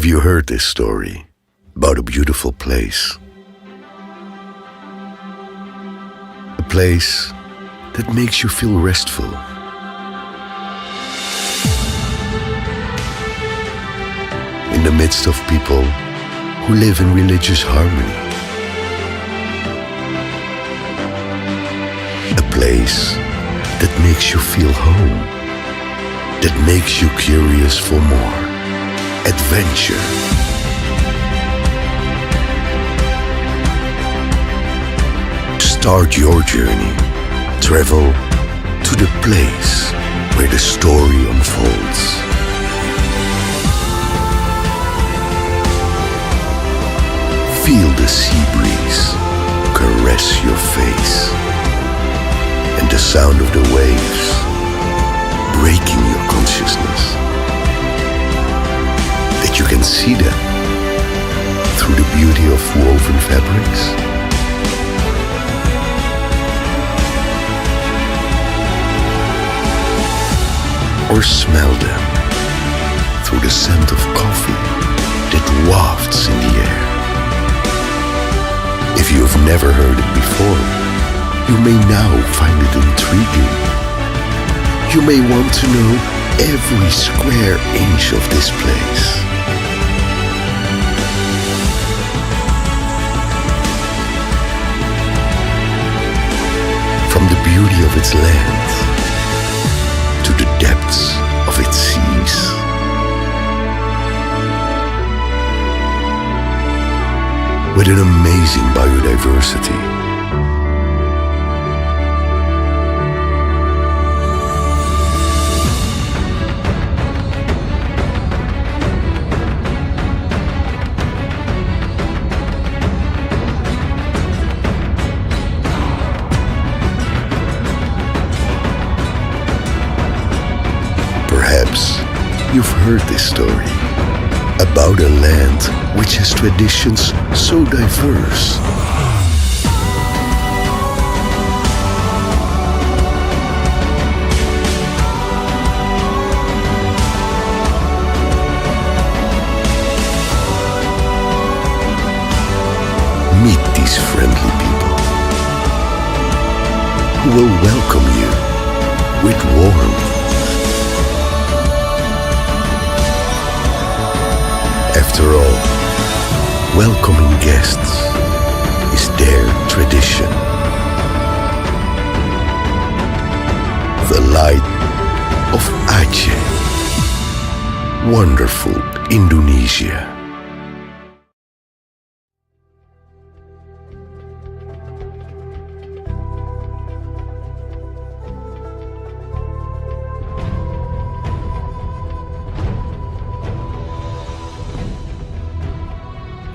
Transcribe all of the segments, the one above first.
you heard this story about a beautiful place? A place that makes you feel restful. In the midst of people who live in religious harmony. A place that makes you feel home, that makes you curious for more adventure. Start your journey. Travel to the place where the story unfolds. Feel the sea breeze caress your face and the sound of the waves breaking your consciousness. That you can see them through the beauty of woven fabrics. Or smell them through the scent of coffee that wafts in the air. If you have never heard it before, you may now find it intriguing. You may want to know every square inch of this place. From the beauty of its land to the depths of its seas. With an amazing biodiversity. Perhaps you've heard this story about a land which has traditions so diverse. Meet these friendly people who will welcome you with warmth. After all, welcoming guests is their tradition. The light of Aceh. Wonderful Indonesia.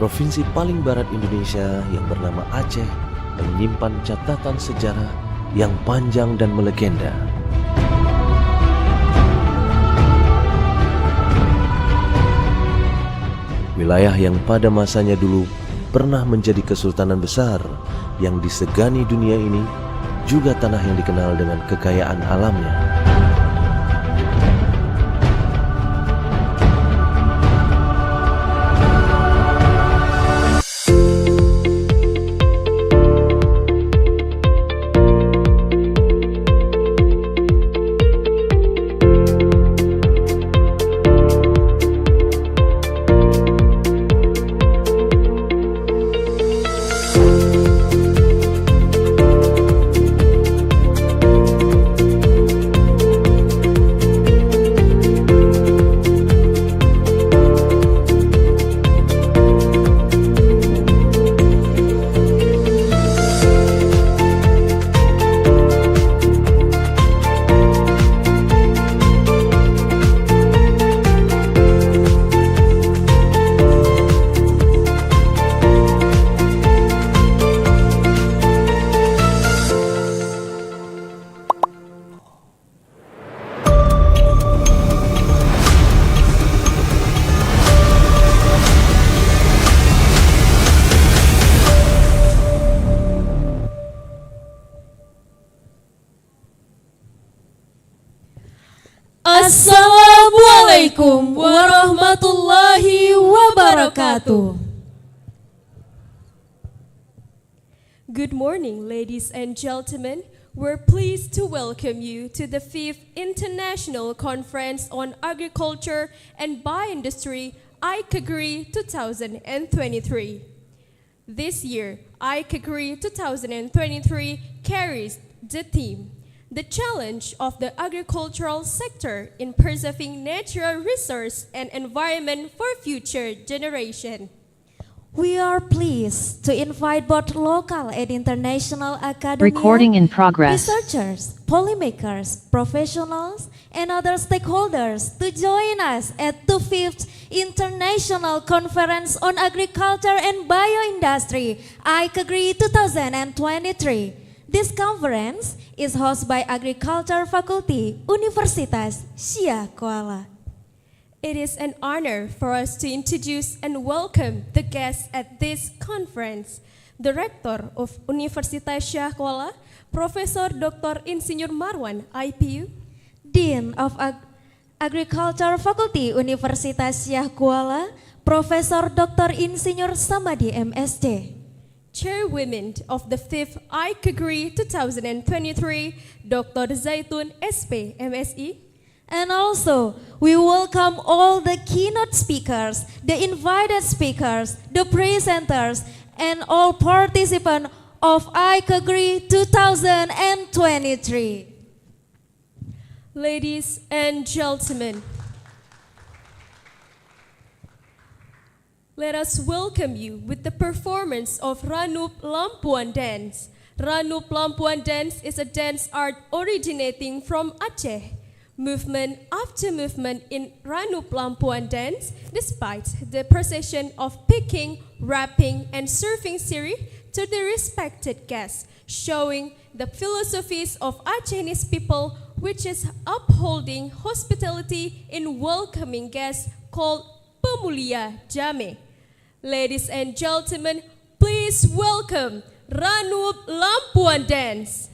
Provinsi paling barat Indonesia yang bernama Aceh menyimpan catatan sejarah yang panjang dan melegenda. Wilayah yang pada masanya dulu pernah menjadi kesultanan besar yang disegani dunia ini juga tanah yang dikenal dengan kekayaan alamnya. Assalamualaikum warahmatullahi wabarakatuh. wabarakatuh. Good morning, ladies and gentlemen. We're pleased to welcome you to the 5th International Conference on Agriculture and Bioindustry, Icagri 2023. This year, Icagri 2023 carries the theme, the challenge of the agricultural sector in preserving natural resource and environment for future generation. We are pleased to invite both local and international academia, Recording in progress. researchers, policymakers, professionals, and other stakeholders to join us at the 5th International Conference on Agriculture and Bioindustry, Icagri 2023. This conference is hosted by Agriculture Faculty, Universitas Syah Kuala. It is an honor for us to introduce and welcome the guests at this conference. The Rector of Universitas Syah Kuala, Professor Dr. Insinyur Marwan, IPU. Dean of Agriculture Faculty, Universitas Syah Kuala, Profesor Dr. Insinyur Samadi, M.Sc. Chairwoman of the 5th Icagri 2023, Dr. Zaitun, SP, M.Sc. And also, we welcome all the keynote speakers, the invited speakers, the presenters, and all participants of Icagri 2023. Ladies and gentlemen, let us welcome you with the performance of Ranup Lampuan Dance. Ranup Lampuan Dance is a dance art originating from Aceh. Movement after movement in Ranup Lampuan Dance, despite the procession of picking, wrapping, and serving siri to the respected guests, showing the philosophies of Acehese people, which is upholding hospitality in welcoming guests, called Pemulia Jame. Ladies and gentlemen, please welcome Ranup Lampuan Dance.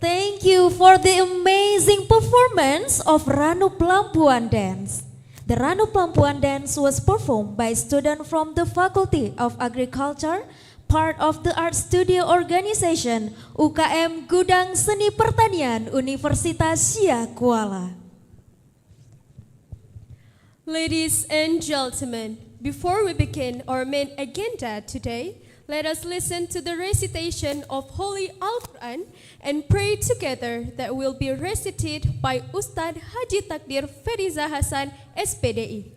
Thank you for the amazing performance of Ranup Lampuan Dance. The Ranup Lampuan Dance was performed by students from the Faculty of Agriculture, part of the Art Studio Organization UKM Gudang Seni Pertanian Universitas Syah Kuala. Ladies and gentlemen, before we begin our main agenda today, let us listen to the recitation of Holy Al-Quran and pray together that will be recited by Ustadz Haji Takdir Feriza Hasan, SPDI.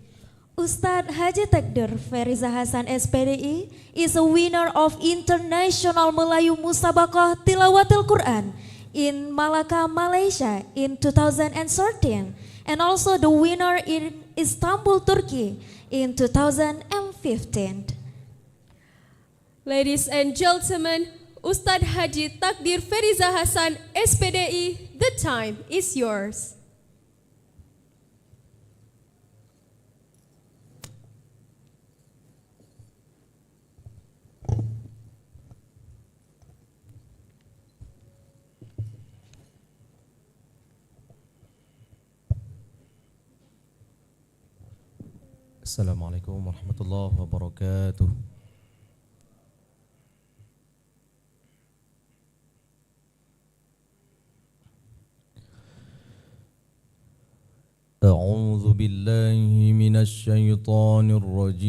Ustadz Haji Takdir Feriza Hasan, SPDI is a winner of International Melayu Musabaqah Tilawatil Quran in Malacca, Malaysia in 2013 and also the winner in Istanbul, Turkey in 2015. Ladies and gentlemen, Ustadz Haji Takdir Feriza Hasan, SPDI, the time is yours. Assalamualaikum warahmatullahi wabarakatuh. أعوذ بالله من الشيطان الرجيم.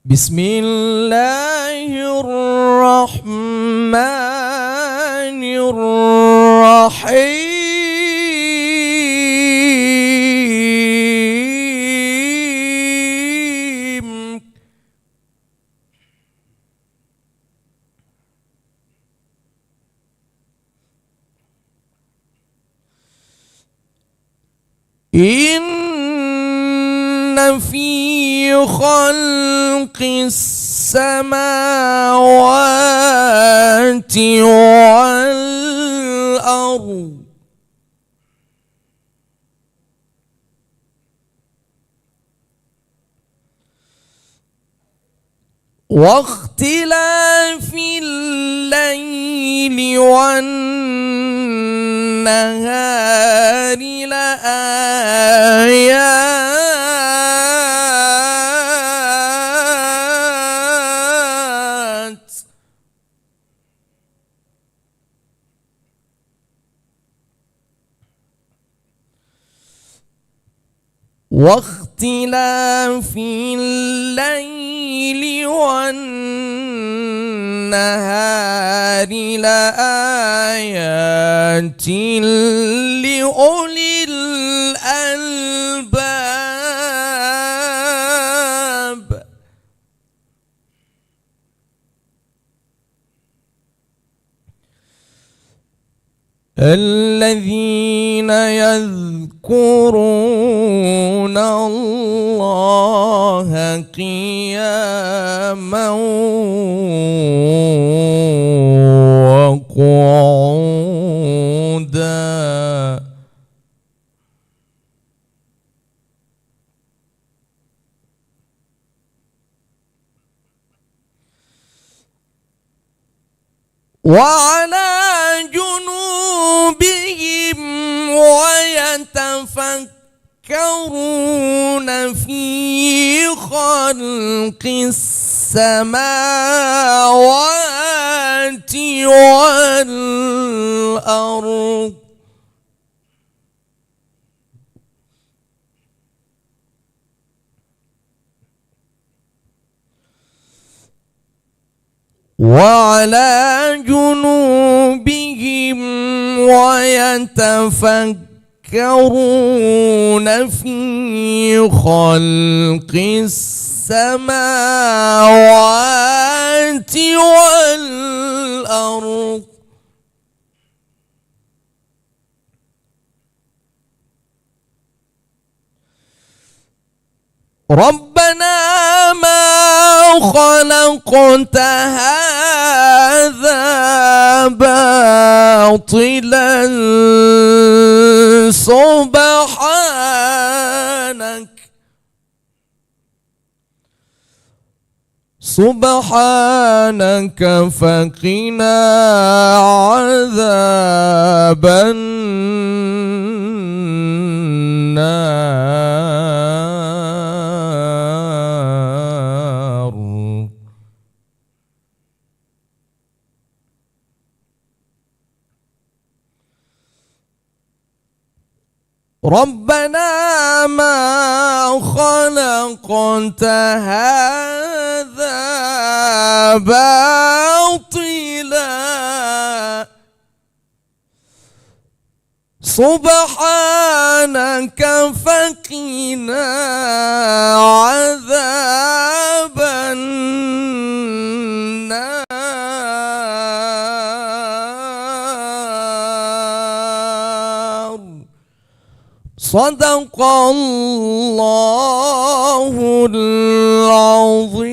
بسم الله الرحمن الرحيم. إن في خلق السماوات والأرض واختلاف الليل والنهار لآيات واختلاف الليل والنهار لآيات لأولي الألباب الذين يذكرون الله قياما وقعودا وعلى جنوبهم ويتفكرون في خلق السماوات والأرض وعلى جنوبهم ويتفكرون في خلق السماوات والأرض ربنا ما خلقت هذا باطلا سبحانك فقنا عذاب النار ربنا ما خلقت هذا باطلا سبحانك فقنا عذاب النار صدق الله العظيم.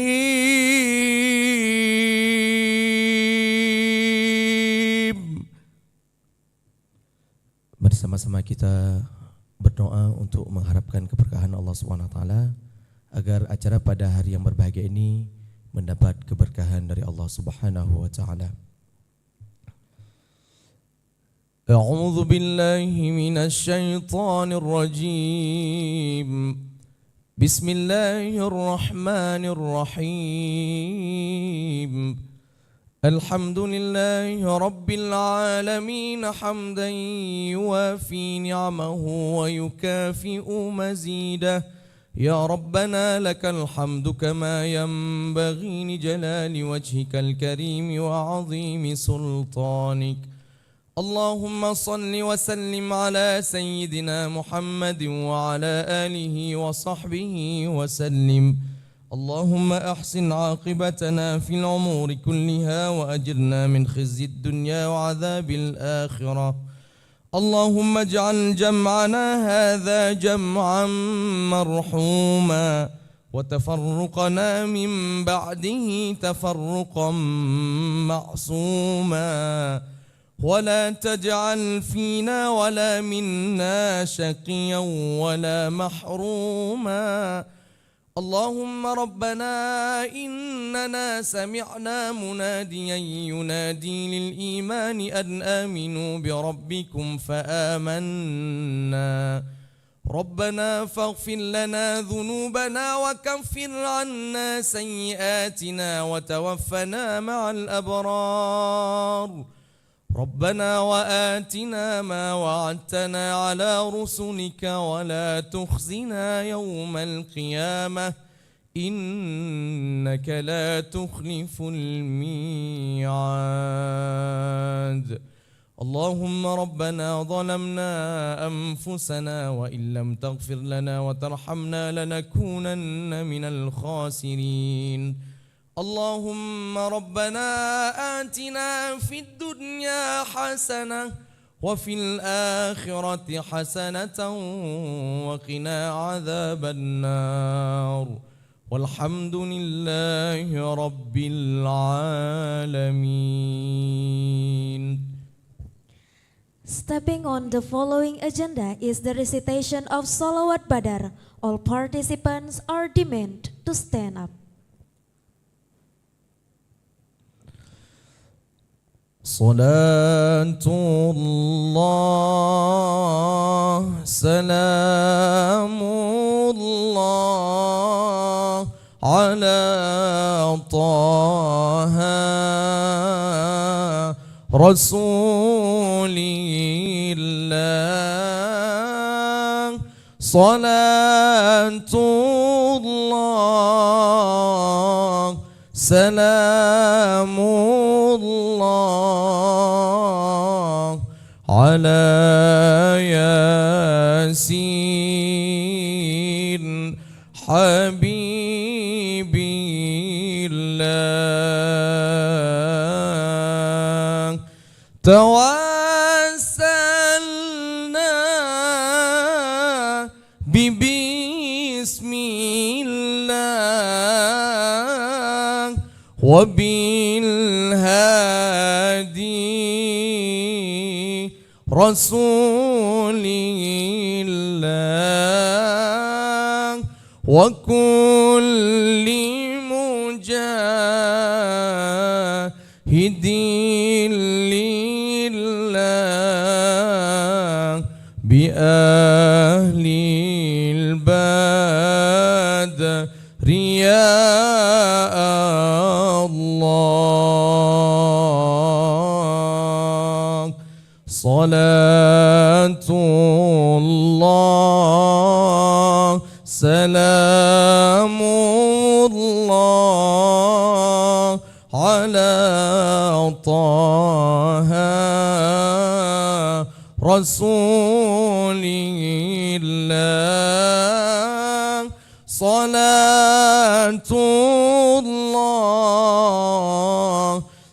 Bersama-sama kita berdoa untuk mengharapkan keberkahan Allah SWT agar acara pada hari yang berbahagia ini mendapat keberkahan dari Allah Subhanahu wa taala. أعوذ بالله من الشيطان الرجيم بسم الله الرحمن الرحيم الحمد لله رب العالمين حمدا يوافي نعمه ويكافئ مزيده يا ربنا لك الحمد كما ينبغي لجلال وجهك الكريم وعظيم سلطانك اللهم صل وسلم على سيدنا محمد وعلى آله وصحبه وسلم اللهم أحسن عاقبتنا في الأمور كلها وأجرنا من خزي الدنيا وعذاب الآخرة اللهم اجعل جمعنا هذا جمعا مرحوما وتفرقنا من بعده تفرقا معصوما ولا تجعل فينا ولا منا شقيا ولا محروما اللهم ربنا إننا سمعنا مناديا ينادي للإيمان أن آمنوا بربكم فآمنا ربنا فاغفر لنا ذنوبنا وكفر عنا سيئاتنا وتوفنا مع الأبرار ربنا وآتنا ما وعدتنا على رسلك ولا تخزنا يوم القيامة إنك لا تخلف الميعاد اللهم ربنا ظلمنا أنفسنا وإن لم تغفر لنا وترحمنا لنكونن من الخاسرين اللهم ربنا آتنا في الدنيا حسنة وفي الآخرة حسنة وقنا عذاب النار والحمد لله رب العالمين. Stepping on the following agenda is the recitation of Salawat Badar. All participants are demanded to stand up. صلاة الله سلام الله على طه رسول الله صلاة الله سلام الله على ياسين حبيب الله توسلنا ببسم الله وبالهادي Rasulillah wa kulli mujahidin lillah bi ahlil badri ya Allah. Salatullah salamullah ala taha rasulillah. Salatullah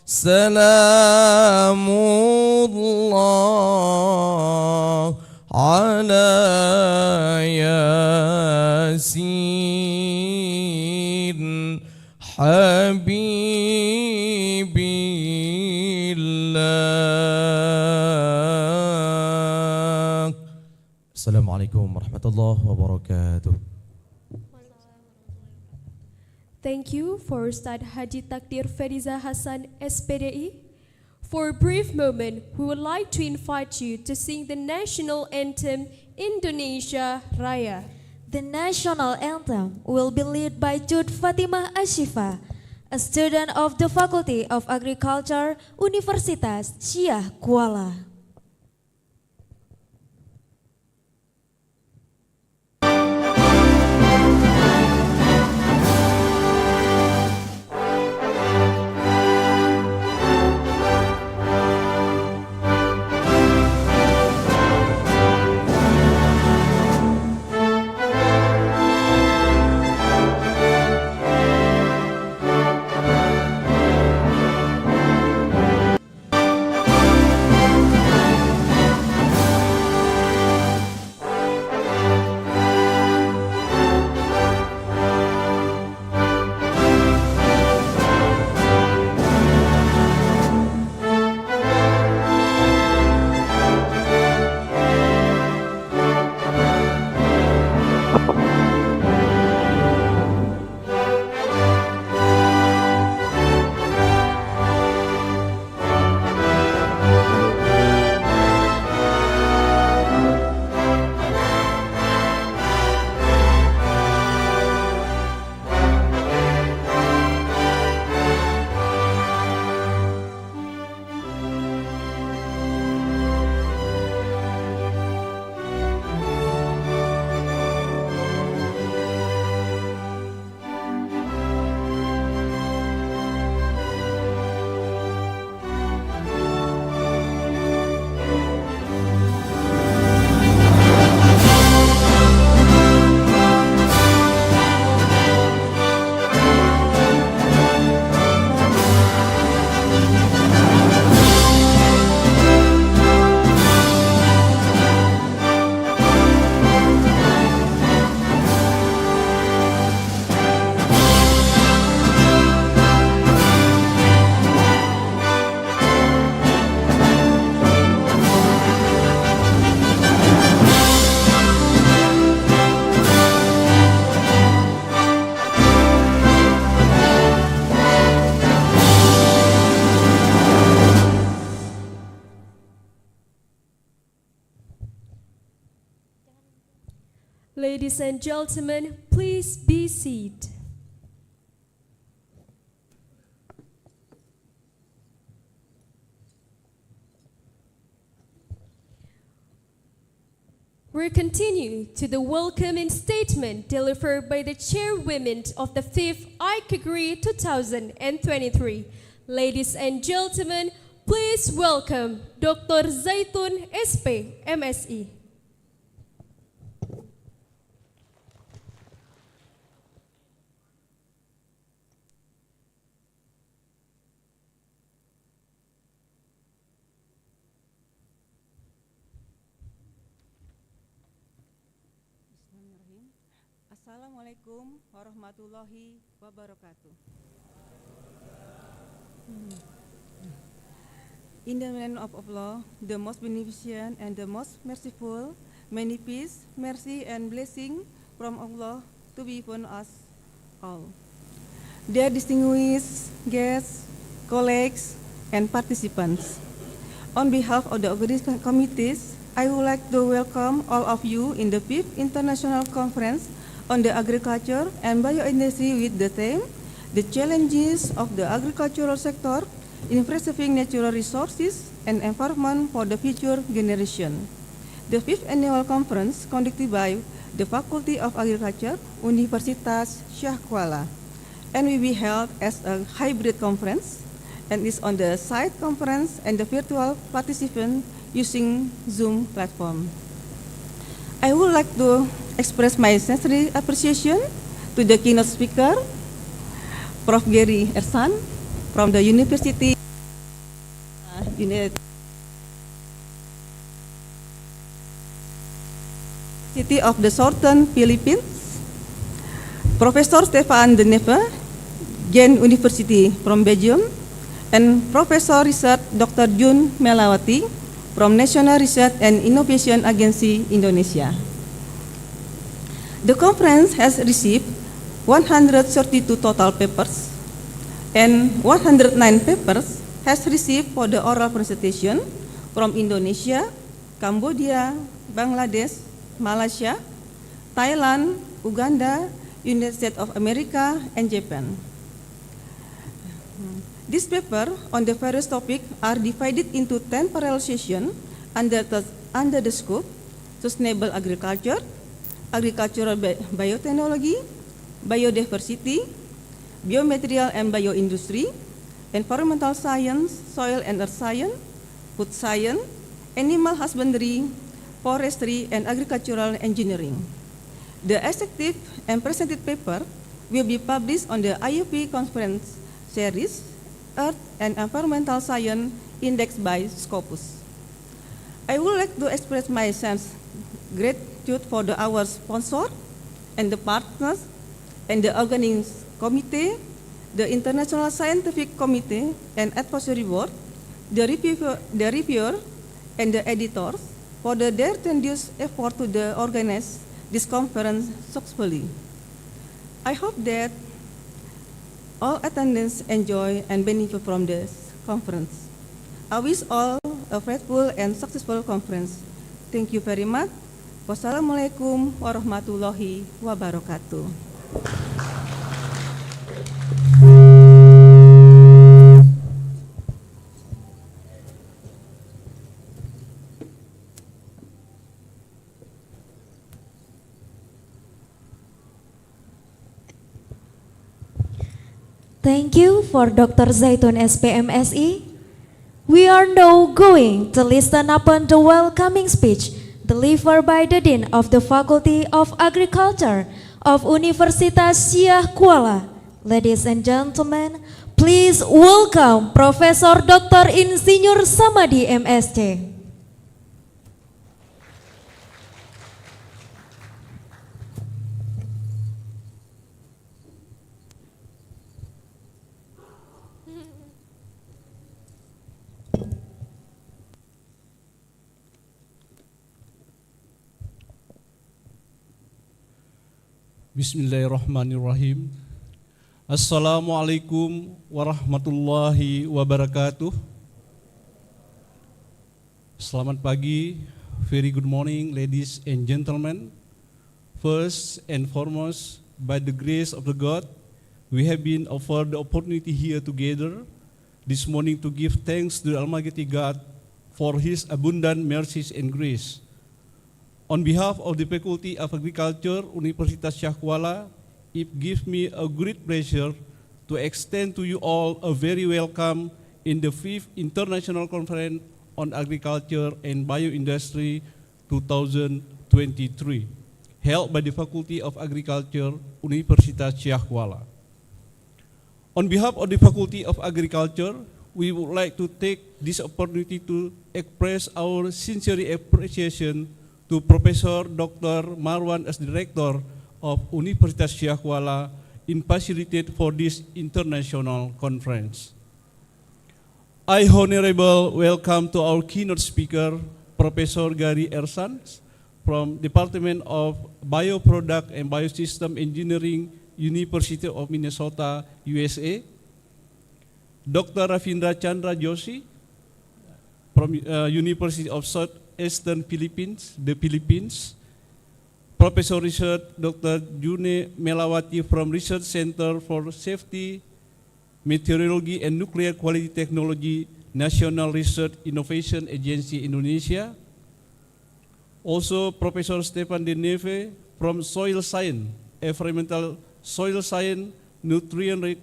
salamullah ala yasin habibillah. Assalamualaikum warahmatullahi wabarakatuh. Thank you for Ustadz Haji Takdir Feriza Hasan SPDI. For a brief moment, we would like to invite you to sing the national anthem Indonesia Raya. The national anthem will be led by Jud Fatimah Ashifa, a student of the Faculty of Agriculture, Universitas Syah Kuala. Ladies and gentlemen, please be seated. We continue to the welcoming statement delivered by the chairwomen of the 5th Icagri 2023. Ladies and gentlemen, please welcome Dr. Zaitun, SP, M.Sc. Assalamualaikum warahmatullahi wabarakatuh. In the name of Allah, the most beneficent and the most merciful, many peace, mercy, and blessing from Allah to be upon us all. Dear distinguished guests, colleagues, and participants, on behalf of the organizing committees, I would like to welcome all of you in the 5th International Conference on the Agriculture and Bioindustry with the theme, The Challenges of the Agricultural Sector in Preserving Natural Resources and Environment for the Future Generation. The 5th Annual Conference conducted by the Faculty of Agriculture, Universitas Syah Kuala, and will be held as a hybrid conference and is on the site conference and the virtual participant using Zoom platform. I would like to express my sincere appreciation to the keynote speaker, Prof. Gary Ersan from the University of the Southern Philippines, Professor Stefaan de Neve, Ghent University from Belgium, and Professor Research Dr. Jun Mellawati from National Research and Innovation Agency, Indonesia. The conference has received 132 total papers, and 109 papers has received for the oral presentation from Indonesia, Cambodia, Bangladesh, Malaysia, Thailand, Uganda, United States of America, and Japan. This paper on the various topics are divided into 10 parallel sessions under the scope Sustainable Agriculture, Agricultural Biotechnology, Biodiversity, Biomaterial and Bioindustry, Environmental Science, Soil and Earth Science, Food Science, Animal Husbandry, Forestry, and Agricultural Engineering. The executive and presented paper will be published on the IUP Conference Series, Earth and Environmental Science, indexed by Scopus. I would like to express my gratitude for our sponsor and the partners and the organizing committee, the International Scientific Committee and Advisory Board, the reviewer, and the editors for their tremendous effort to organize this conference successfully. I hope that all attendants enjoy and benefit from this conference. I wish all a fruitful and successful conference. Thank you very much. Wassalamualaikum warahmatullahi wabarakatuh. Thank you for Dr. Zaitun S.P.M.S.I. We are now going to listen upon the welcoming speech delivered by the Dean of the Faculty of Agriculture of Universitas Syah Kuala. Ladies and gentlemen, please welcome Professor Dr. Insinyur Samadi M.Sc. Bismillahirrahmanirrahim. Assalamualaikum warahmatullahi wabarakatuh. Selamat pagi, very good morning ladies and gentlemen. First and foremost, by the grace of the God, we have been offered the opportunity here together this morning to give thanks to the Almighty God for His abundant mercies and grace. On behalf of the Faculty of Agriculture, Universitas Syah Kuala, it gives me a great pleasure to extend to you all a very welcome in the 5th International Conference on Agriculture and Bioindustry 2023, held by the Faculty of Agriculture, Universitas Syah Kuala. On behalf of the Faculty of Agriculture, we would like to take this opportunity to express our sincere appreciation to Professor Dr. Marwan as Director of Universitas Syah Kuala in facilitate for this international conference. I honorable welcome to our keynote speaker, Professor Gary Ersan from Department of Bioproduct and Biosystem Engineering, University of Minnesota, USA. Dr. Ravindra Chandra Joshi from University of Southeastern Philippines, the Philippines. Professor Research Dr. June Mellawati from Research Center for Safety, Meteorology and Nuclear Quality Technology, National Research Innovation Agency, Indonesia. Also, Professor Stefaan de Neve from Soil Science, Environmental Soil Science, Nutrient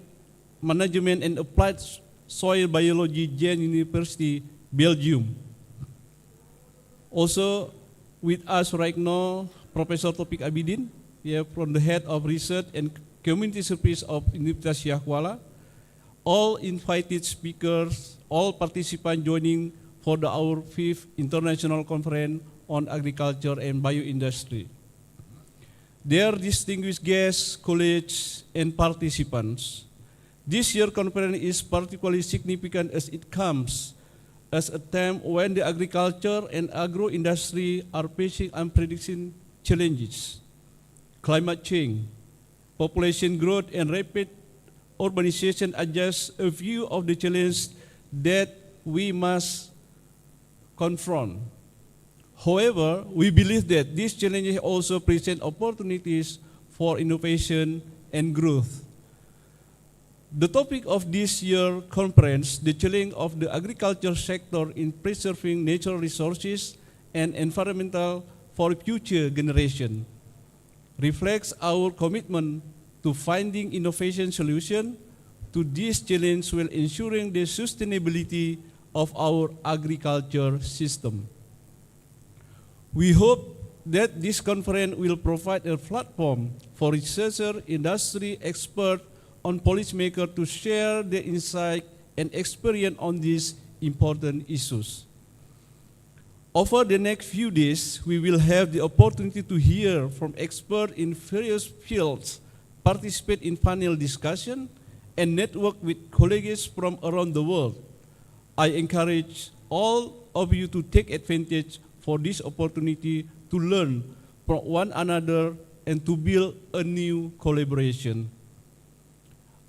Management and Applied Soil Biology, Ghent University, Belgium. Also, with us right now, Professor Topik Abidin, from the Head of Research and Community Service of Universitas Syah Kuala. All invited speakers, all participants joining for our 5th International Conference on Agriculture and Bioindustry. Dear distinguished guests, colleagues, and participants, this year's conference is particularly significant as it comes as a time when the agriculture and agro-industry are facing unprecedented challenges. Climate change, population growth, and rapid urbanization are just a few of the challenges that we must confront. However, we believe that these challenges also present opportunities for innovation and growth. The topic of this year's conference, the challenge of the agriculture sector in preserving natural resources and environmental for future generations, reflects our commitment to finding innovation solutions to this challenge while ensuring the sustainability of our agriculture system. We hope that this conference will provide a platform for researchers, industry experts, and policymakers to share their insight and experience on these important issues. Over the next few days, we will have the opportunity to hear from experts in various fields, participate in panel discussion, and network with colleagues from around the world. I encourage all of you to take advantage for this opportunity to learn from one another and to build a new collaboration.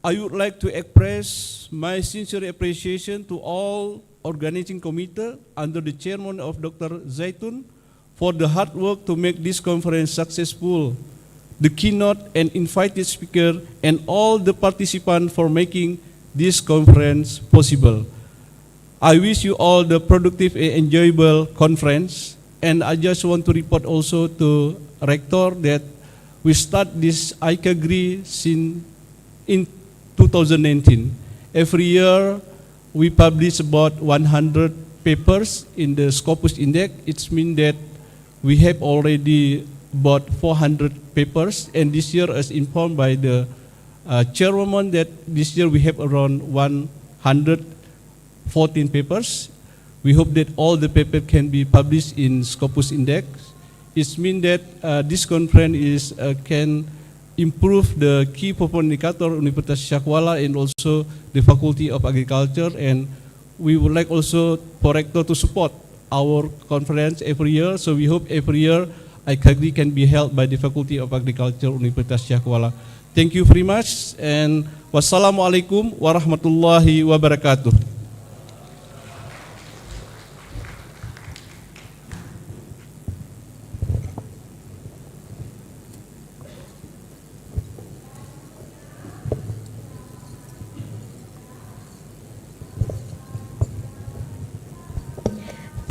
I would like to express my sincere appreciation to all organizing committee under the chairman of Dr. Zaitun for the hard work to make this conference successful, the keynote and invited speaker, and all the participants for making this conference possible. I wish you all the productive and enjoyable conference, and I just want to report also to Rector that we start this Icagri in 2019. Every year we publish about 100 papers in the Scopus Index. It means that we have already about 400 papers, and this year, as informed by the chairwoman, that this year we have around 114 papers. We hope that all the papers can be published in Scopus Index. It means that this conference can improve the key performance indicator Universitas Syah Kuala and also the Faculty of Agriculture, and we would like also for Rector to support our conference every year. So we hope every year Icagri can be held by the Faculty of Agriculture Universitas Syah Kuala. Thank you very much, and wassalamualaikum warahmatullahi wabarakatuh.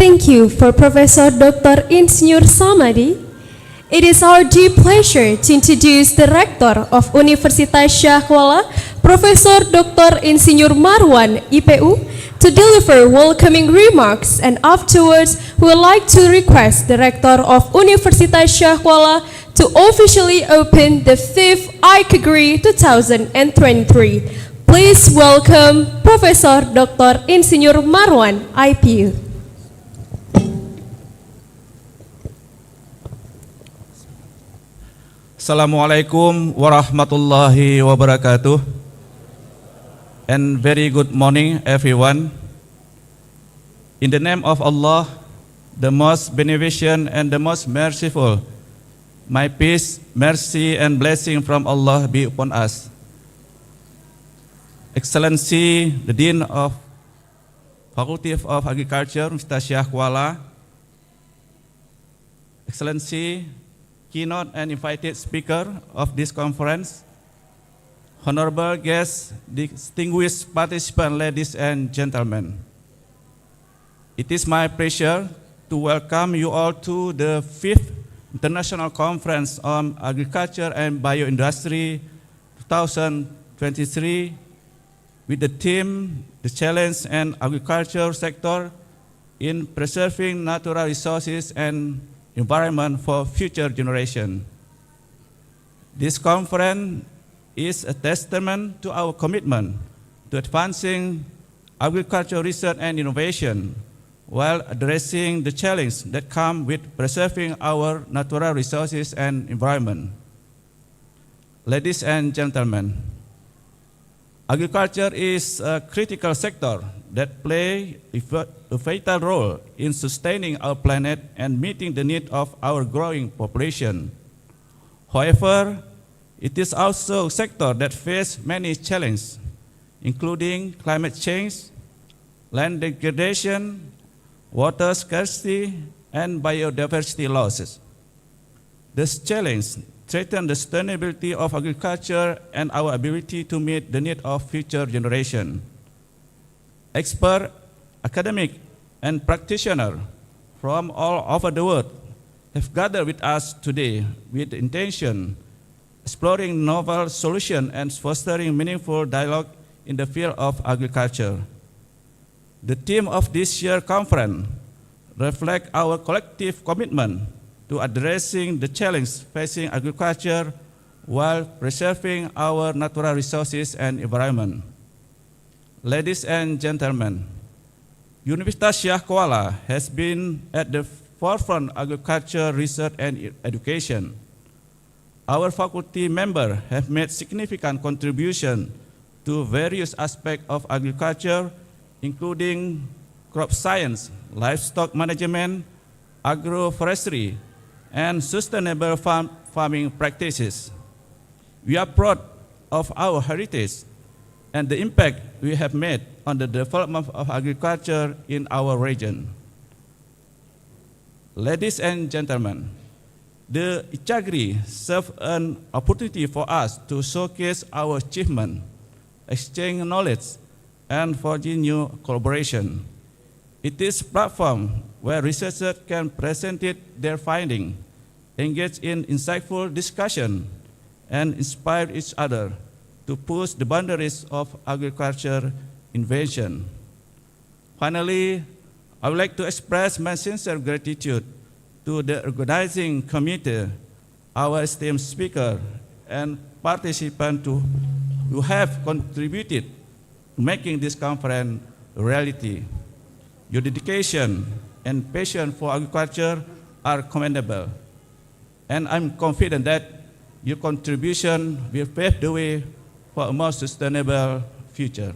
Thank you for Professor Dr. Insinyur Samadi. It is our deep pleasure to introduce the Rector of Universitas Syah Kuala, Professor Dr. Insinyur Marwan, IPU, to deliver welcoming remarks, and afterwards we would like to request the Rector of Universitas Syah Kuala to officially open the 5th Icagri 2023. Please welcome Professor Dr. Insinyur Marwan, IPU. Assalamualaikum warahmatullahi wabarakatuh, and very good morning everyone. In the name of Allah, the most beneficent and the most merciful, my peace, mercy, and blessing from Allah be upon us. Excellency, the Dean of Faculty of Agriculture, Mr. Syah Kuala, Excellency, keynote and invited speaker of this conference, honorable guests, distinguished participants, ladies and gentlemen. It is my pleasure to welcome you all to the 5th International Conference on Agriculture and Bioindustry 2023 with the theme, The Challenge and Agriculture Sector in Preserving Natural Resources and Environment for Future Generations. This conference is a testament to our commitment to advancing agricultural research and innovation while addressing the challenges that come with preserving our natural resources and environment. Ladies and gentlemen, agriculture is a critical sector that plays a vital role in sustaining our planet and meeting the needs of our growing population. However, it is also a sector that faces many challenges, including climate change, land degradation, water scarcity, and biodiversity losses. This challenge threatens the sustainability of agriculture and our ability to meet the needs of future generations. Experts, academics, and practitioners from all over the world have gathered with us today with the intention exploring novel solutions and fostering meaningful dialogue in the field of agriculture. The theme of this year's conference reflects our collective commitment to addressing the challenges facing agriculture while preserving our natural resources and environment. Ladies and gentlemen, Universitas Syah Kuala has been at the forefront of agriculture research and education. Our faculty members have made significant contributions to various aspects of agriculture, including crop science, livestock management, agroforestry, and sustainable farming practices. We are proud of our heritage and the impact we have made on the development of agriculture in our region. Ladies and gentlemen, the Icagri serves an opportunity for us to showcase our achievement, exchange knowledge, and forging new collaboration. It is a platform where researchers can present their findings, engage in insightful discussion, and inspire each other to push the boundaries of agriculture innovation. Finally, I would like to express my sincere gratitude to the organizing committee, our esteemed speaker, and participants who have contributed to making this conference a reality. Your dedication and passion for agriculture are commendable, and I'm confident that your contribution will pave the way for a more sustainable future.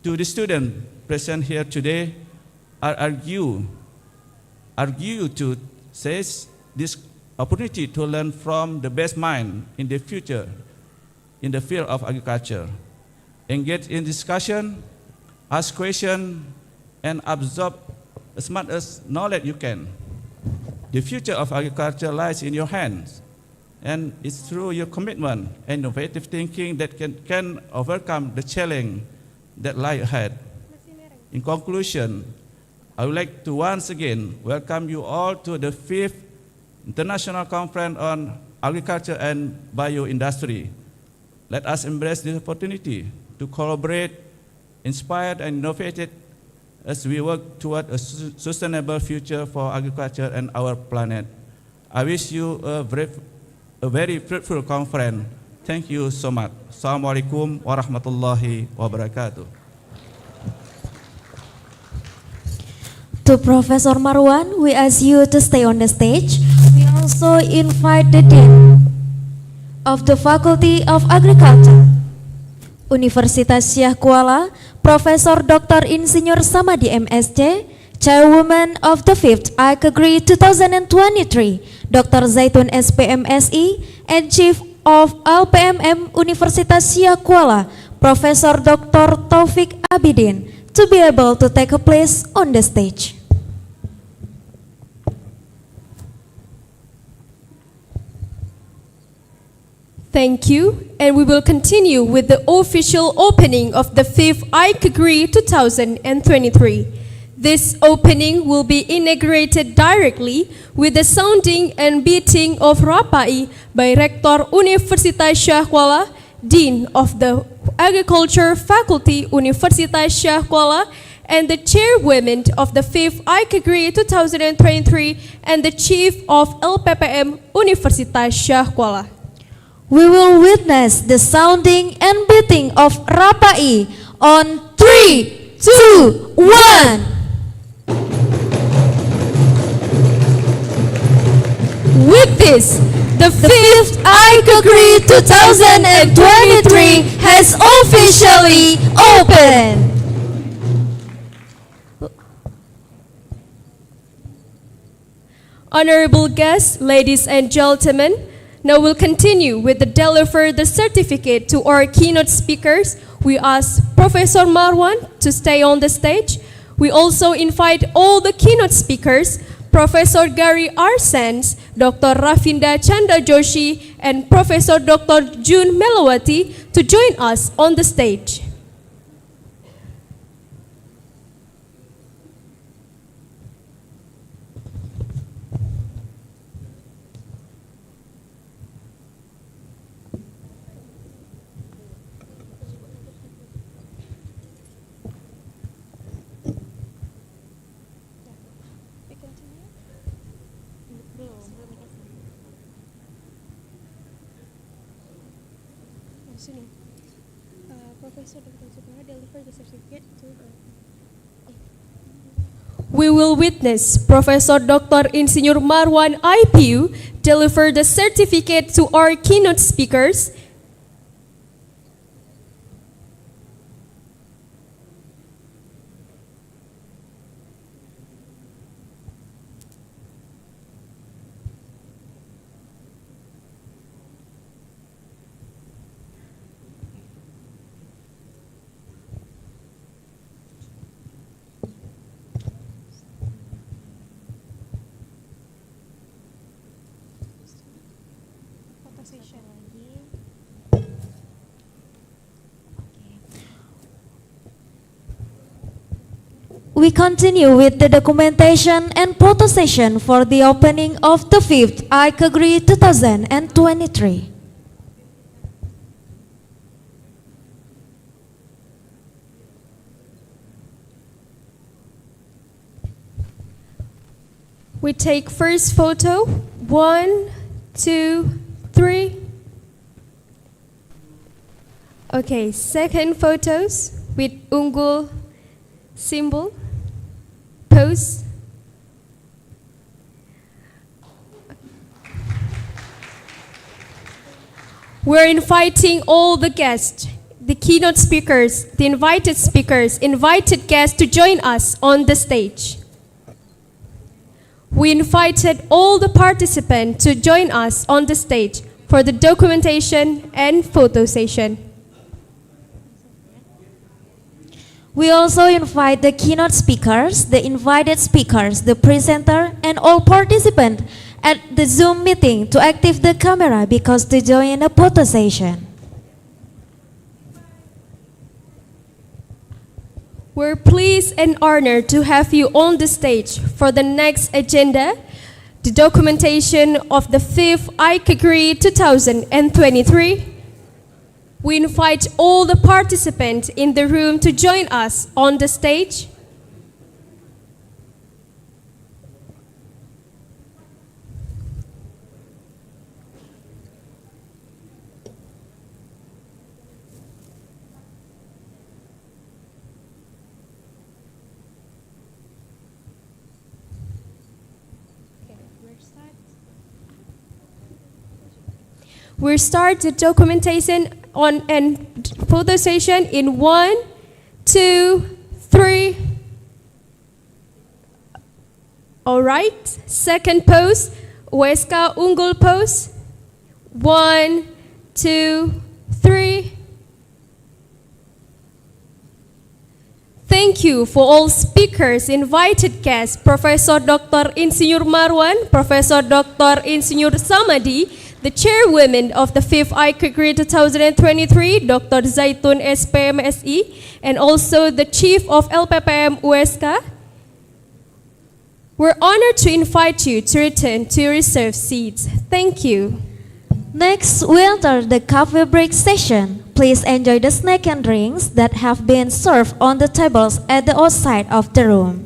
To the students present here today, I argue to seize this opportunity to learn from the best mind in the future in the field of agriculture. Engage in discussion, ask questions, and absorb as much as knowledge you can. The future of agriculture lies in your hands, and it's through your commitment and innovative thinking that can overcome the challenge that lie ahead. In conclusion, I would like to once again welcome you all to the 5th International Conference on Agriculture and Bioindustry. Let us embrace this opportunity to collaborate, inspire, and innovate as we work toward a sustainable future for agriculture and our planet. I wish you a very fruitful conference. Thank you so much. Assalamualaikum warahmatullahi wabarakatuh. To Professor Marwan, we ask you to stay on the stage. We also invite the Dean of the Faculty of Agriculture, Universitas Syah Kuala, Profesor Dr. Insinyur Samadi M.Sc, Chairwoman of the 5th Icagri 2023, Dr. Zaitun S.P.M.Si, and Chief of LPMM Universitas Syah Kuala, Profesor Dr. Taufik Abidin, to be able to take a place on the stage. Thank you, and we will continue with the official opening of the 5th Icagri 2023. This opening will be integrated directly with the sounding and beating of Rapa'i by Rektor Universitas Syah Kuala, Dean of the Agriculture Faculty Universitas Syah Kuala, and the Chairwoman of the 5th Icagri 2023 and the Chief of LPPM Universitas Syah Kuala. We will witness the sounding and beating of Rapa'i on 3, 2, 1. With this, the 5th Icagri 2023 has officially opened. Honorable guests, ladies and gentlemen, now we'll continue with the deliver the certificate to our keynote speakers. We ask Professor Marwan to stay on the stage. We also invite all the keynote speakers, Professor Gary Arsens, Dr. Ravindra Chandra Joshi, and Professor Dr. Jun Mellawati to join us on the stage. We will witness Professor Dr. Insinyur Marwan IPU deliver the certificate to our keynote speakers. We continue with the documentation and photo session for the opening of the 5th Icagri 2023. We take first photo, 1, 2, 3. Okay, second photos with unggul symbol, pose. We're inviting all the guests, the keynote speakers, the invited speakers, invited guests to join us on the stage. We invited all the participants to join us on the stage for the documentation and photo session. We also invite the keynote speakers, the invited speakers, the presenter, and all participants at the Zoom meeting to activate the camera because to join a photo session. We're pleased and honored to have you on the stage for the next agenda, the documentation of the 5th Icagri 2023. We invite all the participants in the room to join us on the stage. We start the documentation on and photo session in 1, 2, 3. All right, second pose, Weska Unggul pose. 1, 2, 3. Thank you for all speakers, invited guests, Professor Dr. Insinyur Marwan, Professor Dr. Insinyur Samadi, the chairwoman of the 5th Icagri 2023, Dr. Zaitun SP M.Sc, and also the chief of LPPM USK. We're honored to invite you to return to your reserved seats. Thank you. Next, we enter the coffee break session. Please enjoy the snacks and drinks that have been served on the tables at the outside of the room.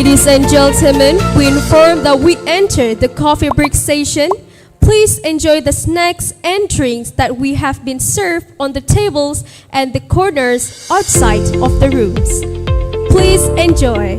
Ladies and gentlemen, we inform that we enter the coffee break session. Please enjoy the snacks and drinks that we have been served on the tables and the corners outside of the rooms. Please enjoy.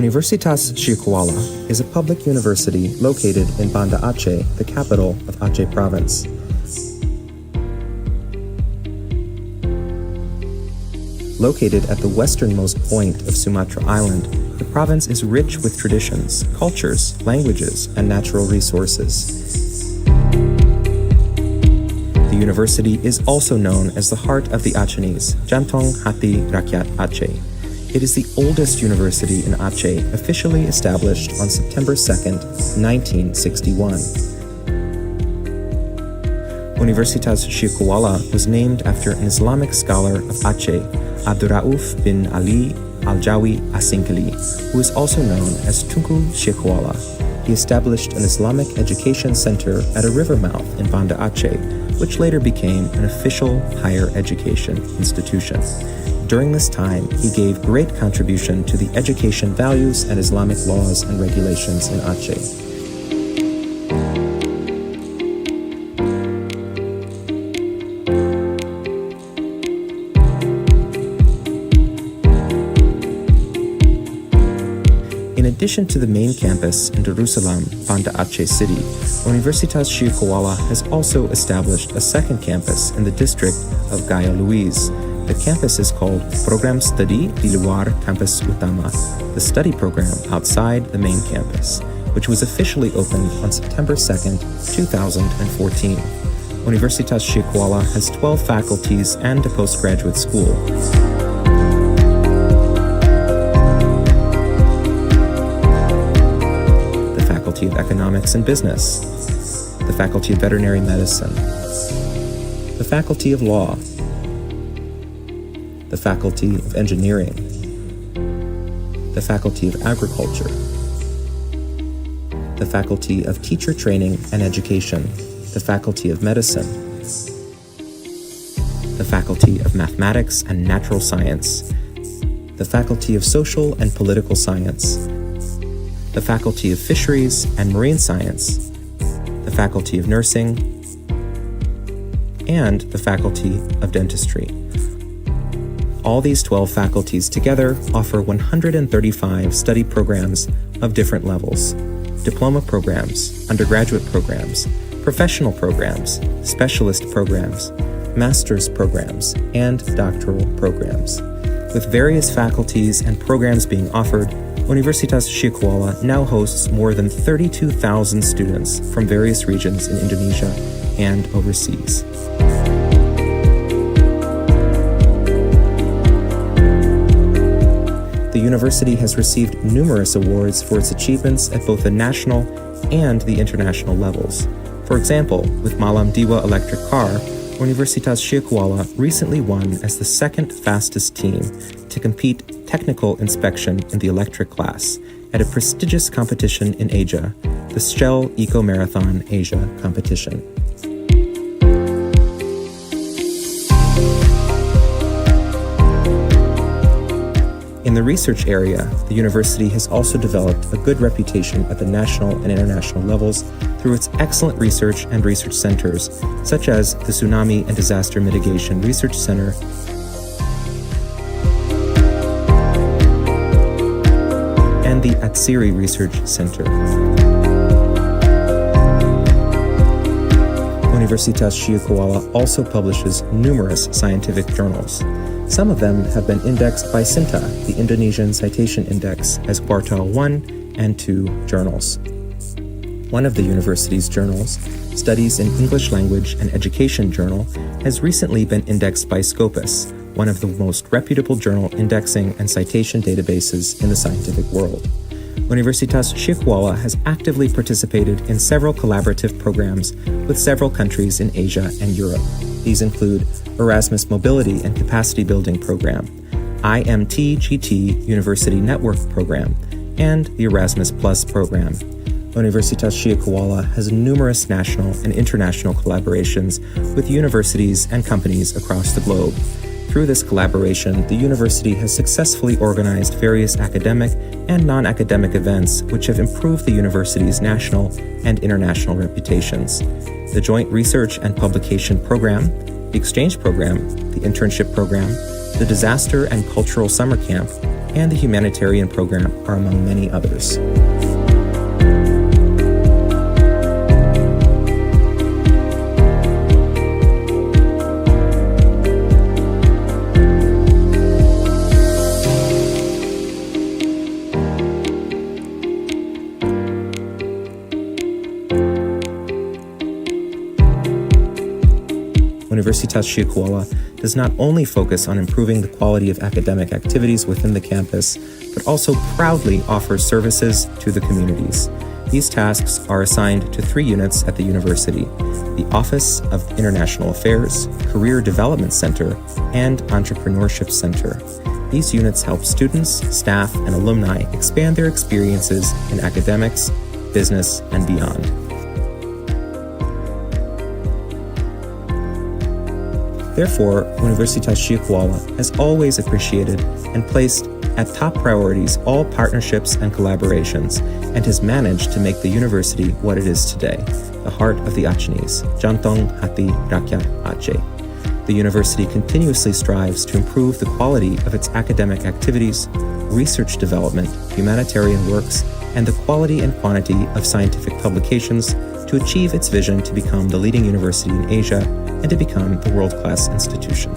Universitas Syahkuala is a public university located in Banda Aceh, the capital of Aceh Province. Located at the westernmost point of Sumatra Island, the province is rich with traditions, cultures, languages, and natural resources. The university is also known as the heart of the Acehnese, Jantong Hati Rakyat Aceh. It is the oldest university in Aceh, officially established on September 2nd, 1961. Universitas Syahkuala was named after an Islamic scholar of Aceh, Abdurrauf bin Ali Al-Jawi Asingkali, who is also known as Tunku Syahkuala. He established an Islamic education center at a river mouth in Banda Aceh, which later became an official higher education institution. During this time, he gave great contribution to the education values and Islamic laws and regulations in Aceh. In addition to the main campus in Darusman, Banda Aceh City, Universitas Syahkuala has also established a second campus in the district of Gaya Luiz. The campus is called Program Studi di Luar Kampus Utama, the study program outside the main campus, which was officially opened on September 2nd, 2014. Universitas Syahkuala has 12 faculties and a postgraduate school. The Faculty of Economics and Business, the Faculty of Veterinary Medicine, the Faculty of Law, the Faculty of Engineering, the Faculty of Agriculture, the Faculty of Teacher Training and Education, the Faculty of Medicine, the Faculty of Mathematics and Natural Science, the Faculty of Social and Political Science, the Faculty of Fisheries and Marine Science, the Faculty of Nursing, and the Faculty of Dentistry. All these 12 faculties together offer 135 study programs of different levels: diploma programs, undergraduate programs, professional programs, specialist programs, master's programs, and doctoral programs. With various faculties and programs being offered, Universitas Syahkuala now hosts more than 32,000 students from various regions in Indonesia and overseas. The university has received numerous awards for its achievements at both the national and the international levels. For example, with Malam Diwa electric car, Universitas Syahkuala recently won as the second fastest team to compete technical inspection in the electric class at a prestigious competition in Asia, the Shell Eco Marathon Asia competition. In the research area, the university has also developed a good reputation at the national and international levels through its excellent research and research centers, such as the Tsunami and Disaster Mitigation Research Center and the Atsiri Research Center. Universitas Syahkuala also publishes numerous scientific journals. Some of them have been indexed by CINTA, the Indonesian Citation Index, as Quartile 1 and 2 journals. One of the university's journals, Studies in English Language and Education Journal, has recently been indexed by Scopus, one of the most reputable journal indexing and citation databases in the scientific world. Universitas Syahkuala has actively participated in several collaborative programs with several countries in Asia and Europe. These include Erasmus Mobility and Capacity Building Program, IMT-GT University Network Program, and the Erasmus Plus Program. Universitas Syahkuala has numerous national and international collaborations with universities and companies across the globe. Through this collaboration, the university has successfully organized various academic and non-academic events which have improved the university's national and international reputations. The Joint Research and Publication Program, the Exchange Program, the Internship Program, the Disaster and Cultural Summer Camp, and the humanitarian program are among many others. Universitas Syekh Kuala does not only focus on improving the quality of academic activities within the campus, but also proudly offers services to the communities. These tasks are assigned to 3 units at the university: the Office of International Affairs, Career Development Center, and Entrepreneurship Center. These units help students, staff, and alumni expand their experiences in academics, business, and beyond. Therefore, Universitas Syekh Kuala has always appreciated and placed at top priorities all partnerships and collaborations, and has managed to make the university what it is today, the heart of the Acehnese, Jantong Hati Rakyat Aceh. The university continuously strives to improve the quality of its academic activities, research development, humanitarian works, and the quality and quantity of scientific publications to achieve its vision to become the leading university in Asia and to become the world-class institution.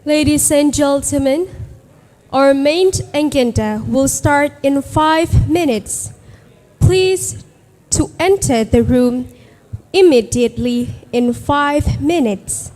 Ladies and gentlemen, our main agenda will start in 5 minutes. Please to enter the room immediately in 5 minutes.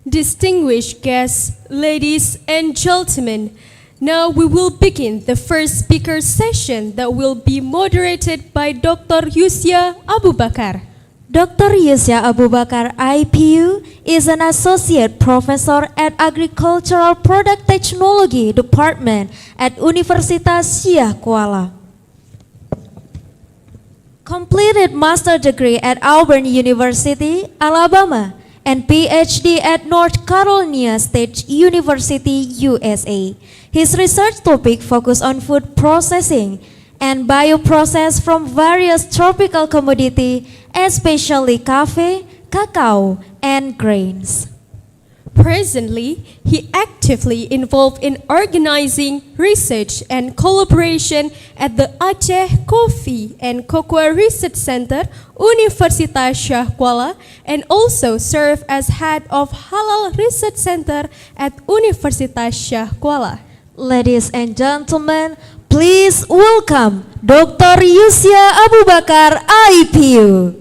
Distinguished guests, ladies and gentlemen, now we will begin the first speaker session that will be moderated by Dr. Yusya Abubakar. Dr. Yusya Abubakar, IPU, is an associate professor at Agricultural Product Technology Department at Universitas Syekh Kuala. Completed master degree at Auburn University, Alabama, and PhD at North Carolina State University, USA. His research topic focused on food processing and bioprocess from various tropical commodity, especially coffee, cacao, and grains. Presently, he actively involved in organizing research and collaboration at the Aceh Coffee and Cocoa Research Center, Universitas Syah Kuala, and also served as head of Halal Research Center at Universitas Syah Kuala. Ladies and gentlemen, please welcome Dr. Yusya Abubakar, IPU.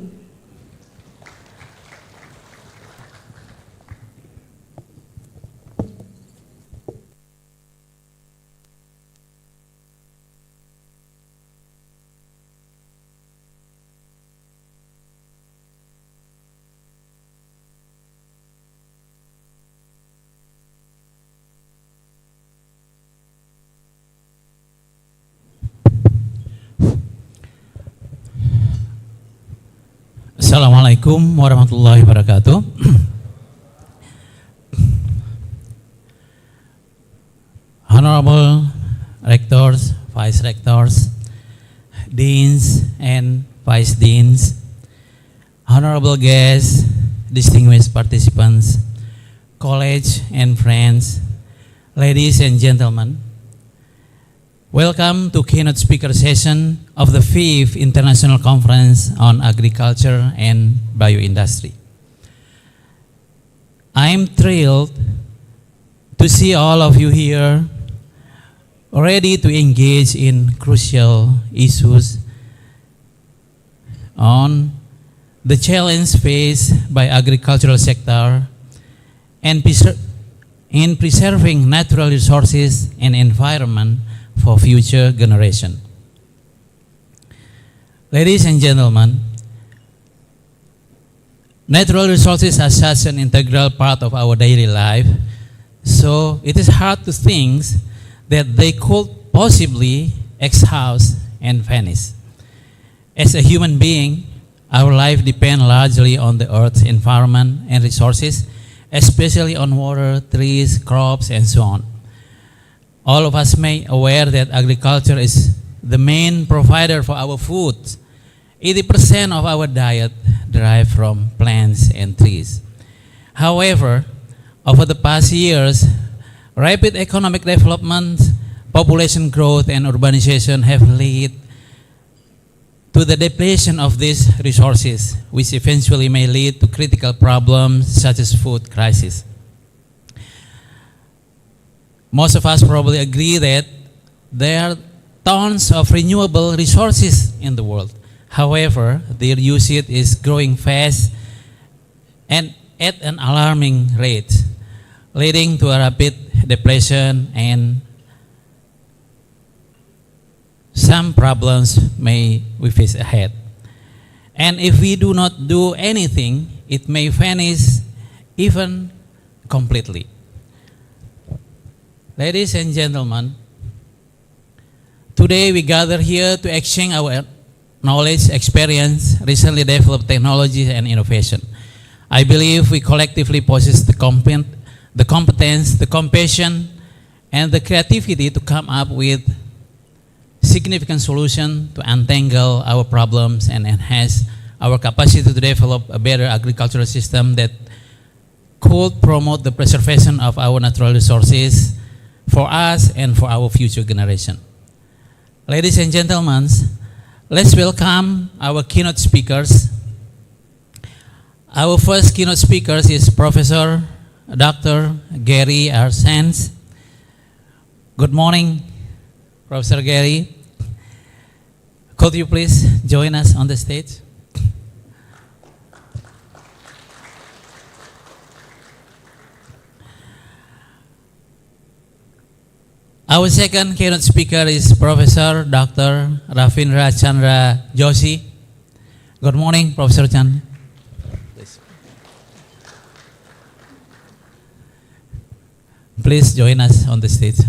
Assalamualaikum warahmatullahi wabarakatuh. Honorable rectors, vice rectors, deans and vice deans, honorable guests, distinguished participants, college and friends, ladies and gentlemen, welcome to keynote speaker session of the 5th International Conference on Agriculture and Bioindustry. I'm thrilled to see all of you here ready to engage in crucial issues on the challenge faced by agricultural sector and in preserving natural resources and environment for future generation. Ladies and gentlemen, natural resources are such an integral part of our daily life, so it is hard to think that they could possibly exhaust and vanish. As a human being, our life depends largely on the earth's environment and resources, especially on water, trees, crops, and so on. All of us may be aware that agriculture is the main provider for our food. 80% of our diet derives from plants and trees. However, over the past years, rapid economic development, population growth, and urbanization have led to the depletion of these resources, which eventually may lead to critical problems such as food crisis. Most of us probably agree that there are tons of renewable resources in the world. However, their usage is growing fast and at an alarming rate, leading to a rapid depletion, and some problems may we face ahead. And if we do not do anything, it may vanish even completely. Ladies and gentlemen, today we gather here to exchange our knowledge, experience, recently developed technology, and innovation. I believe we collectively possess the competence, the compassion, and the creativity to come up with significant solutions to untangle our problems and enhance our capacity to develop a better agricultural system that could promote the preservation of our natural resources for us and for our future generation. Ladies and gentlemen, let's welcome our keynote speakers. Our first keynote speaker is Professor Dr. Gary R. Sands. Good morning, Professor Gary. Could you please join us on the stage? Our second keynote speaker is Professor Dr. Ravindra Chandra Joshi. Good morning, Professor Chandra. Please join us on the stage.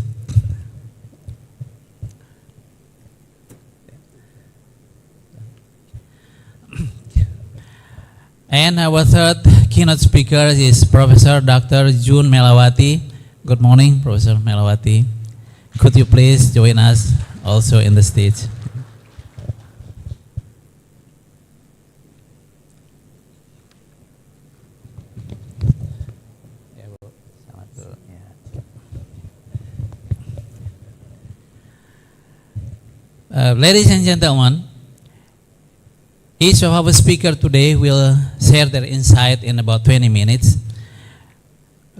And our third keynote speaker is Professor Dr. Jun Mellawati. Good morning, Professor Mellawati. Could you please join us also in the stage? Ladies and gentlemen, each of our speakers today will share their insight in about 20 minutes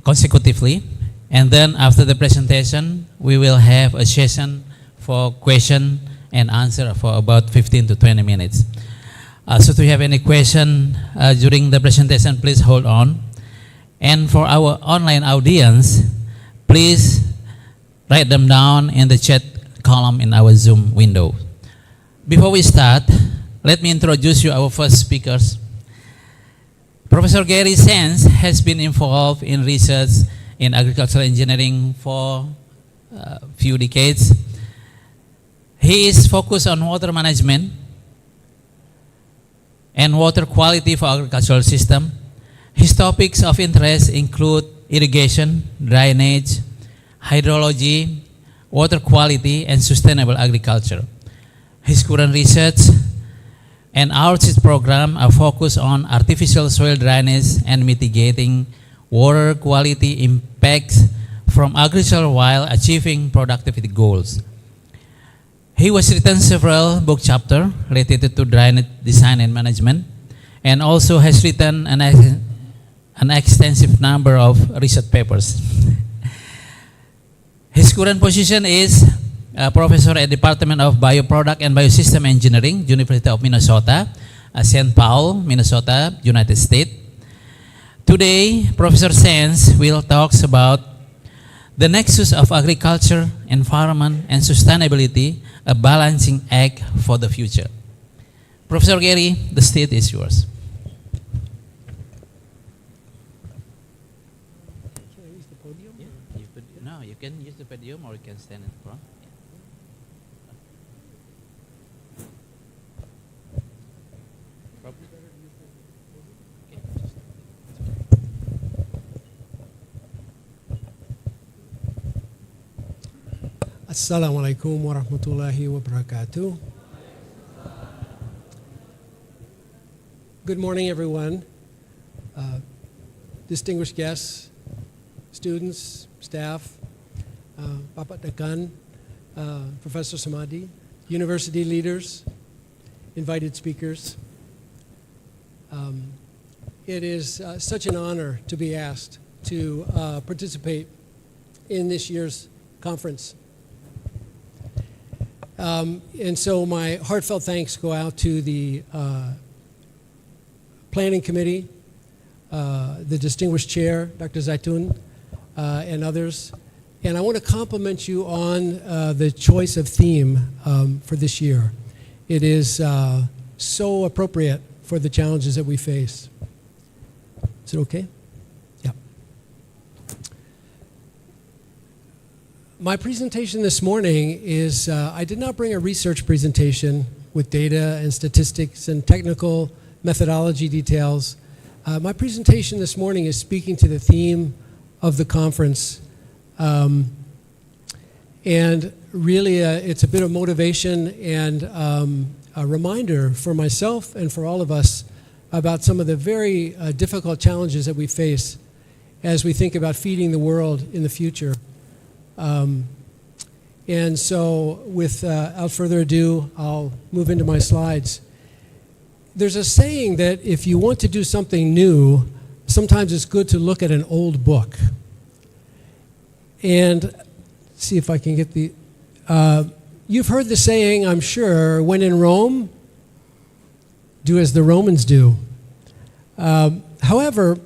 consecutively. And then after the presentation, we will have a session for question and answer for about 15 to 20 minutes. So if you have any question during the presentation, please hold on. And for our online audience, please write them down in the chat column in our Zoom window. Before we start, let me introduce you our first speakers. Professor Gary Sands has been involved in research in agricultural engineering for a few decades. He is focused on water management and water quality for agricultural system. His topics of interest include irrigation, drainage, hydrology, water quality, and sustainable agriculture. His current research and outreach program are focused on artificial soil drainage and mitigating water quality impacts from agriculture while achieving productivity goals. He has written several book chapters related to drainage design and management, and also has written an extensive number of research papers. His current position is professor at Department of Bioproduct and Biosystem Engineering, University of Minnesota, St. Paul, Minnesota, United States. Today, Professor Sands will talk about the nexus of agriculture, environment, and sustainability, a balancing act for the future. Professor Gary, the stage is yours. Can I use the podium? Yeah, no, you can use the podium or you can stand in front. Assalamualaikum warahmatullahi wabarakatuh. Good morning, everyone. Distinguished guests, students, staff, Bapak Dekan, Professor Samadi, university leaders, invited speakers. It is such an honor to be asked to participate in this year's conference. And so my heartfelt thanks go out to the planning committee, the distinguished chair, Dr. Zaitun, and others. And I want to compliment you on the choice of theme for this year. It is so appropriate for the challenges that we face. Is it okay? Yeah. My presentation this morning is, I did not bring a research presentation with data and statistics and technical methodology details. My presentation this morning is speaking to the theme of the conference. And really, it's a bit of motivation and a reminder for myself and for all of us about some of the very difficult challenges that we face as we think about feeding the world in the future. And so without further ado, I'll move into my slides. There's a saying that if you want to do something new, sometimes it's good to look at an old book. And see if I can get the, you've heard the saying, I'm sure, when in Rome, do as the Romans do. However,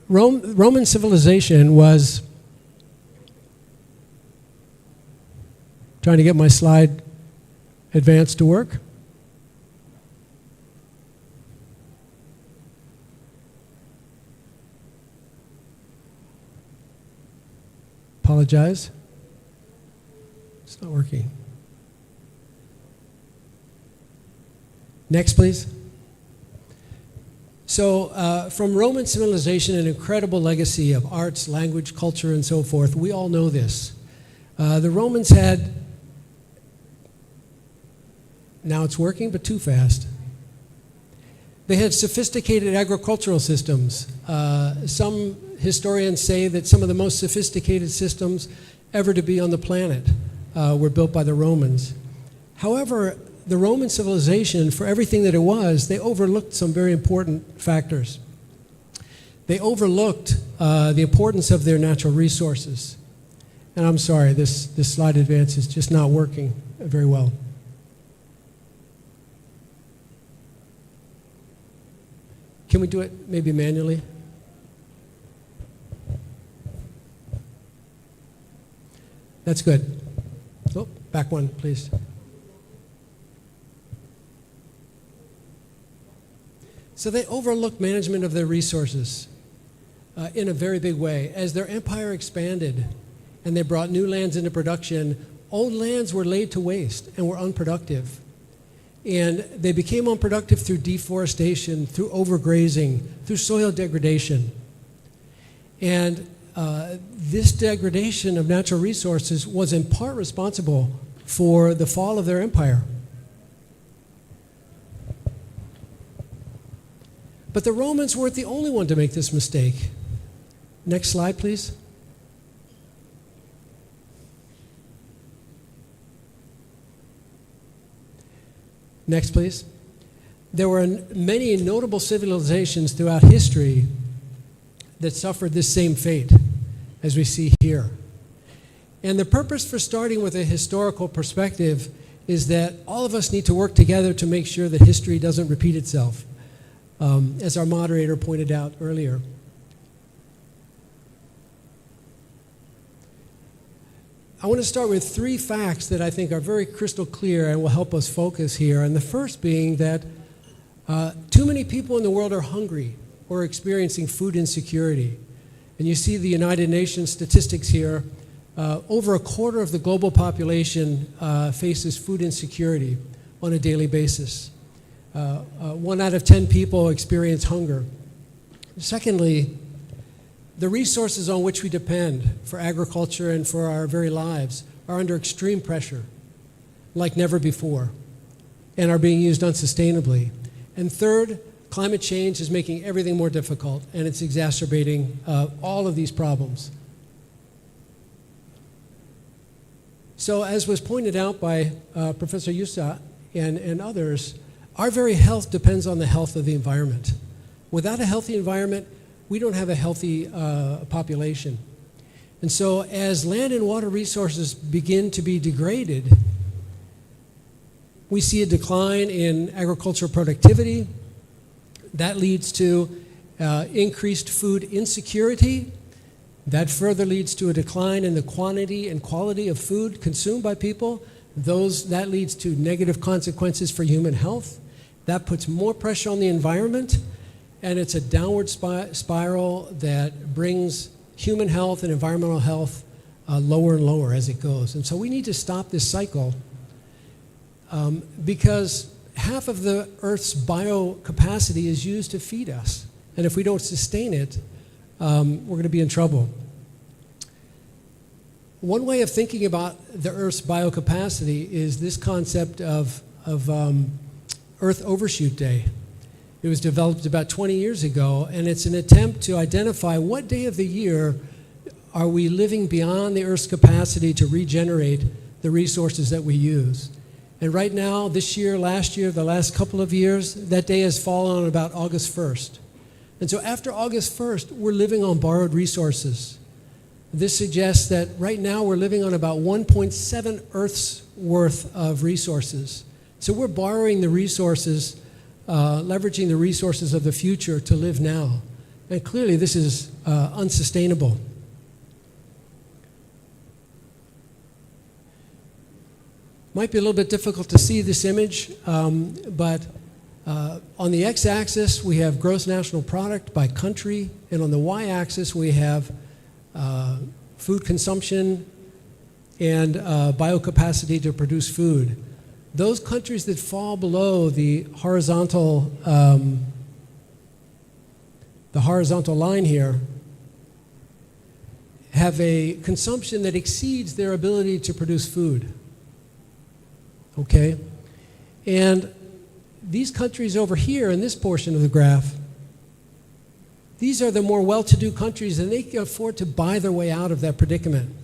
Roman civilization was, trying to get my slide advanced to work. Apologize. It's not working. Next, please. So, from Roman civilization, an incredible legacy of arts, language, culture, and so forth. We all know this. The Romans had, now it's working, but too fast. They had sophisticated agricultural systems. Some historians say that some of the most sophisticated systems ever to be on the planet were built by the Romans. However, the Roman civilization, for everything that it was, they overlooked some very important factors. They overlooked the importance of their natural resources. And I'm sorry, this slide advance is just not working very well. Can we do it maybe manually? That's good. Oh, back one, please. So they overlooked management of their resources in a very big way. As their empire expanded and they brought new lands into production, old lands were laid to waste and were unproductive. And they became unproductive through deforestation, through overgrazing, through soil degradation. And this degradation of natural resources was in part responsible for the fall of their empire. But the Romans weren't the only one to make this mistake. Next slide, please. Next, please. There were many notable civilizations throughout history that suffered this same fate, as we see here. And the purpose for starting with a historical perspective is that all of us need to work together to make sure that history doesn't repeat itself, as our moderator pointed out earlier. I want to start with 3 facts that I think are very crystal clear and will help us focus here. And the first being that too many people in the world are hungry or experiencing food insecurity. And you see the United Nations statistics here. Over a quarter of the global population faces food insecurity on a daily basis. 1 out of 10 people experience hunger. Secondly, the resources on which we depend for agriculture and for our very lives are under extreme pressure, like never before, and are being used unsustainably. And third, climate change is making everything more difficult, and it's exacerbating all of these problems. So as was pointed out by Professor Yusya and others, our very health depends on the health of the environment. Without a healthy environment, we don't have a healthy population. And so as land and water resources begin to be degraded, we see a decline in agricultural productivity. That leads to increased food insecurity. That further leads to a decline in the quantity and quality of food consumed by people. That leads to negative consequences for human health. That puts more pressure on the environment, and it's a downward spiral that brings human health and environmental health lower and lower as it goes. And so we need to stop this cycle because half of the Earth's biocapacity is used to feed us. And if we don't sustain it, we're going to be in trouble. One way of thinking about the Earth's biocapacity is this concept of Earth Overshoot Day. It was developed about 20 years ago, and it's an attempt to identify what day of the year are we living beyond the Earth's capacity to regenerate the resources that we use. And right now, this year, last year, the last couple of years, that day has fallen on about August 1st. And so after August 1st, we're living on borrowed resources. This suggests that right now we're living on about 1.7 Earth's worth of resources. So we're borrowing the resources, leveraging the resources of the future to live now. And clearly this is unsustainable. Might be a little bit difficult to see this image, but on the x-axis we have gross national product by country, and on the y-axis we have food consumption and biocapacity to produce food. Those countries that fall below the horizontal line here have a consumption that exceeds their ability to produce food. Okay? And these countries over here in this portion of the graph, these are the more well-to-do countries, and they can afford to buy their way out of that predicament.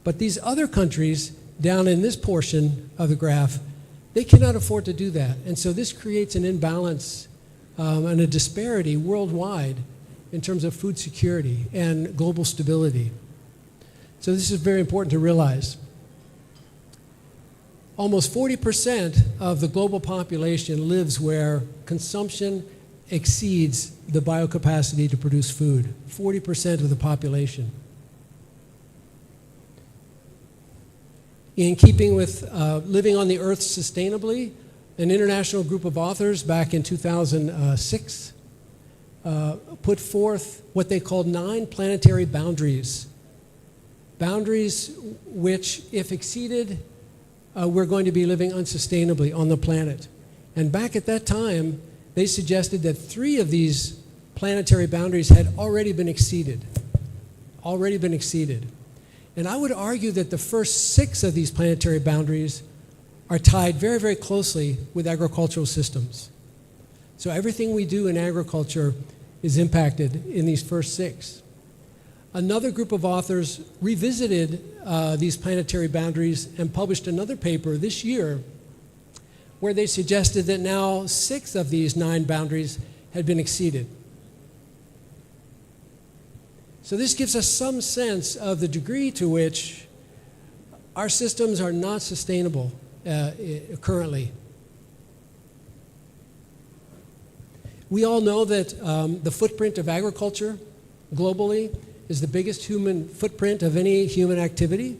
But these other countries down in this portion of the graph, they cannot afford to do that. And so this creates an imbalance and a disparity worldwide in terms of food security and global stability. So this is very important to realize. Almost 40% of the global population lives where consumption exceeds the biocapacity to produce food. 40% of the population. In keeping with living on the earth sustainably, an international group of authors back in 2006 put forth what they called 9 planetary boundaries. Boundaries which, if exceeded, we're going to be living unsustainably on the planet. And back at that time, they suggested that 3 of these planetary boundaries had already been exceeded. Already been exceeded. And I would argue that the first 6 of these planetary boundaries are tied very, very closely with agricultural systems. So everything we do in agriculture is impacted in these first 6. Another group of authors revisited these planetary boundaries and published another paper this year where they suggested that now 6 of these 9 boundaries had been exceeded. So this gives us some sense of the degree to which our systems are not sustainable currently. We all know that the footprint of agriculture globally is the biggest human footprint of any human activity.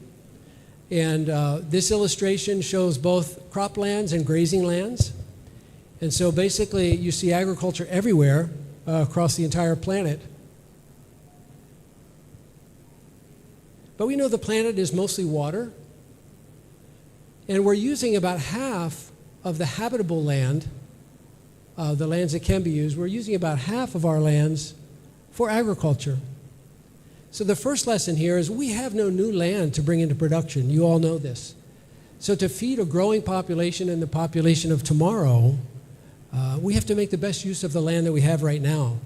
And this illustration shows both croplands and grazing lands. And so basically you see agriculture everywhere across the entire planet. But we know the planet is mostly water, and we're using about half of the habitable land, the lands that can be used, we're using about half of our lands for agriculture. So the first lesson here is we have no new land to bring into production. You all know this. So to feed a growing population and the population of tomorrow, we have to make the best use of the land that we have right now.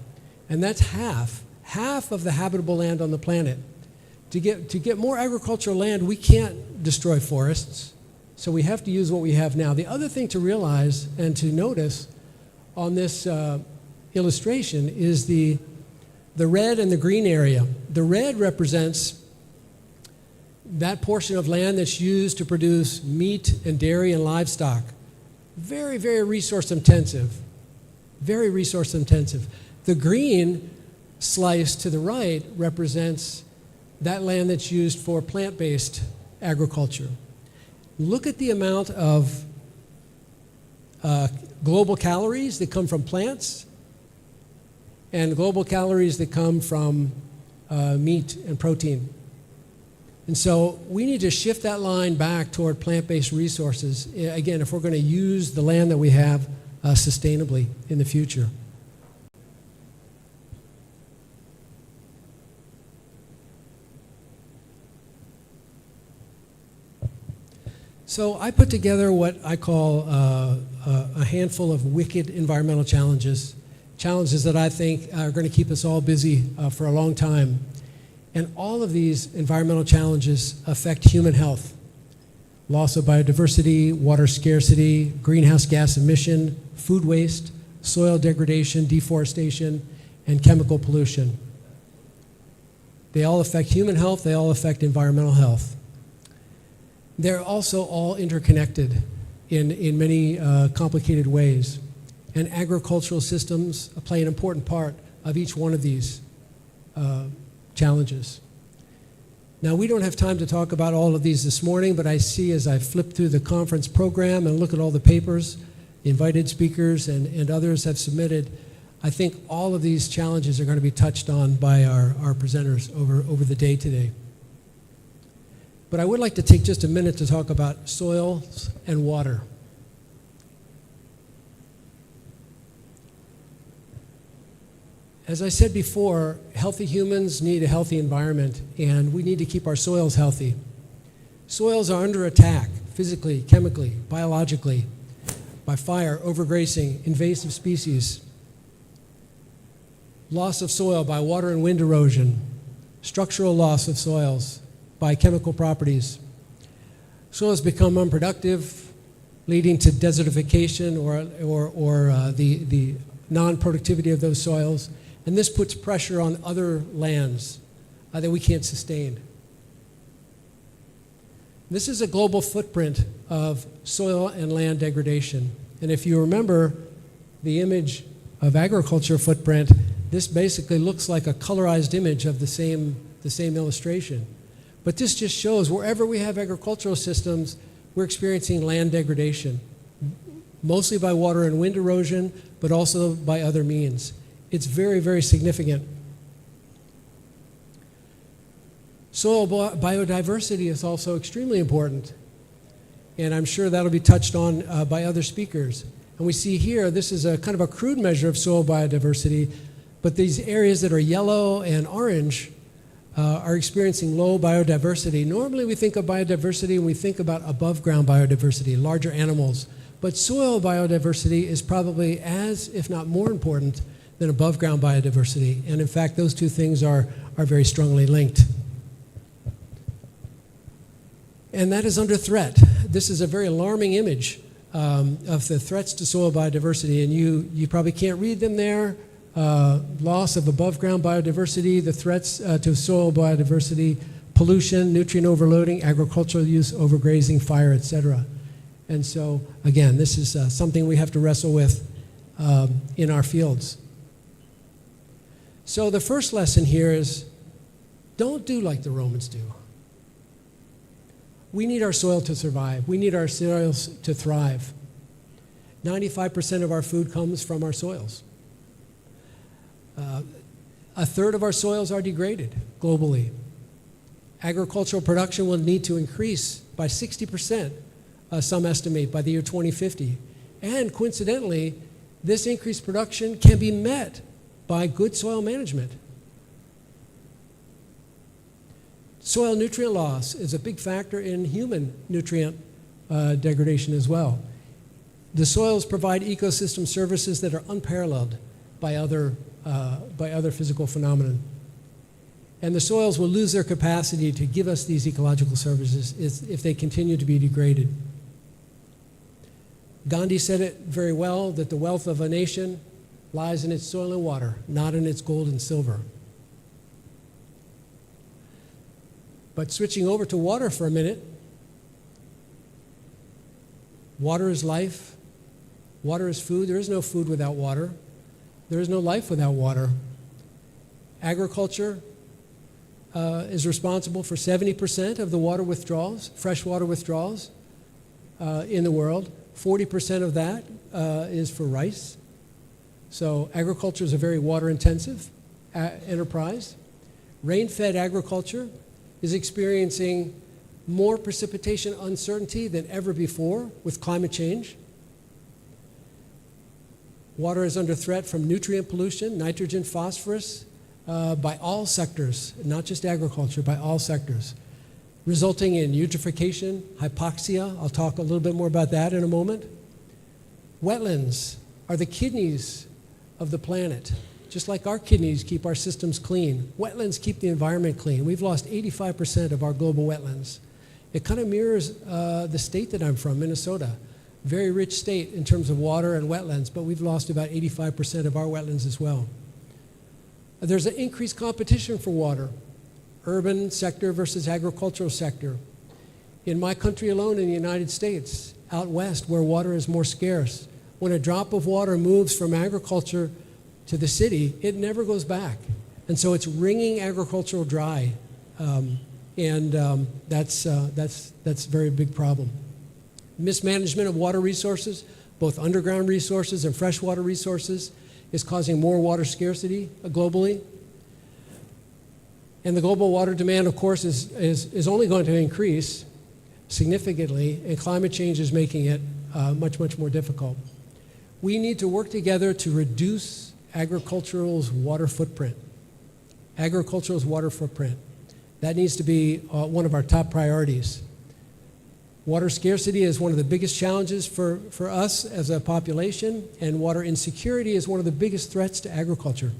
And that's half of the habitable land on the planet. To get more agricultural land, we can't destroy forests, so we have to use what we have now. The other thing to realize and to notice on this illustration is the red and the green area. The red represents that portion of land that's used to produce meat and dairy and livestock. Very, very resource intensive. Very resource intensive. The green slice to the right represents that land that's used for plant-based agriculture. Look at the amount of global calories that come from plants and global calories that come from meat and protein. And so we need to shift that line back toward plant-based resources, again, if we're going to use the land that we have sustainably in the future. So I put together what I call a handful of wicked environmental challenges that I think are going to keep us all busy for a long time. And all of these environmental challenges affect human health. Loss of biodiversity, water scarcity, greenhouse gas emission, food waste, soil degradation, deforestation, and chemical pollution. They all affect human health, they all affect environmental health. They're also all interconnected in many complicated ways. And agricultural systems play an important part of each one of these challenges. Now, we don't have time to talk about all of these this morning, but I see as I flip through the conference program and look at all the papers, invited speakers and others have submitted, I think all of these challenges are going to be touched on by our presenters over the day today. But I would like to take just a minute to talk about soils and water. As I said before, healthy humans need a healthy environment, and we need to keep our soils healthy. Soils are under attack, physically, chemically, biologically, by fire, overgrazing, invasive species, loss of soil by water and wind erosion, structural loss of soils by chemical properties. Soils become unproductive, leading to desertification or the non-productivity of those soils. And this puts pressure on other lands that we can't sustain. This is a global footprint of soil and land degradation. And if you remember the image of agriculture footprint, this basically looks like a colorized image of the same illustration. But this just shows wherever we have agricultural systems, we're experiencing land degradation, mostly by water and wind erosion, but also by other means. It's very, very significant. Soil biodiversity is also extremely important, and I'm sure that'll be touched on by other speakers. And we see here, this is a kind of a crude measure of soil biodiversity, but these areas that are yellow and orange are experiencing low biodiversity. Normally we think of biodiversity and we think about above ground biodiversity, larger animals, but soil biodiversity is probably as, if not more important than above ground biodiversity. And in fact, those two things are very strongly linked. And that is under threat. This is a very alarming image of the threats to soil biodiversity, and you probably can't read them there. Loss of above ground biodiversity, the threats to soil biodiversity, pollution, nutrient overloading, agricultural use, overgrazing, fire, etc. And so, again, this is something we have to wrestle with in our fields. So the first lesson here is, don't do like the Romans do. We need our soil to survive. We need our soils to thrive. 95% of our food comes from our soils. A third of our soils are degraded globally. Agricultural production will need to increase by 60%, some estimate, by the year 2050. And coincidentally, this increased production can be met by good soil management. Soil nutrient loss is a big factor in human nutrient degradation as well. The soils provide ecosystem services that are unparalleled by other physical phenomena. And the soils will lose their capacity to give us these ecological services if they continue to be degraded. Gandhi said it very well, that the wealth of a nation lies in its soil and water, not in its gold and silver. But switching over to water for a minute, water is life, water is food. There is no food without water. There is no life without water. Agriculture is responsible for 70% of the water withdrawals, freshwater withdrawals in the world. 40% of that is for rice. So agriculture is a very water-intensive enterprise. Rain-fed agriculture is experiencing more precipitation uncertainty than ever before with climate change. Water is under threat from nutrient pollution, nitrogen, phosphorus, by all sectors, not just agriculture, by all sectors, resulting in eutrophication, hypoxia. I'll talk a little bit more about that in a moment. Wetlands are the kidneys of the planet. Just like our kidneys keep our systems clean, wetlands keep the environment clean. We've lost 85% of our global wetlands. It kind of mirrors the state that I'm from, Minnesota. Very rich state in terms of water and wetlands, but we've lost about 85% of our wetlands as well. There's an increased competition for water, urban sector versus agricultural sector. In my country alone, in the United States, out west where water is more scarce, when a drop of water moves from agriculture to the city, it never goes back. And so it's wringing agricultural dry. That's a very big problem. Mismanagement of water resources, both underground resources and freshwater resources, is causing more water scarcity globally. And the global water demand, of course, is only going to increase significantly, and climate change is making it much, much more difficult. We need to work together to reduce agricultural's water footprint. Agricultural's water footprint. That needs to be one of our top priorities. Water scarcity is one of the biggest challenges for us as a population, and water insecurity is one of the biggest threats to agriculture.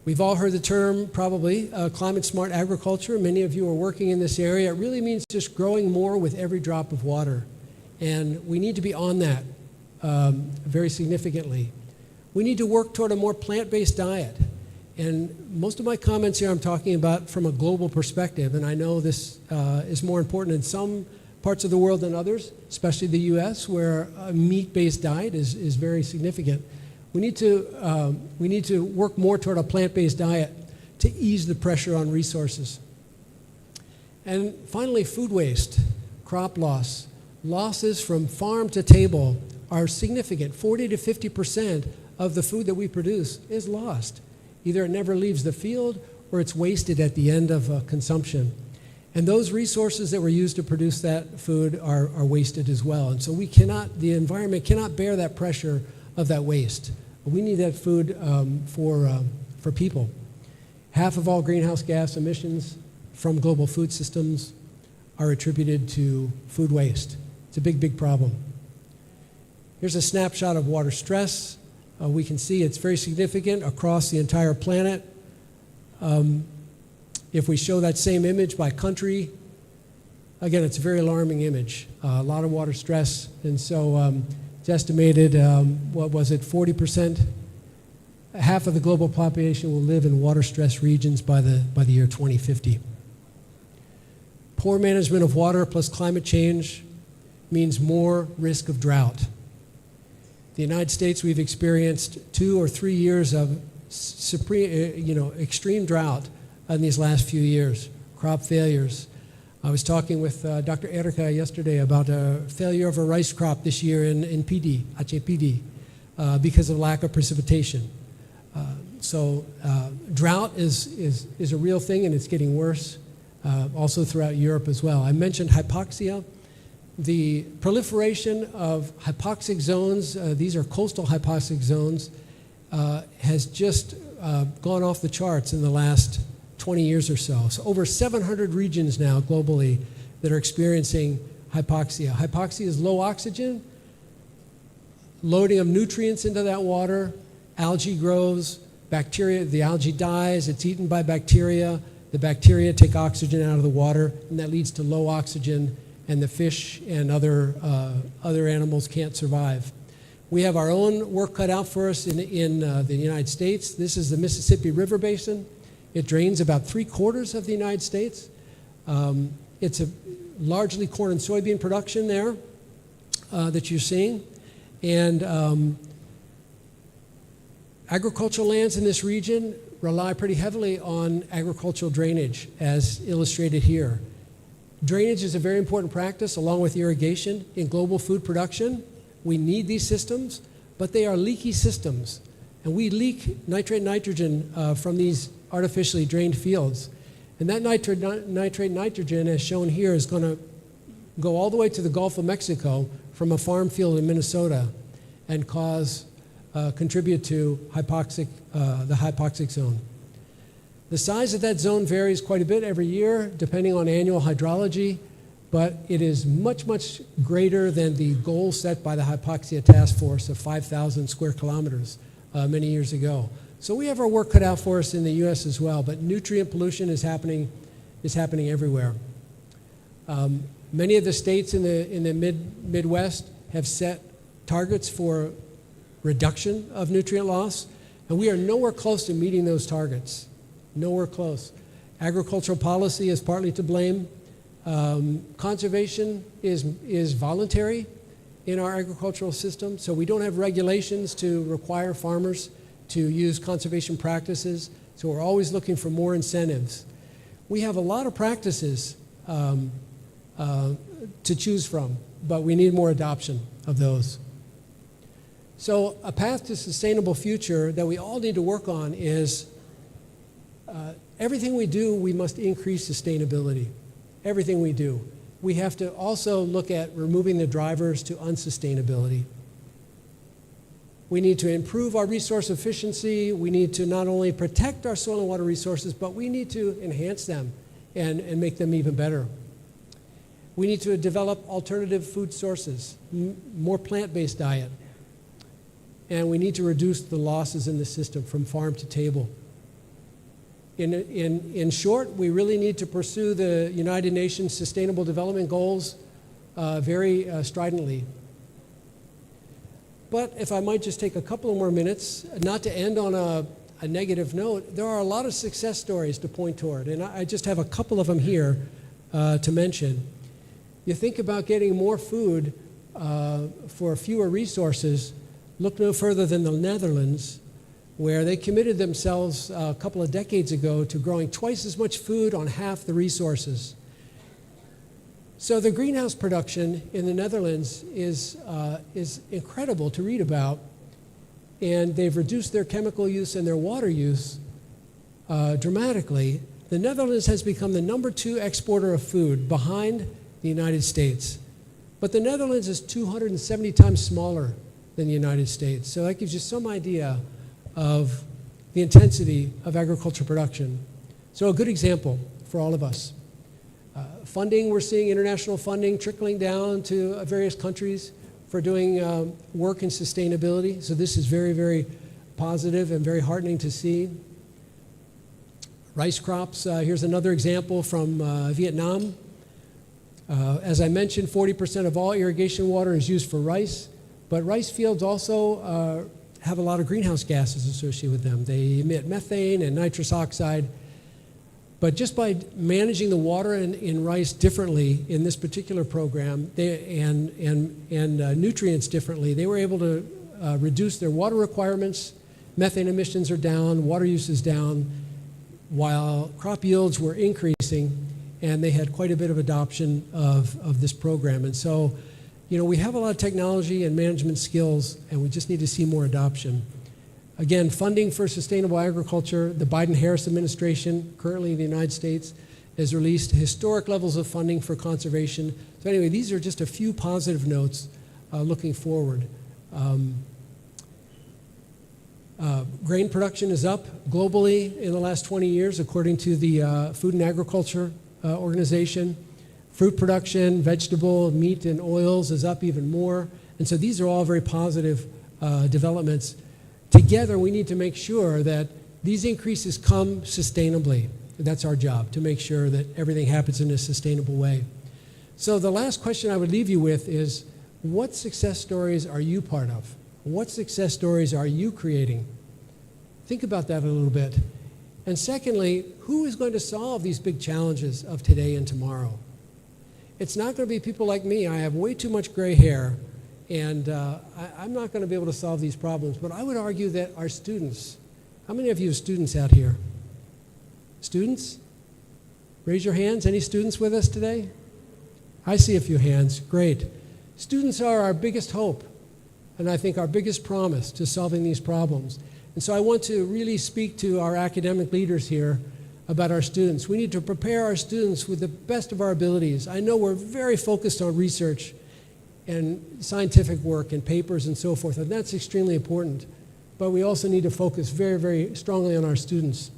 We've all heard the term, probably, climate-smart agriculture. Many of you are working in this area. It really means just growing more with every drop of water. And we need to be on that very significantly. We need to work toward a more plant-based diet. And most of my comments here I'm talking about from a global perspective, and I know this is more important in some parts of the world than others, especially the US, where a meat-based diet is very significant. We need to work more toward a plant-based diet to ease the pressure on resources. And finally, food waste, crop loss. Losses from farm to table are significant. 40 to 50% of the food that we produce is lost. Either it never leaves the field or it's wasted at the end of consumption. And those resources that were used to produce that food are wasted as well. And so the environment cannot bear that pressure of that waste. We need that food for people. Half of all greenhouse gas emissions from global food systems are attributed to food waste. It's a big, big problem. Here's a snapshot of water stress. We can see it's very significant across the entire planet. If we show that same image by country, again, it's a very alarming image. A lot of water stress, and so it's estimated, 40%? Half of the global population will live in water-stressed regions by the year 2050. Poor management of water plus climate change means more risk of drought. The United States, we've experienced 2 or 3 years of extreme drought in these last few years, crop failures. I was talking with Dr. Erika yesterday about a failure of a rice crop this year in PD, Aceh PD, because of lack of precipitation. So drought is a real thing, and it's getting worse, also throughout Europe as well. I mentioned hypoxia. The proliferation of hypoxic zones, these are coastal hypoxic zones, has just gone off the charts in the last 20 years or so. So over 700 regions now globally that are experiencing hypoxia. Hypoxia is low oxygen, loading of nutrients into that water, algae grows, bacteria, the algae dies, it's eaten by bacteria, the bacteria take oxygen out of the water, and that leads to low oxygen, and the fish and other animals can't survive. We have our own work cut out for us in the United States. This is the Mississippi River Basin. It drains about 3/4 of the United States. It's a largely corn and soybean production there that you're seeing. And agricultural lands in this region rely pretty heavily on agricultural drainage, as illustrated here. Drainage is a very important practice, along with irrigation, in global food production. We need these systems, but they are leaky systems. And we leak nitrate nitrogen from these artificially drained fields. And that nitrate nitrogen, as shown here, is going to go all the way to the Gulf of Mexico from a farm field in Minnesota and contribute to the hypoxic zone. The size of that zone varies quite a bit every year, depending on annual hydrology, but it is much, much greater than the goal set by the Hypoxia Task Force of 5,000 square kilometers many years ago. So we have our work cut out for us in the U.S. as well, but nutrient pollution is happening everywhere. Many of the states in the Midwest have set targets for reduction of nutrient loss, and we are nowhere close to meeting those targets. Nowhere close. Agricultural policy is partly to blame. Conservation is voluntary in our agricultural system, so we don't have regulations to require farmers to use conservation practices, so we're always looking for more incentives. We have a lot of practices to choose from, but we need more adoption of those. So a path to sustainable future that we all need to work on is everything we do, we must increase sustainability. Everything we do. We have to also look at removing the drivers to unsustainability. We need to improve our resource efficiency. We need to not only protect our soil and water resources, but we need to enhance them and make them even better. We need to develop alternative food sources, more plant-based diet. And we need to reduce the losses in the system from farm to table. In short, we really need to pursue the United Nations Sustainable Development Goals very stridently. But if I might just take a couple of more minutes, not to end on a negative note, there are a lot of success stories to point toward, and I just have a couple of them here to mention. You think about getting more food for fewer resources, look no further than the Netherlands, where they committed themselves a couple of decades ago to growing twice as much food on half the resources. So the greenhouse production in the Netherlands is incredible to read about, and they've reduced their chemical use and their water use dramatically. The Netherlands has become the #2 exporter of food behind the United States. But the Netherlands is 270 times smaller than the United States. So that gives you some idea of the intensity of agriculture production. So a good example for all of us. Funding, we're seeing international funding trickling down to various countries for doing work in sustainability. So this is very, very positive and very heartening to see. Rice crops, here's another example from Vietnam. As I mentioned, 40% of all irrigation water is used for rice, but rice fields also have a lot of greenhouse gases associated with them. They emit methane and nitrous oxide. But just by managing the water in rice differently in this particular program and nutrients differently, they were able to reduce their water requirements. Methane emissions are down, water use is down, while crop yields were increasing, and they had quite a bit of adoption of this program. And so, you know, we have a lot of technology and management skills, and we just need to see more adoption. Again, funding for sustainable agriculture, the Biden-Harris administration, currently in the United States, has released historic levels of funding for conservation. So anyway, these are just a few positive notes looking forward. Grain production is up globally in the last 20 years, according to the Food and Agriculture Organization. Fruit production, vegetable, meat, and oils is up even more. And so these are all very positive developments. Together, we need to make sure that these increases come sustainably. That's our job, to make sure that everything happens in a sustainable way. So the last question I would leave you with is, what success stories are you part of? What success stories are you creating? Think about that a little bit. And secondly, who is going to solve these big challenges of today and tomorrow? It's not going to be people like me. I have way too much gray hair, and I'm not going to be able to solve these problems. But I would argue that our students, how many of you are students out here? Students? Raise your hands. Any students with us today? I see a few hands. Great. Students are our biggest hope, and I think our biggest promise to solving these problems. And so I want to really speak to our academic leaders here about our students. We need to prepare our students with the best of our abilities. I know we're very focused on research and scientific work and papers and so forth, and that's extremely important. But we also need to focus very, very strongly on our students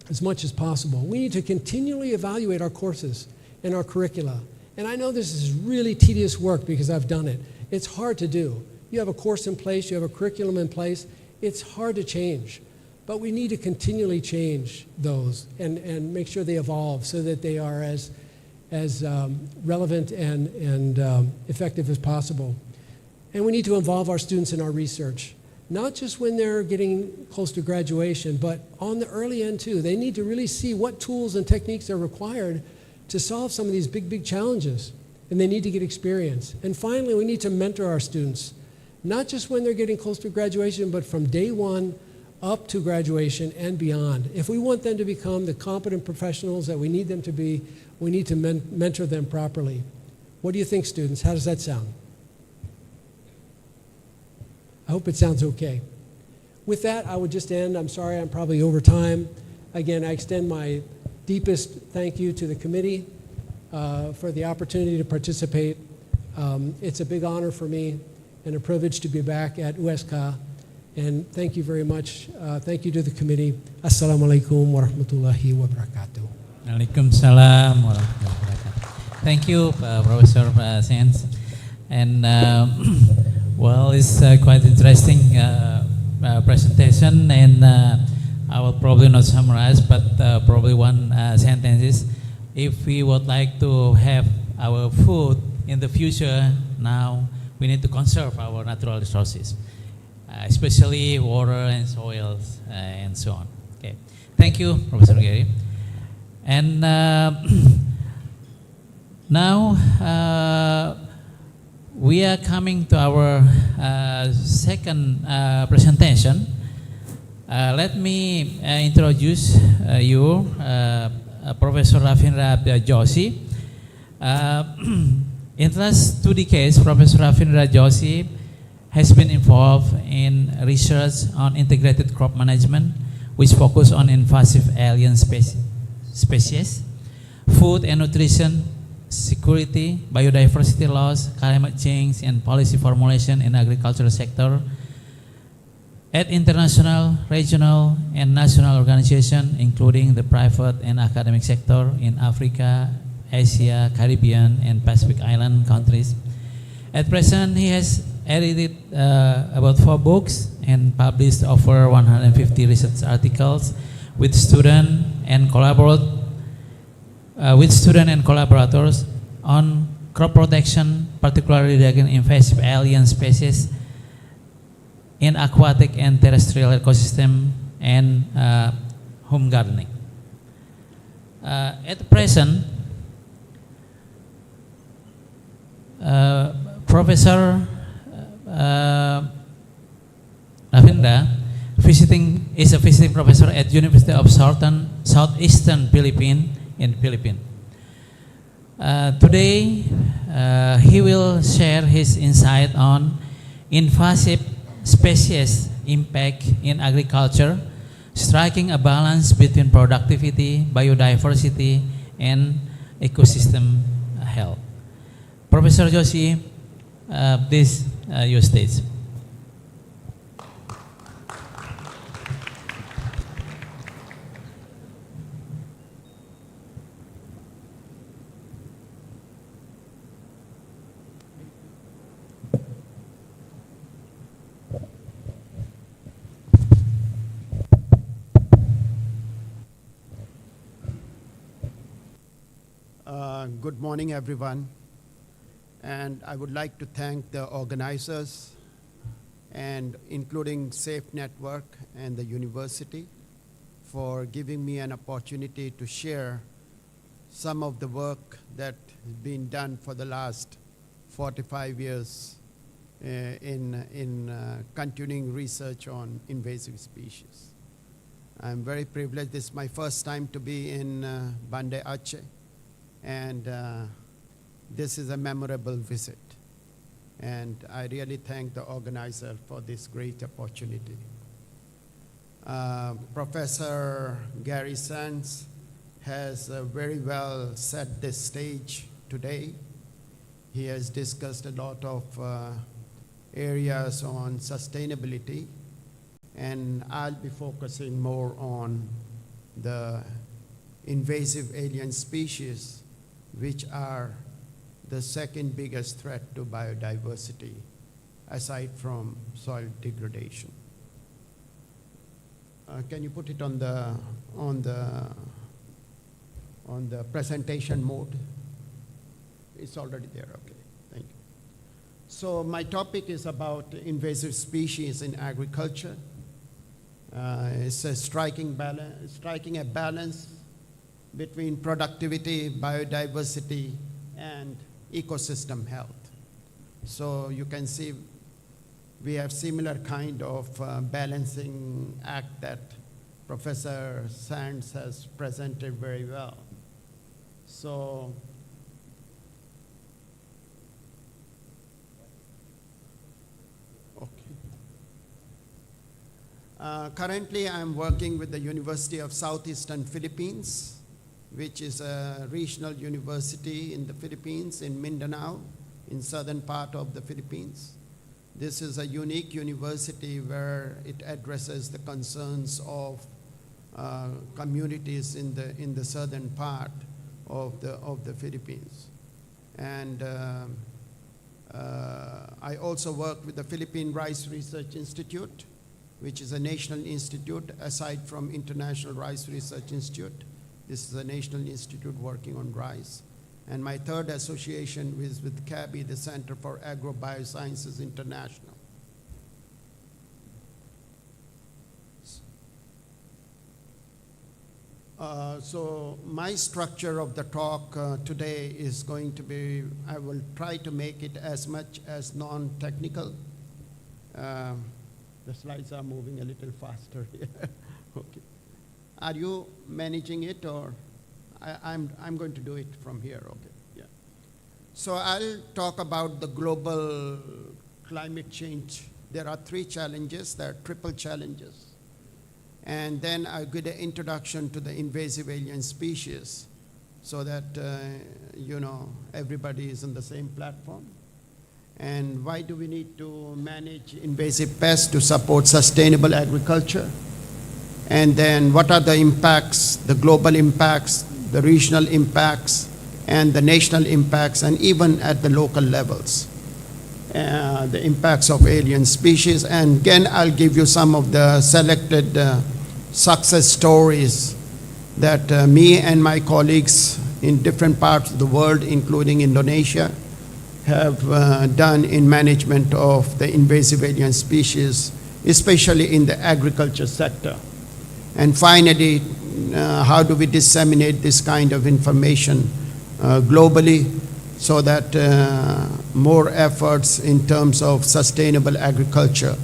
as much as possible. We need to continually evaluate our courses and our curricula. And I know this is really tedious work because I've done it. It's hard to do. You have a course in place, you have a curriculum in place. It's hard to change. But we need to continually change those and make sure they evolve so that they are as relevant and effective as possible. And we need to involve our students in our research, not just when they're getting close to graduation, but on the early end too. They need to really see what tools and techniques are required to solve some of these big, big challenges, and they need to get experience. And finally, we need to mentor our students, not just when they're getting close to graduation, but from day one up to graduation and beyond. If we want them to become the competent professionals that we need them to be, we need to mentor them properly. What do you think, students? How does that sound? I hope it sounds okay. With that, I would just end. I'm sorry, I'm probably over time. Again, I extend my deepest thank you to the committee for the opportunity to participate. It's a big honor for me and a privilege to be back at USK. And thank you very much. Thank you to the committee. Assalamualaikum warahmatullahi wabarakatuh. Waalaikumsalam warahmatullahi wabarakatuh. Thank you, Professor Singin. And well, it's quite interesting presentation. And I will probably not summarize, but probably one sentence is, if we would like to have our food in the future, now we need to conserve our natural resources, especially water and soils and so on. Okay, thank you, Professor Gary. And now we are coming to our second presentation. Let me introduce you, Professor Ravindra Joshi. In the last 2 decades, Professor Ravindra Joshi has been involved in research on integrated crop management, which focus on invasive alien species, food and nutrition security, biodiversity loss, climate change, and policy formulation in agricultural sector at international, regional, and national organizations, including the private and academic sector in Africa, Asia, Caribbean, and Pacific Island countries. At present, he has edited about 4 books and published over 150 research articles with students and collaborators on crop protection, particularly against invasive alien species in aquatic and terrestrial ecosystem and home gardening. At present, Professor Ravindra is a visiting professor at University of Southeastern Philippines in Philippines. Today, he will share his insight on invasive species impact in agriculture, striking a balance between productivity, biodiversity, and ecosystem health. Professor Joshi, please, your stage. Good morning, everyone. And I would like to thank the organizers, and including Safe Network and the university, for giving me an opportunity to share some of the work that has been done for the last 45 years in continuing research on invasive species. I'm very privileged. This is my first time to be in Banda Aceh, and this is a memorable visit. And I really thank the organizer for this great opportunity. Professor Gary Sands has very well set this stage today. He has discussed a lot of areas on sustainability, and I'll be focusing more on the invasive alien species, which are the second biggest threat to biodiversity, aside from soil degradation. Can you put it on the presentation mode? It's already there. Okay, thank you. So my topic is about invasive species in agriculture. It's a striking a balance between productivity, biodiversity, and ecosystem health. So you can see we have similar kind of balancing act that Professor Sands has presented very well. So currently I'm working with the University of Southeastern Philippines, which is a regional university in the Philippines, in Mindanao, in southern part of the Philippines. This is a unique university where it addresses the concerns of communities in the southern part of the Philippines. And I also work with the Philippine Rice Research Institute, which is a national institute aside from International Rice Research Institute. This is a national institute working on rice. And my third association is with CABI, the Center for Agro-Biosciences International. So my structure of the talk today is going to be, I will try to make it as much as non-technical. The slides are moving a little faster here. Okay. Are you managing it, or I'm going to do it from here? Okay. Yeah. So I'll talk about the global climate change. There are three challenges. There are triple challenges. And then I'll give an introduction to the invasive alien species so that, you know, everybody is on the same platform. And why do we need to manage invasive pests to support sustainable agriculture? And then what are the impacts, the global impacts, the regional impacts, and the national impacts, and even at the local levels, the impacts of alien species. And again, I'll give you some of the selected success stories that me and my colleagues in different parts of the world, including Indonesia, have done in management of the invasive alien species, especially in the agriculture sector. And finally, how do we disseminate this kind of information globally so that more efforts in terms of sustainable agriculture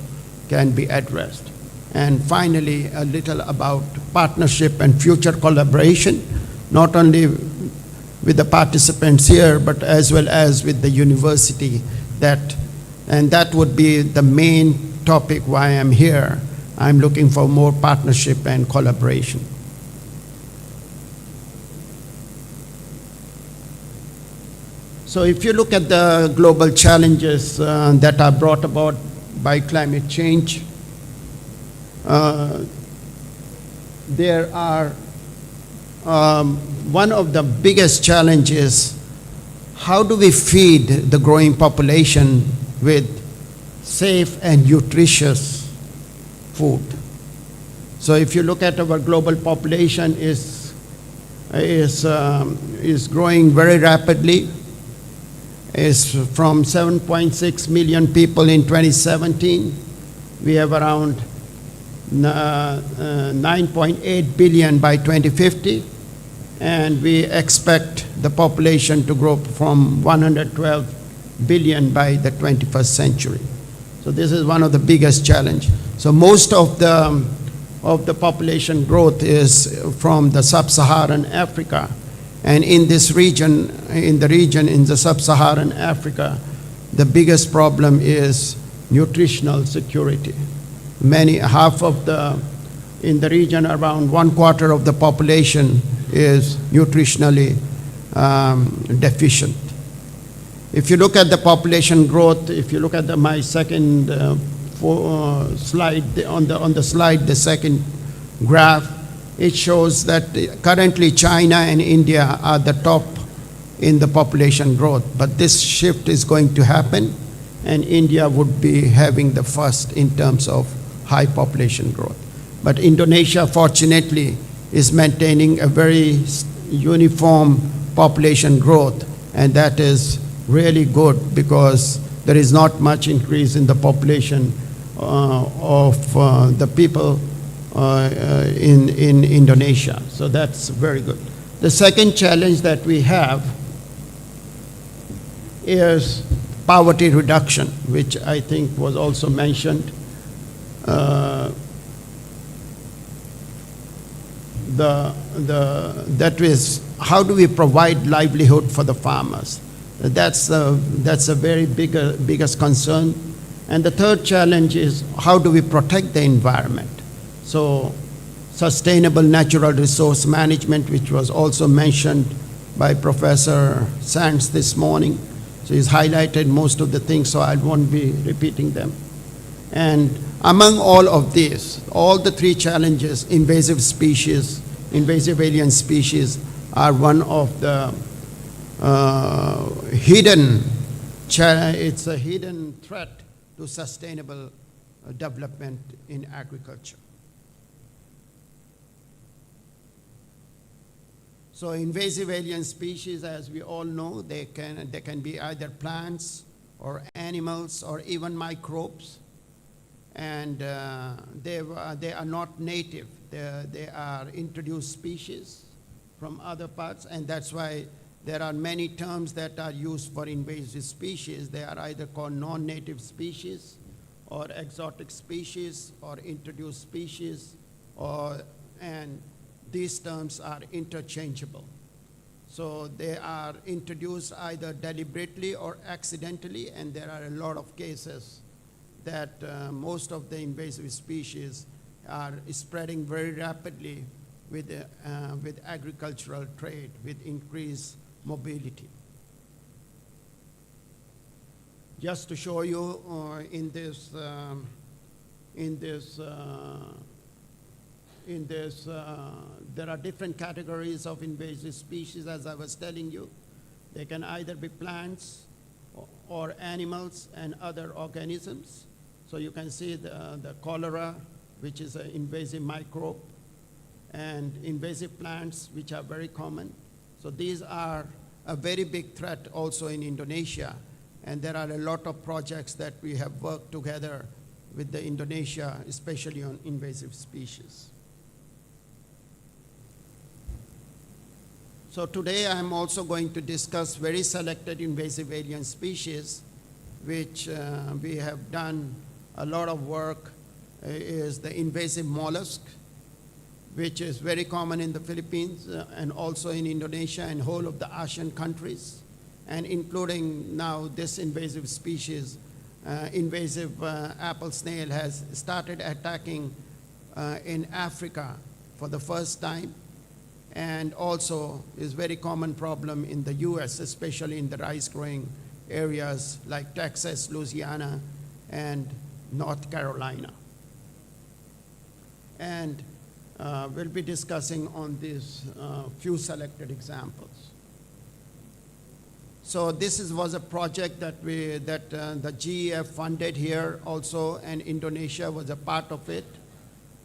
can be addressed. And finally, a little about partnership and future collaboration, not only with the participants here, but as well as with the university. And that would be the main topic why I'm here. I'm looking for more partnership and collaboration. So if you look at the global challenges that are brought about by climate change, there are one of the biggest challenges, how do we feed the growing population with safe and nutritious food? So if you look at our global population is growing very rapidly. Is from 7.6 million people in 2017. We have around 9.8 billion by 2050. And we expect the population to grow from 112 billion by the 21st century. So this is one of the biggest challenges. So most of the population growth is from the sub-Saharan Africa. And in this region, in the sub-Saharan Africa, the biggest problem is nutritional security. In the region, around 1/4 of the population is nutritionally deficient. If you look at the population growth, if you look at my second slide, on the slide, the second graph, it shows that currently China and India are the top in the population growth. But this shift is going to happen, and India would be having the first in terms of high population growth. But Indonesia, fortunately, is maintaining a very uniform population growth, and that is really good because there is not much increase in the population of the people in Indonesia. So that's very good. The second challenge that we have is poverty reduction, which I think was also mentioned. That is, how do we provide livelihood for the farmers? That's a very biggest concern. And the third challenge is, how do we protect the environment? So sustainable natural resource management, which was also mentioned by Professor Sands this morning. So he's highlighted most of the things, so I won't be repeating them. And among all of these, all the three challenges, invasive alien species are one of the it's a hidden threat to sustainable development in agriculture. So invasive alien species, as we all know, they can be either plants or animals or even microbes, and they are not native. They are introduced species from other parts, and that's why there are many terms that are used for invasive species. They are either called non-native species or exotic species or introduced species, and these terms are interchangeable. So they are introduced either deliberately or accidentally, and there are a lot of cases that most of the invasive species are spreading very rapidly with agricultural trade, with increased mobility. Just to show you there are different categories of invasive species, as I was telling you. They can either be plants or animals and other organisms. So you can see the cholera, which is an invasive microbe, and invasive plants, which are very common. So these are a very big threat also in Indonesia, and there are a lot of projects that we have worked together with the Indonesia, especially on invasive species. So today I'm also going to discuss very selected invasive alien species, which we have done a lot of work, is the invasive mollusk, which is very common in the Philippines and also in Indonesia and whole of the Asian countries, and including now this invasive species, invasive apple snail has started attacking in Africa for the first time, and also is very common problem in the US, especially in the rice growing areas like Texas, Louisiana, and North Carolina. And we'll be discussing on these few selected examples. So this was a project that the GEF funded here also, and Indonesia was a part of it.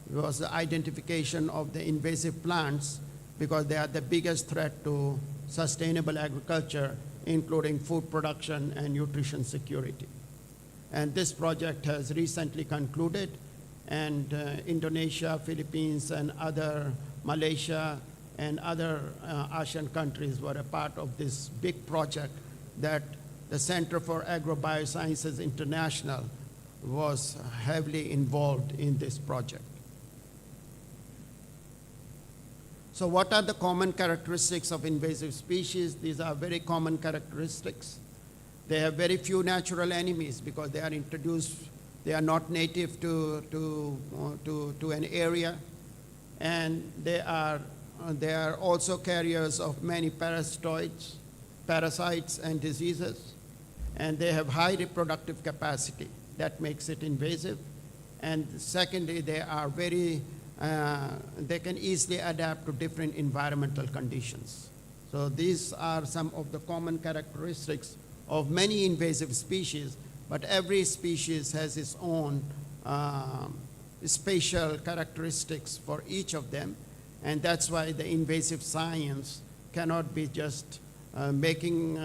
It was the identification of the invasive plants, because they are the biggest threat to sustainable agriculture, including food production and nutrition security. And this project has recently concluded, and Indonesia, Philippines, and other Malaysia and other Asian countries were a part of this big project that the Center for Agrobiosciences International was heavily involved in this project. So what are the common characteristics of invasive species? These are very common characteristics. They have very few natural enemies because they are introduced, they are not native to an area, and they are also carriers of many parasites and diseases, and they have high reproductive capacity. That makes it invasive. And secondly, they are they can easily adapt to different environmental conditions. So these are some of the common characteristics of many invasive species, but every species has its own spatial characteristics for each of them, and that's why the invasive science cannot be just making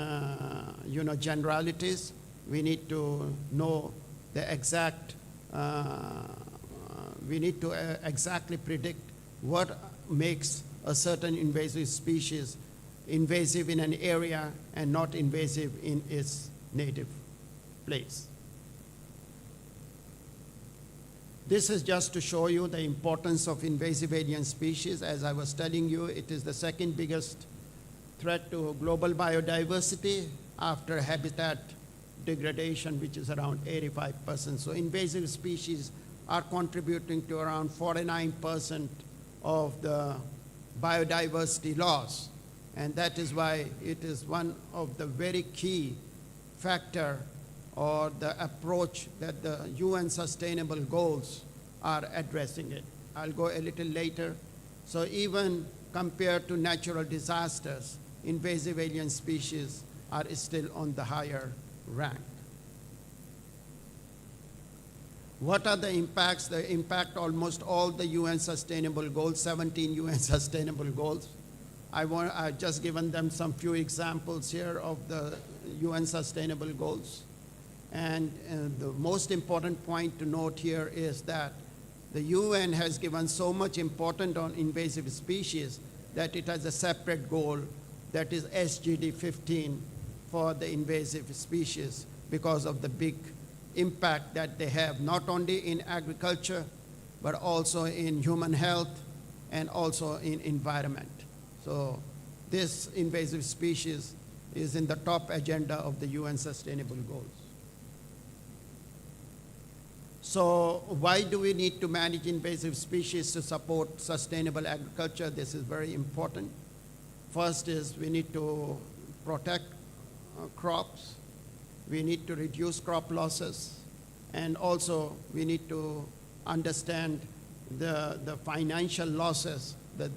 generalities. We need to know the exact we need to exactly predict what makes a certain invasive species invasive in an area and not invasive in its native place. This is just to show you the importance of invasive alien species. As I was telling you, it is the second biggest threat to global biodiversity after habitat degradation, which is around 85%. So invasive species are contributing to around 49% of the biodiversity loss. And that is why it is one of the very key factor or the approach that the UN Sustainable Goals are addressing it. I'll go a little later. So even compared to natural disasters, invasive alien species are still on the higher rank. What are the impacts? They impact almost all the UN Sustainable Goals, 17 UN Sustainable Goals. I've just given them some few examples here of the UN Sustainable Goals. And the most important point to note here is that the UN has given so much importance on invasive species that it has a separate goal, that is SGD 15 for the invasive species, because of the big impact that they have, not only in agriculture, but also in human health and also in environment. So this invasive species is in the top agenda of the UN Sustainable Goals. So why do we need to manage invasive species to support sustainable agriculture? This is very important. First is we need to protect crops. We need to reduce crop losses. And also we need to understand the financial losses that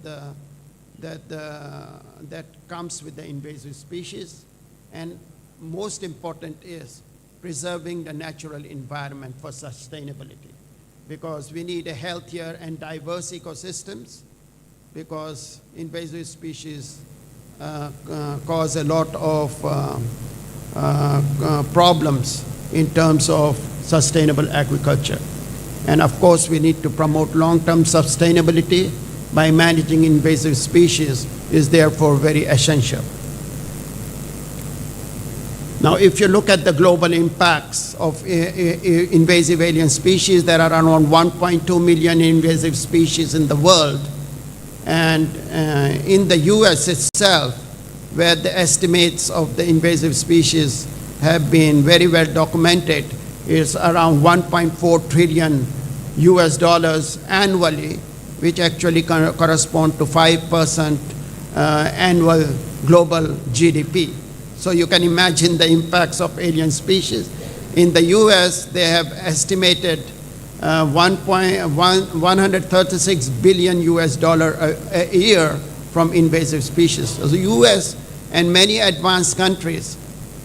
comes with the invasive species. And most important is preserving the natural environment for sustainability, because we need a healthier and diverse ecosystems, because invasive species cause a lot of problems in terms of sustainable agriculture. And of course, we need to promote long-term sustainability by managing invasive species is therefore very essential. Now, if you look at the global impacts of invasive alien species, there are around 1.2 million invasive species in the world. And in the US itself, where the estimates of the invasive species have been very well documented, is around 1.4 trillion US dollars annually, which actually correspond to 5% annual global GDP. So you can imagine the impacts of alien species. In the US, they have estimated 136 billion US dollar a year from invasive species. So the US and many advanced countries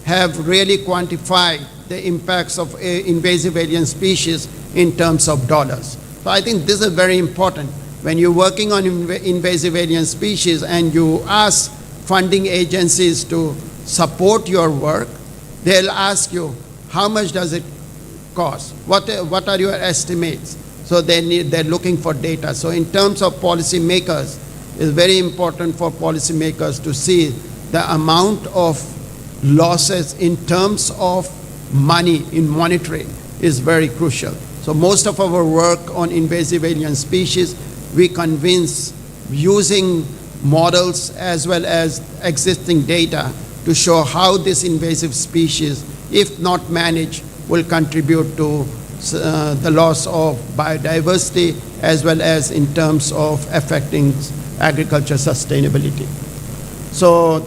have really quantified the impacts of invasive alien species in terms of dollars. So I think this is very important. When you're working on invasive alien species and you ask funding agencies to support your work, they'll ask you, how much does it cost? What are your estimates? So they're looking for data. So in terms of policymakers, it's very important for policymakers to see the amount of losses in terms of money in monitoring is very crucial. So most of our work on invasive alien species, we convince using models as well as existing data to show how this invasive species, if not managed, will contribute to the loss of biodiversity as well as in terms of affecting agriculture sustainability. So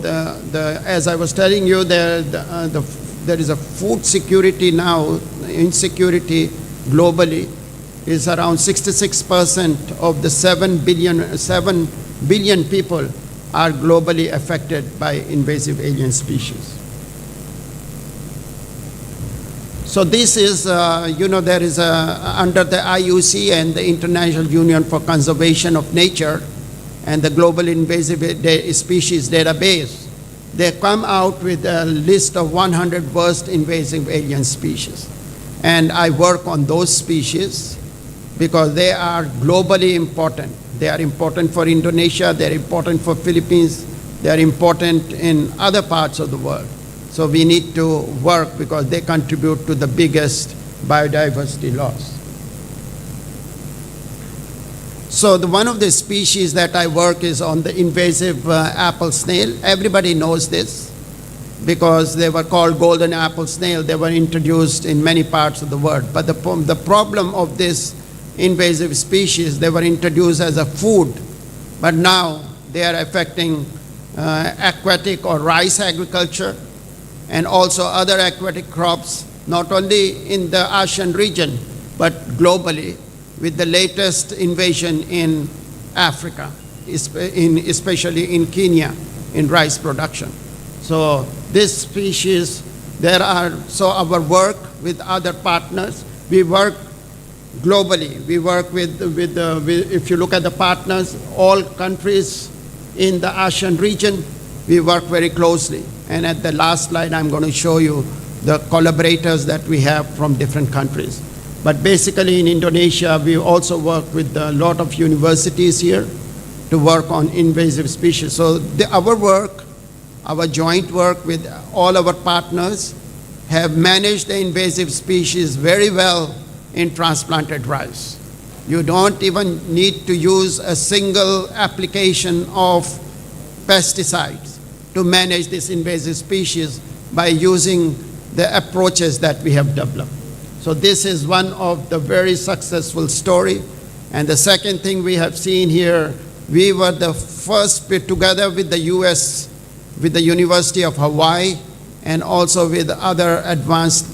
as I was telling you, there is a food security now, insecurity globally is around 66% of the 7 billion people are globally affected by invasive alien species. So this is, there is under the IUC and the International Union for Conservation of Nature and the Global Invasive Species Database, they come out with a list of 100 worst invasive alien species. And I work on those species because they are globally important. They are important for Indonesia, they're important for Philippines, they're important in other parts of the world. So we need to work because they contribute to the biggest biodiversity loss. So one of the species that I work is on the invasive apple snail. Everybody knows this because they were called golden apple snail. They were introduced in many parts of the world. But the problem of this invasive species, they were introduced as a food, but now they are affecting aquatic or rice agriculture and also other aquatic crops, not only in the ASEAN region, but globally, with the latest invasion in Africa, especially in Kenya, in rice production. So this species, so our work with other partners, we work globally. We work with if you look at the partners, all countries in the ASEAN region, we work very closely. And at the last slide, I'm going to show you the collaborators that we have from different countries. But basically in Indonesia, we also work with a lot of universities here to work on invasive species. So our work, our joint work with all our partners have managed the invasive species very well in transplanted rice. You don't even need to use a single application of pesticides to manage this invasive species by using the approaches that we have developed. So this is one of the very successful story. And the second thing we have seen here, we were the first, together with the US, with the University of Hawaii, and also with other advanced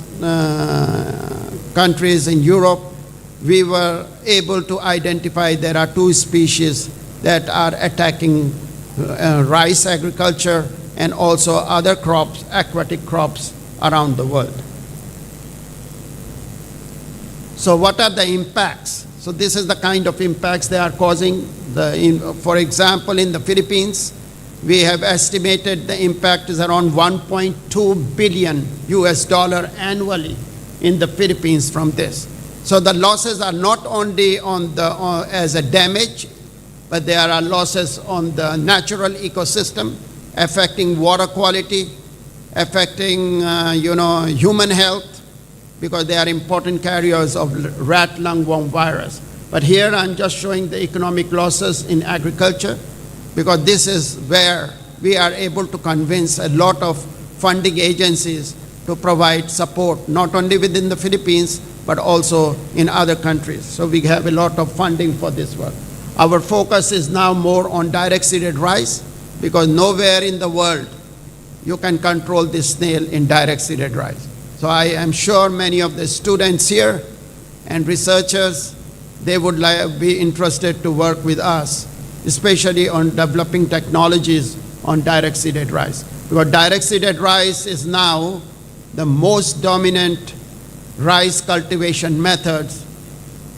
countries in Europe, we were able to identify there are 2 species that are attacking rice agriculture and also other crops, aquatic crops around the world. So what are the impacts? So this is the kind of impacts they are causing. For example, in the Philippines, we have estimated the impact is around $1.2 billion annually in the Philippines from this. So the losses are not only on the as a damage, but there are losses on the natural ecosystem, affecting water quality, affecting human health, because they are important carriers of rat lungworm virus. But here I'm just showing the economic losses in agriculture, because this is where we are able to convince a lot of funding agencies to provide support, not only within the Philippines, but also in other countries. So we have a lot of funding for this work. Our focus is now more on direct seeded rice, because nowhere in the world you can control this snail in direct seeded rice. So I am sure many of the students here and researchers, they would be interested to work with us, especially on developing technologies on direct seeded rice. Because direct seeded rice is now the most dominant rice cultivation methods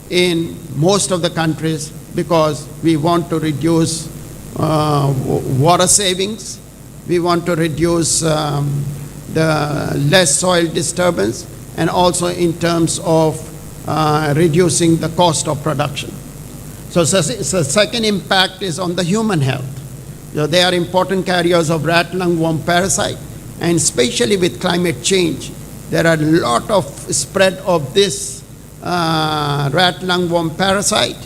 in most of the countries, because we want to reduce water savings, we want to reduce the less soil disturbance, and also in terms of reducing the cost of production. So second impact is on the human health. They are important carriers of rat lungworm parasite, and especially with climate change, there are a lot of spread of this rat lungworm parasite,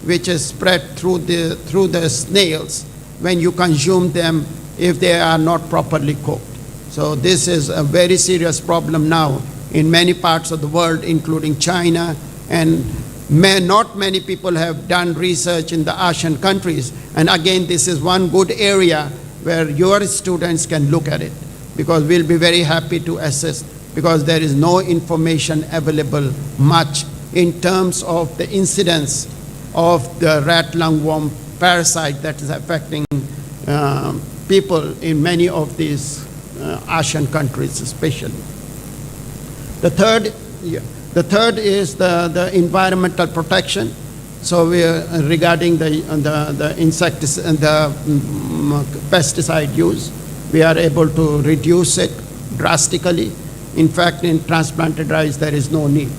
which is spread through the snails when you consume them if they are not properly cooked. So this is a very serious problem now in many parts of the world, including China, and not many people have done research in the ASEAN countries. And again, this is one good area where your students can look at it, because we'll be very happy to assist, because there is no information available much in terms of the incidence of the rat lungworm parasite that is affecting people in many of these ASEAN countries especially. The third is the environmental protection. So we are regarding the insecticide and the pesticide use, we are able to reduce it drastically. In fact, in transplanted rice, there is no need.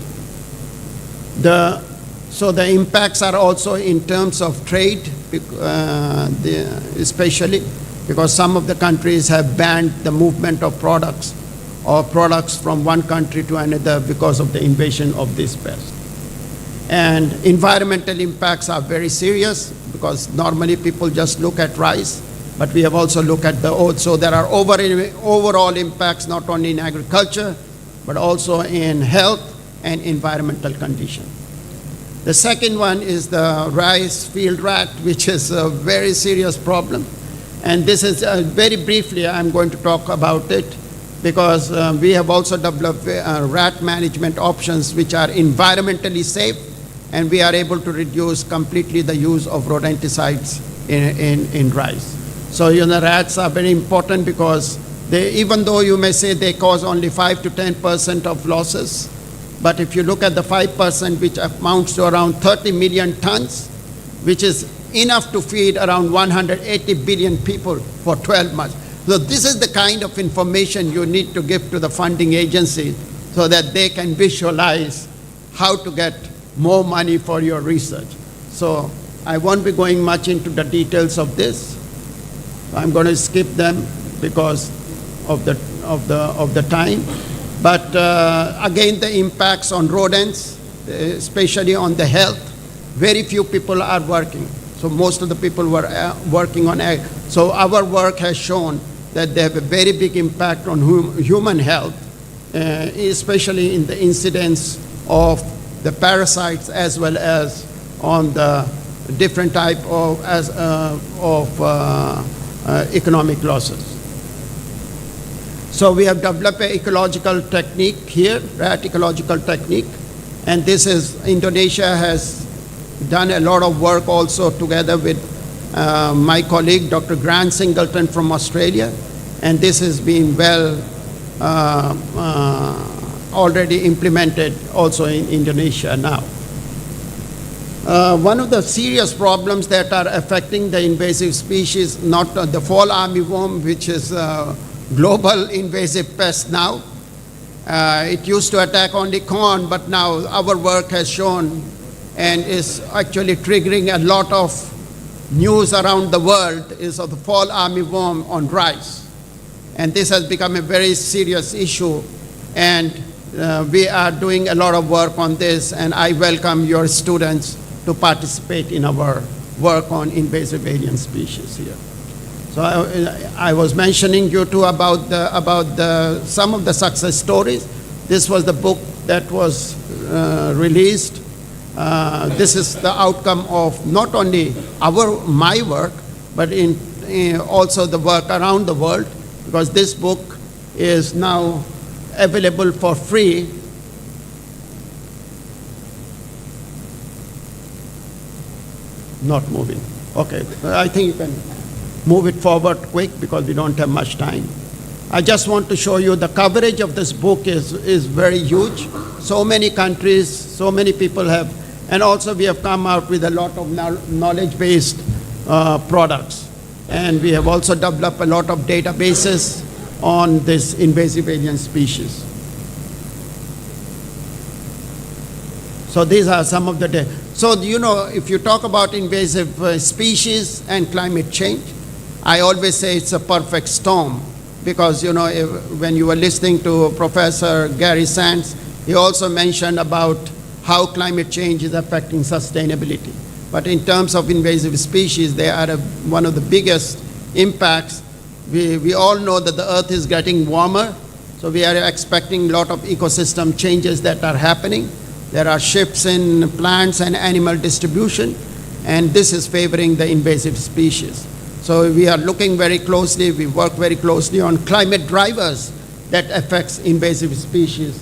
So the impacts are also in terms of trade, especially because some of the countries have banned the movement of products or products from one country to another because of the invasion of this pest. And environmental impacts are very serious, because normally people just look at rice, but we have also looked at so there are overall impacts not only in agriculture, but also in health and environmental condition. The second one is the rice field rat, which is a very serious problem. And this is very briefly, I'm going to talk about it, because we have also developed rat management options which are environmentally safe, and we are able to reduce completely the use of rodenticides in rice. So rats are very important, because even though you may say they cause only 5 to 10% of losses, But if you look at the 5%, which amounts to around 30 million tons, which is enough to feed around 180 billion people for 12 months. So this is the kind of information you need to give to the funding agency so that they can visualize how to get more money for your research. So I won't be going much into the details of this. I'm going to skip them because of the time. But again, the impacts on rodents, especially on the health, very few people are working. So most of the people were working on egg. So our work has shown that they have a very big impact on human health, especially in the incidence of the parasites as well as on the different type of economic losses. So we have developed an ecological technique here, rat ecological technique, and this is, Indonesia has done a lot of work also together with my colleague, Dr. Grant Singleton from Australia, and this has been well already implemented also in Indonesia now. One of the serious problems that are affecting the invasive species, not the fall armyworm, which is global invasive pest now. It used to attack only corn, but now our work has shown and is actually triggering a lot of news around the world is of the fall armyworm on rice. And this has become a very serious issue, and we are doing a lot of work on this, and I welcome your students to participate in our work on invasive alien species here. So I was mentioning you too about some of the success stories. This was the book that was released. This is the outcome of not only my work, but also the work around the world, because this book is now available for free. Not moving. Okay, I think you can move it forward quick because we don't have much time. I just want to show you the coverage of this book is very huge. So many countries, so many people have, and also we have come out with a lot of knowledge-based products. And we have also developed a lot of databases on this invasive alien species. So these are some of the data. So, you know, if you talk about invasive species and climate change, I always say it's a perfect storm, because, you know, when you were listening to Professor Gary Sands, he also mentioned about how climate change is affecting sustainability. But in terms of invasive species, they are one of the biggest impacts. We all know that the earth is getting warmer, so we are expecting a lot of ecosystem changes that are happening. There are shifts in plants and animal distribution, and this is favoring the invasive species. So we are looking very closely, we work very closely on climate drivers that affects invasive species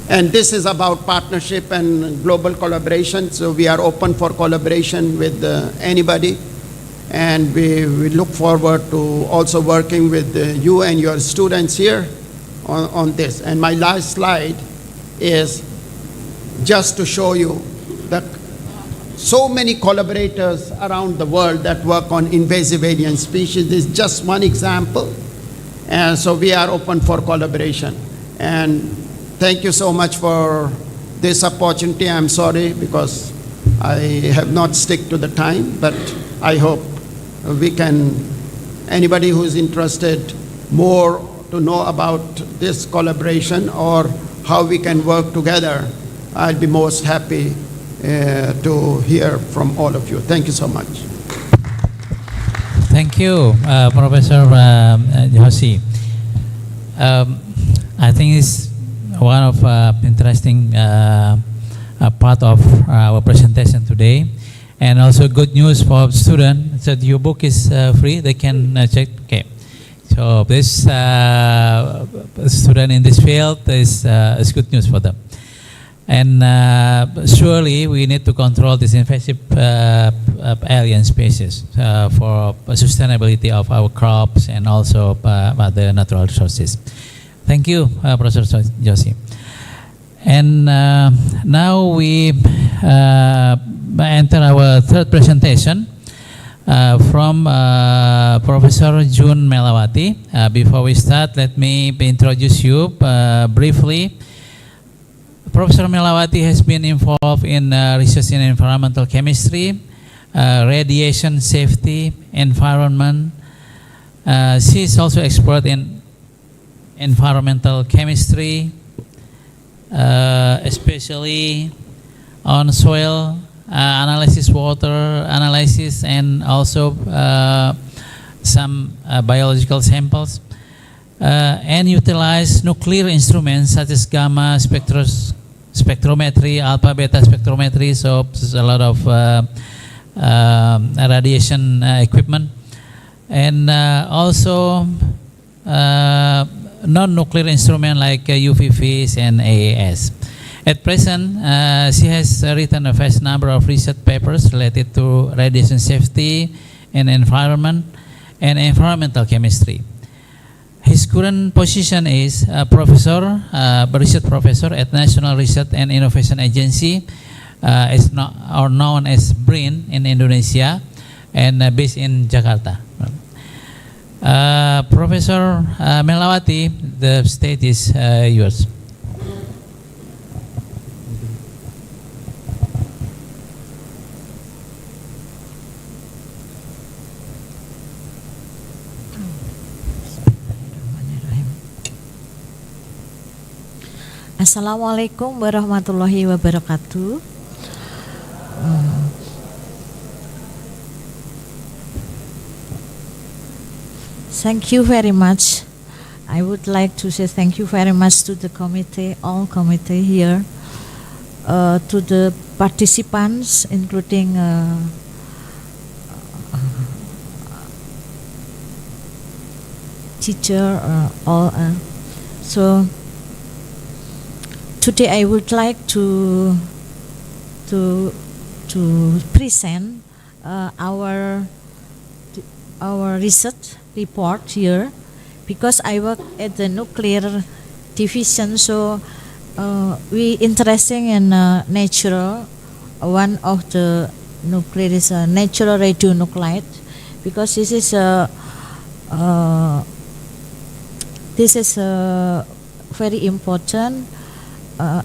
and this is about partnership and global collaboration. So we are open for collaboration with anybody, and we look forward to also working with you and your students here on this. And my last slide is just to show you that so many collaborators around the world that work on invasive alien species. This is just one example. And so we are open for collaboration. And thank you so much for this opportunity. I'm sorry because I have not stick to the time, but I hope we can, anybody who's interested more to know about this collaboration or how we can work together, I'll be most happy to hear from all of you. Thank you so much. Thank you, Professor Joshi. I think it's one of interesting part of our presentation today, and also good news for students that your book is free. They can check. Okay, so this student in this field is good news for them. And surely we need to control this invasive alien species for sustainability of our crops and also the natural resources. Thank you, Professor Joshi. And now we enter our third presentation from Professor Jun Mellawati. Before we start, let me introduce you briefly. Professor Mellawati has been involved in research in environmental chemistry, radiation safety, environment. She is also expert in environmental chemistry, especially on soil analysis, water analysis, and also some biological samples, and utilize nuclear instruments such as gamma spectrometry, alpha beta spectrometry. So there's a lot of radiation equipment, and also non-nuclear instrument like UVVs and AAS. At present, she has written a vast number of research papers related to radiation safety and environment and environmental chemistry. His current position is professor, research professor at National Research and Innovation Agency, or known as BRIN in Indonesia, and based in Jakarta. Professor Mellawati, the stage is yours. Assalamualaikum warahmatullahi wabarakatuh. Thank you very much. I would like to say thank you very much to the committee, all committee here, to the participants, including teacher, all. So today I would like to present our research report here, because I work at the nuclear division. So we interested in natural. One of the nuclear is a natural radionuclide, because this is very important.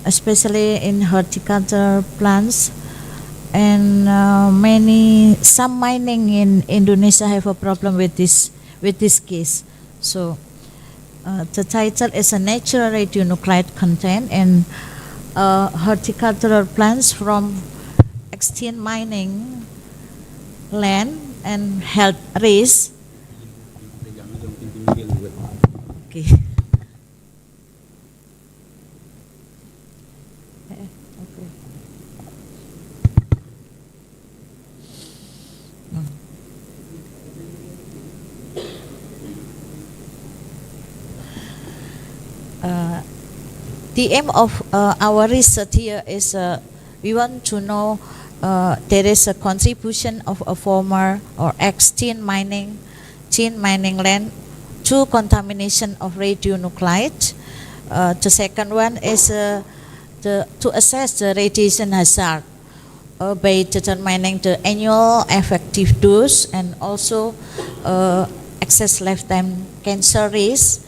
Especially in horticulture plants, and some mining in Indonesia have a problem with this case. So the title is a natural radionuclide content in horticultural plants from extinct mining land and health risk. Okay. The aim of our research here is we want to know there is a contribution of a former or extinct mining land to contamination of radionuclide. The second one is to assess the radiation hazard by determining the annual effective dose, and also excess lifetime cancer risk,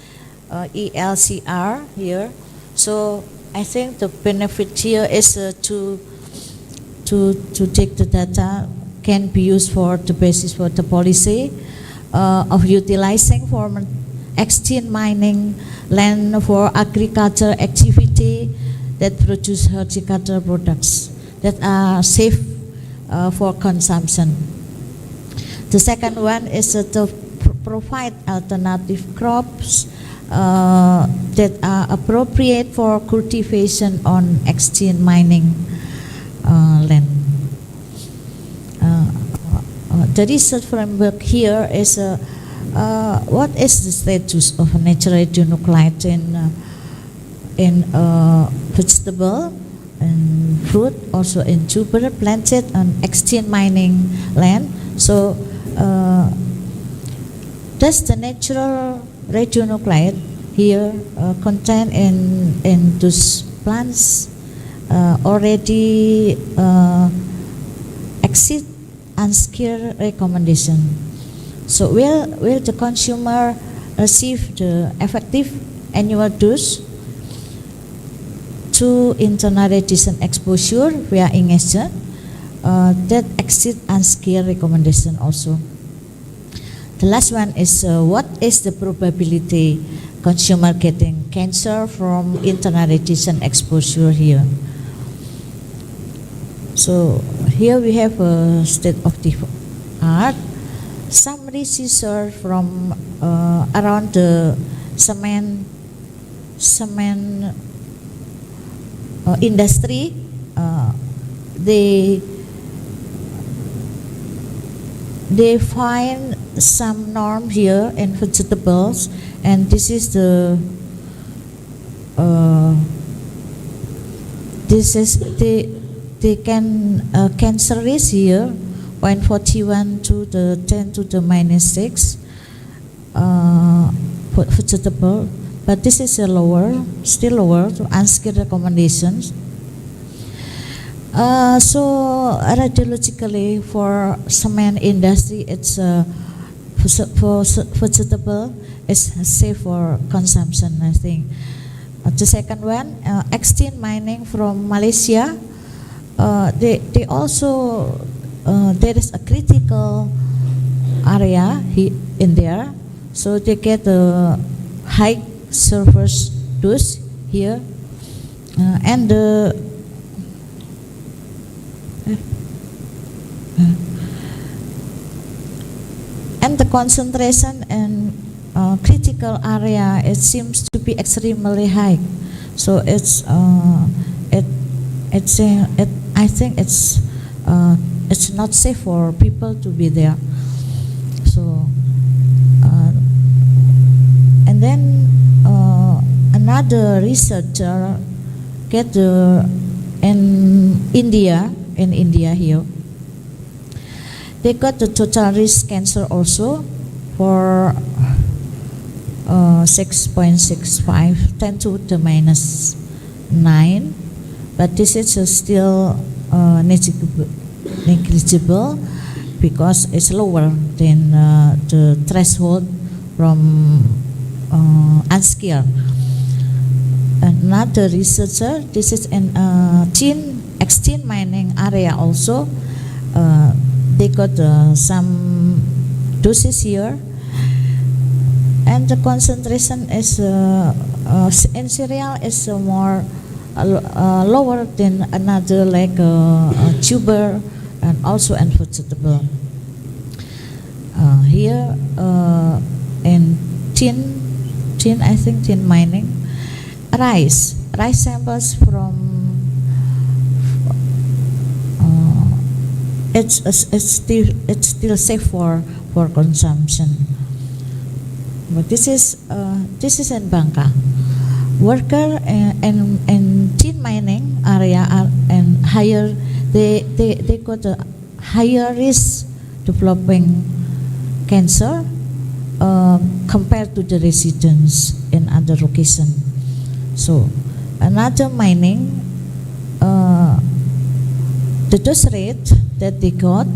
ELCR here. So I think the benefit here is to take the data can be used for the basis for the policy of utilizing former extinct mining land for agriculture activity that produce horticultural products that are safe for consumption. The second one is to provide alternative crops that are appropriate for cultivation on extinct mining land. The research framework here is what is the status of natural radionuclide in vegetable and fruit, also in tuber planted on extinct mining land. So does the natural radionuclide here contained in those plants already exceed unskilled recommendation. So will the consumer receive the effective annual dose to internal radiation exposure via ingestion that exceed unskilled recommendation also. The last one is what is the probability consumer getting cancer from internal radiation exposure here. So here we have a state of the art. Some researchers from around the cement industry, they find some norm here in vegetables, and this is the they can cancer risk here 0.41 to the 10 to the -6 for vegetable, but this is a still lower to unskilled recommendations. So radiologically for cement industry, it's for vegetable is safe for consumption, I think. The second one, extinct mining from Malaysia. They also there is a critical area in there, so they get a high surface dose here, and the concentration and critical area, it seems to be extremely high. So I think it's not safe for people to be there. So and then another researcher get in India here, they got the total risk cancer also for 6.65, 10 to the -9, but this is still negligible because it's lower than the threshold from unskilled. Another researcher, this is in extinct mining area also, they got some doses here, and the concentration is in cereal is more lower than another like tuber and also in vegetable. Here in tin I think tin mining, rice samples from it's still safe for consumption. But this is in Bangka. Worker in tin mining area are and higher, they got a higher risk developing cancer compared to the residents in other location. So another mining, the dose rate that they got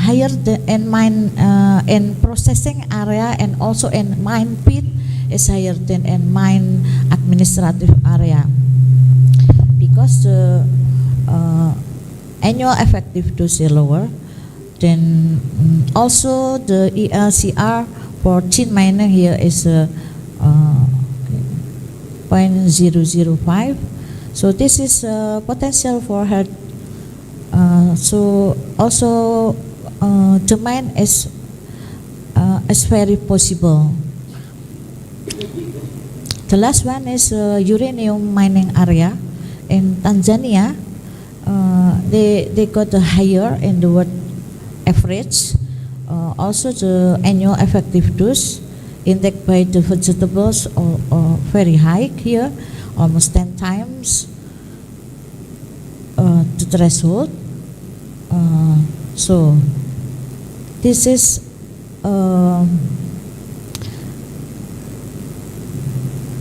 higher in mine in processing area and also in mine pit is higher than in mine administrative area, because the annual effective dose is lower. Then also the ELCR for tin mining here is 0.005. So this is potential for heart. So also the mine is very possible. The last one is uranium mining area in Tanzania. They got a higher in the world average. Also the annual effective dose intake by the vegetables are very high here, almost 10 times the threshold. So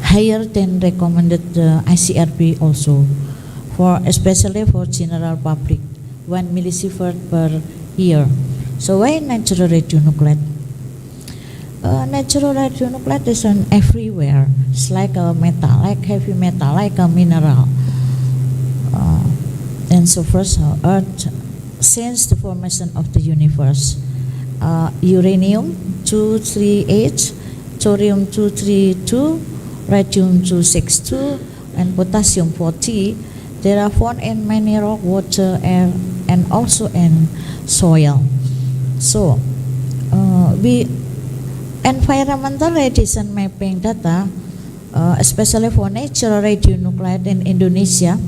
higher than recommended ICRP also, especially for general public, 1 millisievert per year. So why natural radionuclide? Natural radionuclide is on everywhere. It's like a metal, like heavy metal, like a mineral. And so first, Earth, since the formation of the universe, uranium-238, thorium-232, radium-262, and potassium-40, they are found in many rock, water, air, and also in soil. So, environmental radiation mapping data, especially for natural radionuclide in Indonesia,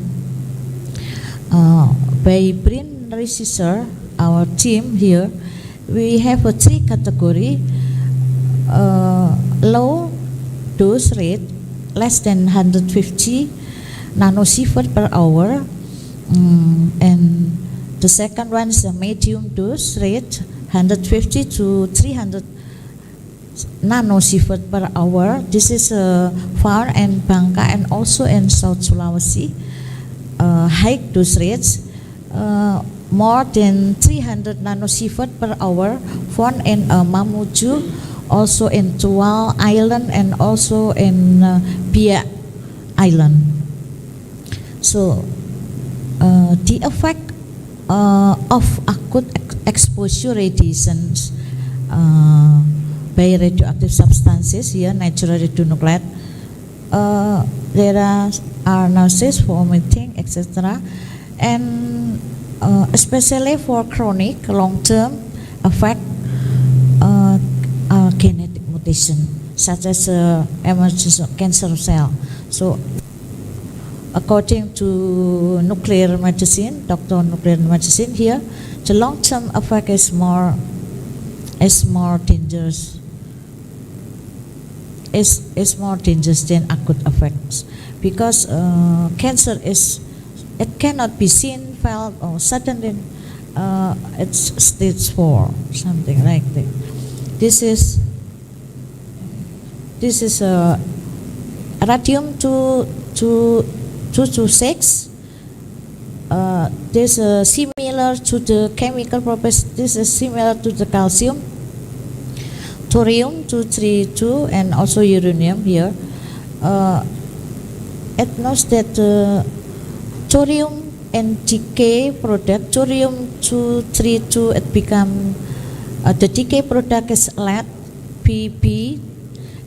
by brain researcher, our team here, we have a 3 category: low dose rate, less than 150 nanosievert per hour, and the second one is a medium dose rate, 150 to 300 nanosievert per hour. This is found in Bangka and also in South Sulawesi. High dose rates, more than 300 nanosievert per hour, found in Mamuju, also in Tual Island, and also in Biak Island. So the effect of acute exposure radiations by radioactive substances, here natural radionuclide, there are nausea, vomiting, etc. And especially for chronic long-term effect, genetic mutation such as emergence of cancer cell. So according to nuclear medicine, doctor nuclear medicine here, the long-term effect is more dangerous. Is more dangerous than acute effects, because cancer it cannot be seen, felt, or suddenly it's stage 4, something like that. This is radium 226. This is similar to the chemical properties. This is similar to the calcium. Thorium-232 and also uranium here. It knows that thorium and decay product, thorium-232, it become the decay product is lead, PP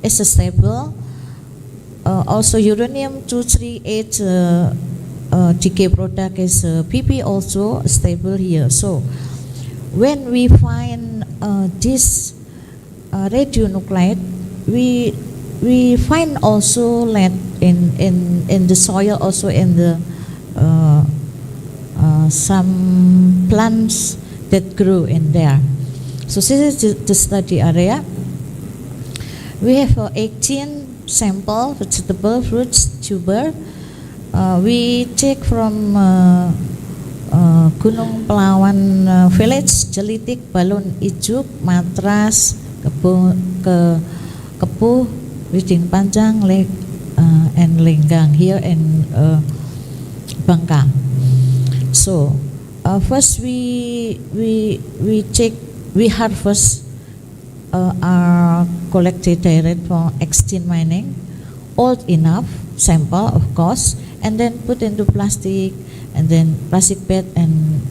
is stable. Also uranium-238 decay product is PP also stable here. So when we find this radionuclide, we find also lead in the soil, also in the some plants that grew in there. So this is the study area. We have 18 sample vegetable, fruits, tuber. We take from Gunung Pelawan village, Jelitik, Balun Ijuk, Matras, Kepuh, Wijing Panjang, Lake, and Lenggang here in Bangka. So first we harvest our collected direct from extinct mining, old enough sample of course, and then put into plastic, and then plastic bag, and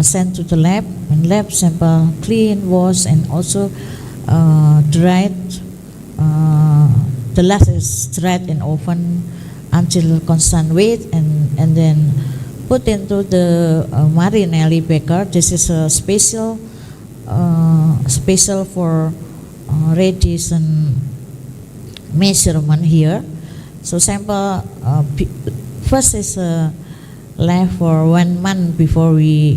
sent to the lab. And lab sample clean, wash, and also dried. The last is dried in oven until constant weight, and then put into the Marinelli beaker. This is a special for radiation measurement here. So sample first is left for 1 month before we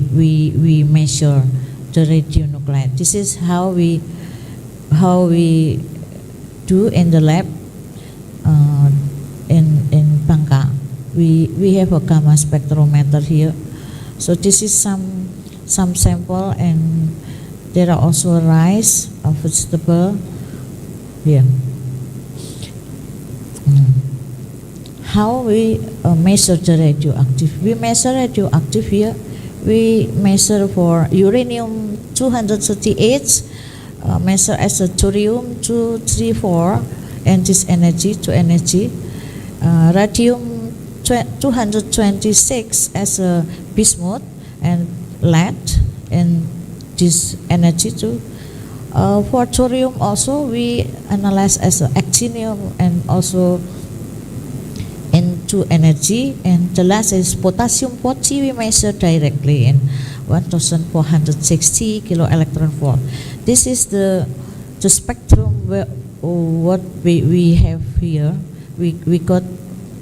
measure the radionuclide. This is how we do in the lab in Bangka. We have a gamma spectrometer here. So this is some sample, and there are also rice, vegetable here. how we measure the radioactive. We measure radioactive here. We measure for uranium 238, measure as a thorium 234, and this energy to energy. Radium 226 as a bismuth and lead, and this energy too. For thorium also we analyze as a actinium and also into energy, and the last is potassium 40 we measure directly in 1460 kilo electron volt. This is the spectrum what we have here. We got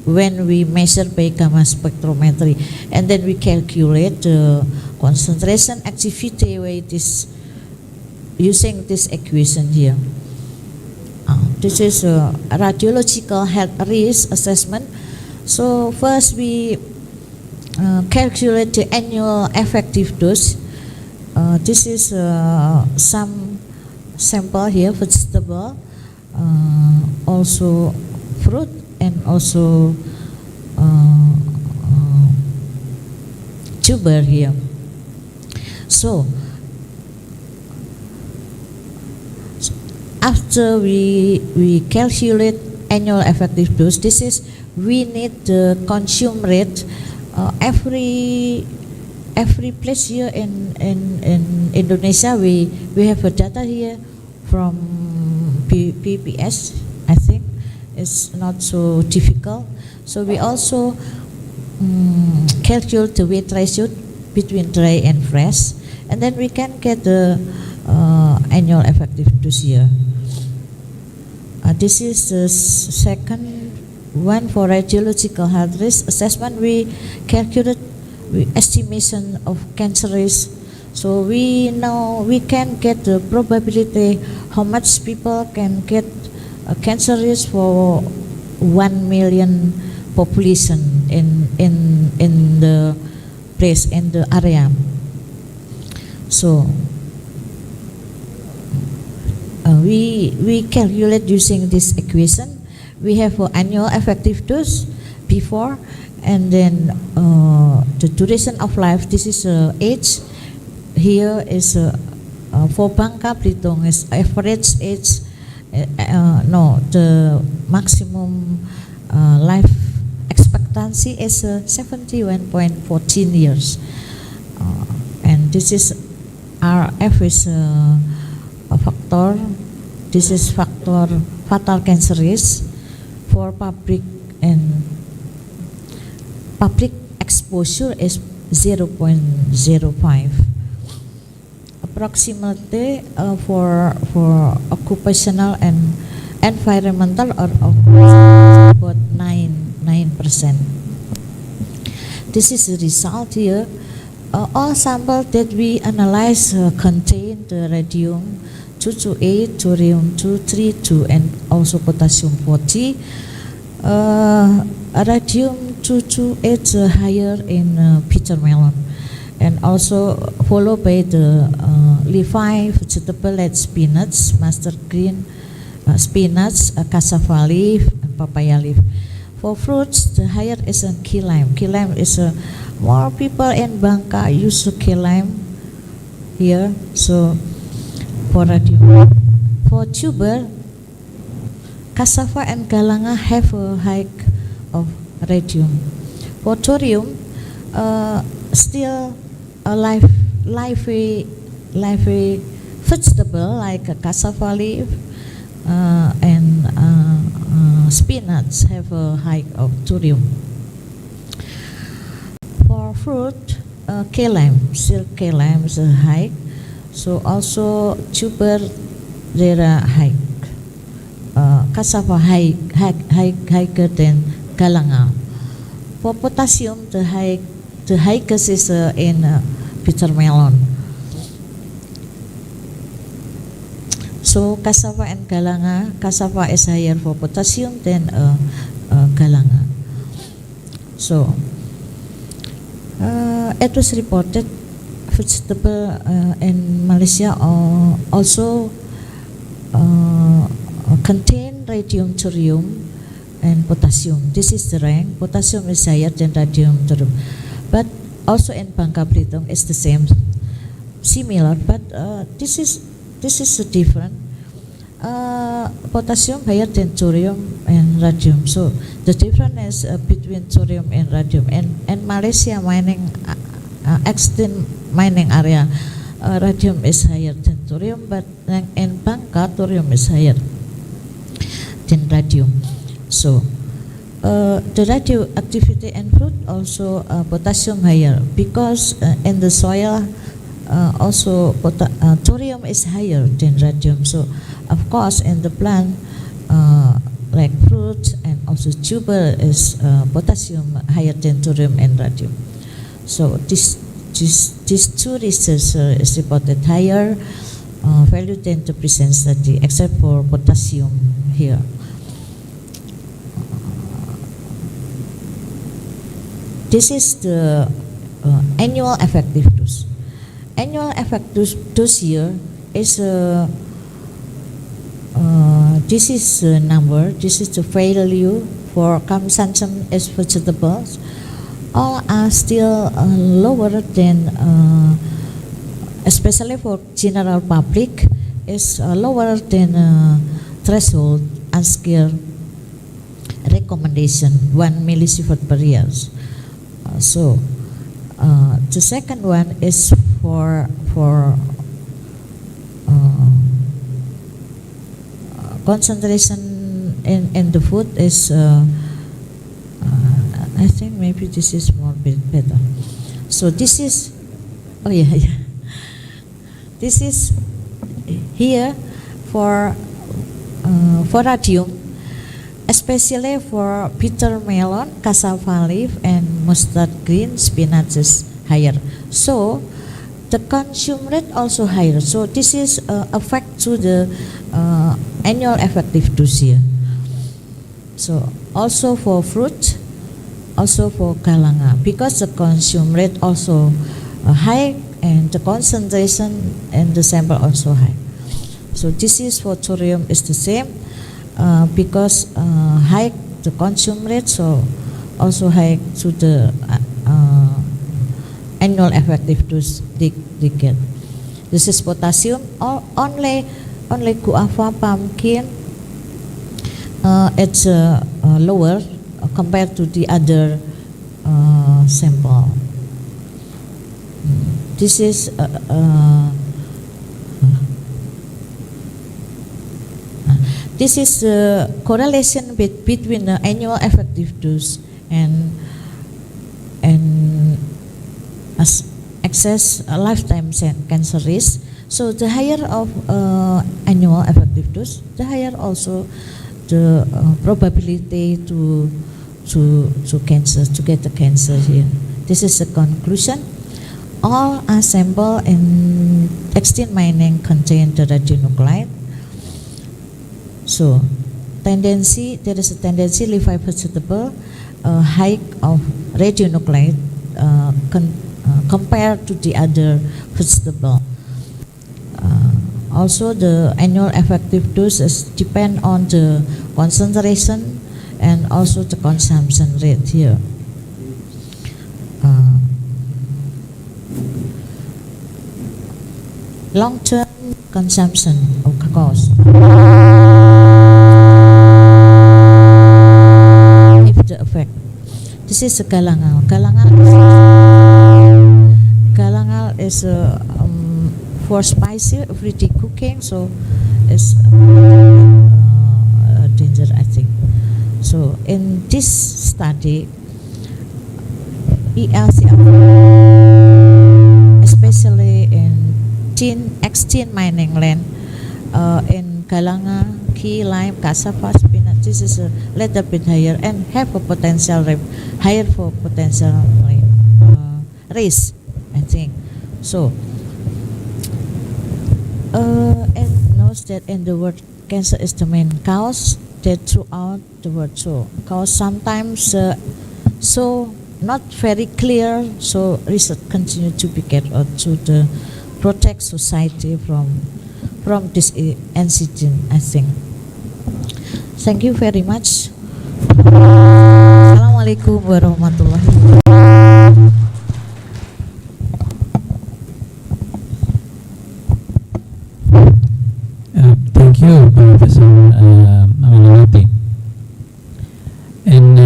when we measure by gamma spectrometry, and then we calculate the concentration activity with this using this equation here. This is a radiological health risk assessment. So first we calculate the annual effective dose. This is some sample here, vegetable, also fruit, and also tuber here. So after we calculate annual effective dose, this is we need the consume rate every place here in Indonesia. We have a data here from PPS. I think it's not so difficult. So we also calculate the weight ratio between dry and fresh, and then we can get the annual effective dose here. This is the second one for radiological health risk assessment. We calculate estimation of cancer risk. So we know we can get the probability how much people can get cancer risk for 1 million population in the place, in the area. So we calculate using this equation. We have an annual effective dose before, and then the duration of life. This is age. Here is for Bangka Belitung is average age. The maximum life expectancy is 71.14 years, and this is RF is a factor. This is factor fatal cancer risk for public, and public exposure is 0.05. Approximately for occupational and environmental or about 9%. This is the result here. All samples that we analyze contain the radium 228, thorium 232, and also potassium 40. Radium 228 higher in bitter melon, and also followed by the leafy vegetable like spinach, mustard green spinach, cassava leaf, and papaya leaf. For fruits, the higher is a key lime. Key lime is more people in Bangka use key lime here. So for radium, for tuber, cassava and galanga have a high of radium. For thorium, still a lively vegetable like a cassava leaf and spinach have a high of thorium. For fruit, key lime, still key lime is a high. So also tuber there are high. Cassava higher than galanga. For potassium, the highest is in bitter melon. So cassava and galanga, cassava is higher for potassium than galanga. So it was reported vegetable in Malaysia also contain radium, thorium, and potassium. This is the rank. Potassium is higher than radium, thorium. But also in Bangka Belitung is the same, similar, but this is different. Potassium higher than thorium and radium. So the difference is between thorium and radium. And Malaysia mining, extinct mining area, radium is higher than thorium, but in Bangka, thorium is higher than radium. So the radioactivity in fruit also potassium higher, because in the soil also thorium is higher than radium. So of course in the plant like fruit and also tuber is potassium higher than thorium and radium. So these two research is reported higher value than the present study, except for potassium here. This is the annual effective dose. Annual effective dose here is this is the number. This is the value for consumption as vegetables. All are still lower than, especially for general public, is lower than threshold unskilled recommendation 1 millisievert per year. So the second one is for concentration in the food is I think maybe this is more better. So this is this is here for radium, especially for bitter melon, cassava leaf, and mustard green spinach is higher. So the consume rate also higher. So this is affect to the annual effective dose here. So also for fruit, also for kalanga, because the consume rate also high and the concentration in the sample also high. So this is for thorium is the same, because high the consume rate, so also high to the annual effective dose they get. This is potassium. Only guava, pumpkin, it's lower compared to the other sample. This is this is the correlation between the annual effective dose and excess lifetime cancer risk. So the higher of annual effective dose, the higher also the probability to cancer, to get the cancer here. This is the conclusion. All are sample in extinct mining contain the radionuclide. So there is a tendency leafy vegetable high of radionuclide compared to the other vegetable. Also the annual effective doses depend on the concentration and also the consumption rate here. Long-term consumption of course. If the effect. This is a galangal. Galangal is for spicy everyday cooking, so it's danger, I think. So in this study, especially in extinct mining land, in Galanga, key, lime, cassava, spinach, this is a little bit higher and have a potential higher for potential risk, I think. So, and knows that in the word cancer is the main cause, that throughout the word so cause sometimes so not very clear, so research continue to be carried out to the protect society from this incident, I think. Thank you very much Assalamualaikum warahmatullahi wabarakatuh. Thank you, Professor Mellawati. And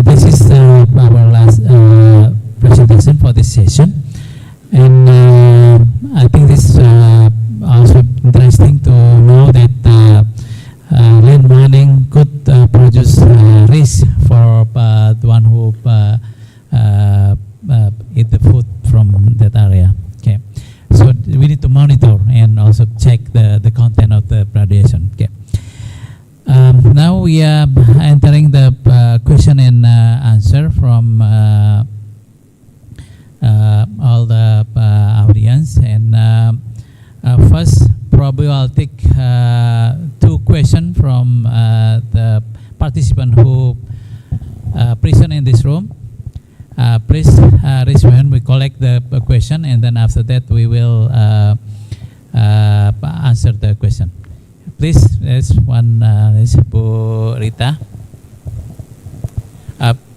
this is our last presentation for this session. And I think this is also interesting to know that land mining could produce risk for the one who eat the food from that area. Okay, so we need to monitor and also check the content of the radiation. Okay. Now we are entering the question and answer from all the audience, and first probably I'll take two questions from the participant who present in this room. Please raise your hand. We collect the question, and then after that we will answer the question. Please, there's one. There's Bu Rita.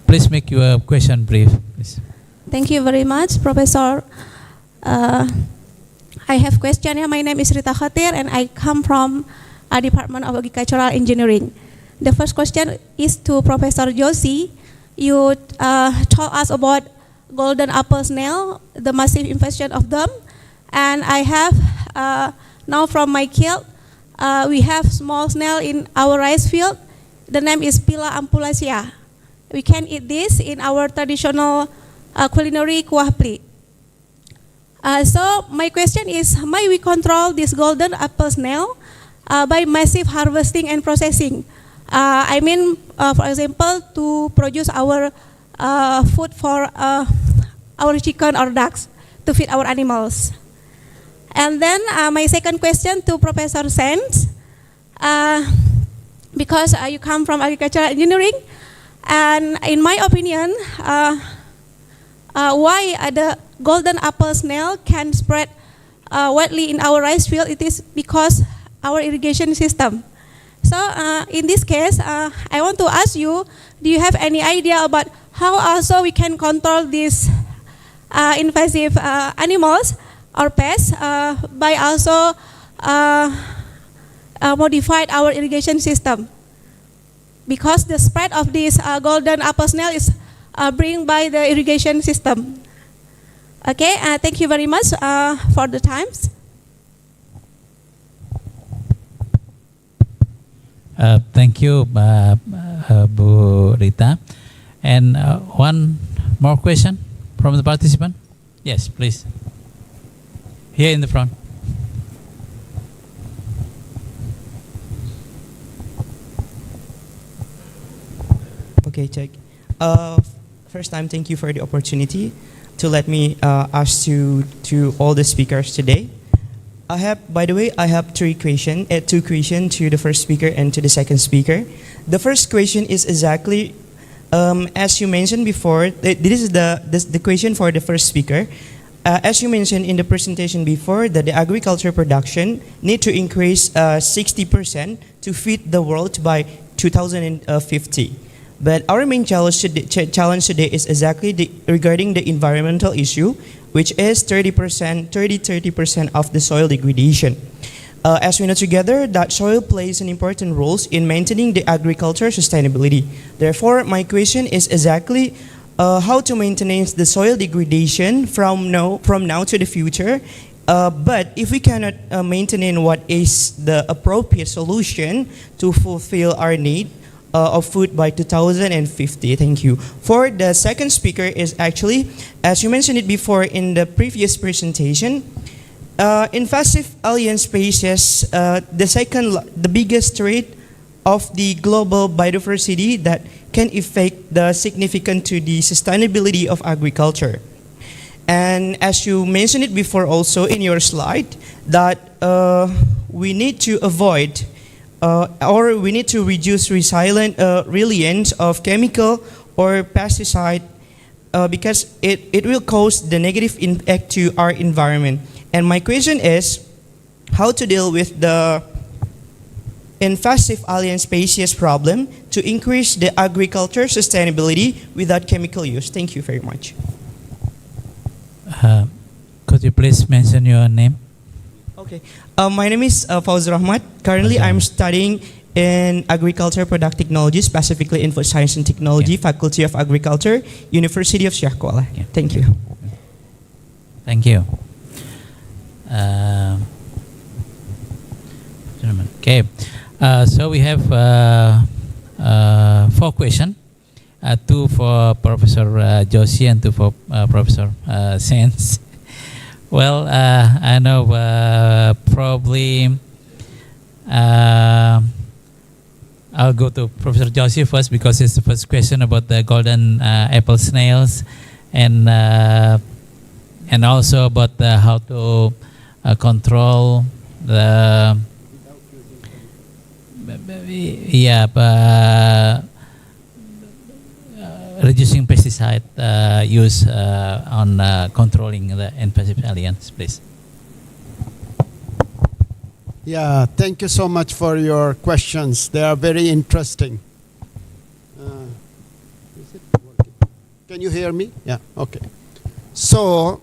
Please make your question brief, please. Thank you very much, Professor. I have question here. My name is Rita Khatir, and I come from a Department of Agricultural Engineering. The first question is to Professor Joshi. You told us about golden apple snail, the massive infestation of them, and I have now from my field, we have small snail in our rice field. The name is Pila ampulacea. We can eat this in our traditional culinary kuah pli. So my question is, may we control this golden apple snail by massive harvesting and processing? I mean, for example, to produce our food for our chicken or ducks to feed our animals. And then my second question to Professor Sands, because you come from agricultural engineering, and in my opinion, why the golden apple snail can spread widely in our rice field? It is because our irrigation system. So in this case, I want to ask you, do you have any idea about how also we can control these invasive animals or pests by also modified our irrigation system? Because the spread of this golden apple snail is bring by the irrigation system. Okay, thank you very much for the times. Thank you, Bu Rita. And one more question from the participant. Yes, please. Here in the front. Okay, check. First time, thank you for the opportunity to let me ask to all the speakers today. I have, by the way, I have two questions to the first speaker and to the second speaker. The first question is exactly, as you mentioned before, this is the question for the first speaker. As you mentioned in the presentation before, that the agriculture production need to increase 60% to feed the world by 2050. But our main challenge today is exactly regarding the environmental issue, which is 30% of the soil degradation. As we know together, that soil plays an important role in maintaining the agriculture sustainability. Therefore, my question is exactly how to maintain the soil degradation from now to the future. But if we cannot maintain what is the appropriate solution to fulfill our need of food by 2050. Thank you. For the second speaker is actually, as you mentioned it before in the previous presentation, invasive alien species, the biggest threat of the global biodiversity that can affect the significant to the sustainability of agriculture. And as you mentioned it before also in your slide, that we need to avoid or we need to reduce reliance of chemical or pesticide because it will cause the negative impact to our environment. And my question is how to deal with the invasive alien species problem to increase the agriculture sustainability without chemical use? Thank you very much. Could you please mention your name? Okay. My name is Fauz Rahmat. Currently, I'm studying in agriculture product technology, specifically in food science and technology, Faculty of Agriculture, University of Syekh Kuala. Thank you. Thank you. Okay. So we have 4 questions. 2 for Professor Joshi and 2 for Professor Singin. Well, I know probably I'll go to Professor Joshi first because it's the first question about the golden apple snails and also about how to control the reducing pesticide use on controlling the invasive aliens, please. Yeah, thank you so much for your questions. They are very interesting. Is it working? Can you hear me? Yeah, okay. So,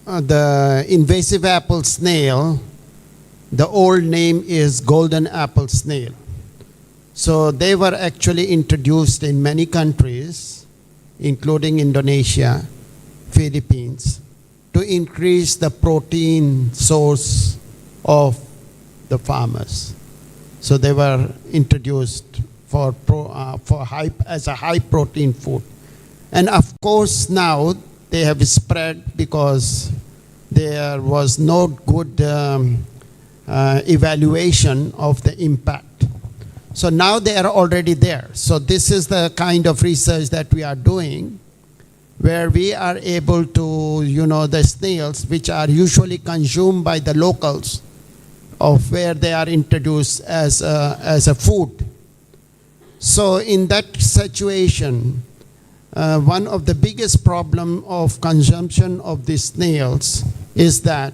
the invasive apple snail, the old name is golden apple snail. So they were actually introduced in many countries, including Indonesia, Philippines, to increase the protein source of the farmers. So they were introduced as a high protein food. And of course now they have spread because there was no good evaluation of the impact. So now they are already there. So this is the kind of research that we are doing, where we are able to, the snails, which are usually consumed by the locals, of where they are introduced as a food. So in that situation, one of the biggest problem of consumption of these snails is that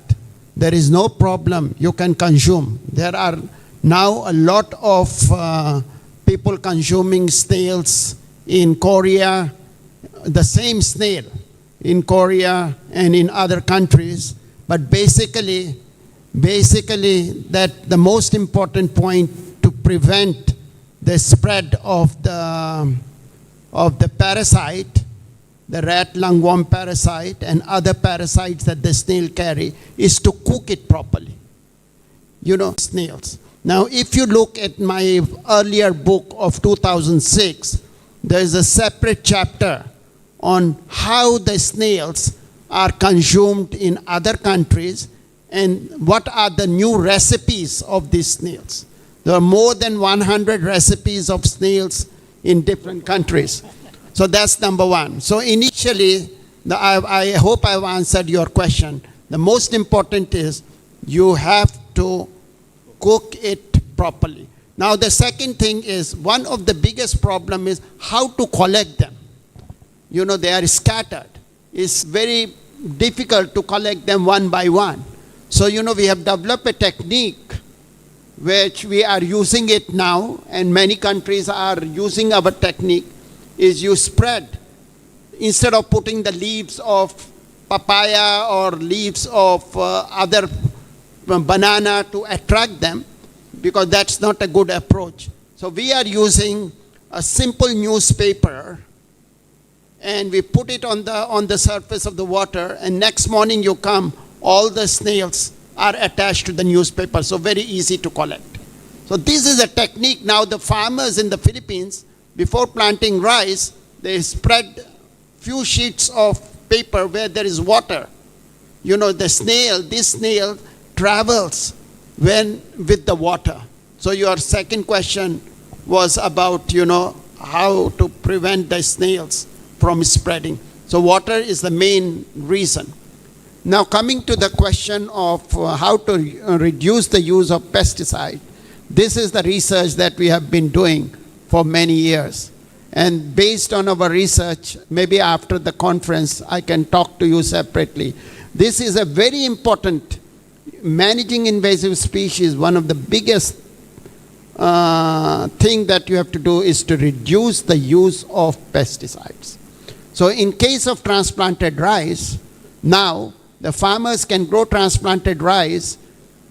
there is no problem you can consume. There are now a lot of people consuming snails in Korea, the same snail in Korea and in other countries. But basically that the most important point to prevent the spread of the parasite, the rat lungworm parasite and other parasites that the snail carry, is to cook it properly. Snails. Now, if you look at my earlier book of 2006, there is a separate chapter on how the snails are consumed in other countries and what are the new recipes of these snails. There are more than 100 recipes of snails in different countries. So that's number one. So initially, I hope I've answered your question. The most important is you have to cook it properly. Now the second thing is, one of the biggest problem is how to collect them. They are scattered. It's very difficult to collect them one by one. So we have developed a technique which we are using it now, and many countries are using our technique, is you spread, instead of putting the leaves of papaya or leaves of other banana to attract them, because that's not a good approach. So we are using a simple newspaper and we put it on the surface of the water, and next morning you come, all the snails are attached to the newspaper, so very easy to collect. So this is a technique. Now the farmers in the Philippines, before planting rice, they spread few sheets of paper where there is water. This snail travels with the water. So your second question was about, how to prevent the snails from spreading. So water is the main reason. Now coming to the question of how to reduce the use of pesticide, this is the research that we have been doing for many years. And based on our research, maybe after the conference, I can talk to you separately. This is a very important, managing invasive species, one of the biggest thing that you have to do is to reduce the use of pesticides. So in case of transplanted rice, now the farmers can grow transplanted rice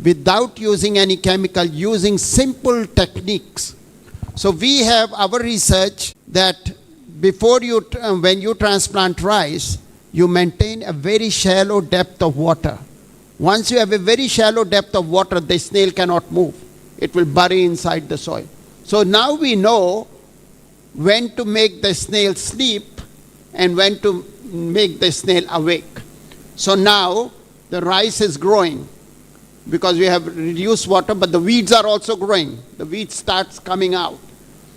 without using any chemical, using simple techniques. So we have our research that before you, when you transplant rice, you maintain a very shallow depth of water. Once you have a very shallow depth of water, the snail cannot move. It will bury inside the soil. So now we know when to make the snail sleep and when to make the snail awake. So now the rice is growing because we have reduced water, but the weeds are also growing. The weeds starts coming out.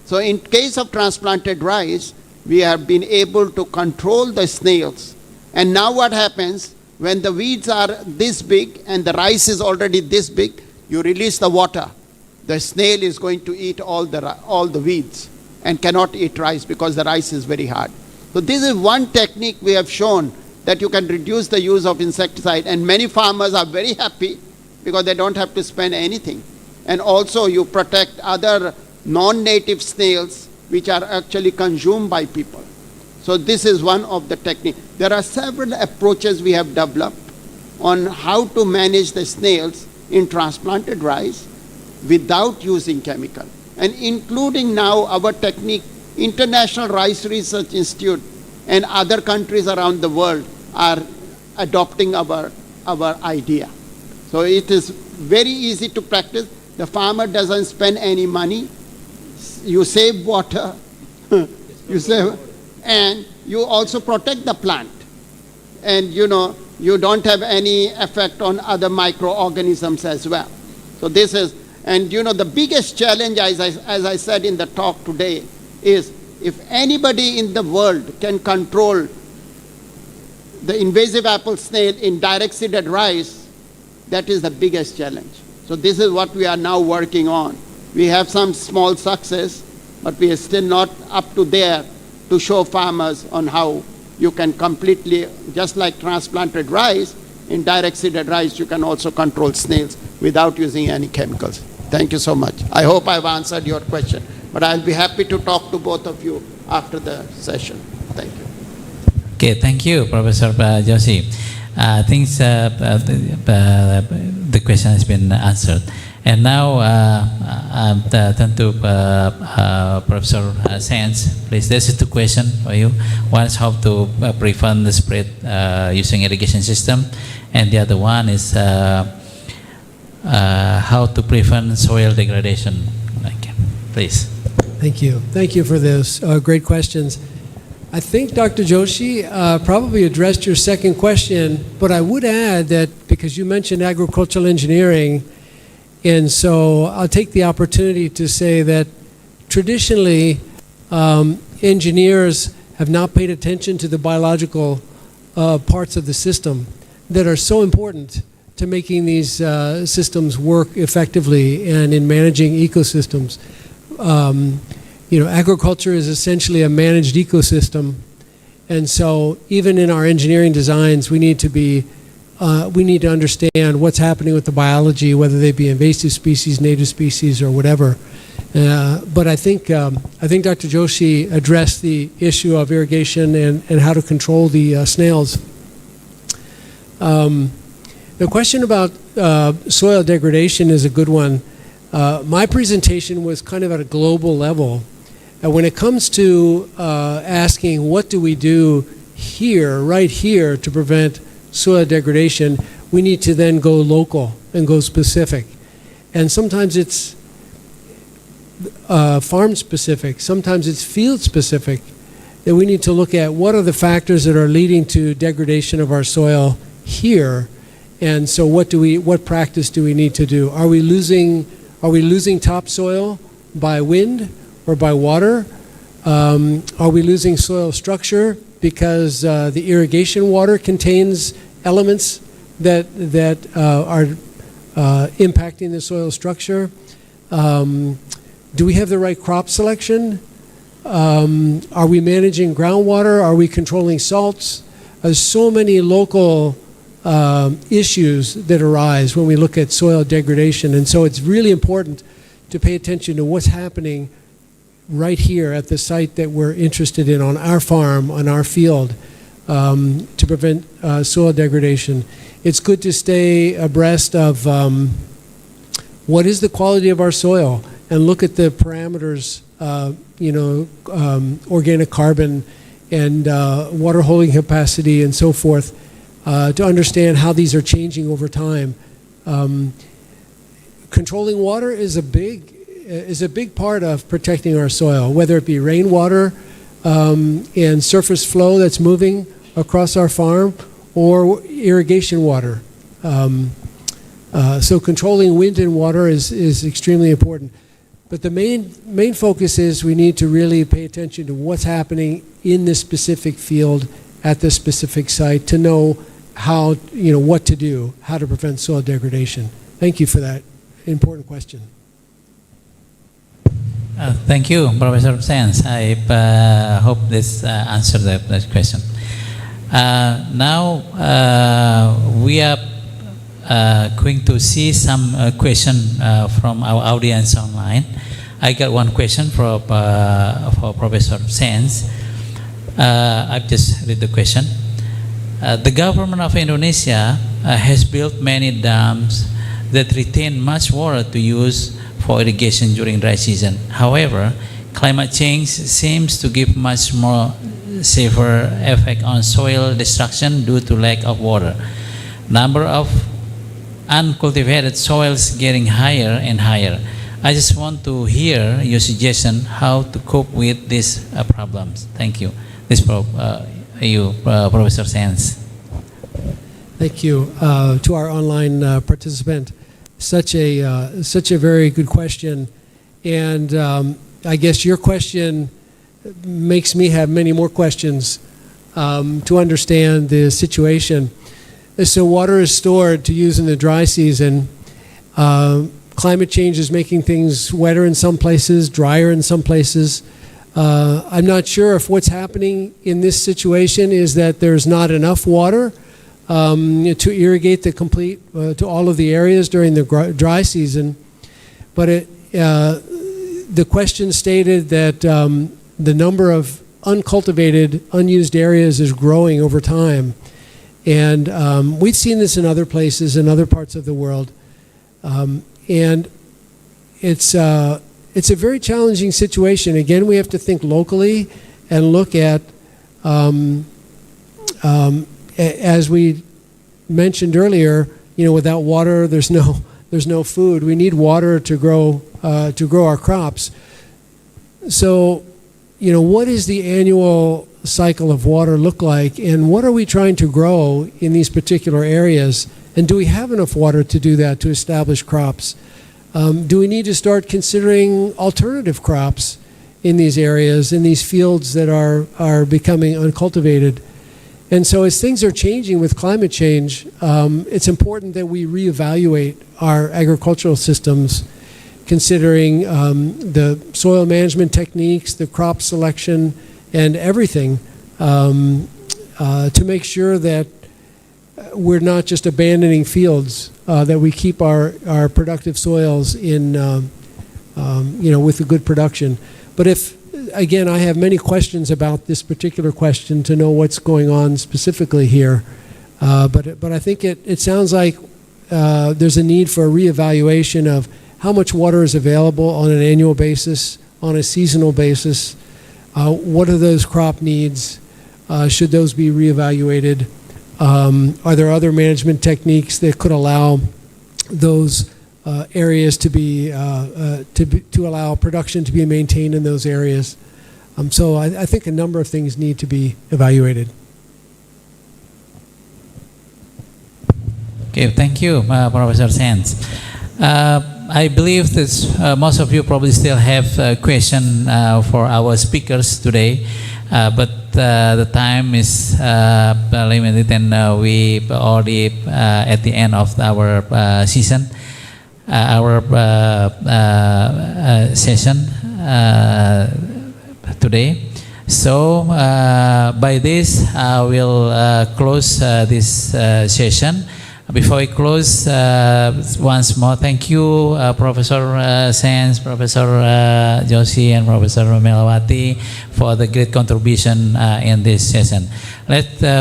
So in case of transplanted rice, we have been able to control the snails. And now what happens, when the weeds are this big and the rice is already this big, you release the water. The snail is going to eat all the weeds and cannot eat rice because the rice is very hard. So this is one technique we have shown that you can reduce the use of insecticide, and many farmers are very happy because they don't have to spend anything. And also you protect other non-native snails which are actually consumed by people. So this is one of the techniques. There are several approaches we have developed on how to manage the snails in transplanted rice without using chemical. And including now our technique, International Rice Research Institute and other countries around the world are adopting our idea. So it is very easy to practice. The farmer doesn't spend any money. You save water, you save, and you also protect the plant. And you know, you don't have any effect on other microorganisms as well. So this is, and you know, the biggest challenge, as I said in the talk today, is if anybody in the world can control the invasive apple snail in direct seeded rice, that is the biggest challenge. So this is what we are now working on. We have some small success, but we are still not up to there to show farmers on how you can completely, just like transplanted rice, in direct seeded rice, you can also control snails without using any chemicals. Thank you so much. I hope I've answered your question, but I'll be happy to talk to both of you after the session. Thank you. Okay, thank you, Professor Joshi. I think the question has been answered. And now I'll turn to Professor Sands. Please, there's two questions for you. One is how to prevent the spread using irrigation system, and the other one is how to prevent soil degradation. Please. Thank you. Thank you for those great questions. I think Dr. Joshi probably addressed your second question, but I would add that because you mentioned agricultural engineering, and so I'll take the opportunity to say that traditionally engineers have not paid attention to the biological parts of the system that are so important to making these systems work effectively and in managing ecosystems. You know, agriculture is essentially a managed ecosystem, and so even in our engineering designs, we need to be we need to understand what's happening with the biology, whether they be invasive species, native species, or whatever. But I think Dr. Joshi addressed the issue of irrigation and how to control the snails. The question about soil degradation is a good one. My presentation was kind of at a global level. When it comes to asking what do we do here, right here, to prevent soil degradation, we need to then go local and go specific. And sometimes it's farm specific, sometimes it's field specific, that we need to look at what are the factors that are leading to degradation of our soil here. And so what practice do we need to do? Are we losing topsoil by wind or by water? Are we losing soil structure because the irrigation water contains elements that are impacting the soil structure? Do we have the right crop selection? Are we managing groundwater? Are we controlling salts? There's so many local issues that arise when we look at soil degradation. And so it's really important to pay attention to what's happening right here at the site that we're interested in on our farm, on our field, to prevent soil degradation. It's good to stay abreast of what is the quality of our soil and look at the parameters, organic carbon and water holding capacity and so forth, to understand how these are changing over time. Controlling water is a big part of protecting our soil, whether it be rainwater and surface flow that's moving across our farm or irrigation water. So controlling wind and water is extremely important. But the main focus is we need to really pay attention to what's happening in this specific field at this specific site to know how, what to do, how to prevent soil degradation. Thank you for that important question. Thank you, Professor Sands. I hope this answered that question. Now we are going to see some question from our audience online. I got one question for Professor Sands. I've just read the question. The government of Indonesia has built many dams that retain much water to use for irrigation during dry season. However, climate change seems to give much more severe effect on soil destruction due to lack of water. Number of uncultivated soils getting higher and higher. I just want to hear your suggestion how to cope with these problems. Thank you. This Professor Sands. Thank you to our online participant. Such a very good question, and I guess your question makes me have many more questions to understand the situation. So water is stored to use in the dry season. Climate change is making things wetter in some places, drier in some places. I'm not sure if what's happening in this situation is that there's not enough water to irrigate to all of the areas during the dry season. But the question stated that the number of uncultivated, unused areas is growing over time. And we've seen this in other places, in other parts of the world. And it's a very challenging situation. Again, we have to think locally and look at, as we mentioned earlier, without water, there's no food. We need water to grow our crops. So, what is the annual cycle of water look like, and what are we trying to grow in these particular areas? And do we have enough water to do that, to establish crops? Do we need to start considering alternative crops in these areas, in these fields that are becoming uncultivated? And so as things are changing with climate change, it's important that we reevaluate our agricultural systems, considering the soil management techniques, the crop selection, and everything to make sure that we're not just abandoning fields, that we keep our productive soils in, with a good production. But again, I have many questions about this particular question to know what's going on specifically here. But I think it sounds like there's a need for a reevaluation of how much water is available on an annual basis, on a seasonal basis. What are those crop needs? Should those be reevaluated? Are there other management techniques that could allow those areas to allow production to be maintained in those areas? So I think a number of things need to be evaluated. Okay, thank you, Professor Sands. I believe that most of you probably still have a question for our speakers today, but the time is limited, and we already at the end of our season, our session today. So by this, I will close this session. Before we close, once more, thank you, Professor Sands, Professor Joshi, and Professor Mellawati for the great contribution in this session.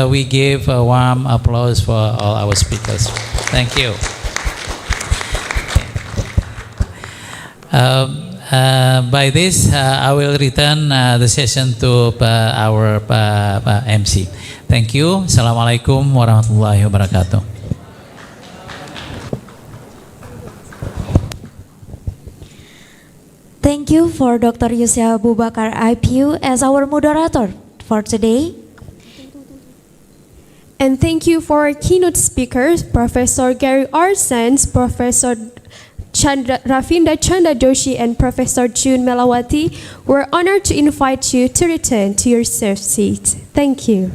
We give a warm applause for all our speakers. Thank you. By this, I will return the session to our MC. Thank you. Assalamualaikum warahmatullahi wabarakatuh. Thank you for Dr. Yusya Abubakar IPU as our moderator for today. And thank you for our keynote speakers, Professor Gary R. Sands, Professor Chandra, Ravindra Chandra Joshi, and Professor June Mellawati. We're honored to invite you to return to your safe seats. Thank you.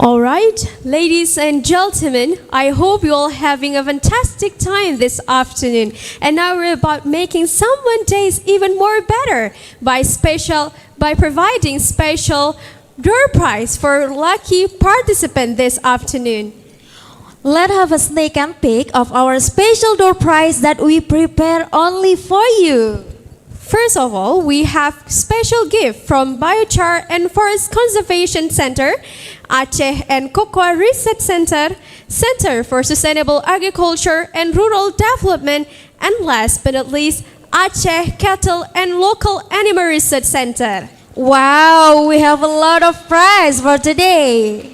All right, ladies and gentlemen, I hope you're all having a fantastic time this afternoon. And now we're about making someone's days even more better by providing special Doorprize for lucky participant this afternoon. Let's have a sneak and peek of our special Doorprize that we prepare only for you. First of all, we have special gift from Biochar and Forest Conservation Center, Aceh and Cocoa Research Center, Center for Sustainable Agriculture and Rural Development, and last but not least, Aceh Cattle and Local Animal Research Center. Wow, we have a lot of prize for today.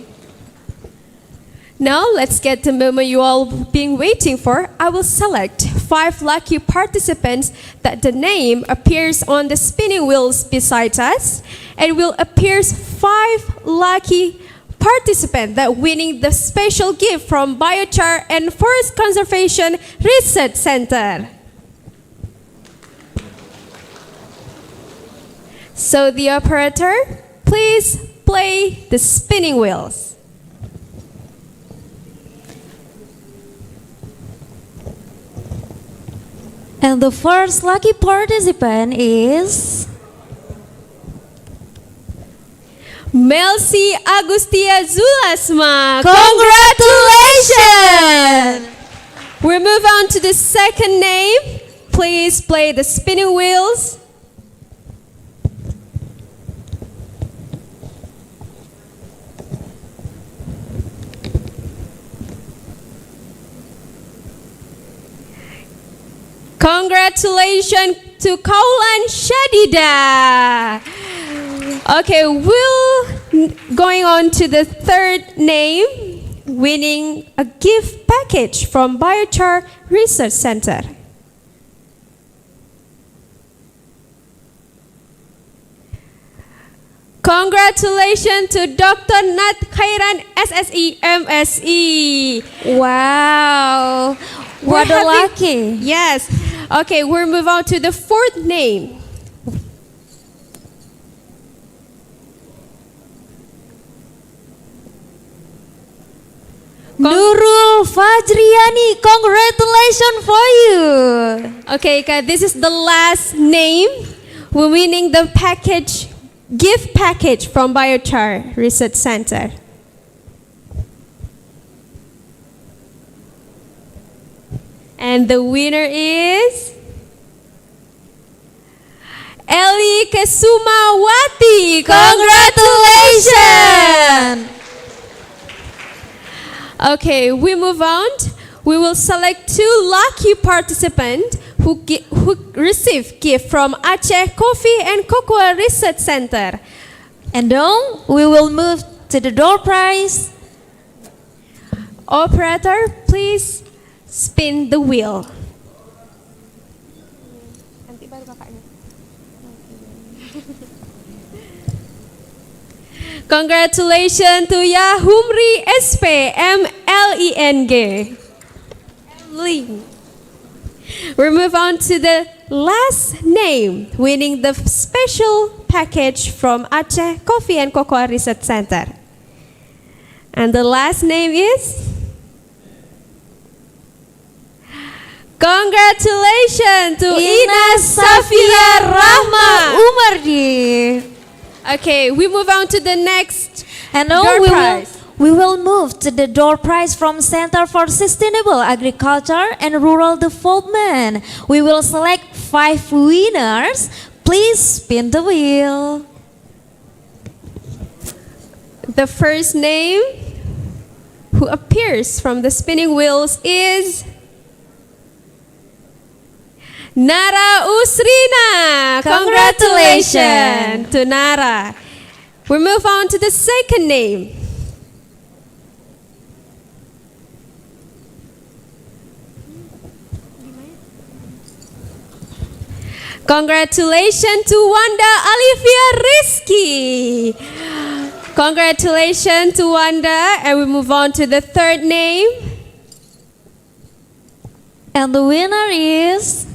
Now let's get the moment you all been waiting for. I will select 5 lucky participants that the name appears on the spinning wheels beside us, and will appears 5 lucky participants that winning the special gift from Biochar and Forest Conservation Research Center. So the operator, please play the spinning wheels. And the first lucky participant is M.Si Agustia Zulasma. Congratulations! We move on to the second name. Please play the spinning wheels. Congratulations to Kaulan Shadida. Okay, we'll going on to the third name, winning a gift package from Biochar Research Center. Congratulations to Dr. Nat Khairan SSE M.Sc. Wow, what a lucky. Yes. Okay, we'll move on to the fourth name. Nurul Fajriani, congratulations for you. Okay, this is the last name. We're winning the gift package from Biochar Research Center. And the winner is Eli Kesumawati. Congratulations! Okay, we move on. We will select 2 lucky participants who receive gift from Aceh Coffee and Cocoa Research Center. And now we will move to the Doorprize. Operator, please spin the wheel. Congratulations to Yahumri SP Ling. Ling. We move on to the last name, winning the special package from Aceh Coffee and Cocoa Research Center. And the last name is? Congratulations to Ina Safia Rahma Umardi. Okay, we move on to the next And now we will move to the Doorprize from Center for Sustainable Agriculture and Rural Development. We will select 5 winners. Please spin the wheel. The first name who appears from the spinning wheels is Nara Usrina. Congratulations to Nara. We move on to the second name. Congratulations to Wanda Alivia Rizky. Congratulations to Wanda. And we move on to the third name. And the winner is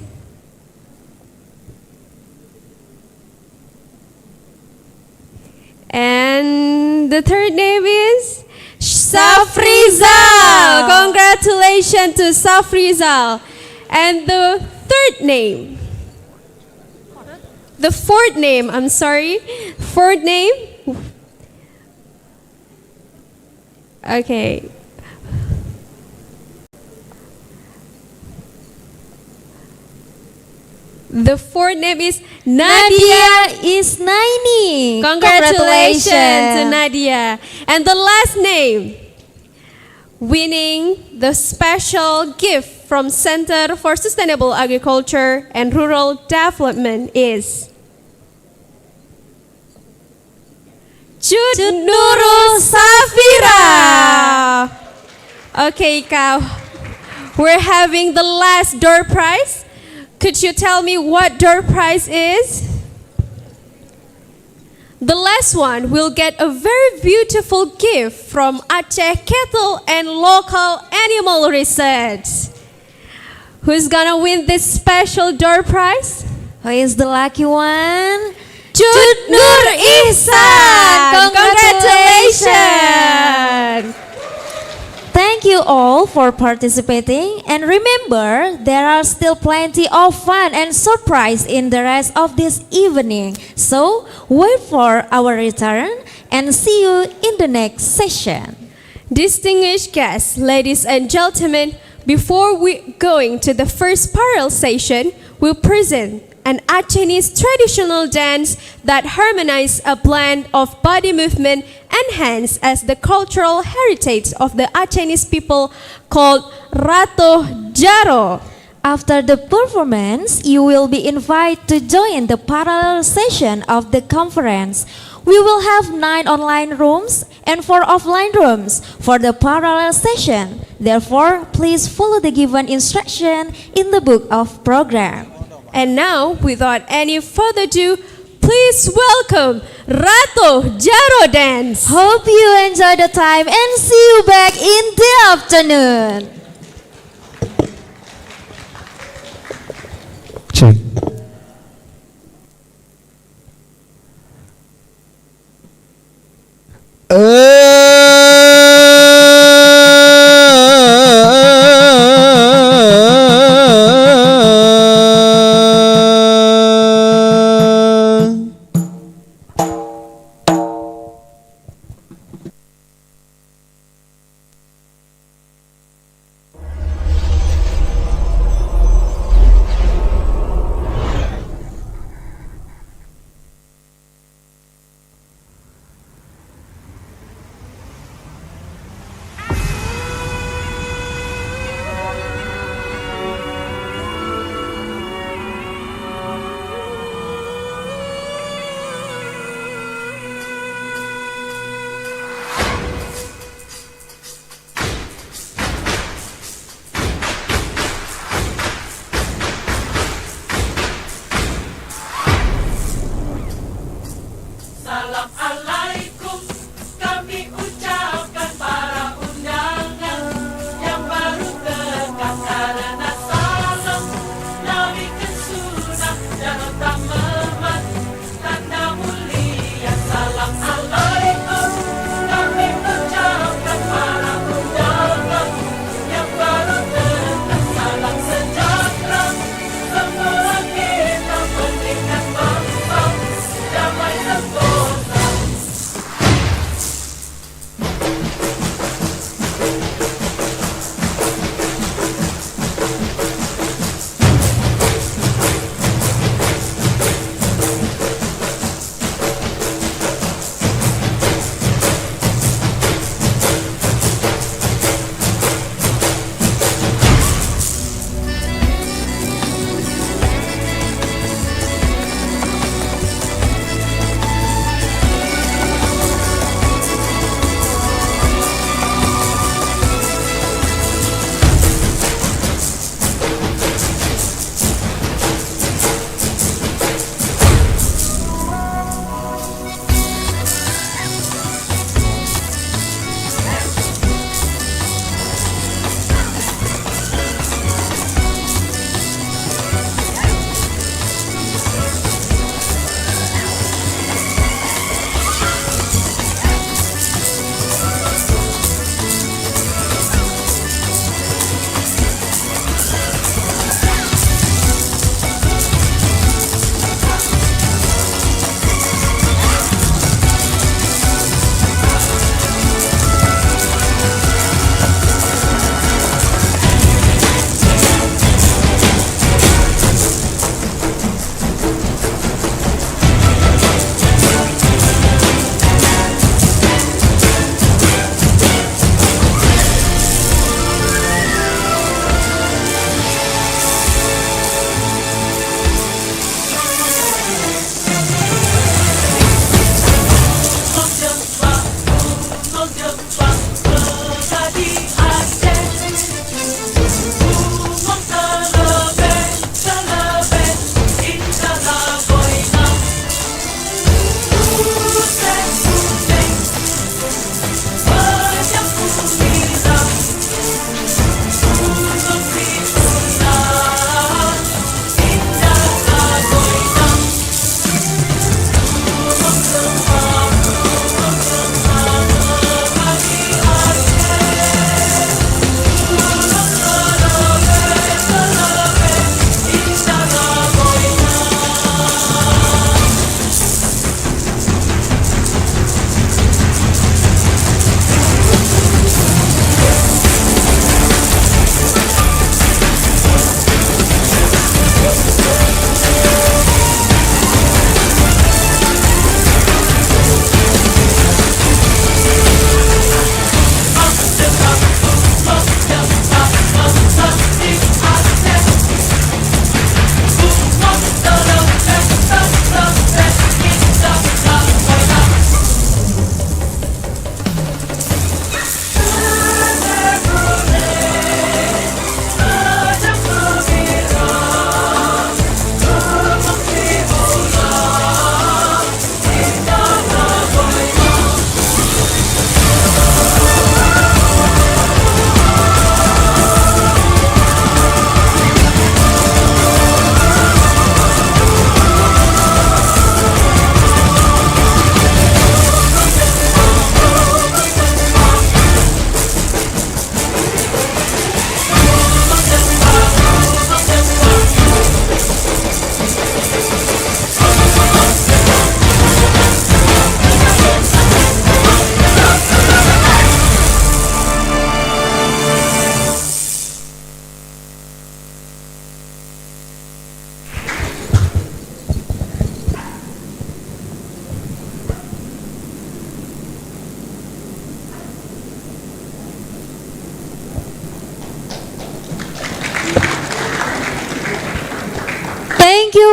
and the third name is Safrizal. Congratulations to Safrizal. And the third name. The fourth name, I'm sorry. Fourth name. Okay. The fourth name is Nadia Isnaini. Congratulations to Nadia. And the last name, winning the special gift from Center for Sustainable Agriculture and Rural Development is Cut Nurul Safira. Okay, Kau. We're having the last door prize. Could you tell me what Doorprize is? The last one will get a very beautiful gift from Aceh Cattle and Local Animal Research. Who's gonna win this special Doorprize? Who is the lucky one? Cut Nur Ihsan! Congratulations! Thank you all for participating, and remember, there are still plenty of fun and surprise in the rest of this evening. So, wait for our return and see you in the next session. Distinguished guests, ladies and gentlemen, before we going to the first parallel session, we'll present an Acehese traditional dance that harmonizes a blend of body movement enhanced as the cultural heritage of the Acehese people called Ratoh Jaroe. After the performance, you will be invited to join the parallel session of the conference. We will have 9 online rooms and 4 offline rooms for the parallel session. Therefore, please follow the given instruction in the book of program. And now, without any further ado, please welcome Ratoh Jaroe Dance. Hope you enjoy the time and see you back in the afternoon. Check.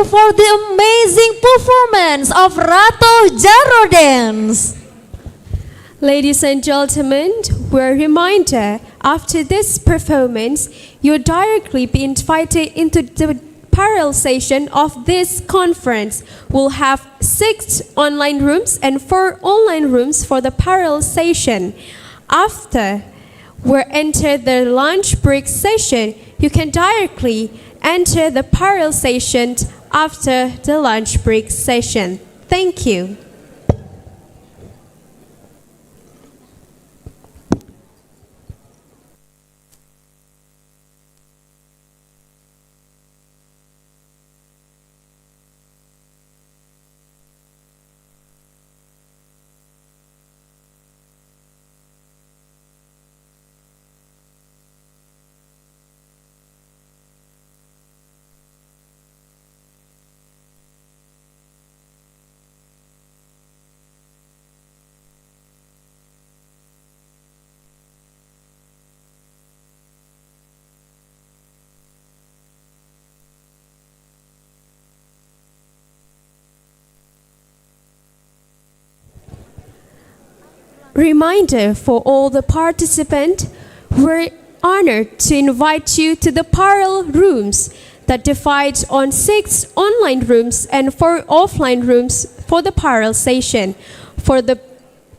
you for the amazing performance of Ratoh Jaroe dance. Ladies and gentlemen, we're reminded after this performance, you'll directly be invited into the parallel session of this conference. We'll have 6 online rooms and 4 online rooms for the parallel session. After we enter the lunch break session, you can directly enter the parallel session after the lunch break session. Thank you. Reminder for all the participants, we're honored to invite you to the parallel rooms that divide on 6 online rooms and 4 offline rooms for the parallel session. For the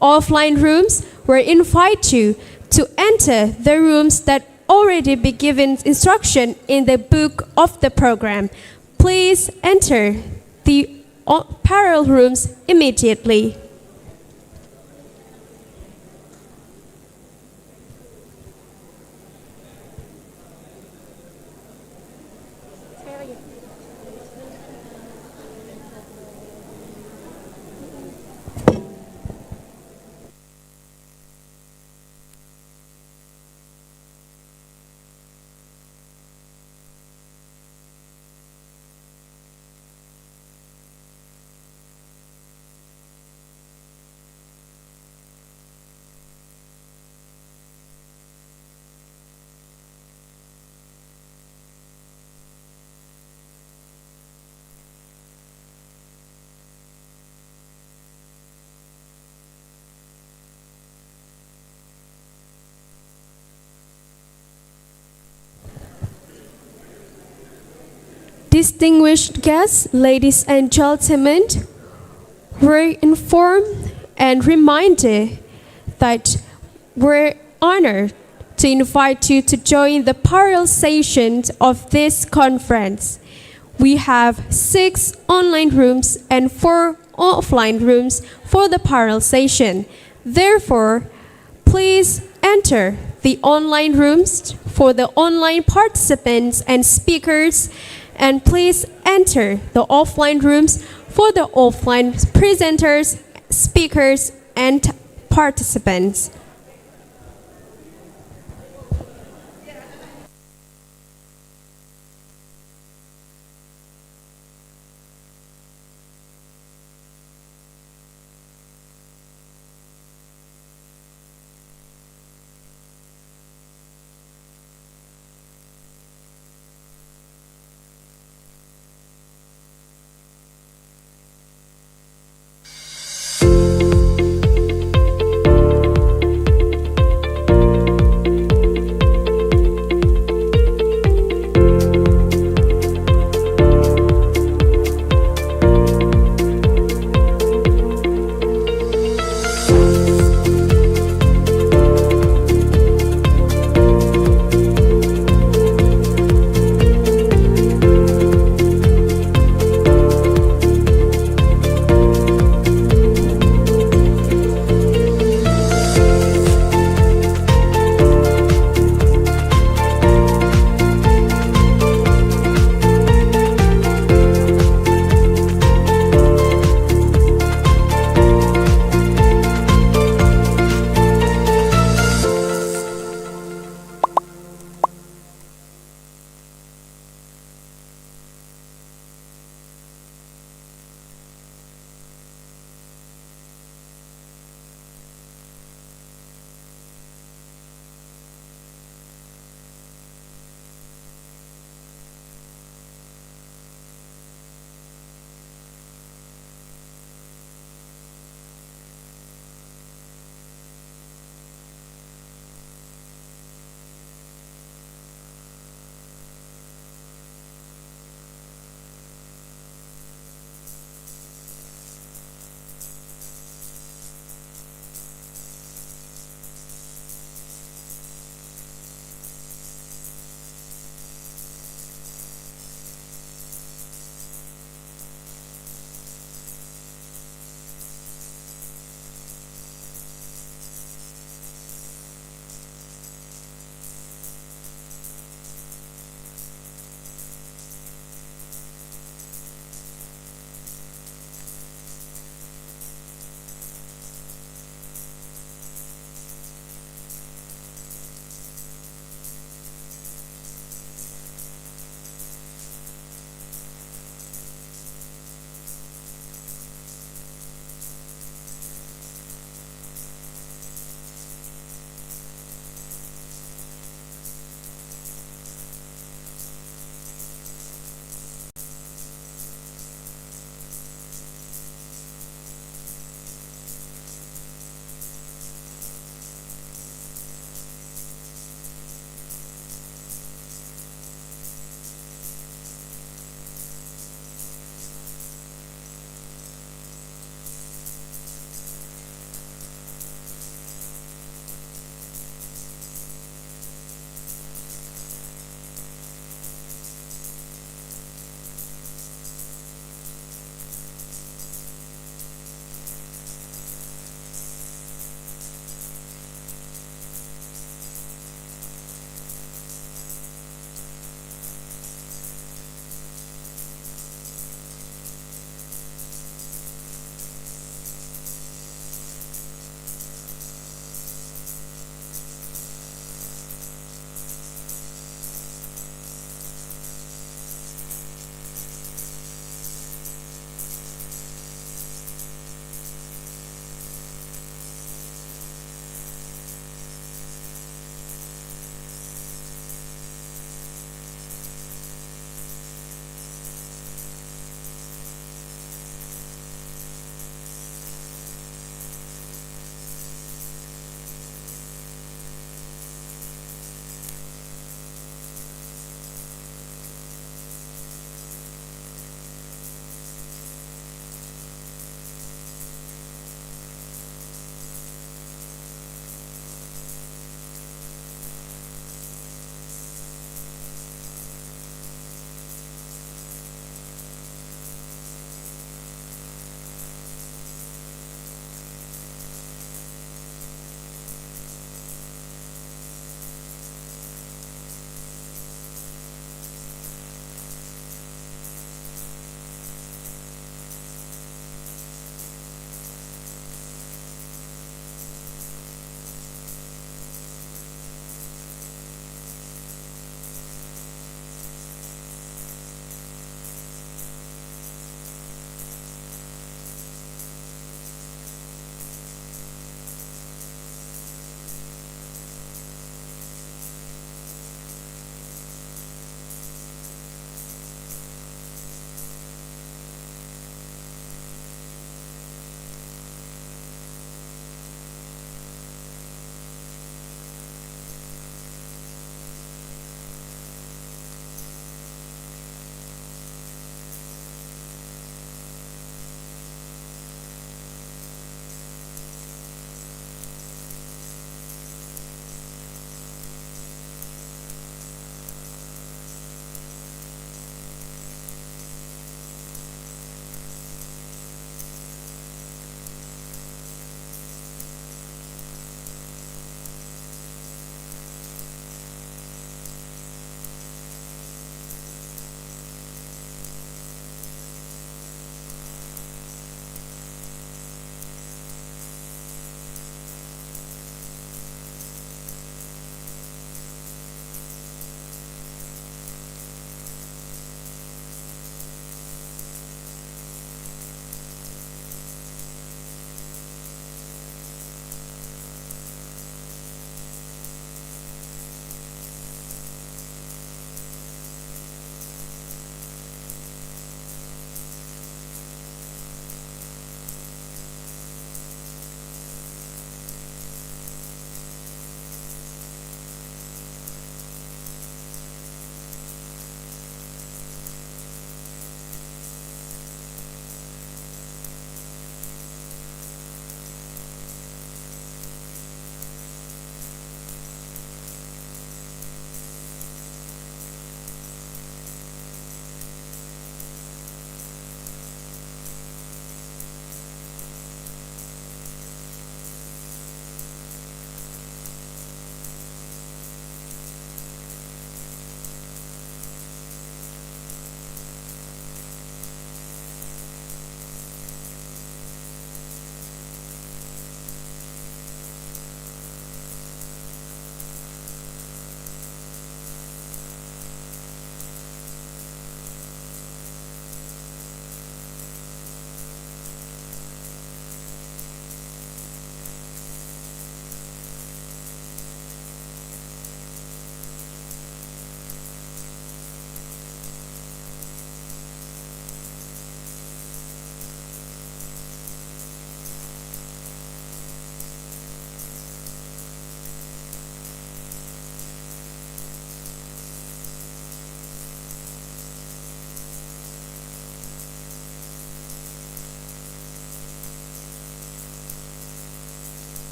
offline rooms, we invite you to enter the rooms that already be given instruction in the book of the program. Please enter the parallel rooms immediately. Distinguished guests, ladies and gentlemen, we're informed and reminded that we're honored to invite you to join the parallel session of this conference. We have 6 online rooms and 4 offline rooms for the parallel session. Therefore, please enter the online rooms for the online participants and speakers, and please enter the offline rooms for the offline presenters, speakers, and participants.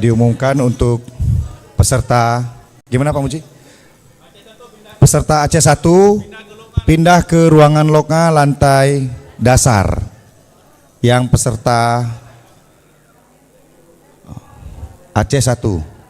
diumumkan untuk peserta, gimana Pak Muji? Peserta Aceh 1 pindah ke ruangan loka lantai dasar. Yang peserta Aceh 1.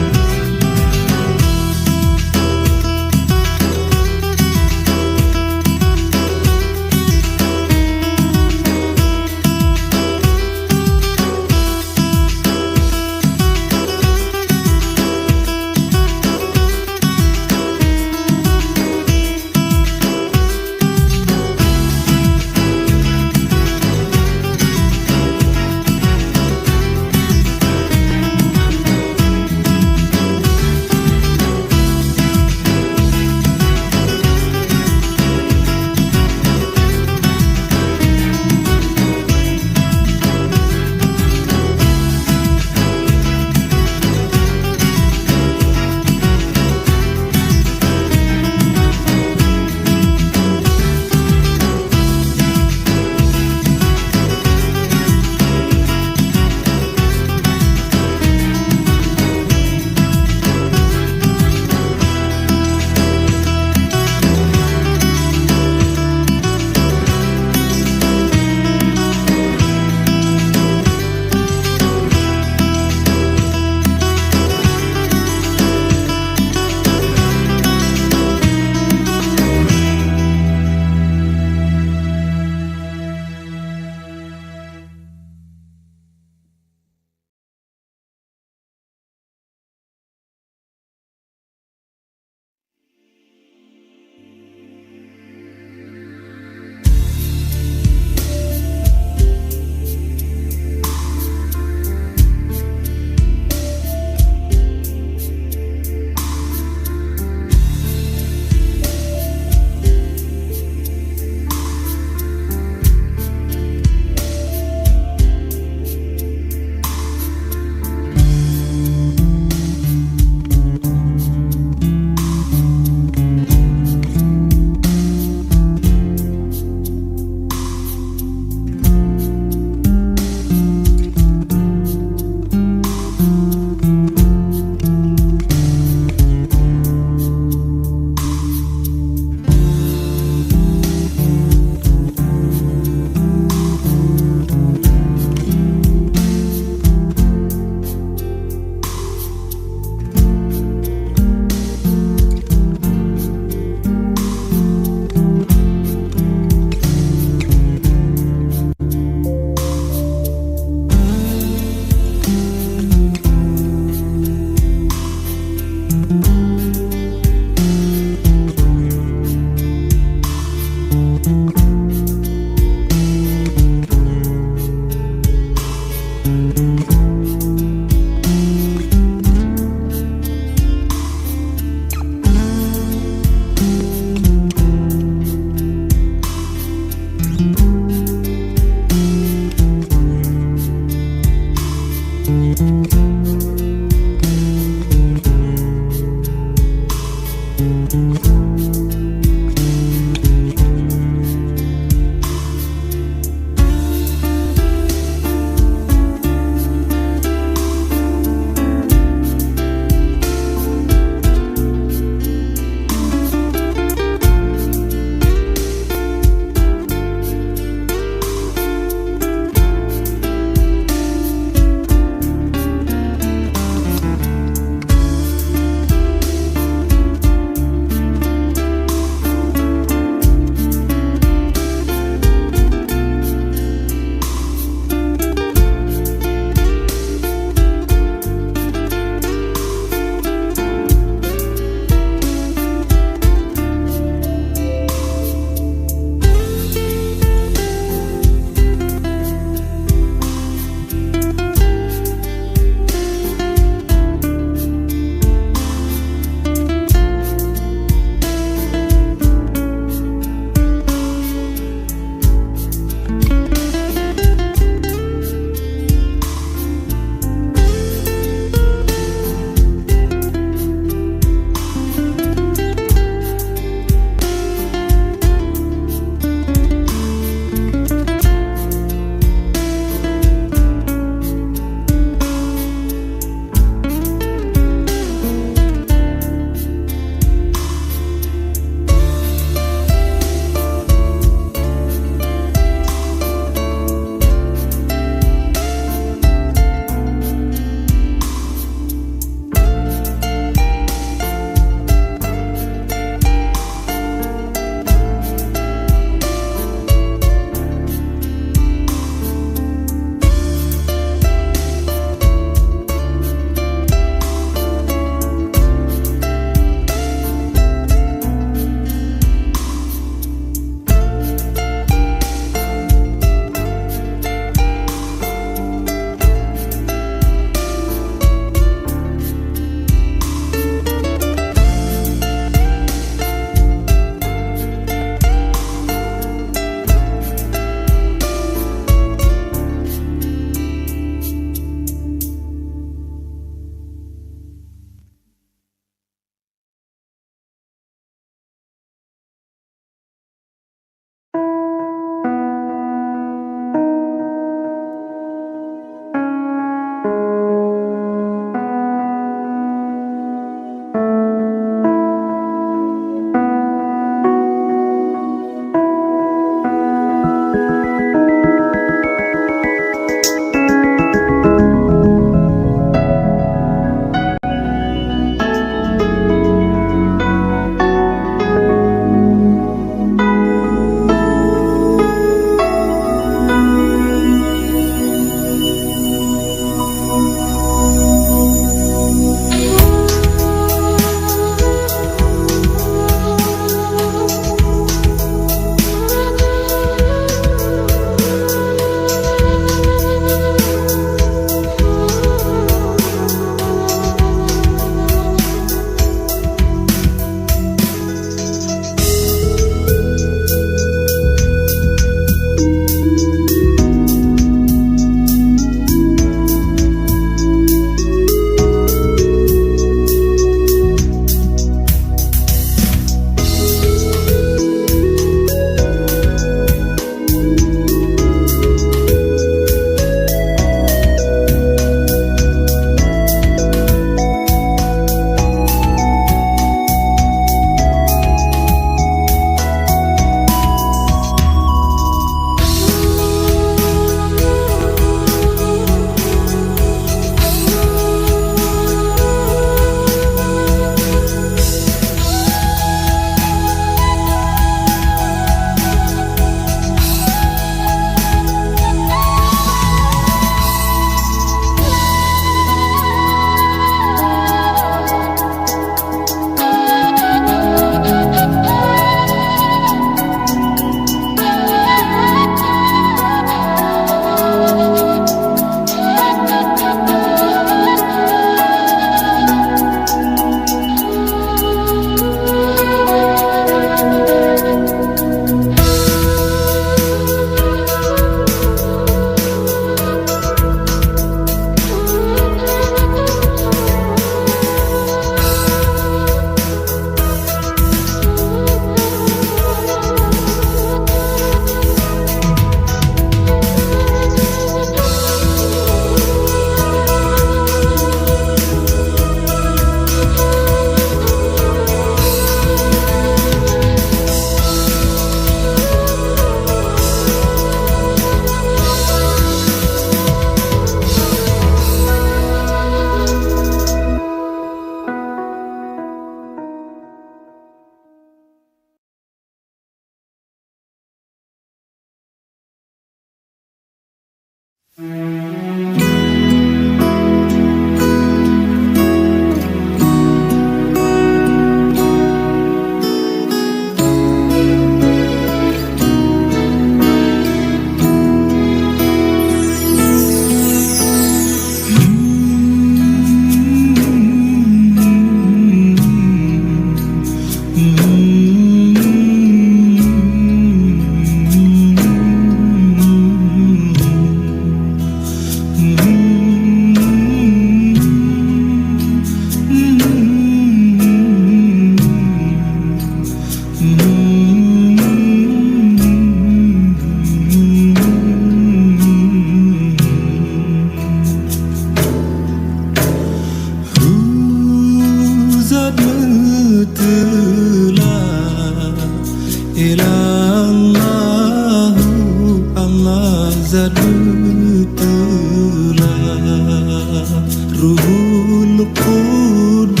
Ruhul Qudus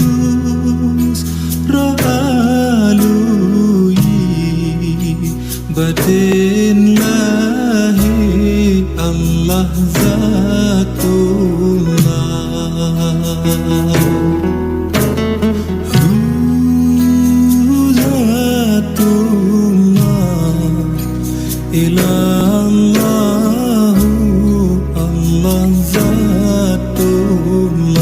Ra'alui Batin lahi Allah Zatullah Zatullah Ilallahu Allah Zatullah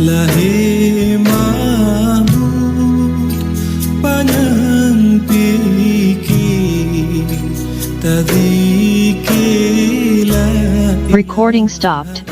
Lahi mabud Panjang pikir Tadiki la Recording stopped.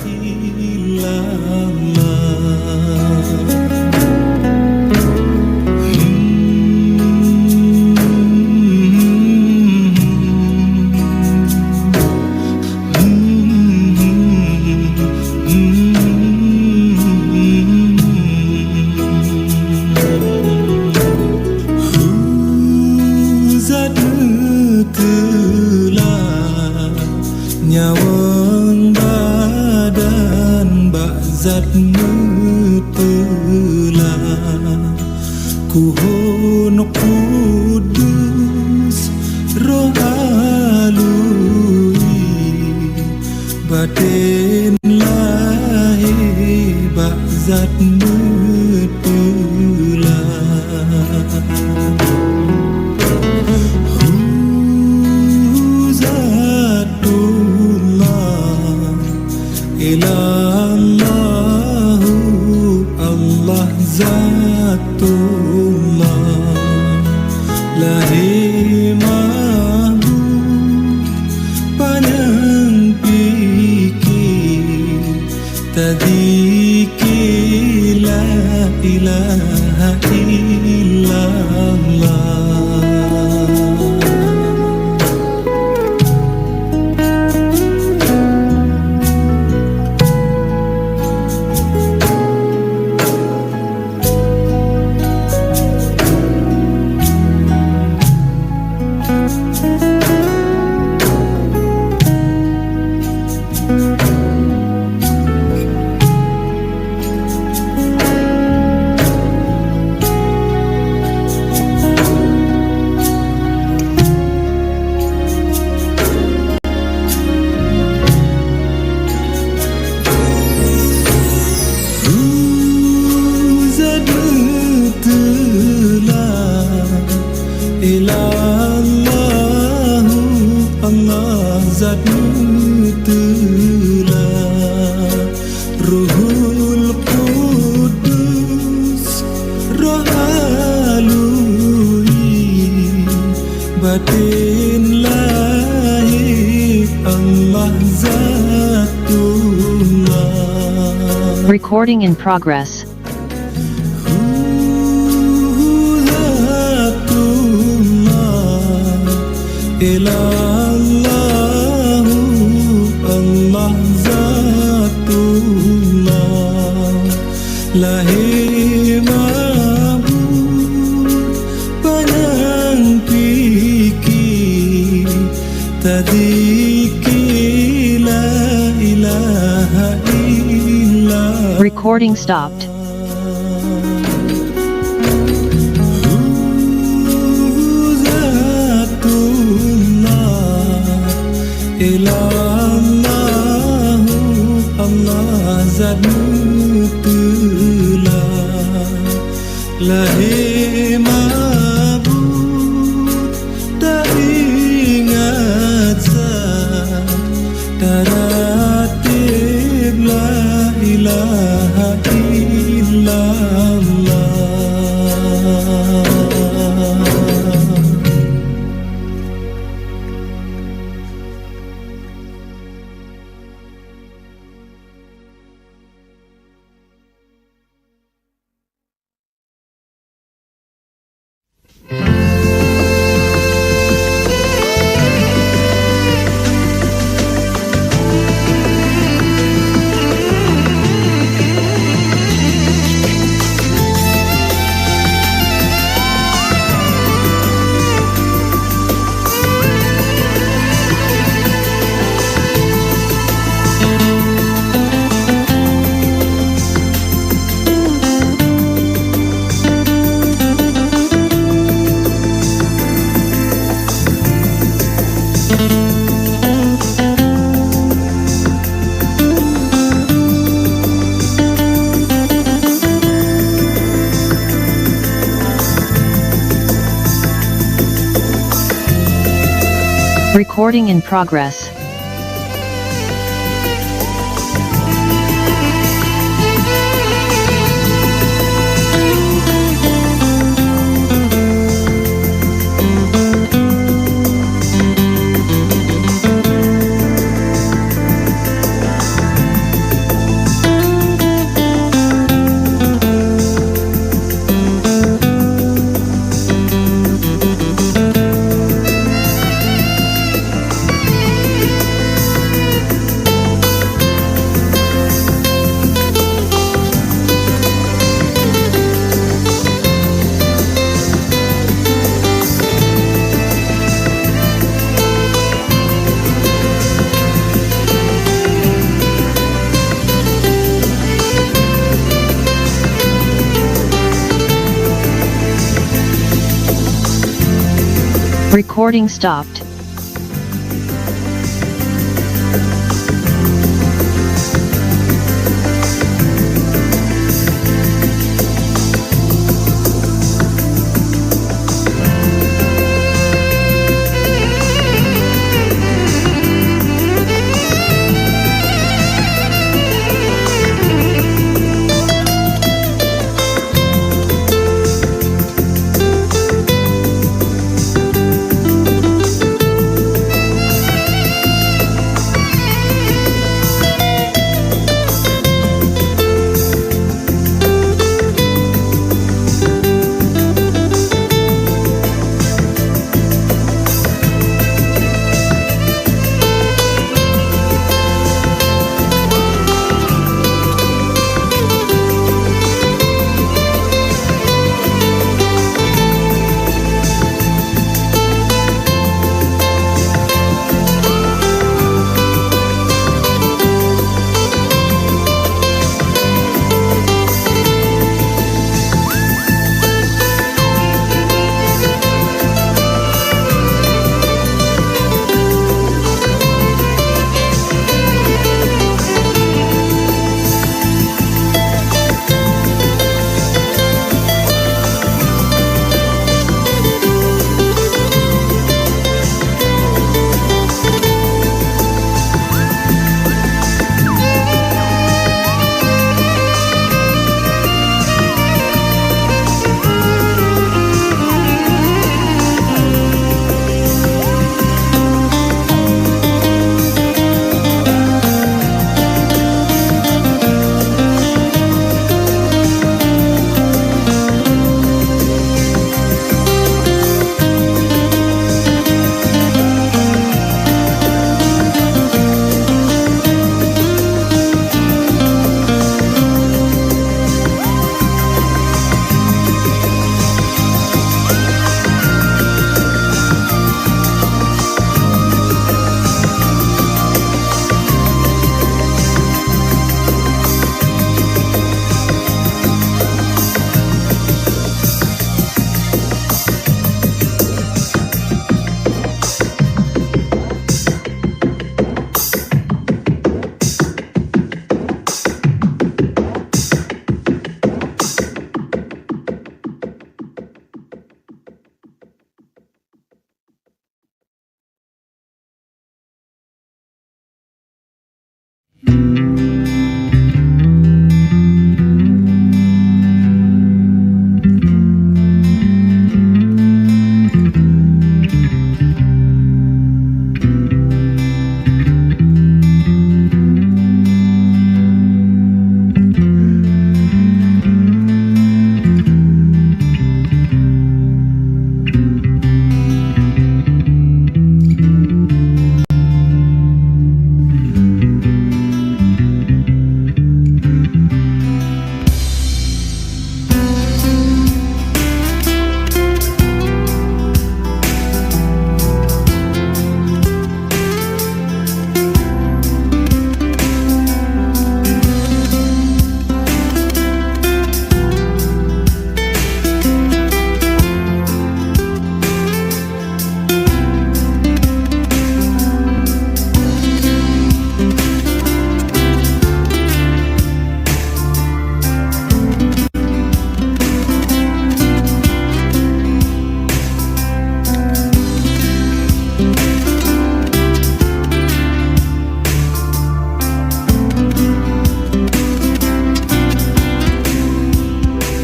Nyawang badan bakzat mutela Kuhun kudus roh alui Batin lahi bakzat mutela Ilallahu Allah Zatullah Lahi mabud Panjang pikir Tadiki la ilaha illallah Ruhul Qudus Roh alui Batin lahi Allah Zatullah Recording in progress. Zatullah Ilallahu Allah Zatullah Lahi mabud Panjang pikir Tadiki la ilaha illallah Recording stopped. Ilallahu Allah Zatullah Lahi mabud Tak ingat zat Taratib la ilaha illallah Recording in progress. Recording stopped.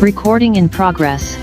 Recording in progress.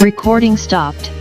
Recording stopped.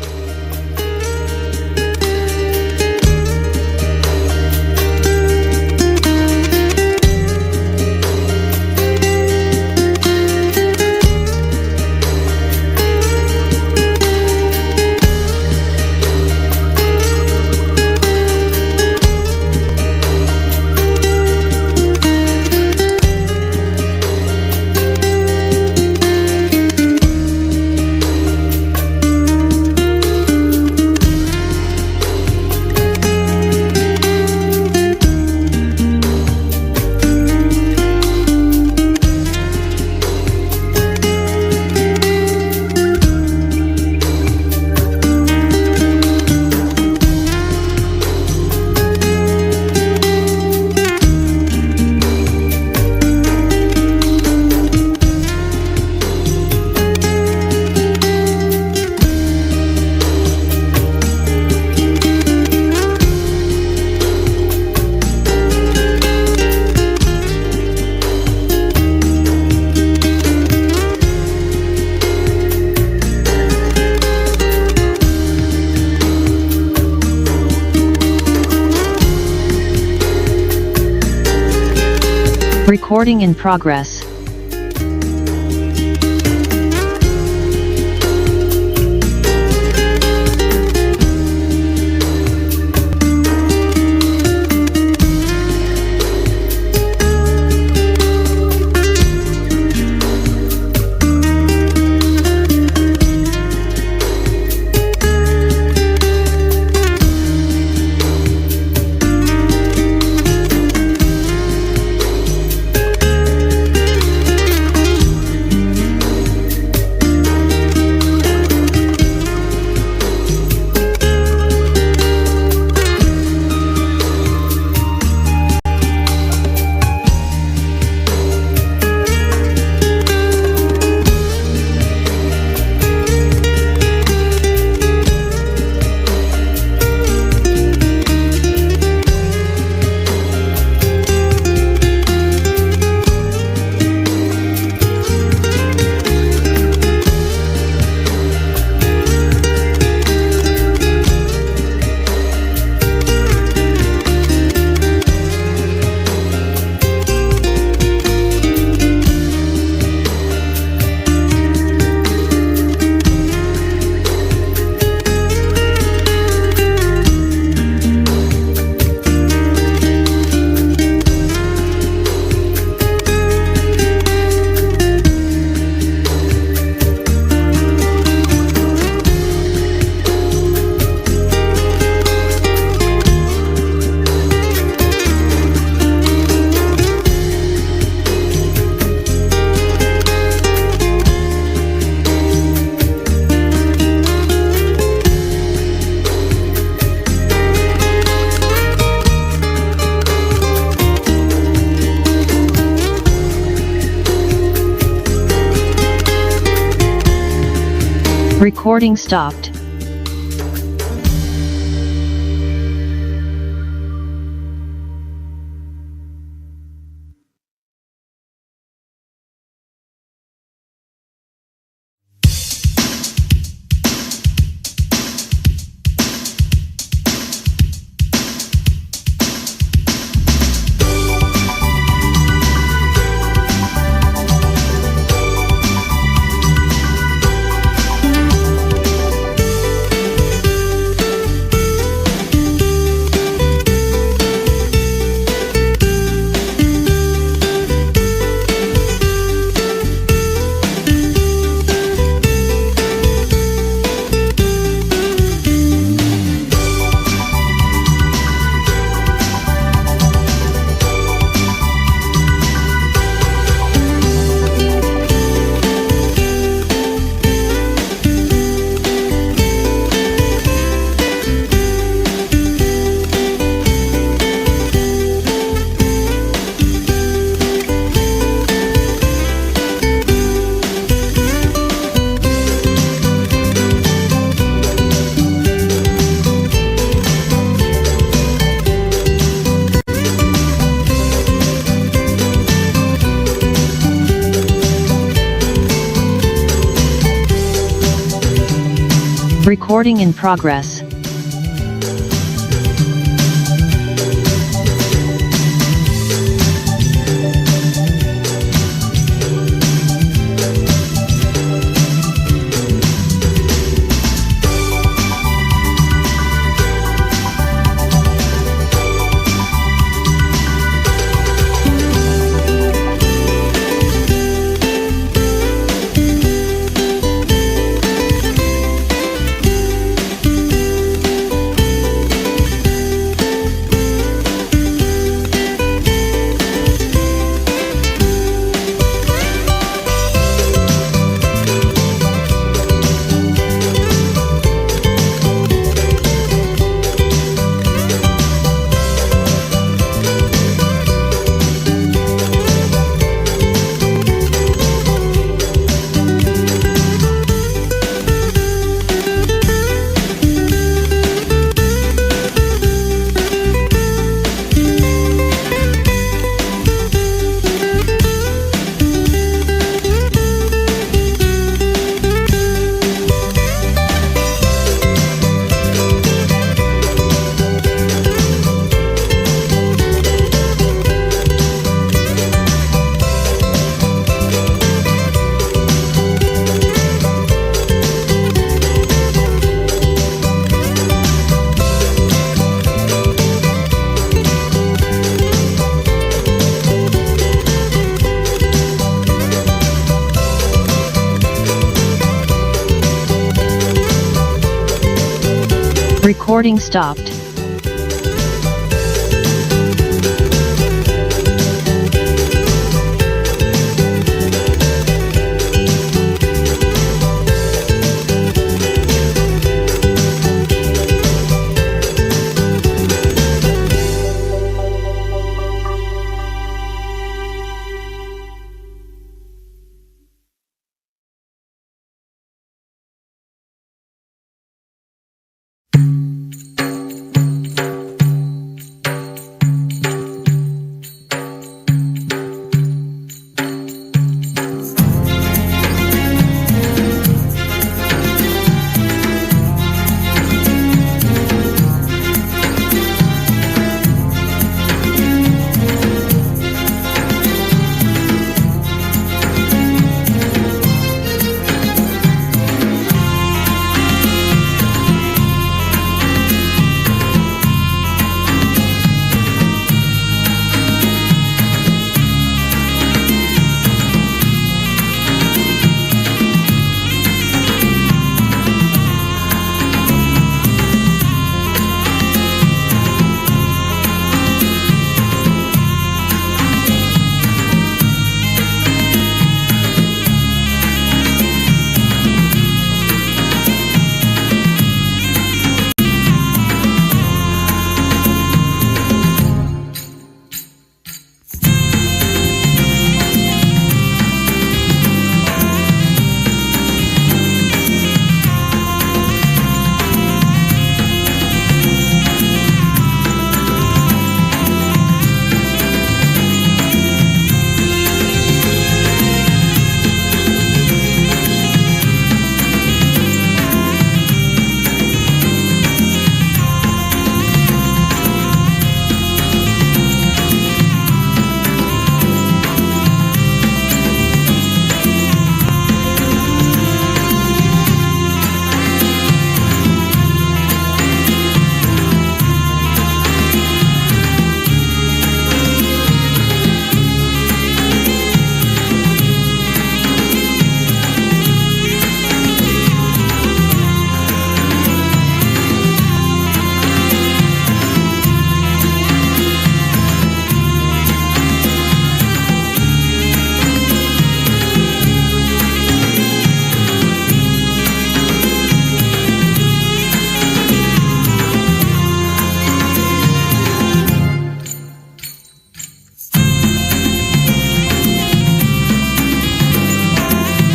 Recording in progress. Recording stopped. Recording in progress. Recording stopped.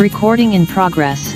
Recording in progress.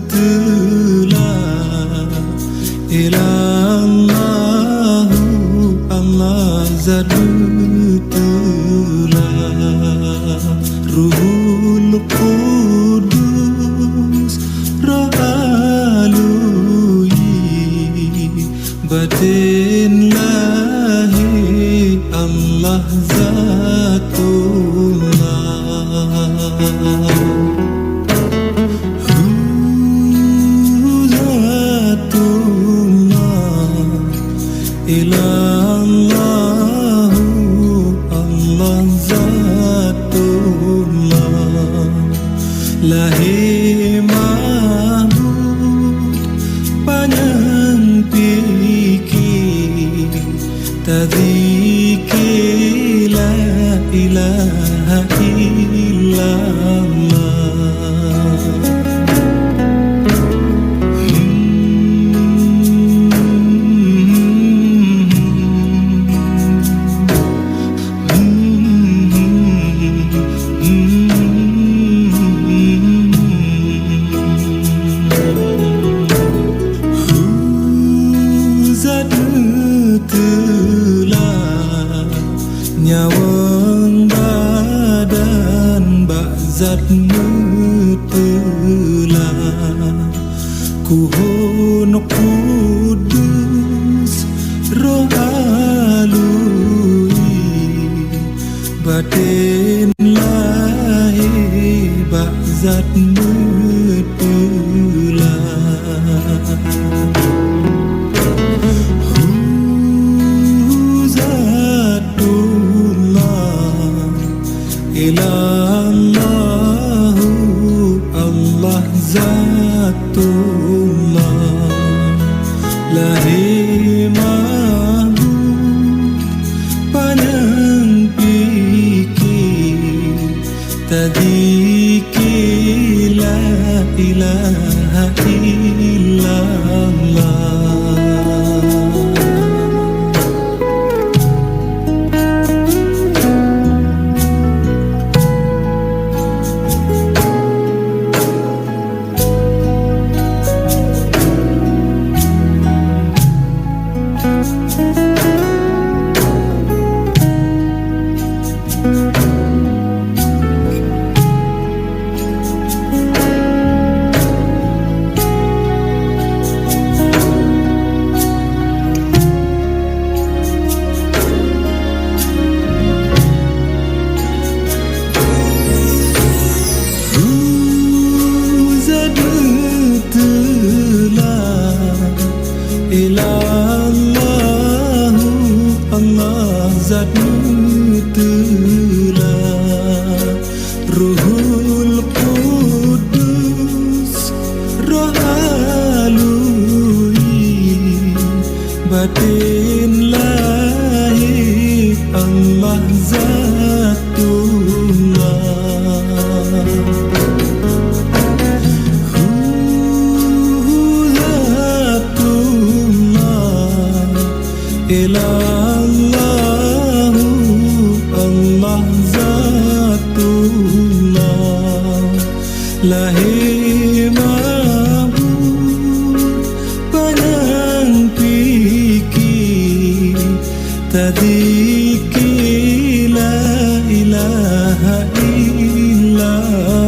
telah ilallahu Allah zat telah Ruhul Qudus Roh alui batin lahi Allah zatullah ilallahu Allah zatullah lahi ma'bud panjang fikir tadzikir la ilaha illallah nyawang badan zat telah kuhun kudus roh alui batin lahi zat telah ilallahu Allah zatullah lahi ma'bud panjang fikir tadzikir la ilaha illallah ilallahu Allah zat telah Ruhul Qudus roh alui batin lahi Allah zatullah ilallahu Allah zatullah lahi ma'bud panjang fikir tadzikir la ilaha illallah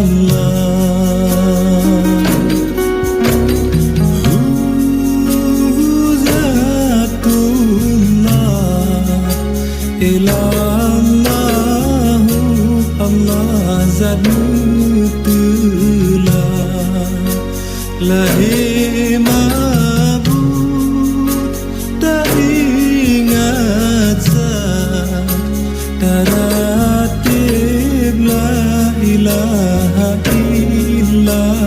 ilallahu Allah zat telah lahi ma'bud tak ingat zat taratib la ilaha illallah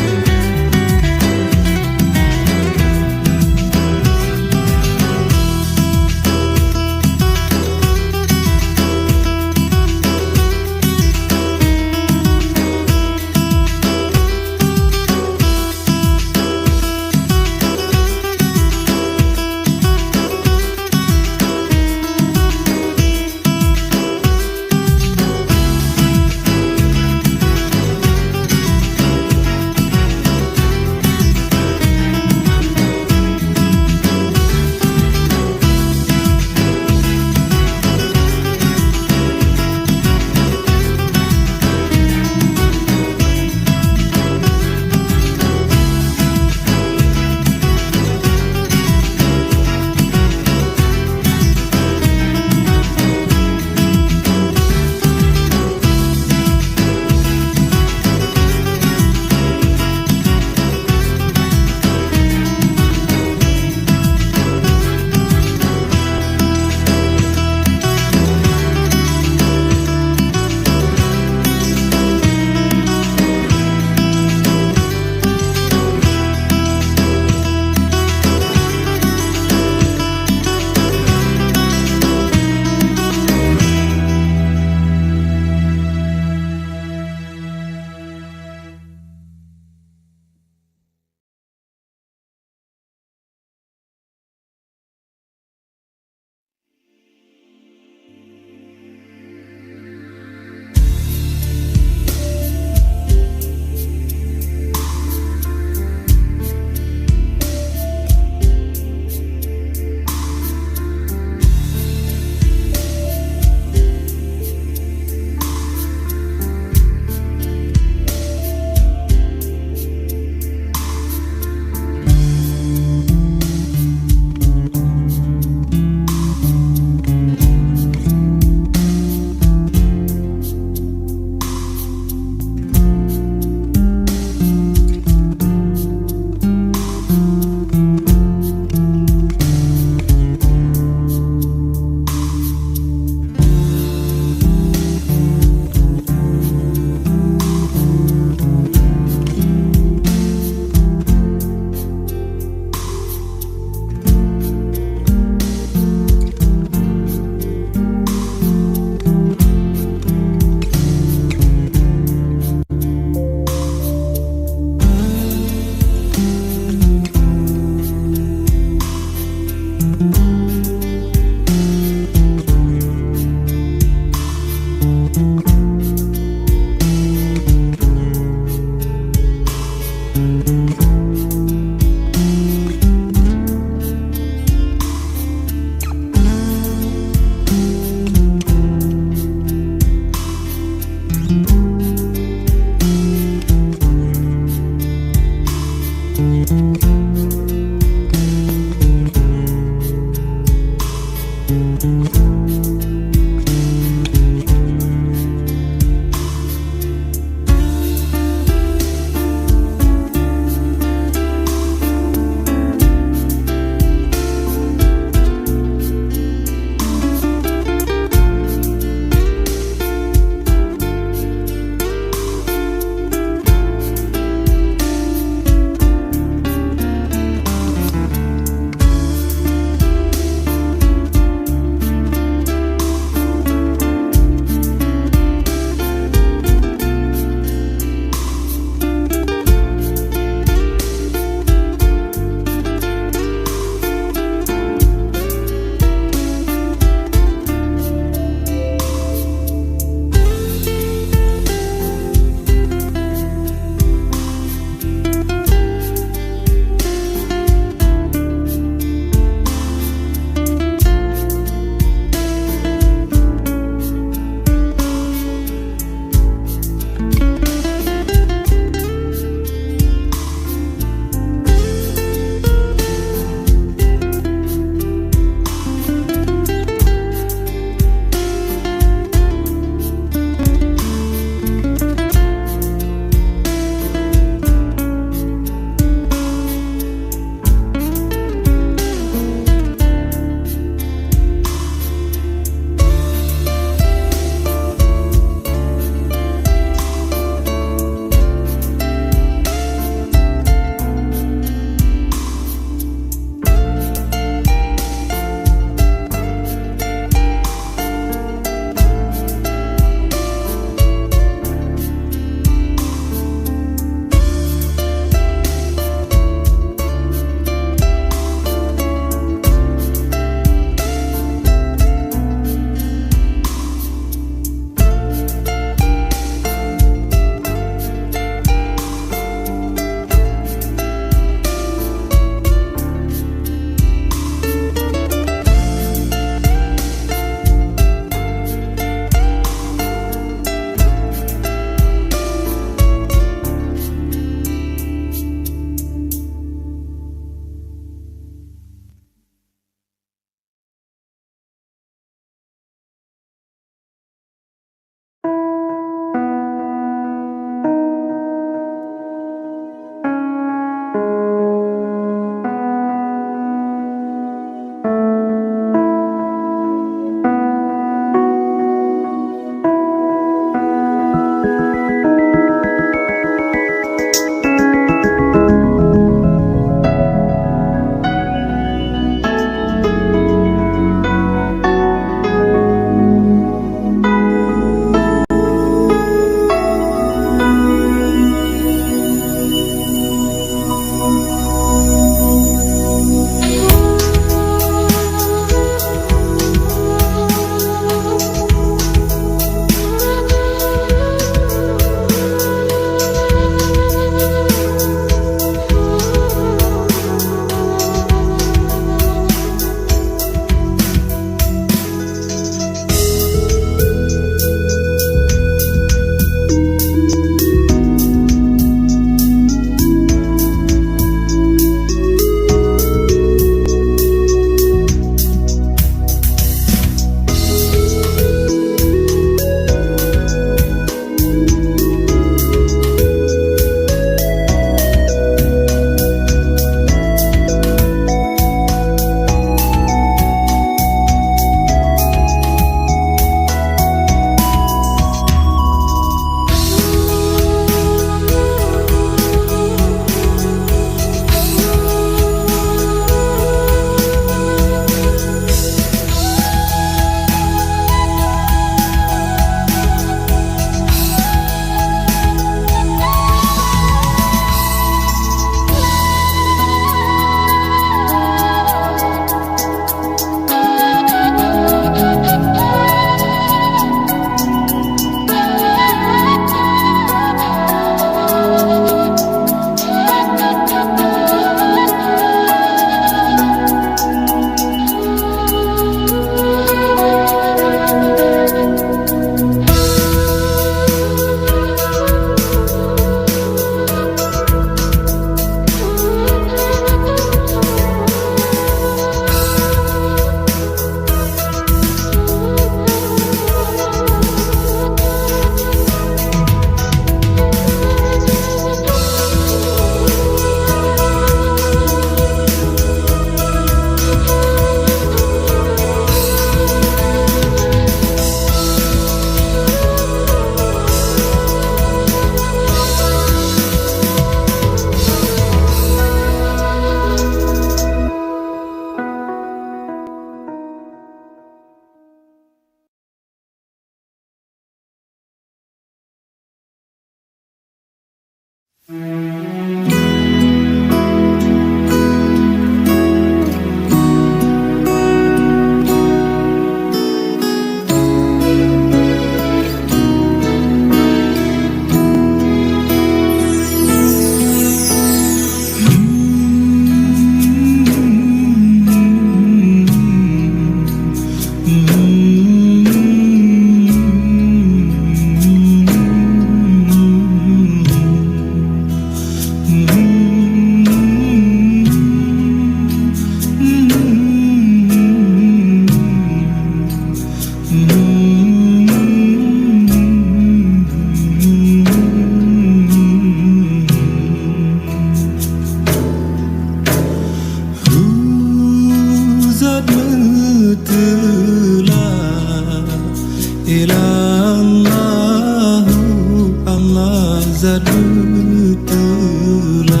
telah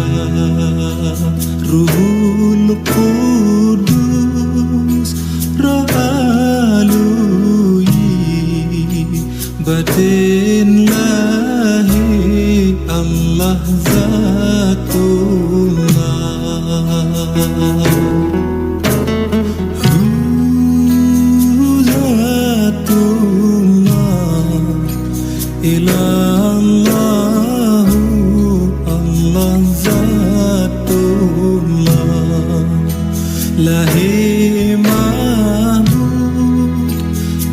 Ruhul Qudus Roh alui batin lahi Allah Zatullah Ilallahu Allah Zatullah Lahi mahmud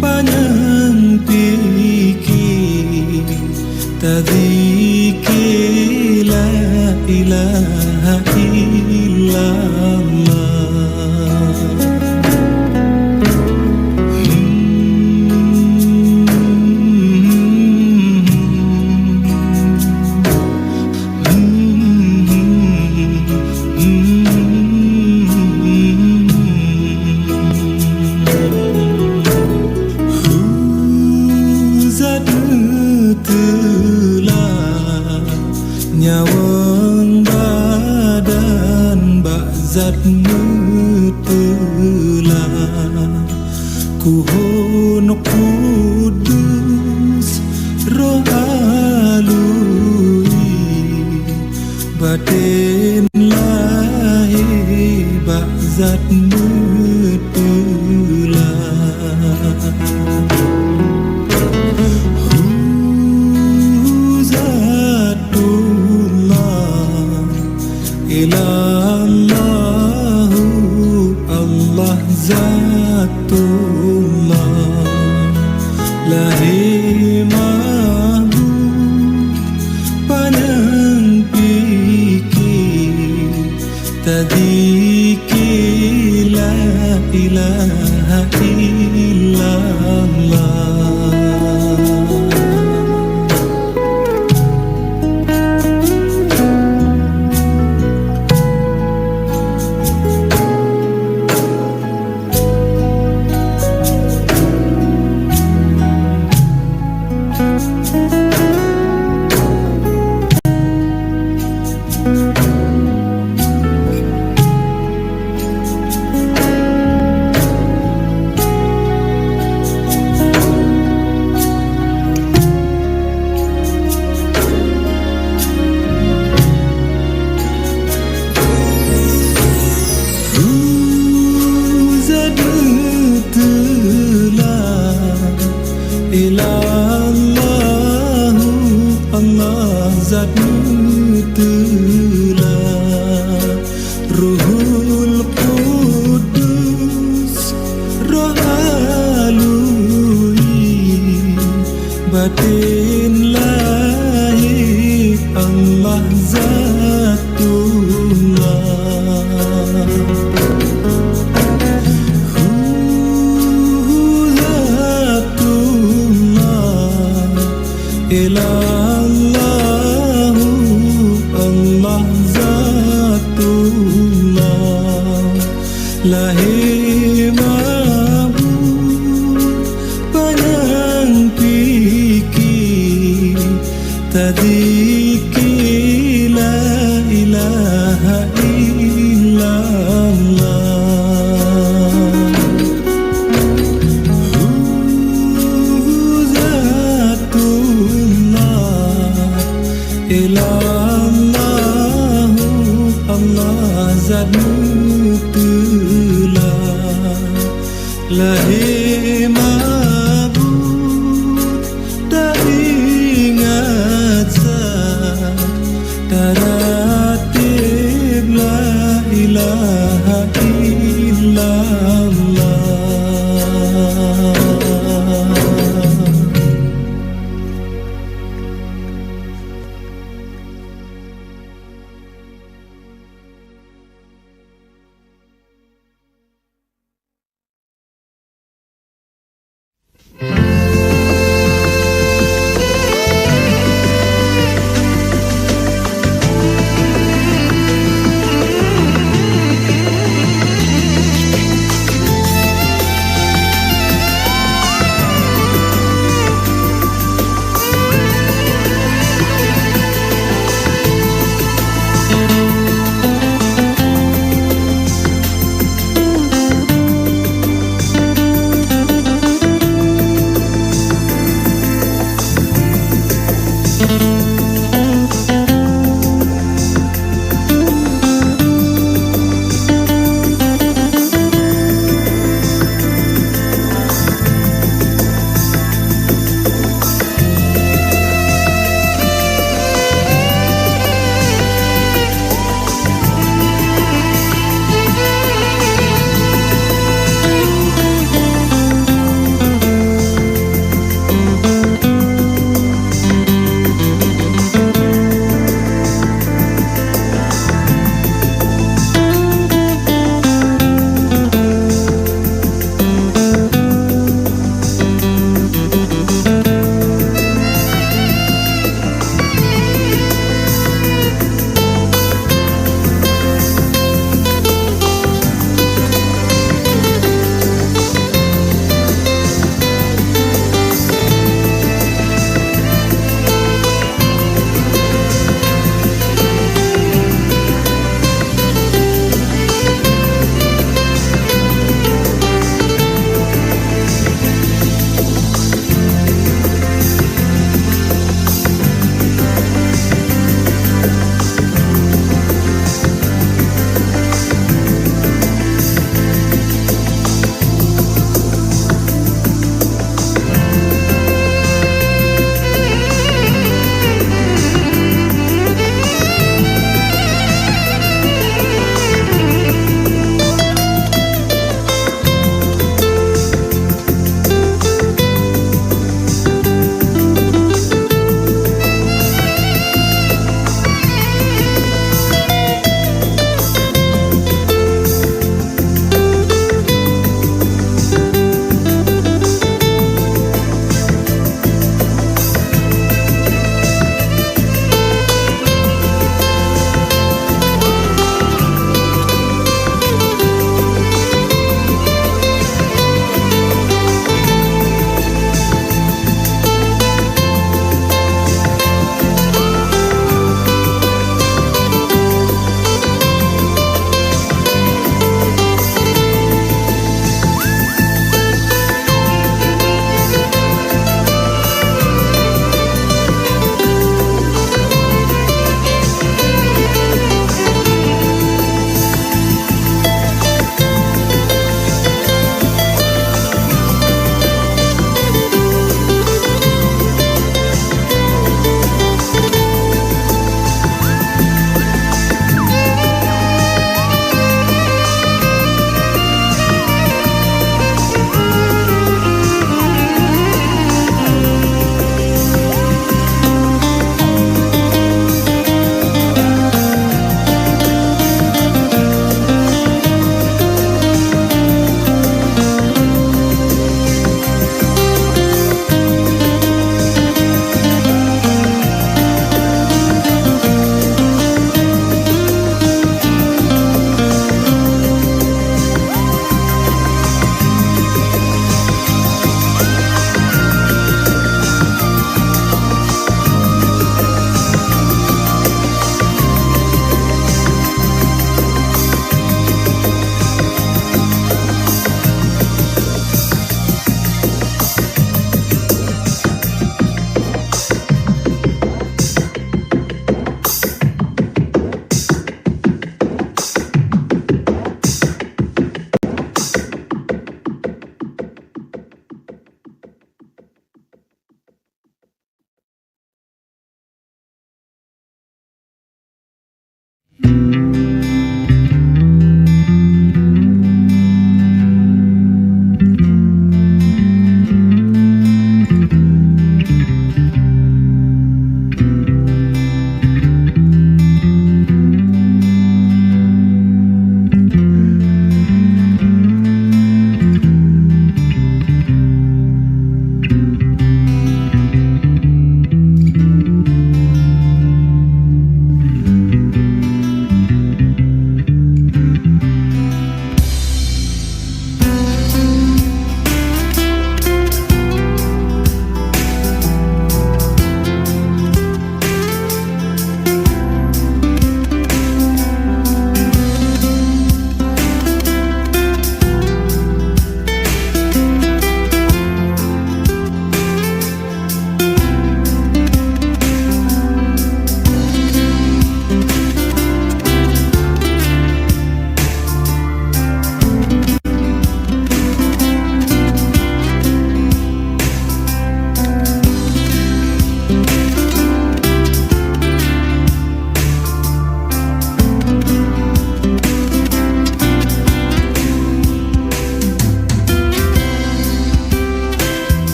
Panjang fikir Tadhiki la ilaha illallah Nyawang badan bakzat telah Kuhun kudus roh alui batin lahi bakzat telah Ilallahu Allah Zatullah Lahi mahmud Panjang fikir Tadhiki la ilaha illallah Ilallahu Allah Zatmu telah Ruhul Qudus Roh alui batin lahi Allah Zatullah Ilallahu Allah Zatullah Lahi mahmud Panjang fikir Tadhiki la ilaha illallah Ilallahu Allah Zatmu telah Lahi mabud tak ingat zat Taratib la ilaha illallah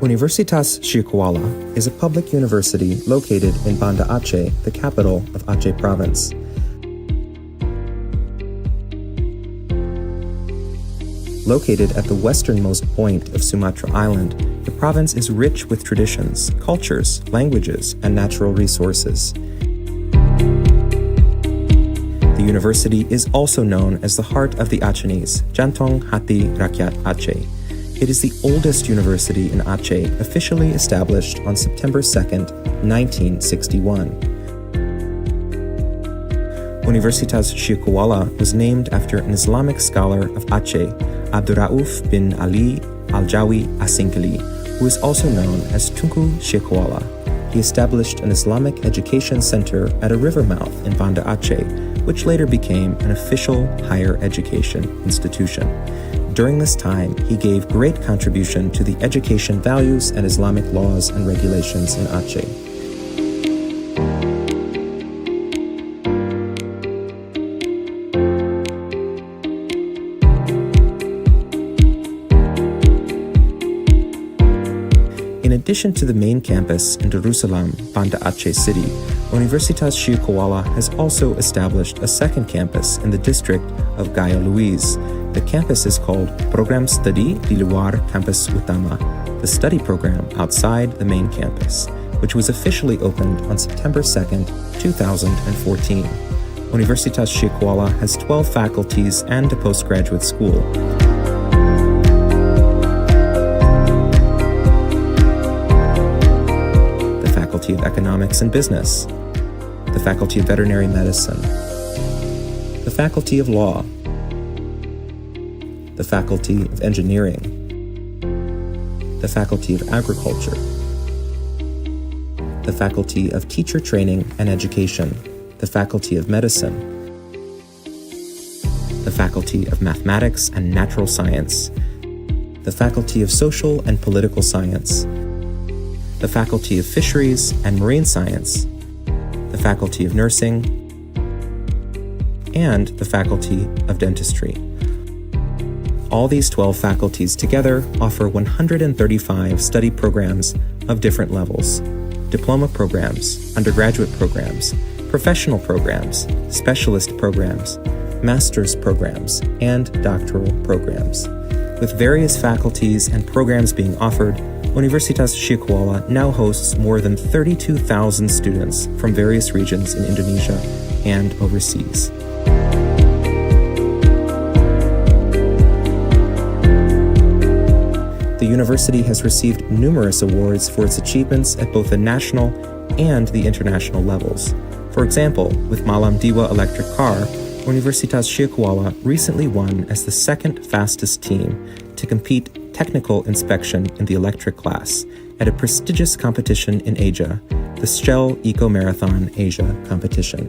Universitas Syahkuala is a public university located in Banda Aceh, the capital of Aceh Province. Located at the westernmost point of Sumatra Island, the province is rich with traditions, cultures, languages, and natural resources. The university is also known as the heart of the Acehnese, Jantung Hati Rakyat Aceh. It is the oldest university in Aceh, officially established on September 2nd, 1961. Universitas Syahkuala was named after an Islamic scholar of Aceh, Abdurrauf bin Ali Al-Jawi Asingkali, who is also known as Tunku Syahkuala. He established an Islamic education center at a river mouth in Banda Aceh, which later became an official higher education institution. During this time, he gave great contribution to the education values and Islamic laws and regulations in Aceh. In addition to the main campus in Darussalam, Banda Aceh City, Universitas Syahkuala has also established a second campus in the district of Gaya Luiz. The campus is called Program Studi di Luar Kampus Utama, the study program outside the main campus, which was officially opened on September 2nd, 2014. Universitas Syahkuala has 12 faculties and a postgraduate school. The Faculty of Economics and Business, the Faculty of Veterinary Medicine, the Faculty of Law, the Faculty of Engineering, the Faculty of Agriculture, the Faculty of Teacher Training and Education, the Faculty of Medicine, the Faculty of Mathematics and Natural Science, the Faculty of Social and Political Science, the Faculty of Fisheries and Marine Science, the Faculty of Nursing, and the Faculty of Dentistry. All these 12 faculties together offer 135 study programs of different levels: diploma programs, undergraduate programs, professional programs, specialist programs, master's programs, and doctoral programs. With various faculties and programs being offered, Universitas Syahkuala now hosts more than 32,000 students from various regions in Indonesia and overseas. The university has received numerous awards for its achievements at both the national and the international levels. For example, with Malam Diwa electric car, Universitas Syahkuala recently won as the second fastest team to compete technical inspection in the electric class at a prestigious competition in Asia, the Shell Eco Marathon Asia competition.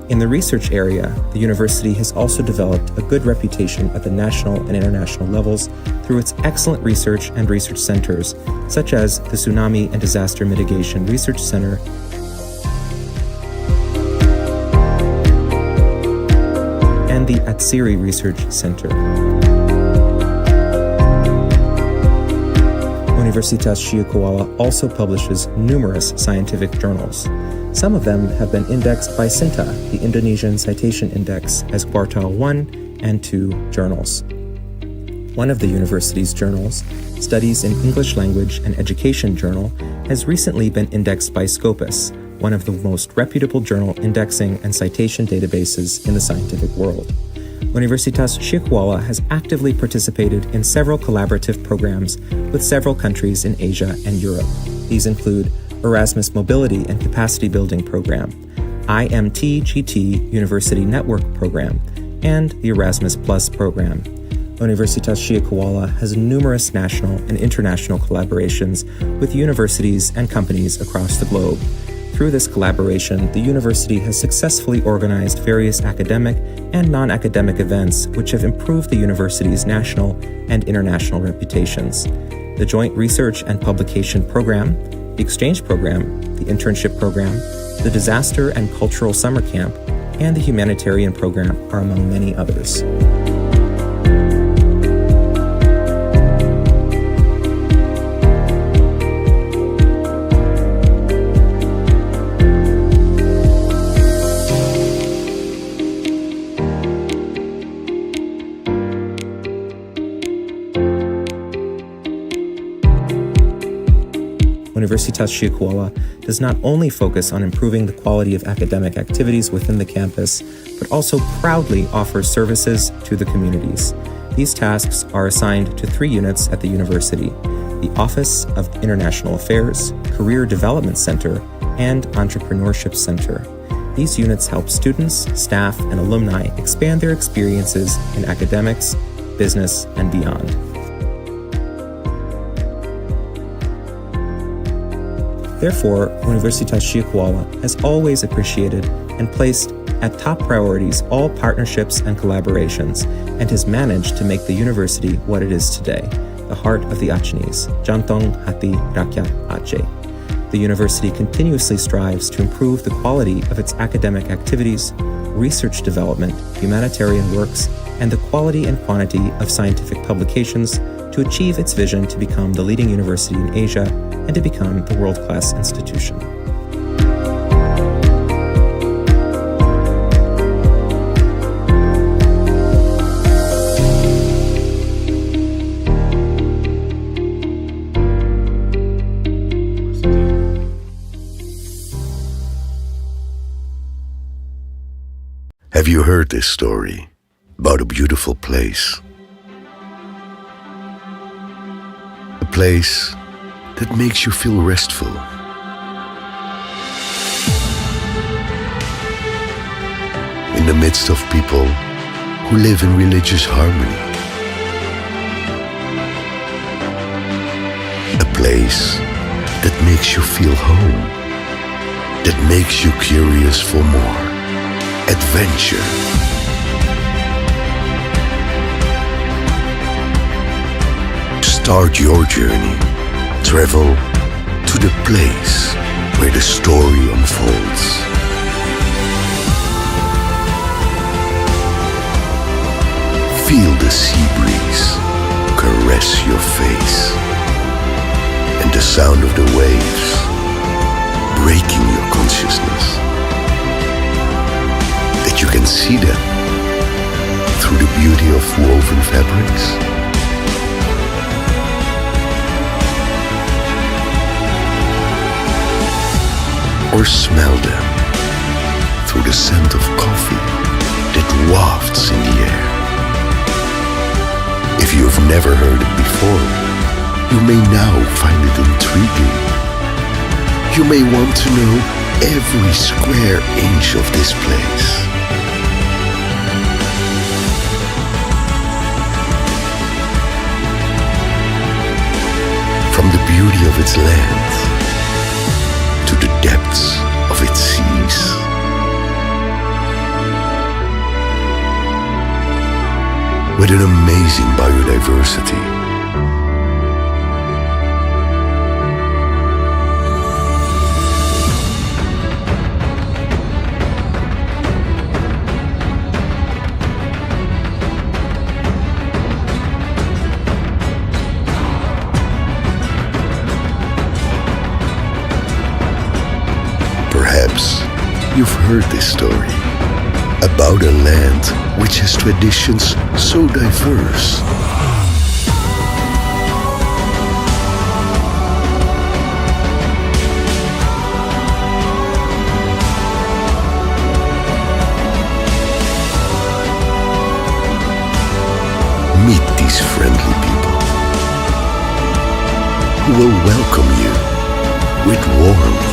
In the research area, the university has also developed a good reputation at the national and international levels through its excellent research and research centers, such as the Tsunami and Disaster Mitigation Research Center and the Atsiri Research Center. Universitas Syahkuala also publishes numerous scientific journals. Some of them have been indexed by SINTA, the Indonesian Citation Index, as Quartile 1 and 2 journals. One of the university's journals, Studies in English Language and Education Journal, has recently been indexed by Scopus, one of the most reputable journal indexing and citation databases in the scientific world. Universitas Syahkuala has actively participated in several collaborative programs with several countries in Asia and Europe. These include Erasmus Mobility and Capacity Building Program, IMT-GT University Network Program, and the Erasmus Plus Program. Universitas Syahkuala has numerous national and international collaborations with universities and companies across the globe. Through this collaboration, the university has successfully organized various academic and non-academic events which have improved the university's national and international reputations. The Joint Research and Publication Program, the Exchange Program, the Internship Program, the Disaster and Cultural Summer Camp, and the humanitarian program are among many others. Universitas Syiah does not only focus on improving the quality of academic activities within the campus, but also proudly offers services to the communities. These tasks are assigned to 3 units at the university: the Office of International Affairs, Career Development Center, and Entrepreneurship Center. These units help students, staff, and alumni expand their experiences in academics, business, and beyond. Therefore, Universitas Syiah has always appreciated and placed at top priorities all partnerships and collaborations, and has managed to make the university what it is today, the heart of the Acehnese, Jantong Hati Rakyat Aceh. The university continuously strives to improve the quality of its academic activities, research development, humanitarian works, and the quality and quantity of scientific publications to achieve its vision to become the leading university in Asia and to become the world-class institution. Have you heard this story about a beautiful place? A place that makes you feel restful. In the midst of people who live in religious harmony. A place that makes you feel home, that makes you curious for more adventure. Start your journey. Travel to the place where the story unfolds. Feel the sea breeze caress your face and the sound of the waves breaking your consciousness. That you can see them through the beauty of woven fabrics. Or smell them through the scent of coffee that wafts in the air. If you have never heard it before, you may now find it intriguing. You may want to know every square inch of this place. From the beauty of its land to the depths of its seas. With an amazing biodiversity. Perhaps you've heard this story about a land which has traditions so diverse. Meet these friendly people who will welcome you with warmth.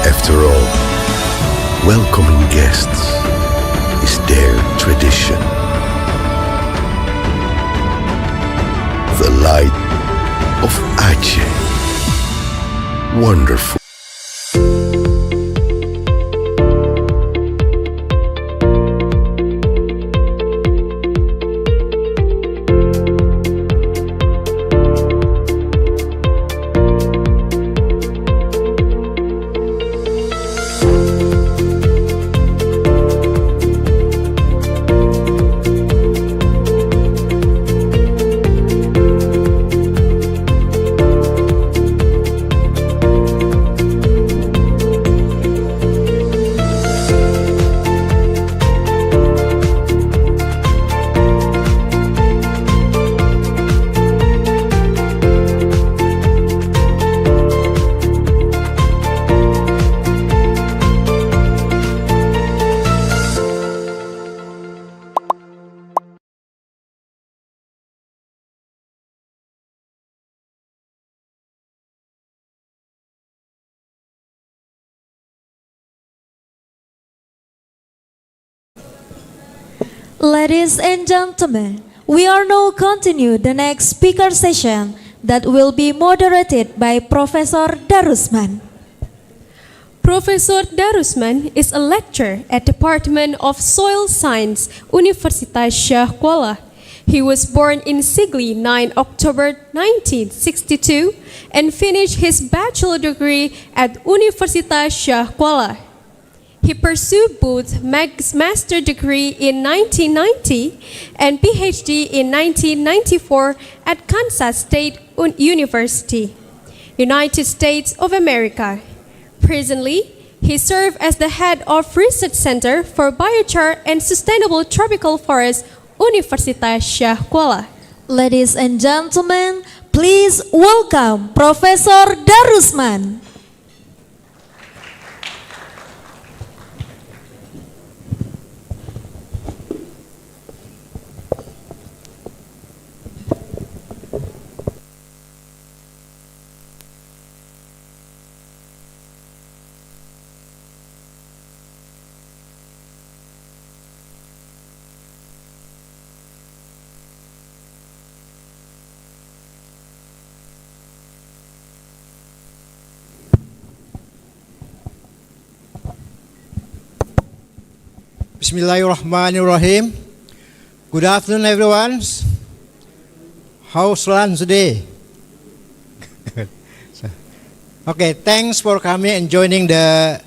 After all, welcoming guests is their tradition. The light of Aceh. Wonderful. Ladies and gentlemen, we are now continue the next speaker session that will be moderated by Professor Darusman. Professor Darusman is a lecturer at Department of Soil Science, Universitas Syah Kuala. He was born in Sigli 9 October 1962 and finished his bachelor degree at Universitas Syah Kuala. He pursued both master degree in 1990 and PhD in 1994 at Kansas State University, United States of America. Presently, he serves as the head of Research Center for Biochar and Sustainable Tropical Forests, Universitas Syah Kuala. Ladies and gentlemen, please welcome Professor Darusman. Bismillahirrahmanirrahim. Good afternoon, everyone. How's lunch today? Okay, thanks for coming and joining the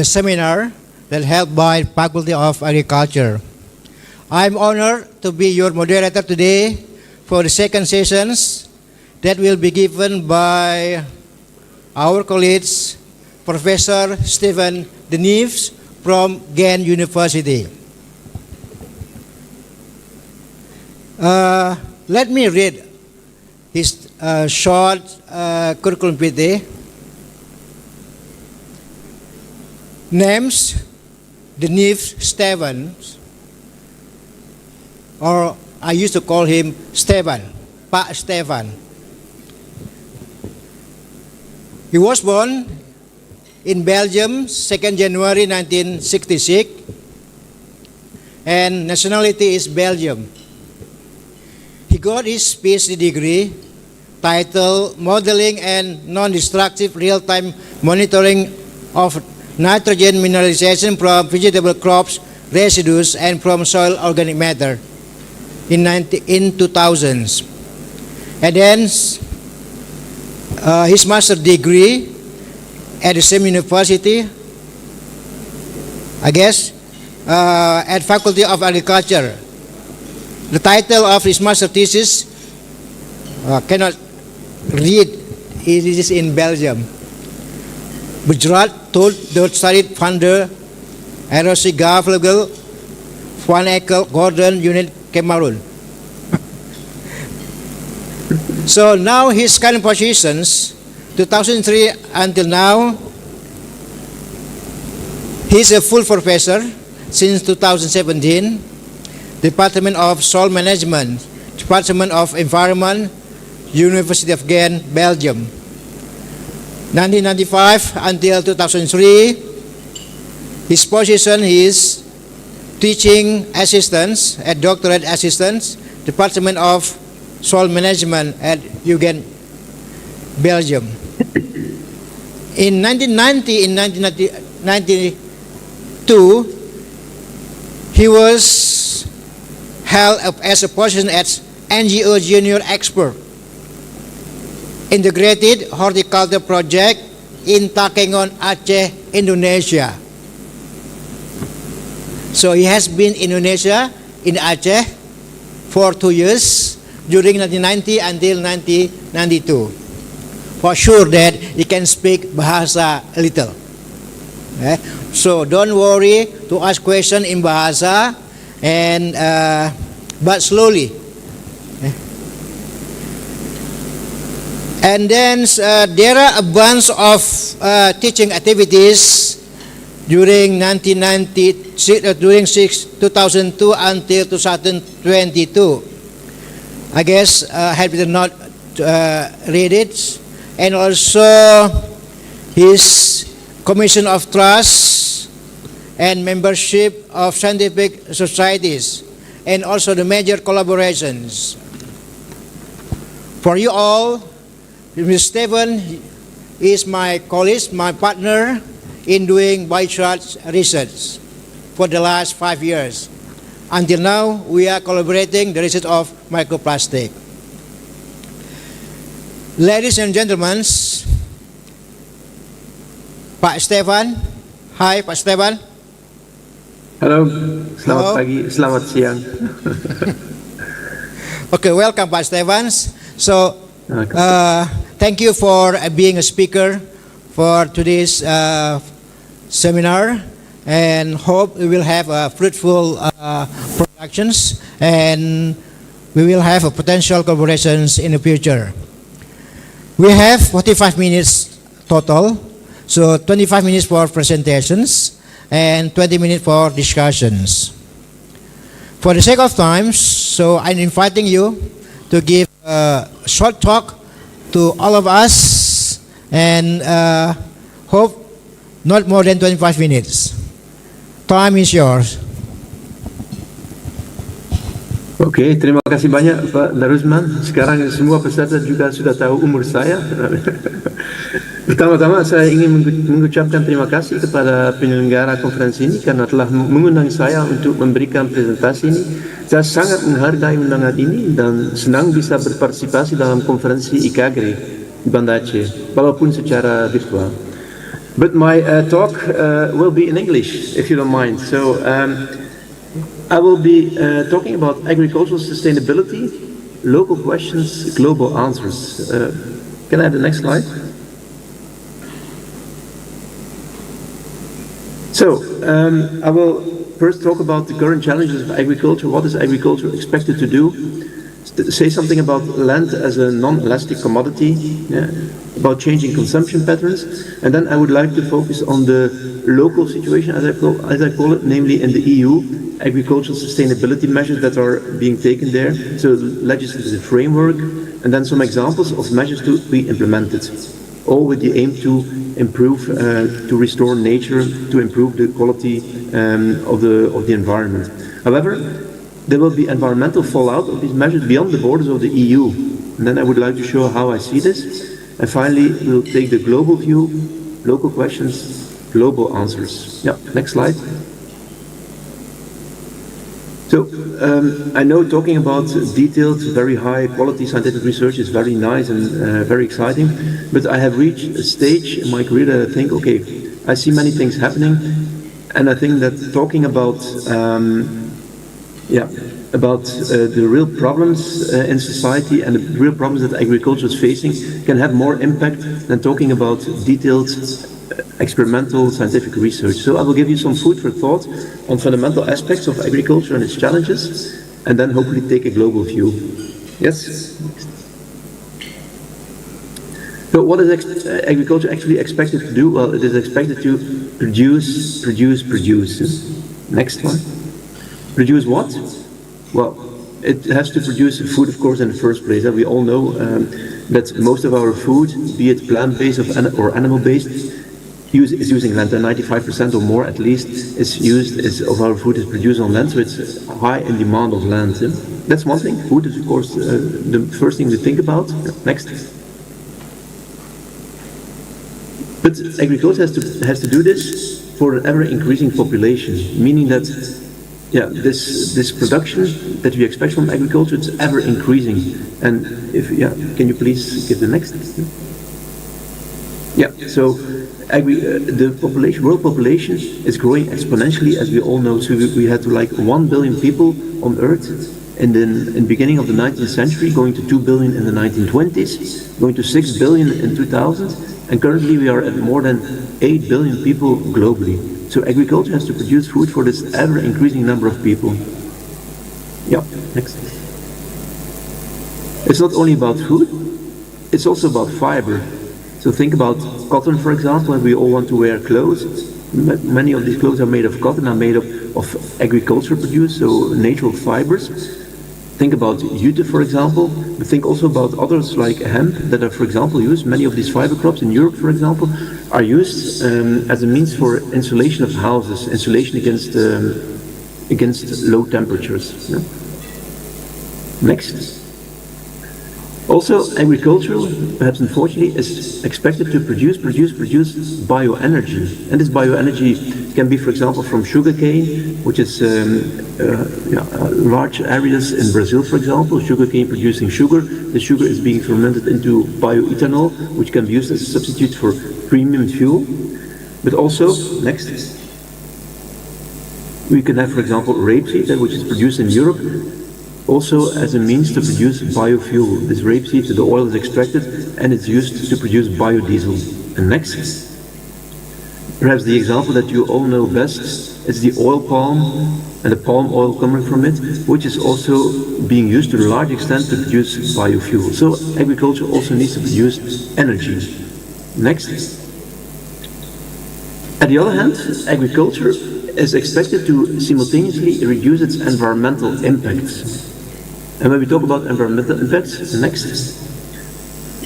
seminar that held by Faculty of Agriculture. I'm honored to be your moderator today for the second sessions that will be given by our colleagues, Professor Stefaan Neve from Ghent University. Let me read his short curriculum vitae. Names: Neve Stefaan, or I used to call him Stefaan, Pak Stefaan. He was born in Belgium, 2nd January 1966, and nationality is Belgium. He got his PhD degree titled Modeling and Non-Destructive Real-Time Monitoring of Nitrogen Mineralization from Vegetable Crops Residues and from Soil Organic Matter in 2000s. And then his master degree at the same university, I guess, at Faculty of Agriculture. The title of his master thesis, cannot read, it is in Belgium. Bedraad tot door studied van de erosie Gavlegel van Ekel Gordon Unit Cameroon. So now his current positions, 2003 until now, he's a full professor since 2017, Department of Soil Management, Department of Environment, University of Ghent, Belgium. 1995 until 2003, his position is teaching assistant at doctorate assistant, Department of Soil Management at UGent, Belgium. In 1992, he was held up as a position as NGO Junior Expert, Integrated Horticulture Project in Takengon, Aceh, Indonesia. So he has been in Indonesia, in Aceh, for 2 years, during 1990 until 1992. For sure that he can speak Bahasa a little. So don't worry to ask question in Bahasa, and but slowly. And then there are a bunch of teaching activities during 2002 until 2022. I guess I did not read it. And also his commission of trust and membership of scientific societies, and also the major collaborations. For you all, Mr. Stefaan is my colleague, my partner in doing biochart research for the last 5 years. Until now, we are collaborating the research of microplastic. Ladies and gentlemen, Pak Stefaan. Hi, Pak Stefaan. Halo, selamat pagi, selamat siang. Okay, welcome, Pak Stefaan. So, thank you for being a speaker for today's seminar, and hope we will have fruitful productions, and we will have potential collaborations in the future. We have 45 minutes total, so 25 minutes for presentations and 20 minutes for discussions. For the sake of time, so I'm inviting you to give a short talk to all of us, and hope not more than 25 minutes. Time is yours. Oke, terima kasih banyak Pak Darusman. Sekarang semua peserta juga sudah tahu umur saya. Pertama-tama saya ingin mengucapkan terima kasih kepada penyelenggara konferensi ini karena telah mengundang saya untuk memberikan presentasi ini. Saya sangat menghargai undangan ini dan senang bisa berpartisipasi dalam konferensi Icagri di Banda Aceh, walaupun secara virtual. But my talk will be in English, if you don't mind. So I will be talking about agricultural sustainability, local questions, global answers. Can I have the next slide? So, I will first talk about the current challenges of agriculture. What is agriculture expected to do? Say something about land as a non-elastic commodity, about changing consumption patterns, and then I would like to focus on the local situation, as I call it, namely in the EU, agricultural sustainability measures that are being taken there, so legislative framework, and then some examples of measures to be implemented, all with the aim to improve, to restore nature, to improve the quality of the environment. However, there will be environmental fallout of these measures beyond the borders of the EU, and then I would like to show how I see this, and finally we'll take the global view, local questions, global answers. Yeah, next slide. So, I know talking about detailed, very high quality scientific research is very nice and very exciting, but I have reached a stage in my career that I think, okay, I see many things happening, and I think that talking about, the real problems in society and the real problems that agriculture is facing can have more impact than talking about detailed experimental scientific research. So I will give you some food for thought on fundamental aspects of agriculture and its challenges, and then hopefully take a global view. Yes? So what is agriculture actually expected to do? Well, it is expected to produce. Next one. Produce what? Well, it has to produce food, of course, in the first place. And we all know that most of our food, be it plant-based or animal-based, is using land. 95% or more, at least, of our food is produced on land, so it's high in demand of land. That's one thing. Food is, of course, the first thing to think about. Next. But agriculture has to do this for an ever-increasing population, meaning that this production that we expect from agriculture is ever increasing. And can you please give the next? Yeah. So the world population is growing exponentially, as we all know. So we had to 1 billion people on Earth in the beginning of the 19th century, going to 2 billion in the 1920s, going to 6 billion in 2000, and currently we are at more than 8 billion people globally. So agriculture has to produce food for this ever-increasing number of people. Yeah, next. It's not only about food, it's also about fiber. So think about cotton, for example, and we all want to wear clothes. Many of these clothes are made of cotton, are made of agriculture produced, so natural fibers. Think about jute, for example, but think also about others like hemp that are, for example, used. Many of these fiber crops in Europe, for example, are used as a means for insulation of houses, insulation against low temperatures. Yeah. Next. Also, agriculture, perhaps unfortunately, is expected to produce bioenergy. And this bioenergy can be, for example, from sugarcane, which is large areas in Brazil, for example, sugarcane producing sugar. The sugar is being fermented into bioethanol, which can be used as a substitute for premium fuel. But also, next, we can have, for example, rapeseed, which is produced in Europe, also as a means to produce biofuel. This rapeseed, the oil is extracted and it's used to produce biodiesel. And next, perhaps the example that you all know best is the oil palm and the palm oil coming from it, which is also being used to a large extent to produce biofuel. So agriculture also needs to produce energy. Next. On the other hand, agriculture is expected to simultaneously reduce its environmental impacts. And when we talk about environmental impacts, next,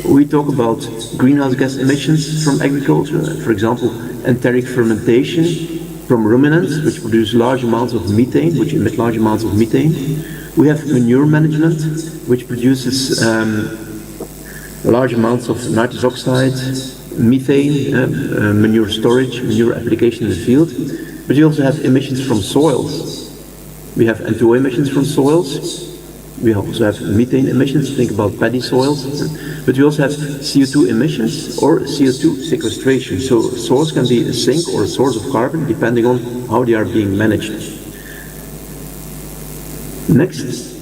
we talk about greenhouse gas emissions from agriculture, for example, enteric fermentation from ruminants, which produce large amounts of methane, which emit large amounts of methane. We have manure management, which produces large amounts of nitrous oxide, methane, manure storage, manure application in the field. But you also have emissions from soils. We have N2O emissions from soils. We also have methane emissions, think about paddy soils. But we also have CO2 emissions or CO2 sequestration. So soils can be a sink or a source of carbon depending on how they are being managed. Next.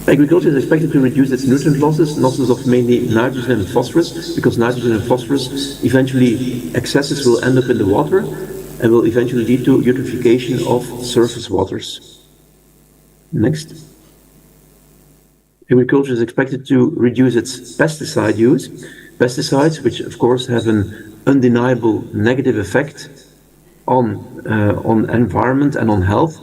Agriculture is expected to reduce its nutrient losses of mainly nitrogen and phosphorus, because nitrogen and phosphorus eventually excesses will end up in the water and will eventually lead to eutrophication of surface waters. Next. Agriculture is expected to reduce its pesticide use. Pesticides, which of course have an undeniable negative effect on environment and on health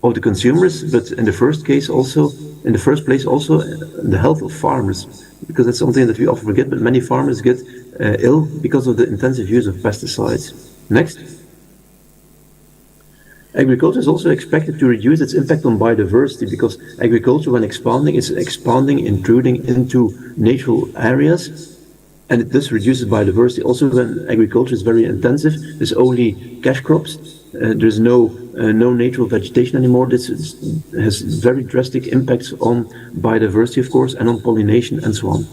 of the consumers, but in the first place also the health of farmers, because that's something that we often forget, but many farmers get ill because of the intensive use of pesticides. Next. Agriculture is also expected to reduce its impact on biodiversity, because agriculture, when expanding, is intruding into natural areas, and it thus reduces biodiversity. Also, when agriculture is very intensive, there's only cash crops, there's no natural vegetation anymore. This has very drastic impacts on biodiversity, of course, and on pollination and so on.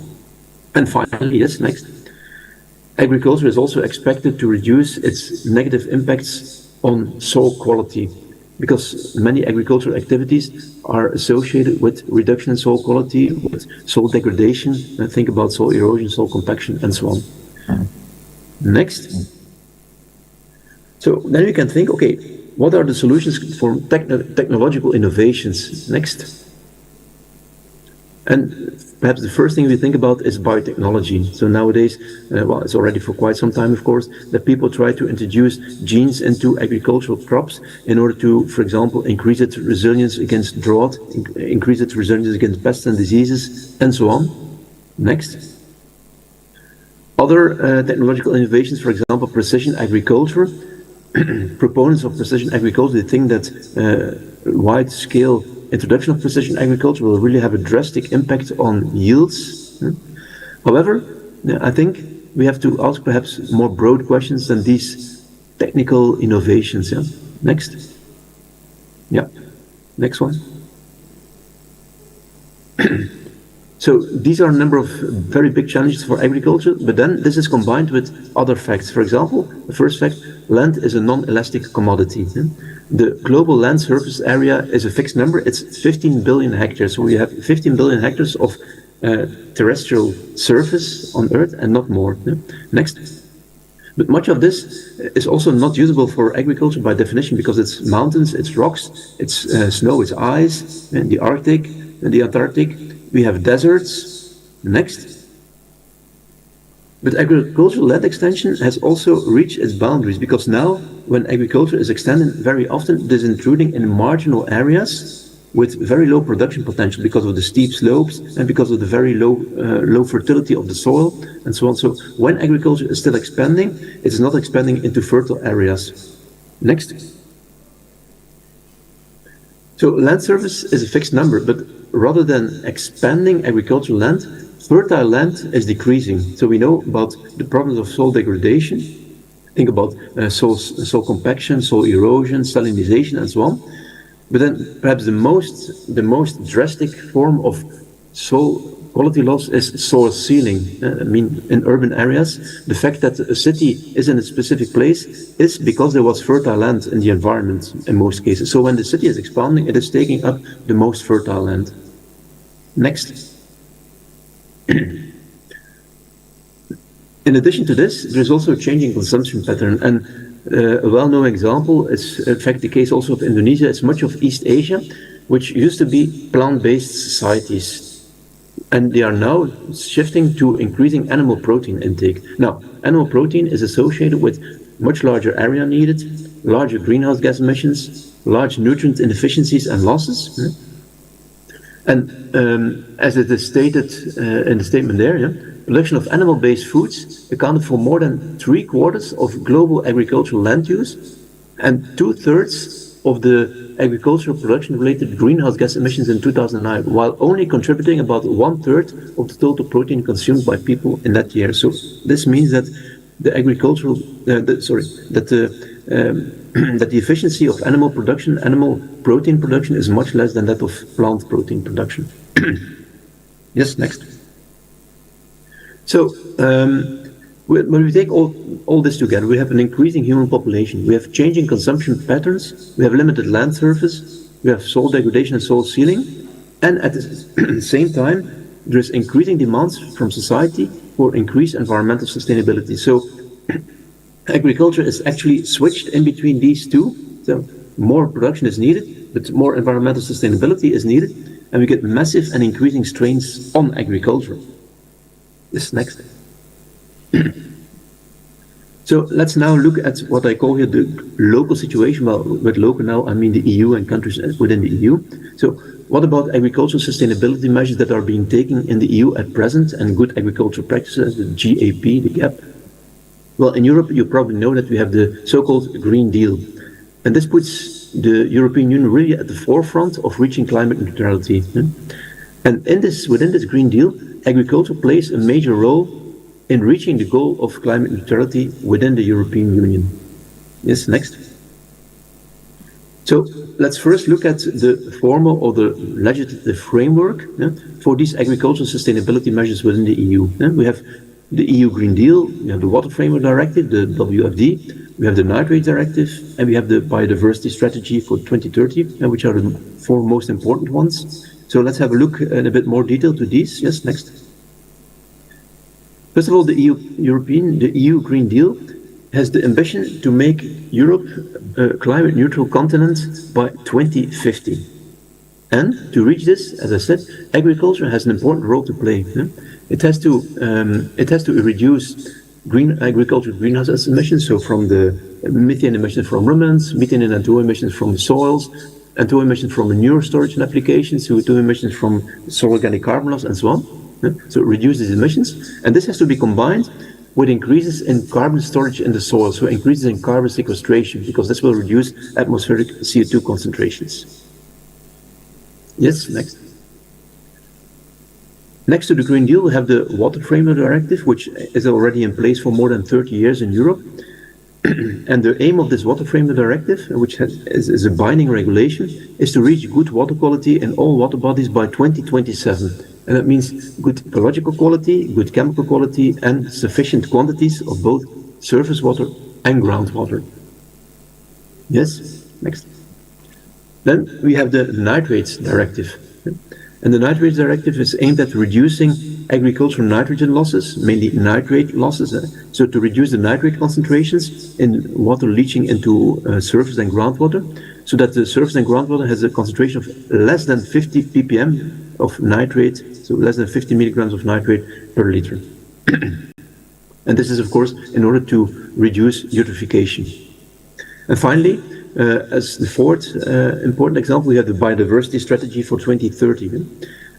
And finally, yes, next. Agriculture is also expected to reduce its negative impacts on soil quality, because many agricultural activities are associated with reduction in soil quality, with soil degradation. Think about soil erosion, soil compaction, and so on. Next. So then we can think, okay, what are the solutions for technological innovations? Next. And perhaps the first thing we think about is biotechnology. So nowadays, well, it's already for quite some time, of course, that people try to introduce genes into agricultural crops in order to, for example, increase its resilience against drought, increase its resilience against pests and diseases, and so on. Next. Other technological innovations, for example, precision agriculture. Proponents of precision agriculture, they think that wide-scale introduction of precision agriculture will really have a drastic impact on yields. However, I think we have to ask perhaps more broad questions than these technical innovations. Yeah. Next. Yeah. Next one. So these are a number of very big challenges for agriculture, but then this is combined with other facts. For example, the first fact, land is a non-elastic commodity. The global land surface area is a fixed number. It's 15 billion hectares. So we have 15 billion hectares of terrestrial surface on Earth and not more. Next. But much of this is also not usable for agriculture by definition, because it's mountains, it's rocks, it's snow, it's ice, and the Arctic and the Antarctic. We have deserts. Next. But agricultural land extension has also reached its boundaries, because now when agriculture is extended, very often it is intruding in marginal areas with very low production potential because of the steep slopes and because of the very low fertility of the soil and so on. So when agriculture is still expanding, it is not expanding into fertile areas. Next. So land surface is a fixed number, but rather than expanding agricultural land, fertile land is decreasing. So we know about the problems of soil degradation. Think about soil compaction, soil erosion, salinization, and so on. But then perhaps the most drastic form of soil quality loss is soil sealing. I mean, in urban areas, the fact that a city is in a specific place is because there was fertile land in the environment in most cases. So when the city is expanding, it is taking up the most fertile land. Next. In addition to this, there's also a changing consumption pattern, and a well-known example is, in fact, the case also of Indonesia. It's much of East Asia, which used to be plant-based societies, and they are now shifting to increasing animal protein intake. Now, animal protein is associated with much larger area needed, larger greenhouse gas emissions, large nutrient inefficiencies and losses. And as it is stated in the statement there, production of animal-based foods accounted for more than 3/4 of global agricultural land use and 2/3 of the agricultural production-related greenhouse gas emissions in 2009, while only contributing about 1/3 of the total protein consumed by people in that year. So this means that the agricultural, that the efficiency of animal production, animal protein production, is much less than that of plant protein production. Yes, next. So when we take all this together, we have an increasing human population, we have changing consumption patterns, we have limited land surface, we have soil degradation and soil sealing, and at the same time, there's increasing demands from society for increased environmental sustainability. So agriculture is actually switched in between these two. So more production is needed, but more environmental sustainability is needed, and we get massive and increasing strains on agriculture. This next. So let's now look at what I call here the local situation. Well, with local now, I mean the EU and countries within the EU. So what about agricultural sustainability measures that are being taken in the EU at present and good agricultural practices, the GAP, the GAP? Well, in Europe, you probably know that we have the so-called Green Deal. And this puts the European Union really at the forefront of reaching climate neutrality. And within this Green Deal, agriculture plays a major role in reaching the goal of climate neutrality within the European Union. Yes, next. So let's first look at the formal or the legislative framework for these agricultural sustainability measures within the EU. We have the EU Green Deal, we have the Water Framework Directive, the WFD, we have the Nitrate Directive, and we have the Biodiversity Strategy for 2030, which are the four most important ones. So let's have a look in a bit more detail to these. Yes, next. First of all, the EU Green Deal has the ambition to make Europe a climate neutral continent by 2050. And to reach this, as I said, agriculture has an important role to play. It has to reduce agricultural greenhouse gas emissions, so from the methane emissions from ruminants, methane and N2 emissions from the soils, N2 emissions from manure storage and applications, CO2 emissions from soil organic carbon loss, and so on. So it reduces emissions, and this has to be combined with increases in carbon storage in the soil, so increases in carbon sequestration, because this will reduce atmospheric CO2 concentrations. Yes, next. Next to the Green Deal, we have the Water Framework Directive, which is already in place for more than 30 years in Europe. And the aim of this Water Framework Directive, which is a binding regulation, is to reach good water quality in all water bodies by 2027. And that means good ecological quality, good chemical quality, and sufficient quantities of both surface water and groundwater. Yes, next. Then we have the Nitrates Directive. And the Nitrates Directive is aimed at reducing agricultural nitrogen losses, mainly nitrate losses. So to reduce the nitrate concentrations in water leaching into surface and groundwater, so that the surface and groundwater has a concentration of less than 50 ppm of nitrate, so less than 50 milligrams of nitrate per liter. And this is, of course, in order to reduce eutrophication. And finally, as the fourth important example, we have the biodiversity strategy for 2030.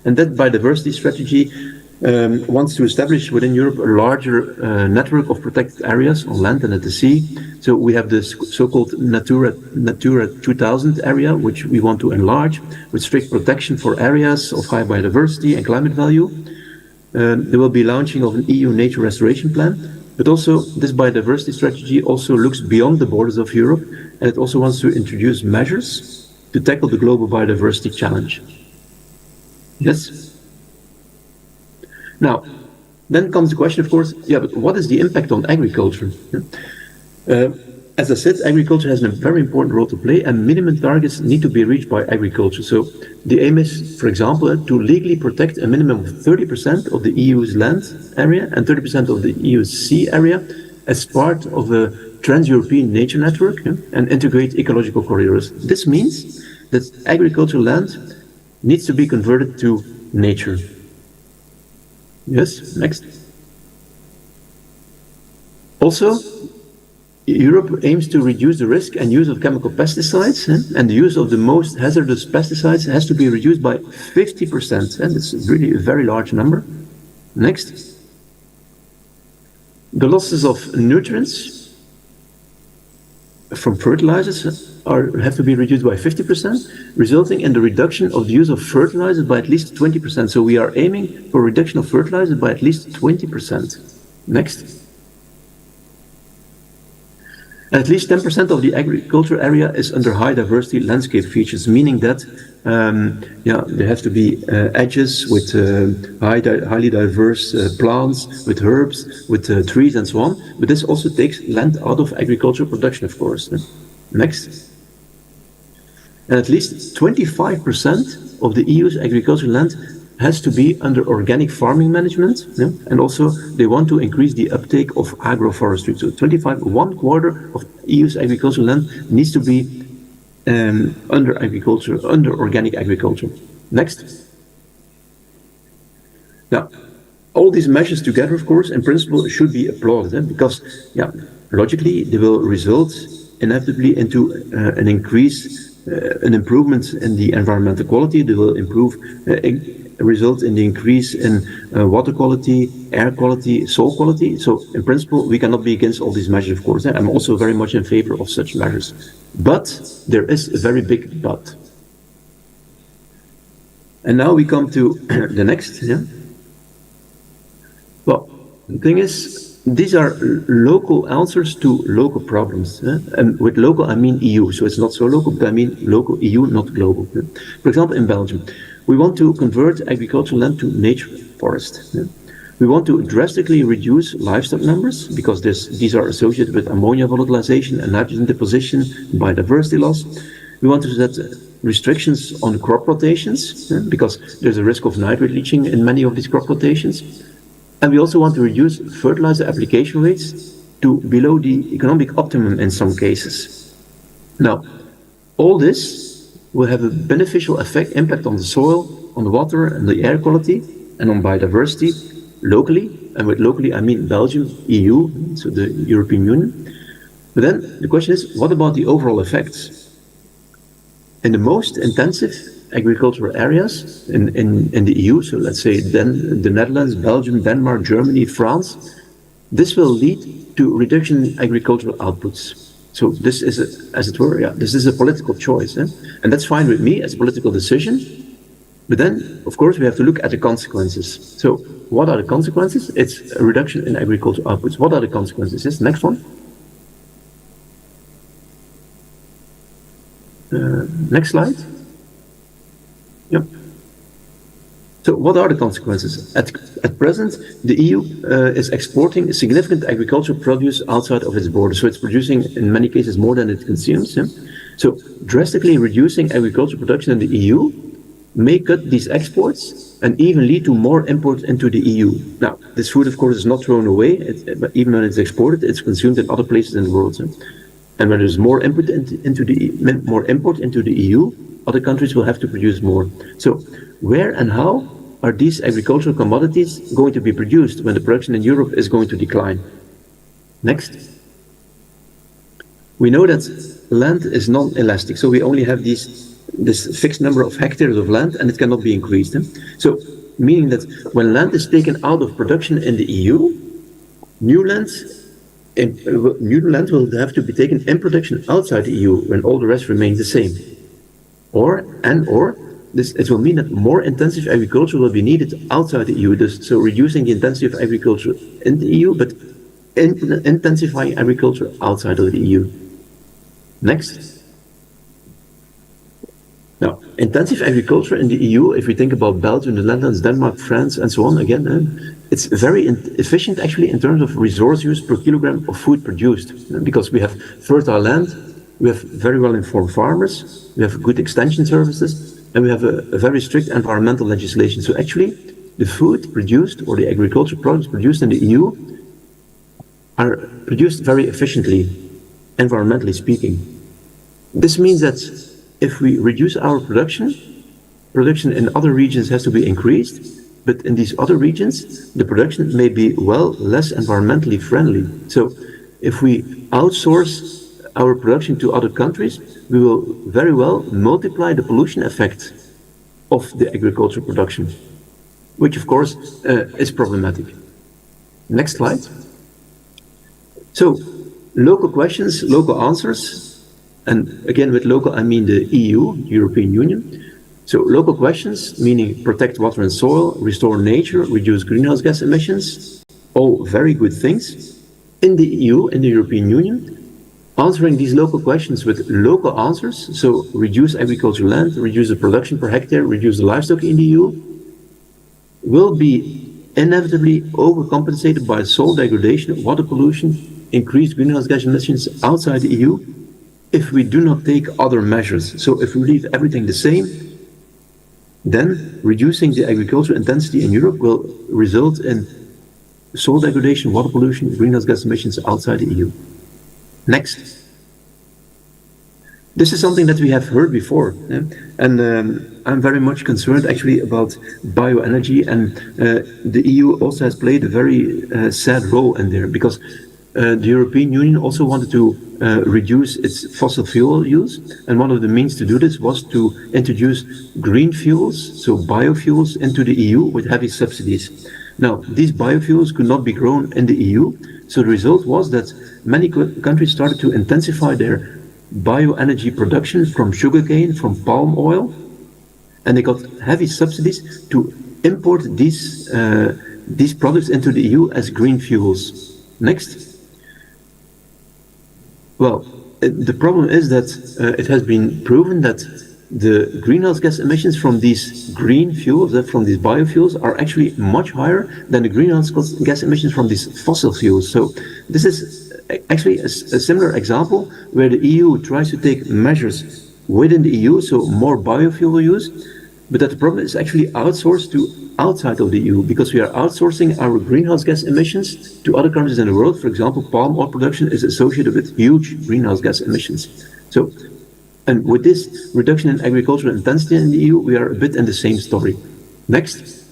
And that biodiversity strategy wants to establish within Europe a larger network of protected areas on land and at the sea. So we have this so-called Natura 2000 area, which we want to enlarge with strict protection for areas of high biodiversity and climate value. There will be launching of an EU nature restoration plan, but also this biodiversity strategy also looks beyond the borders of Europe, and it also wants to introduce measures to tackle the global biodiversity challenge. Yes? Now, then comes the question, of course, yeah, but what is the impact on agriculture? As I said, agriculture has a very important role to play, and minimum targets need to be reached by agriculture. So the aim is, for example, to legally protect a minimum of 30% of the EU's land area and 30% of the EU's sea area as part of a trans-European nature network, and integrate ecological corridors. This means that agricultural land needs to be converted to nature. Yes, next. Also, Europe aims to reduce the risk and use of chemical pesticides, and the use of the most hazardous pesticides has to be reduced by 50%, and it's really a very large number. Next. The losses of nutrients from fertilizers have to be reduced by 50%, resulting in the reduction of the use of fertilizers by at least 20%. So we are aiming for a reduction of fertilizers by at least 20%. Next. At least 10% of the agricultural area is under high diversity landscape features, meaning that there have to be edges with highly diverse plants, with herbs, with trees and so on. But this also takes land out of agricultural production, of course. Next. And at least 25% of the EU's agricultural land has to be under organic farming management, and also they want to increase the uptake of agroforestry. So 1/4 of EU's agricultural land needs to be under organic agriculture. Next. Now, all these measures together, of course, in principle, should be applauded, because, logically, they will result inevitably into an improvement in the environmental quality. They will result in the increase in water quality, air quality, soil quality. So in principle, we cannot be against all these measures, of course. I'm also very much in favor of such measures. But there is a very big but. And now we come to the next. Well, the thing is, these are local answers to local problems. And with local, I mean EU. So it's not so local, but I mean local EU, not global. For example, in Belgium, we want to convert agricultural land to nature forest. We want to drastically reduce livestock numbers, because these are associated with ammonia volatilization and nitrogen deposition, biodiversity loss. We want to set restrictions on crop rotations, because there's a risk of nitrate leaching in many of these crop rotations. And we also want to reduce fertilizer application rates to below the economic optimum in some cases. Now, all this will have a beneficial impact on the soil, on the water and the air quality, and on biodiversity locally. And with locally, I mean Belgium, EU, so the European Union. But then the question is, what about the overall effects? In the most intensive agricultural areas in the EU, so let's say then the Netherlands, Belgium, Denmark, Germany, France, this will lead to reduction in agricultural outputs. So this is, as it were, this is a political choice. And that's fine with me as a political decision. But then, of course, we have to look at the consequences. So what are the consequences? It's a reduction in agricultural outputs. What are the consequences? Yes, next one. Next slide. Yep. So what are the consequences? At present, the EU is exporting significant agricultural produce outside of its borders. So it's producing, in many cases, more than it consumes. So drastically reducing agricultural production in the EU may cut these exports and even lead to more imports into the EU. Now, this food, of course, is not thrown away. But even when it's exported, it's consumed in other places in the world. And when there's more import into the EU, other countries will have to produce more. So where and how are these agricultural commodities going to be produced when the production in Europe is going to decline? Next. We know that land is non-elastic, so we only have this fixed number of hectares of land, and it cannot be increased. So, meaning that when land is taken out of production in the EU, new land will have to be taken in production outside the EU when all the rest remains the same. It will mean that more intensive agriculture will be needed outside the EU, so reducing the intensity of agriculture in the EU, but intensifying agriculture outside of the EU. Next. Now, intensive agriculture in the EU, if we think about Belgium, the Netherlands, Denmark, France, and so on, again, it's very efficient actually in terms of resource use per kilogram of food produced, because we have fertile land, we have very well-informed farmers, we have good extension services, and we have a very strict environmental legislation. So actually, the food produced, or the agricultural products produced in the EU, are produced very efficiently, environmentally speaking. This means that if we reduce our production in other regions has to be increased, but in these other regions, the production may be less environmentally friendly. So if we outsource our production to other countries, we will very well multiply the pollution effect of the agricultural production, which of course is problematic. Next slide. So, local questions, local answers, and again with local I mean the EU, European Union. So local questions, meaning protect water and soil, restore nature, reduce greenhouse gas emissions, all very good things. In the EU, in the European Union, answering these local questions with local answers, so reduce agricultural land, reduce the production per hectare, reduce the livestock in the EU, will be inevitably overcompensated by soil degradation, water pollution, increased greenhouse gas emissions outside the EU, if we do not take other measures. So if we leave everything the same, then reducing the agricultural intensity in Europe will result in soil degradation, water pollution, greenhouse gas emissions outside the EU. Next. This is something that we have heard before, and I'm very much concerned actually about bioenergy, and the EU also has played a very sad role in there, because the European Union also wanted to reduce its fossil fuel use, and one of the means to do this was to introduce green fuels, so biofuels, into the EU with heavy subsidies. Now, these biofuels could not be grown in the EU, so the result was that many countries started to intensify their bioenergy production from sugarcane, from palm oil, and they got heavy subsidies to import these products into the EU as green fuels. Next. Well, the problem is that it has been proven that the greenhouse gas emissions from these green fuels, from these biofuels, are actually much higher than the greenhouse gas emissions from these fossil fuels. So this is actually a similar example where the EU tries to take measures within the EU, so more biofuel use, but that the problem is actually outsourced to outside of the EU, because we are outsourcing our greenhouse gas emissions to other countries in the world. For example, palm oil production is associated with huge greenhouse gas emissions. So, and with this reduction in agricultural intensity in the EU, we are a bit in the same story. Next.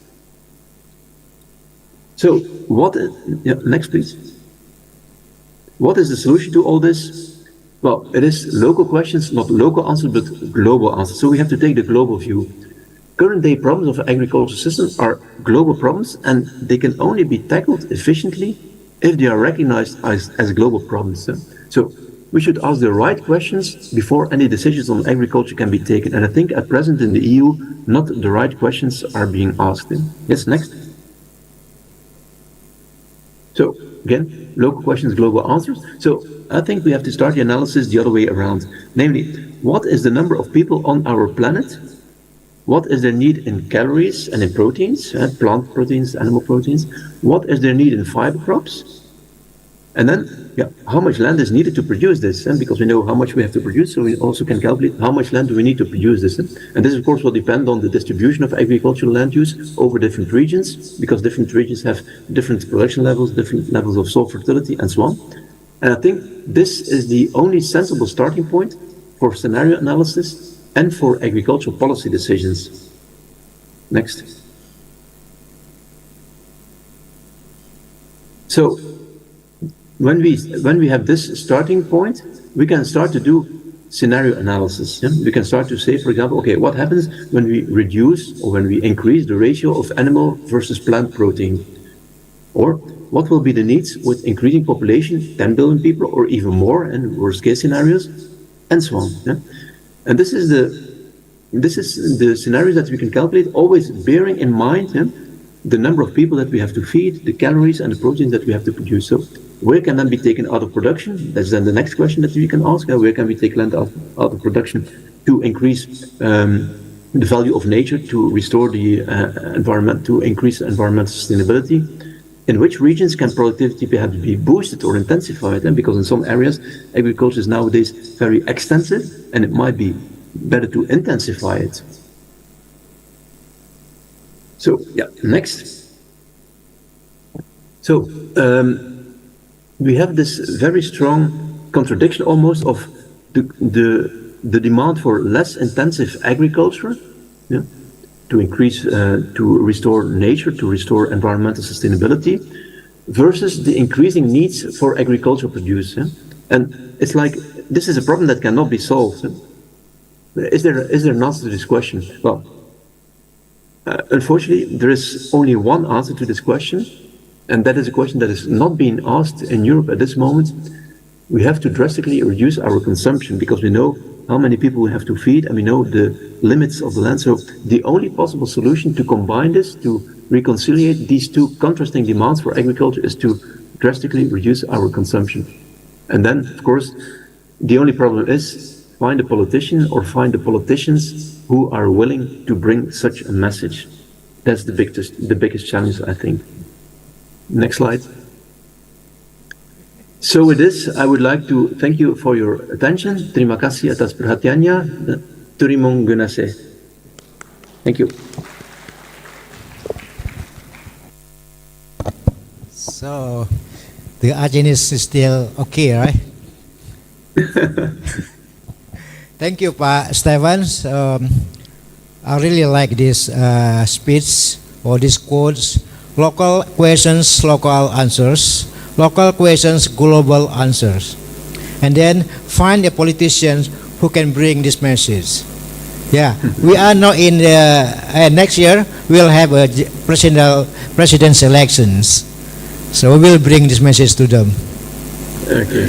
So, next please. What is the solution to all this? Well, it is local questions, not local answers, but global answers. So we have to take the global view. Current day problems of agricultural systems are global problems, and they can only be tackled efficiently if they are recognized as global problems. So we should ask the right questions before any decisions on agriculture can be taken. And I think at present in the EU, not the right questions are being asked. Yes, next. So again, local questions, global answers. So I think we have to start the analysis the other way around. Namely, what is the number of people on our planet? What is their need in calories and in proteins, plant proteins, animal proteins? What is their need in fiber crops? And then, how much land is needed to produce this? And because we know how much we have to produce, so we also can calculate how much land do we need to produce this. And this, of course, will depend on the distribution of agricultural land use over different regions, because different regions have different production levels, different levels of soil fertility, and so on. And I think this is the only sensible starting point for scenario analysis and for agricultural policy decisions. Next. when we have this starting point, we can start to do scenario analysis. Yeah? We can start to say, for example, okay, what happens when we reduce or when we increase the ratio of animal versus plant protein? Or what will be the needs with increasing population, 10 billion people or even more, and worst case scenarios, and so on. Yeah? And this is the scenarios that we can calculate, always bearing in mind the number of people that we have to feed, the calories and the proteins that we have to produce. So where can that be taken out of production? That's then the next question that we can ask. Where can we take land out of production to increase the value of nature, to restore the environment, to increase environmental sustainability? In which regions can productivity have to be boosted or intensified? And because in some areas, agriculture is nowadays very extensive, and it might be better to intensify it. So, yeah, next. So, we have this very strong contradiction almost of the demand for less intensive agriculture, yeah, to increase, to restore nature, to restore environmental sustainability, versus the increasing needs for agricultural produce. Yeah? And it's like, this is a problem that cannot be solved. Yeah? Is there an answer to this question? Well, unfortunately, there is only one answer to this question, and that is a question that is not being asked in Europe at this moment. We have to drastically reduce our consumption because we know how many people we have to feed, and we know the limits of the land. So the only possible solution to combine this, to reconcile these two contrasting demands for agriculture, is to drastically reduce our consumption. And then, of course, the only problem is find a politician or find the politicians who are willing to bring such a message. That's the biggest challenge, I think. Next slide. So with this, I would like to thank you for your attention. Terima kasih atas perhatiannya. Turimong gunase. Thank you. So, the Aceh is still okay, right? Thank you, Pak Stefaan. I really like this speech or these quotes. Local questions, local answers. Local questions, global answers. And then find a politician who can bring this message. Yeah, we are now in the next year we'll have a president's elections. So we will bring this message to them. Okay.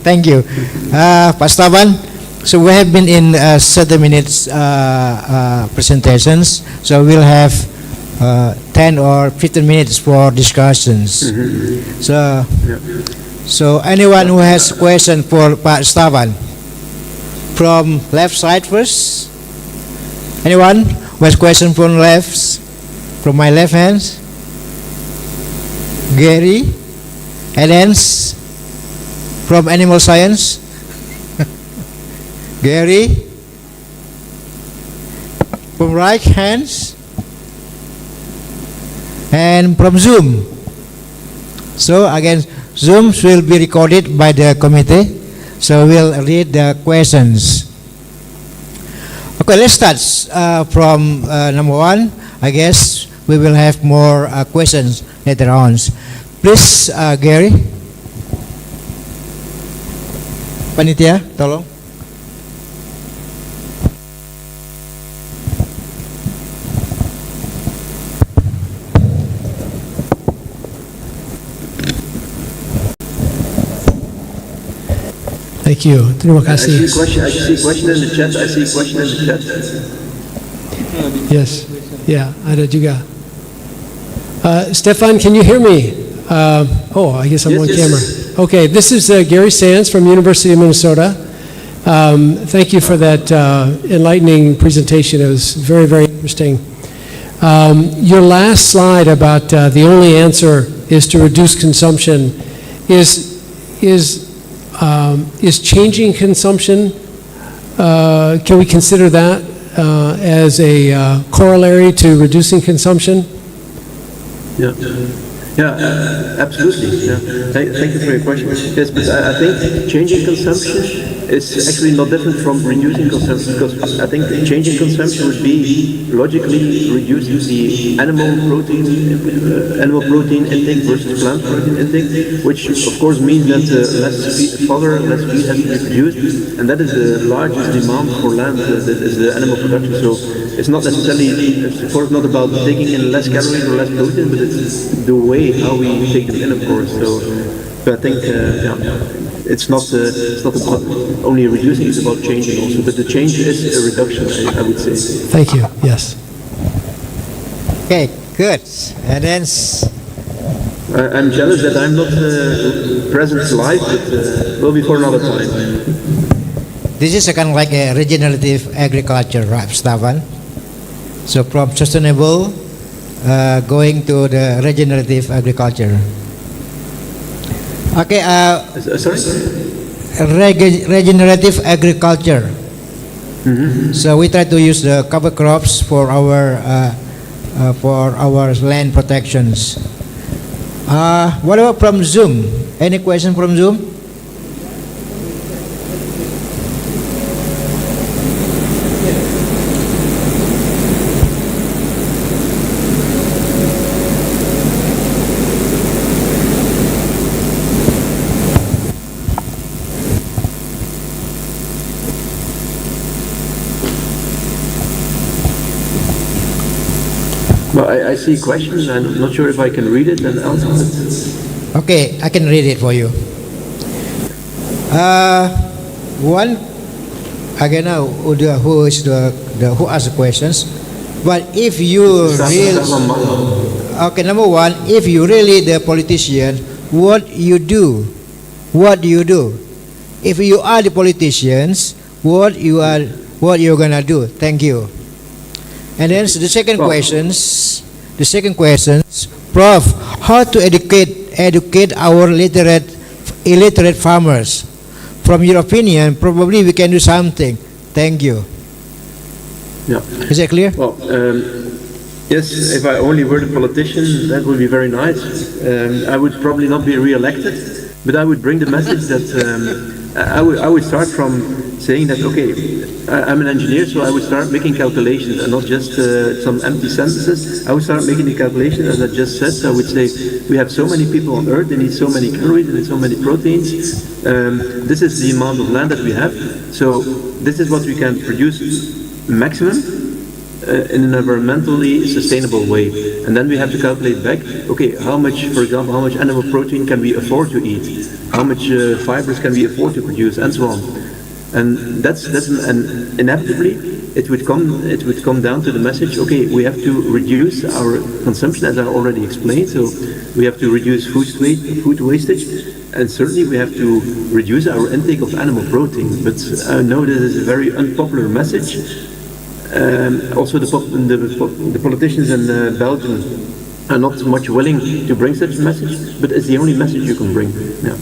Thank you. Pak Stefaan, so we have been in 30 minutes presentations. So we'll have 10 or 15 minutes for discussions. So anyone who has a question for Pak Stefaan, from left side first. Anyone who has a question from left? From my left hand. Gary, Helens, from animal science. Gary, from right hands. And from Zoom. So again, Zoom will be recorded by the committee. So we'll read the questions. Okay, let's start from number one. I guess we will have more questions later on. Please, Gary. Panitia, tolong. Thank you. Terima kasih. I see question in the chat. I see question in the chat. Yes. Yeah, ada juga. Stefaan, can you hear me? I guess I'm on camera. Okay, this is Gary Sands from University of Minnesota. Thank you for that enlightening presentation. It was very, very interesting. Your last slide about the only answer is to reduce consumption is changing consumption, can we consider that as a corollary to reducing consumption? Yeah. Yeah, absolutely. Yeah. Thank you for your question. Yes, but I think changing consumption is actually not different from reducing consumption, because I think changing consumption would be logically reducing the animal protein intake versus plant protein intake, which of course means that less feed has to be produced, and that is the largest demand for land, that is the animal production. So it's not necessarily, of course, not about taking in less calories or less protein, but it's the way how we take them in, of course. So I think it's not about only reducing; it's about changing also. But the change is a reduction, I would say. Thank you. Yes. Okay, good. And then I'm jealous that I'm not present live, but will be for another time. this is a kind of like a regenerative agriculture, right, Stefaan? So from sustainable going to the regenerative agriculture. Okay. Sorry. Regenerative agriculture. So we try to use the cover crops for our land protections. What about from Zoom? Any question from Zoom? Well, I see questions. I'm not sure if I can read it and answer it. Okay, I can read it for you. One, I don't know who asked the questions, but if you really, okay, number one, if you really the politician, what you do? If you are the politicians, what you're gonna do? Thank you. And then the second question, Prof, how to educate our illiterate farmers? From your opinion, probably we can do something. Thank you. Yeah. Is that clear? Well, yes, if I only were the politician, that would be very nice. I would probably not be re-elected, but I would bring the message that I would start from saying that, okay, I'm an engineer, so I would start making calculations and not just some empty sentences. I would start making the calculations, as I just said. I would say, we have so many people on Earth, they need so many calories, they need so many proteins. This is the amount of land that we have. So this is what we can produce maximum in an environmentally sustainable way. And then we have to calculate back, okay, how much, for example, how much animal protein can we afford to eat? How much fibers can we afford to produce, and so on. And and inevitably it would come down to the message, okay, we have to reduce our consumption, as I already explained. So we have to reduce food wastage, and certainly we have to reduce our intake of animal protein. But I know this is a very unpopular message. Also the politicians in Belgium are not much willing to bring such a message, but it's the only message you can bring. Yeah.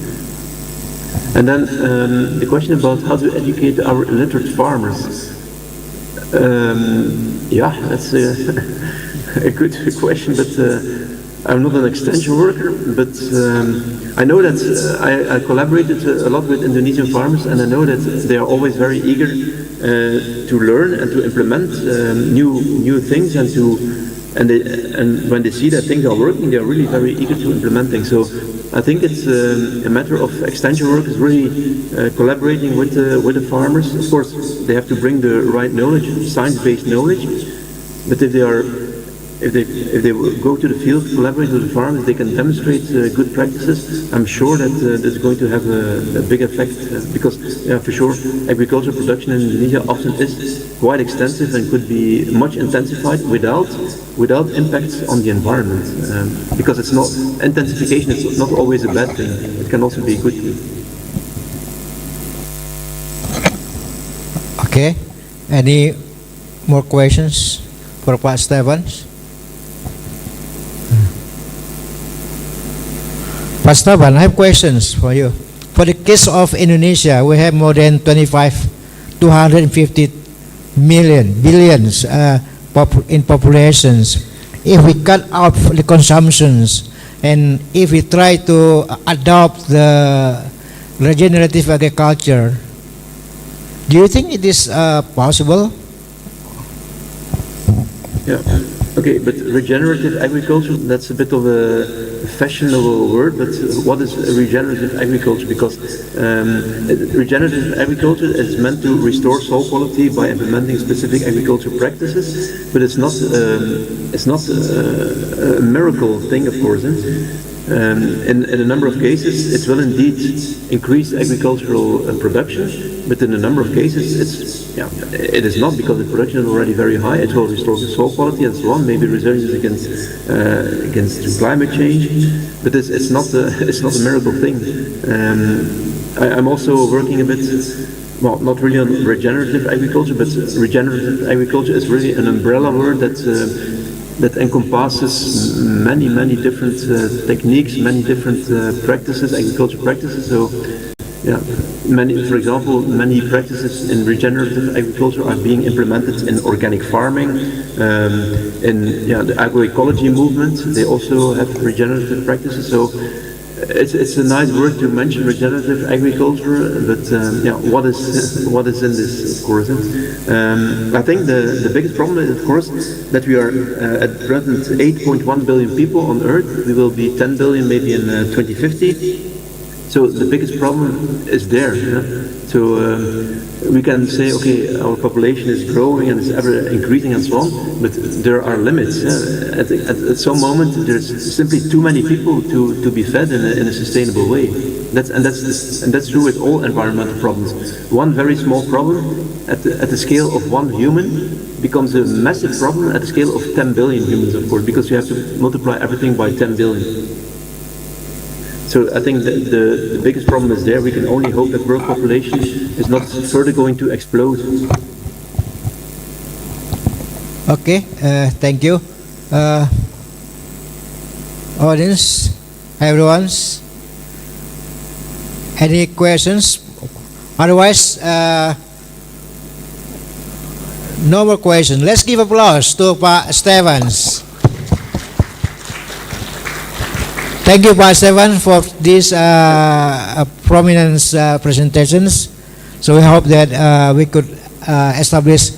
And then the question about how to educate our illiterate farmers. Yeah, that's a good question, but I'm not an extension worker, but I know that I collaborated a lot with Indonesian farmers, and I know that they are always very eager to learn and to implement new things, and when they see that things are working, they are really very eager to implement things. So I think it's a matter of extension workers really collaborating with the farmers. Of course, they have to bring the right knowledge, science-based knowledge. But if they go to the field, collaborate with the farmers, they can demonstrate good practices. I'm sure that this is going to have a big effect because, yeah, for sure, agricultural production in Indonesia often is quite extensive and could be much intensified without impacts on the environment. Because it's not intensification is not always a bad thing. It can also be a good thing. Okay. Any more questions for Pak Stefaan? Pak Stefaan, I have questions for you. For the case of Indonesia, we have more than 250 billions in populations. If we cut out the consumptions, And if we try to adopt the regenerative agriculture, do you think it is possible? Yeah. Okay, but regenerative agriculture, that's a bit of a fashionable word, but what is regenerative agriculture? Because regenerative agriculture is meant to restore soil quality by implementing specific agricultural practices, but it's not a miracle thing, of course. In a number of cases, it will indeed increase agricultural production, but in a number of cases, it is not, because the production is already very high. It will restore the soil quality and so on, maybe resilience against climate change, but it's not a miracle thing. I'm also working a bit, well, not really on regenerative agriculture, but regenerative agriculture is really an umbrella word that encompasses many different techniques, many different practices, agricultural practices. So, yeah, for example, many practices in regenerative agriculture are being implemented in organic farming, in the agroecology movement. They also have regenerative practices. So it's a nice word to mention, regenerative agriculture, but what is in this, of course? I think the biggest problem is, of course, that we are at present 8.1 billion people on Earth. We will be 10 billion maybe in 2050. So the biggest problem is there. So we can say, okay, our population is growing and it's ever increasing and so on, but there are limits. At some moment, there's simply too many people to be fed in a sustainable way. That's true with all environmental problems. One very small problem at the scale of one human becomes a massive problem at the scale of 10 billion humans, of course, because you have to multiply everything by 10 billion. So I think that the biggest problem is there. We can only hope that world population is not further going to explode. Okay, thank you. Audience, everyone, any questions? Otherwise, no more questions. Let's give applause to Pak Stefaan. Thank you, Pak Stefaan, for these prominent presentations. So we hope that we could establish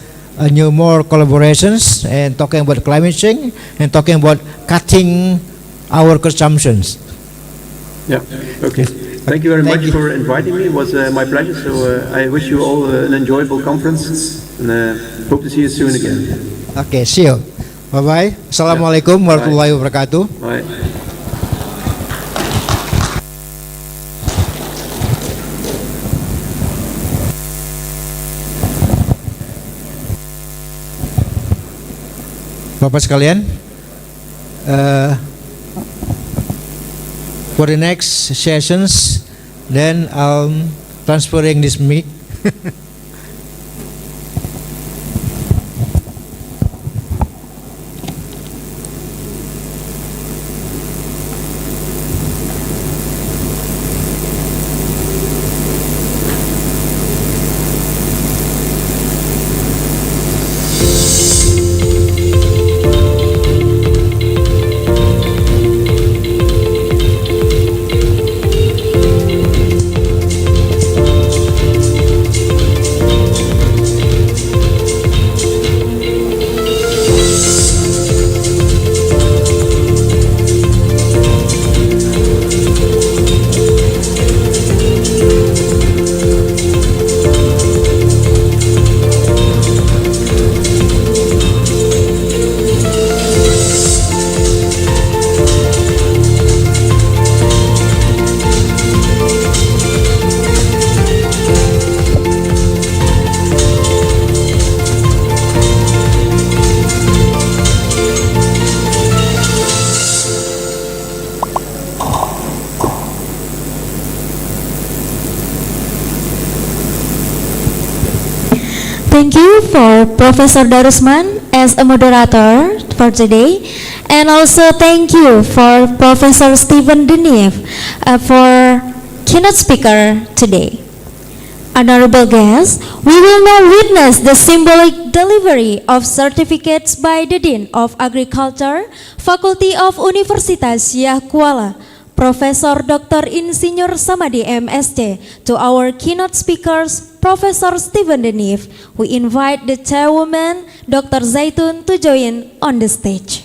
more collaborations and talking about climate change and talking about cutting our consumptions. Yeah, okay. Thank you very much for inviting me. It was my pleasure. So I wish you all an enjoyable conference and hope to see you soon again. Okay, see you. Bye-bye. Assalamualaikum warahmatullahi wabarakatuh. Bye. Bapak sekalian, for the next sessions, then I'm transferring this mic. Thank you for Professor Darusman as a moderator for today, and also thank you for Professor Stefaan for keynote speaker today. Honorable guests, we will now witness the symbolic delivery of certificates by the Dean of Agriculture, Faculty of Universitas Syah Kuala, Professor Dr. Insinyur Samadi M.Sc, to our keynote speakers, Professor Stefaan and Neve. We invite the chairwoman, Dr. Zaitun, to join on the stage.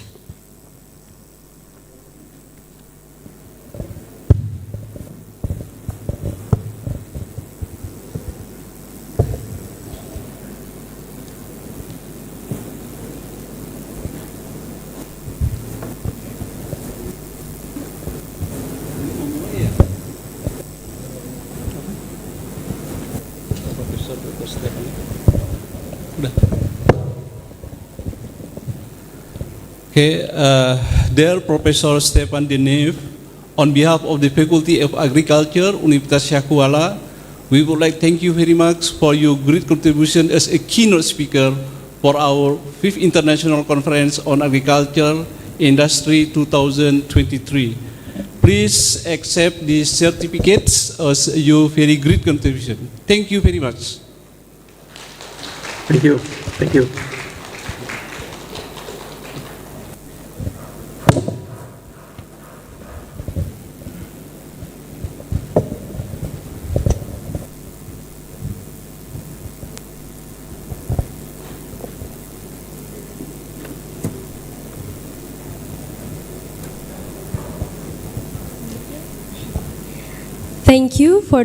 Okay, dear Professor Stefaan de Neve, on behalf of the Faculty of Agriculture, Universitas Syah Kuala, we would like to thank you very much for your great contribution as a keynote speaker for our 5th International Conference on Agriculture Industry 2023. Please accept these certificates as your very great contribution. Thank you very much. Thank you. Thank you. Thank you for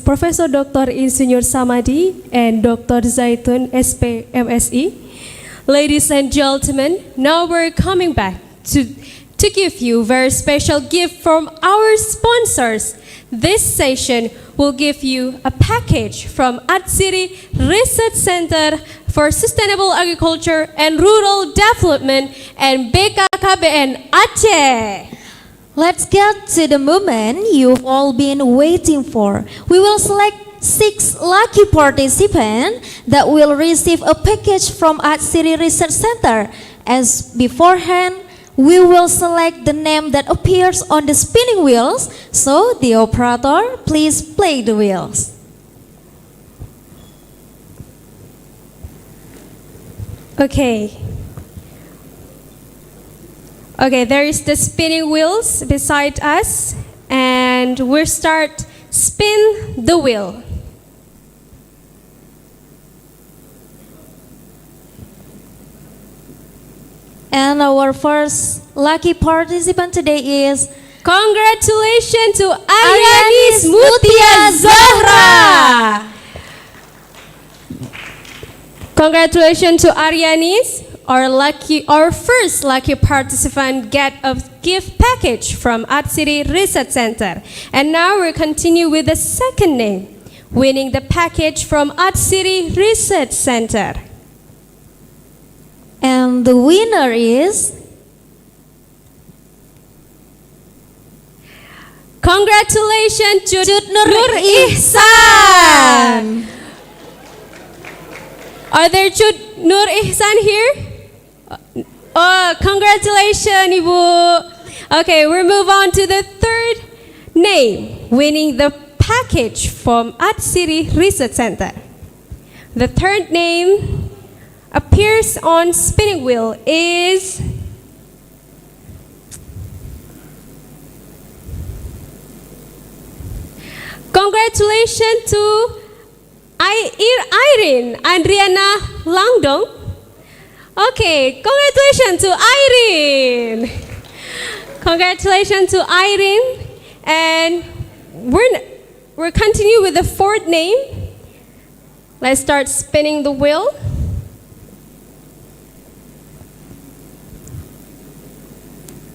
Professor Dr. Insinyur Samadi and Dr. Zaitun, SP, M.Sc. Ladies and gentlemen, now we're coming back to give you a very special gift from our sponsors. This session will give you a package from Icagri Research Center for Sustainable Agriculture and Rural Development and BKKBN Aceh. Let's get to the moment you've all been waiting for. We will select 6 lucky participants that will receive a package from Icagri Research Center. As beforehand, we will select the name that appears on the spinning wheels. So, the operator, please play the wheels. Okay. Okay, there is the spinning wheels beside us, and we'll start spin the wheel. And our first lucky participant today is congratulations to Aryanis Mutia Zahra. Congratulations to Aryanis. Our first lucky participant get a gift package from Icagri Research Center. And now we'll continue with the second name, winning the package from Icagri Research Center. And the winner is... Congratulations to Nur Ihsan. Are there Nur Ihsan here? Oh, congratulations, Ibu. Okay, we'll move on to the third name, winning the package from Icagri Research Center. The third name appears on spinning wheel is congratulations to Irene Andriana Langdong. Okay, congratulations to Irene. Congratulations to Irene. And we're continue with the fourth name. Let's start spinning the wheel.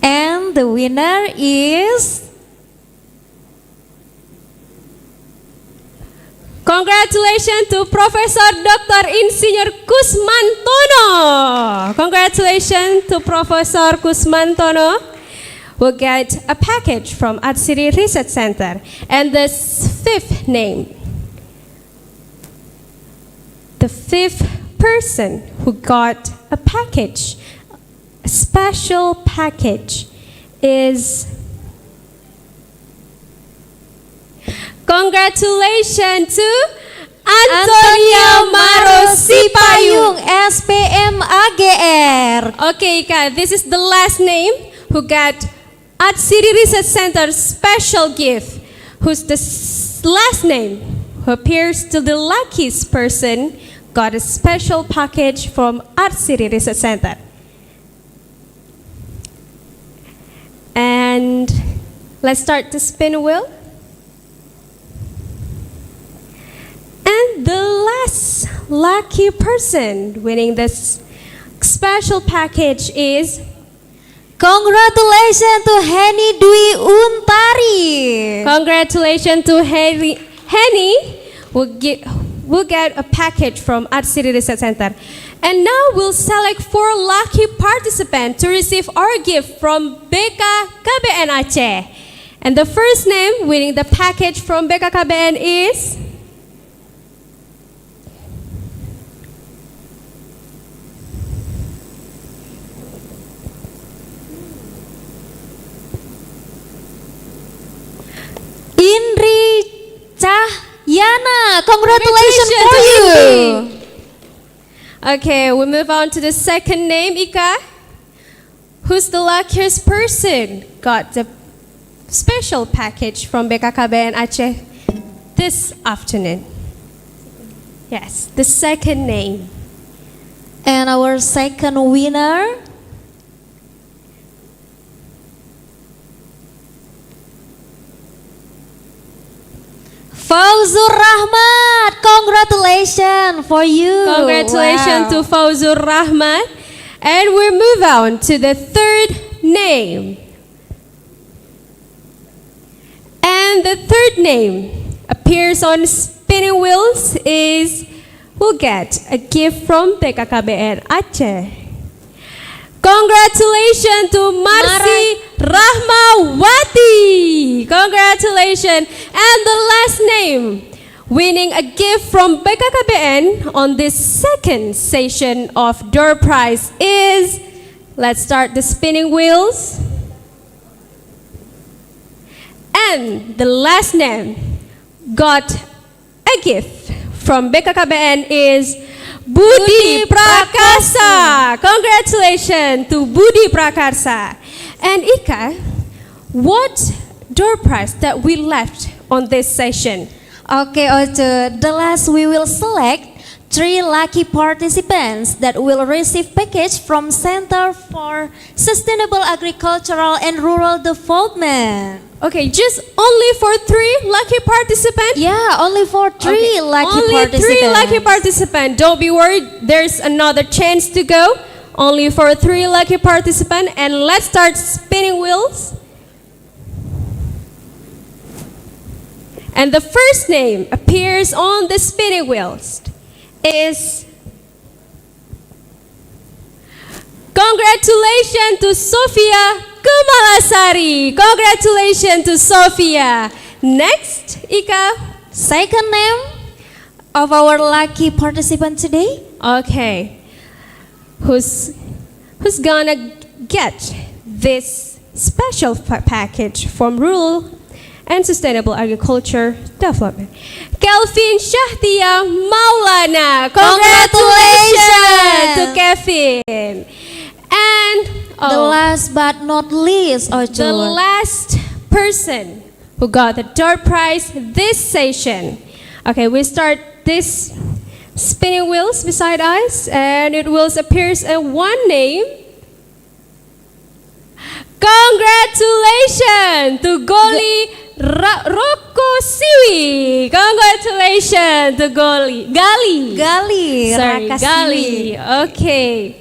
And the winner is... Congratulations to Professor Dr. Insinyur Kusmantono. Congratulations to Professor Kusmantono. We'll get a package from Icagri Research Center. And the fifth name, the fifth person who got a package, a special package, is Congratulations to Antonia Marosipayung, SPM AGR. Okay, Ika, this is the last name who got at City Research Center special gift. Who's the last name who appears to the luckiest person got a special package from Art City Research Center. And let's start the spin wheel. And the last lucky person winning this special package is... Congratulations to Henny Dwi Untari. Congratulations to Henny will get a package from Art City Research Center. And now we'll select 4 lucky participants to receive our gift from BKKBN Aceh. And the first name winning the package from BKKBN is... Indri Cahyana. Congratulations for you. Okay, we move on to the second name, Ika. Who's the luckiest person got the special package from BKKBN Aceh this afternoon? Yes, the second name. And our second winner, Fauzur Rahmat. Congratulations for you. Congratulations to Fauzur Rahmat. And we move on to the third name. And the third name appears on spinning wheels is who get a gift from BKKBN Aceh. Congratulations to Marsi Rahmawati. Congratulations. And the last name winning a gift from BKKBN on this second session of Doorprize is, let's start the spinning wheels. And the last name got a gift from BKKBN is Budi Prakasa. Congratulations to Budi Prakasa. And Ika, what door prize that we left on this session? Okay, Oce, the last we will select 3 lucky participants that will receive package from Center for Sustainable Agricultural and Rural Development. Okay, just only for 3 lucky participants? Yeah, only for 3 lucky participants. Only 3 lucky participants. Don't be worried, there's another chance to go. Only for 3 lucky participants. And let's start spinning wheels. And the first name appears on the spinning wheels is... Congratulations to Sophia Kumalasari. Congratulations to Sophia. Next, Ika. Second name of our lucky participant today. Okay. Who's gonna get this special package from Rural and Sustainable Agriculture Development? Kelvin Shahtia Maulana. Congratulations to Kevin. And the last but not least, the last person who got the door prize this session. Okay, we start this spinning wheels beside us, and it will appear in one name. Congratulations to Goli Roko Siwi. Congratulations to Gali. Sorry, Gali. Okay.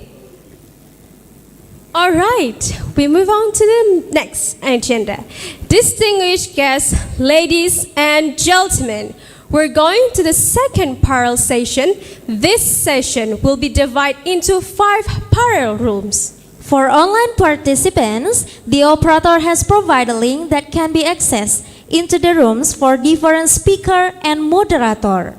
All right, we move on to the next agenda. Distinguished guests, ladies and gentlemen, we're going to the second parallel session. This session will be divided into 5 parallel rooms. For online participants, the operator has provided a link that can be accessed into the rooms for different speaker and moderator.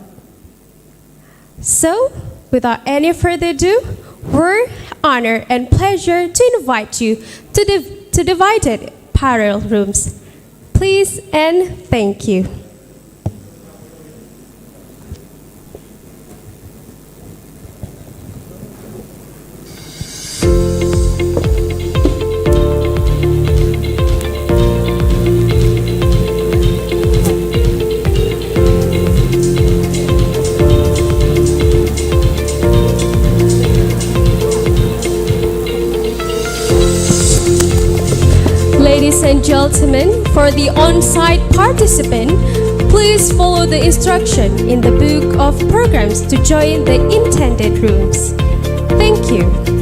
So, without any further ado, we're honored and pleasure to invite you to the divided parallel rooms. Please and thank you. gentlemen, for the on-site participant, please follow the instruction in the book of programs to join the intended rooms. Thank you.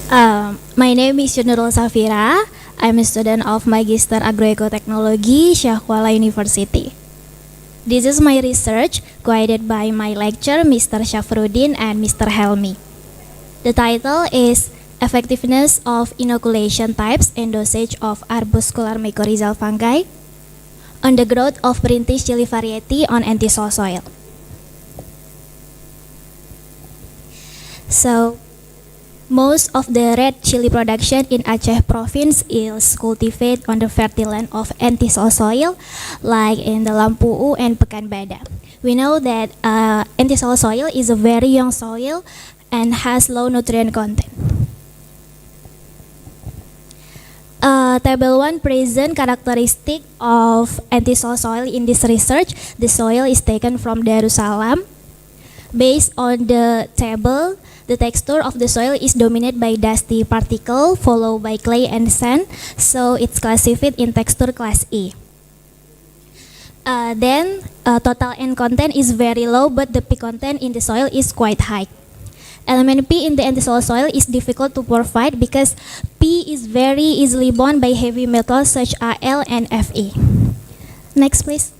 My name is Yunurul Safira. I'm a student of Magister Agroecotechnology, Syekh Kuala University. This is my research guided by my lecturer, Mr. Syafruddin and Mr. Helmi. The title is Effectiveness of Inoculation Types and Dosage of Arbuscular Mycorrhizal Fungi on the Growth of British Chili Variety on Antisol Soil. So, most of the red chili production in Aceh province is cultivated on the fertile land of antisol soil, like in the Lampuan and Pekanbadak. We know that antisol soil is a very young soil and has low nutrient content. Table 1 present characteristic of antisol soil in this research. The soil is taken from Darussalam. Based on the table, the texture of the soil is dominated by dusty particle, followed by clay and sand, so it's classified in texture class E. Then total N content is very low, but the P content in the soil is quite high. Element P in the antisol soil is difficult to provide because P is very easily bound by heavy metals such as Al and Fe. Next, please.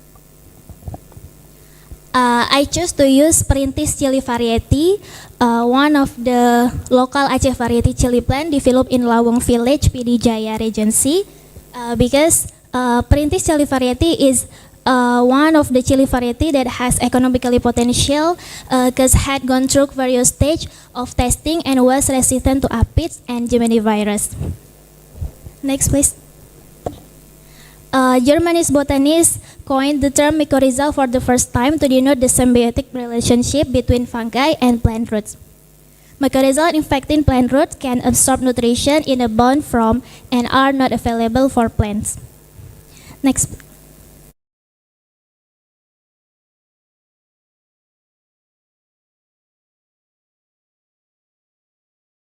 I chose to use Perintis chili variety, one of the local Aceh variety chili plant developed in Lawang Village, PD Jaya Regency, because Perintis chili variety is one of the chili variety that has economically potential because had gone through various stages of testing and was resistant to aphids and Gemini virus. Next, please. Germanist botanists coined the term mycorrhiza for the first time to denote the symbiotic relationship between fungi and plant roots. Mycorrhizal infecting plant roots can absorb nutrition in a bound form and are not available for plants. Next.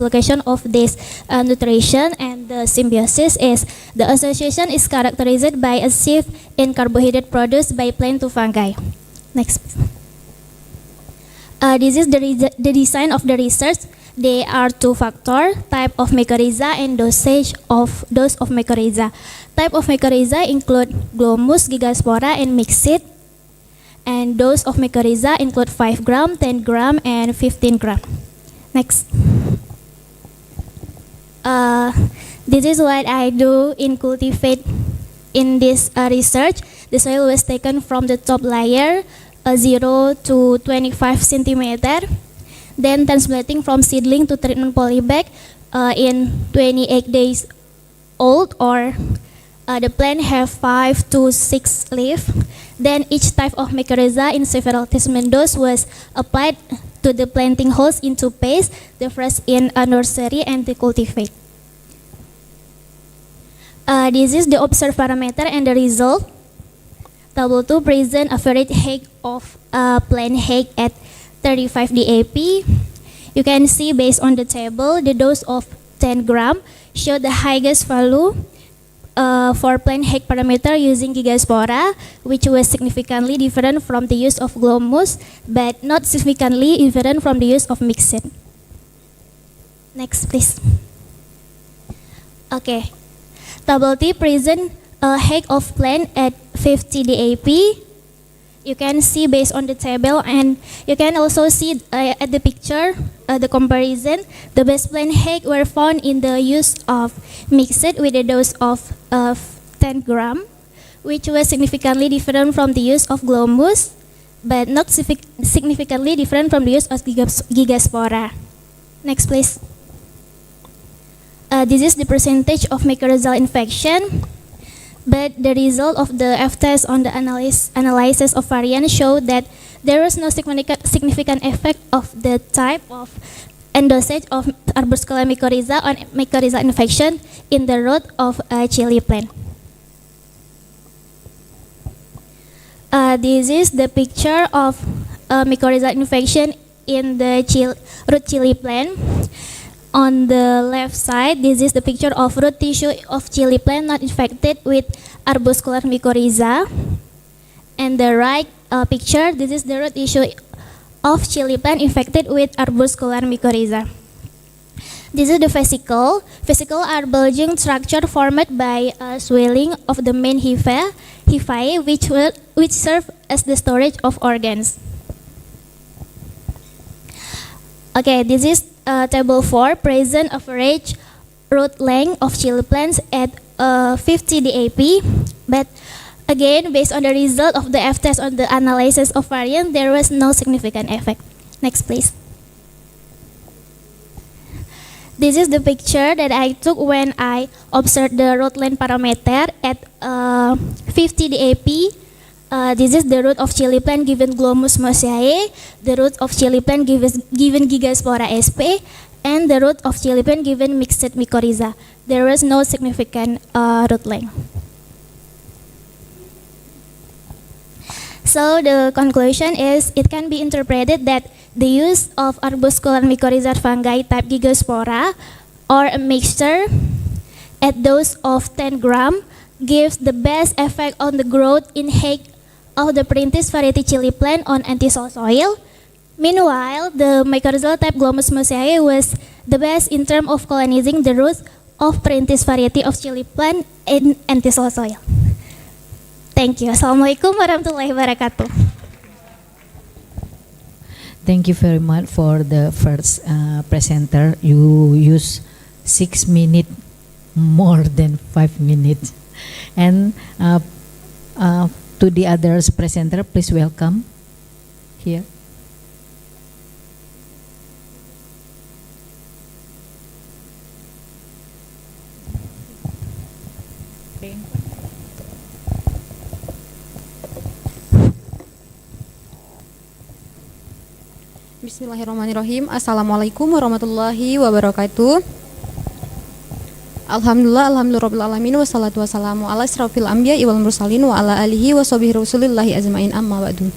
Location of this nutrition and the symbiosis is the association is characterized by a shift in carbohydrate produced by plant to fungi. Next. This is the design of the research. There are two factors: type of mycorrhiza and dosage of dose of mycorrhiza. Type of mycorrhiza include glomus, gigaspora, and mixed. And dose of mycorrhiza include 5 gram, 10 gram, and 15 gram. Next. This is what I do in cultivate in this research. The soil was taken from the top layer 0 to 25 centimeter, then transplanting from seedling to treatment polybag in 28 days old, or the plant have 5 to 6 leaves. Then each type of mycorrhiza in several specimen dose was applied to the planting holes into paste, the first in a nursery and to cultivate. This is the observed parameter and the result. Table 2 present average height of plant height at 35 DAP. You can see based on the table, the dose of 10 gram show the highest value for plant height parameter using gigaspora, which was significantly different from the use of glomus, but not significantly different from the use of mixed. Next, please. Okay. Table T present a height of plant at 50 DAP. You can see based on the table, and you can also see at the picture the comparison. The best plant height were found in the use of mixed with a dose of 10 gram, which was significantly different from the use of glomus, but not significantly different from the use of gigaspora. Next, please. This is the percentage of mycorrhizal infection, but the result of the F-test on the analysis of variants showed that there was no significant effect of the type of and dosage of arbuscular mycorrhiza on mycorrhizal infection in the root of a chili plant. This is the picture of mycorrhizal infection in the root chili plant. On the left side, this is the picture of root tissue of chili plant not infected with arbuscular mycorrhiza. And the right picture, this is the root tissue of chili plant infected with arbuscular mycorrhiza. This is the vesicle. Vesicle are bulging structure formed by swelling of the main hyphae, which serve as the storage of organs. Okay, this is table 4, present average root length of chili plants at 50 DAP, but again, based on the result of the F-test on the analysis of variant, there was no significant effect. Next, please. This is the picture that I took when I observed the root length parameter at 50 DAP. This is the root of chili plant given Glomus mosaicae, the root of chili plant given Gigaspora sp, and the root of chili plant given mixed mycorrhiza. There was no significant root length. So the conclusion is it can be interpreted that the use of arbuscular mycorrhizal fungi type Gigaspora or a mixture at dose of 10 gram gives the best effect on the growth in height of the Perintis variety chili plant on antisol soil. Meanwhile, the mycorrhizal type Glomus mosaicae was the best in terms of colonizing the roots of Perintis variety of chili plant in antisol soil. Thank you. Assalamualaikum warahmatullahi wabarakatuh. Thank you very much for the first presenter. You use 6 minutes more than 5 minutes. And to the others presenter, please welcome here. Bismillahirrahmanirrahim. Assalamualaikum warahmatullahi wabarakatuh. Alhamdulillah alamin wassalatu wassalamu ala asrofil anbiya wal mursalin wa ala alihi wa sahbihi rasulillahi ajmain amma ba'du.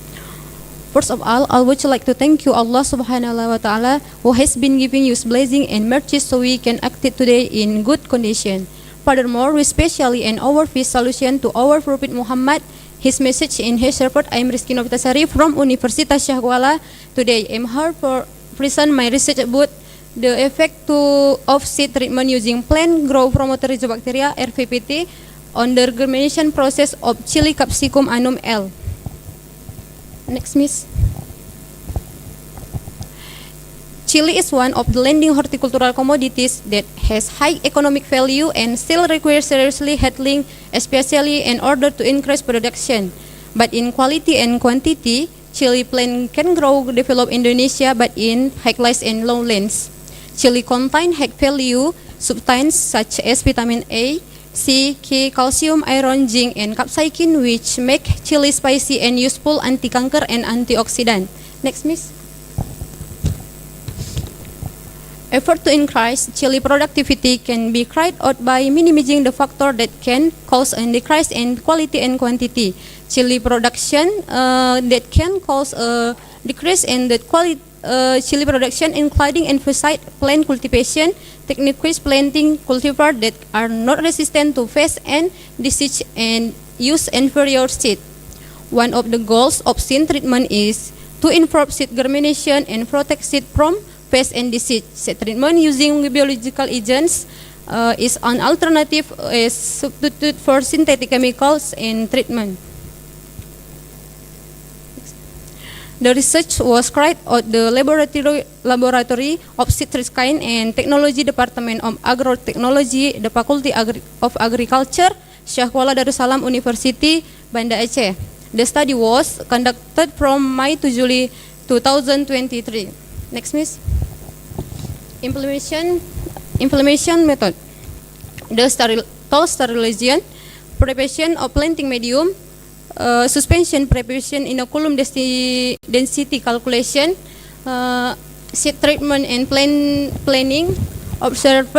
First of all, I would like to thank you Allah subhanahu wa ta'ala who has been giving you blessing and mercy so we can act it today in good condition. Furthermore, we specially and our peace solution to our Prophet Muhammad, his message in his report. I am Rizky Novitasari from Universitas Syahkuala. Today, I am here for present my research about the effect of seed treatment using plant growth promoter rhizobacteria (RVPT) on the germination process of chili capsicum annum L. Next, Miss. Chili is one of the leading horticultural commodities that has high economic value and still requires seriously handling, especially in order to increase production. But in quality and quantity, chili plant can grow develop Indonesia, but in highlands and lowlands. Chili contain high value substances such as vitamin A, C, K, calcium, iron, zinc, and capsaicin, which make chili spicy and useful anti-cancer and antioxidant. Next, Miss. Effort to increase chili productivity can be carried out by minimizing the factor that can cause a decrease in quality and quantity. Chili production that can cause a decrease in the quality chili production, including herbicide plant cultivation, techniques planting cultivar that are not resistant to pests and disease, and use inferior seed. One of the goals of seed treatment is to improve seed germination and protect seed from pests and disease. Seed treatment using biological agents is an alternative as substitute for synthetic chemicals in treatment. The research was carried out the laboratory of Seed Science and Technology Department of Agrotechnology, the Faculty of Agriculture, Syahkuala Darussalam University, Banda Aceh. The study was conducted from May to July 2023. Next, Miss. Implementation method. The sterilization, preparation of planting medium, suspension preparation, inoculum density calculation, seed treatment and planning, observed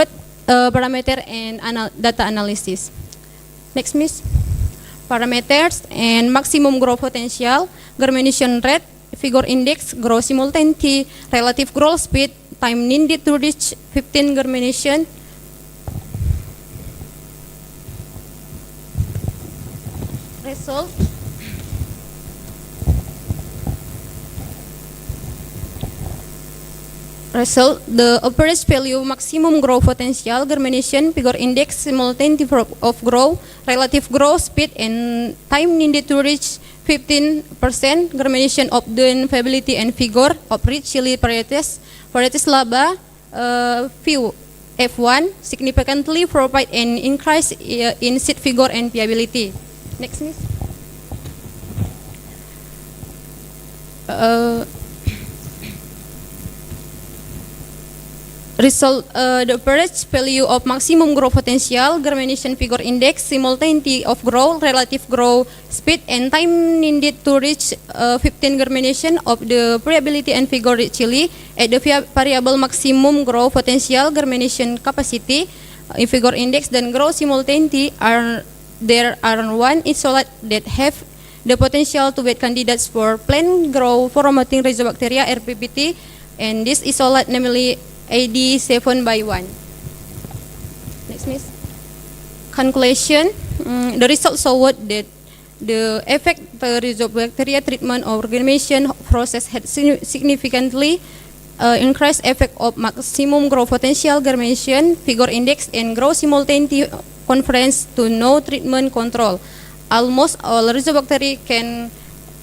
parameter and data analysis. Next, Miss. Parameters and maximum growth potential, germination rate, figure index, growth simultaneity, relative growth speed, time needed to reach 15 germination, result. result, the average value maximum growth potential, germination, figure index, simultaneity of growth, relative growth speed, and time needed to reach 15%, germination of the viability and figure of rich chili varieties laba, few F1 significantly provide an increase in seed figure and viability. Next, please. Result, the average value of maximum growth potential, germination figure index, simultaneity of growth, relative growth speed, and time needed to reach 15 germination of the variability and figure chili at the variable maximum growth potential, germination capacity, figure index, dan growth simultaneity there are one isolate that have the potential to be candidates for plant growth promoting rhizobacteria RPPT, and this isolate namely AD 7/1. Next, miss. Conclusion. The results showed that the effect the rhizobacteria treatment or germination process had significantly increased effect of maximum growth potential, germination, figure index, and growth simultaneity conference to no treatment control. Almost all rhizobacteria can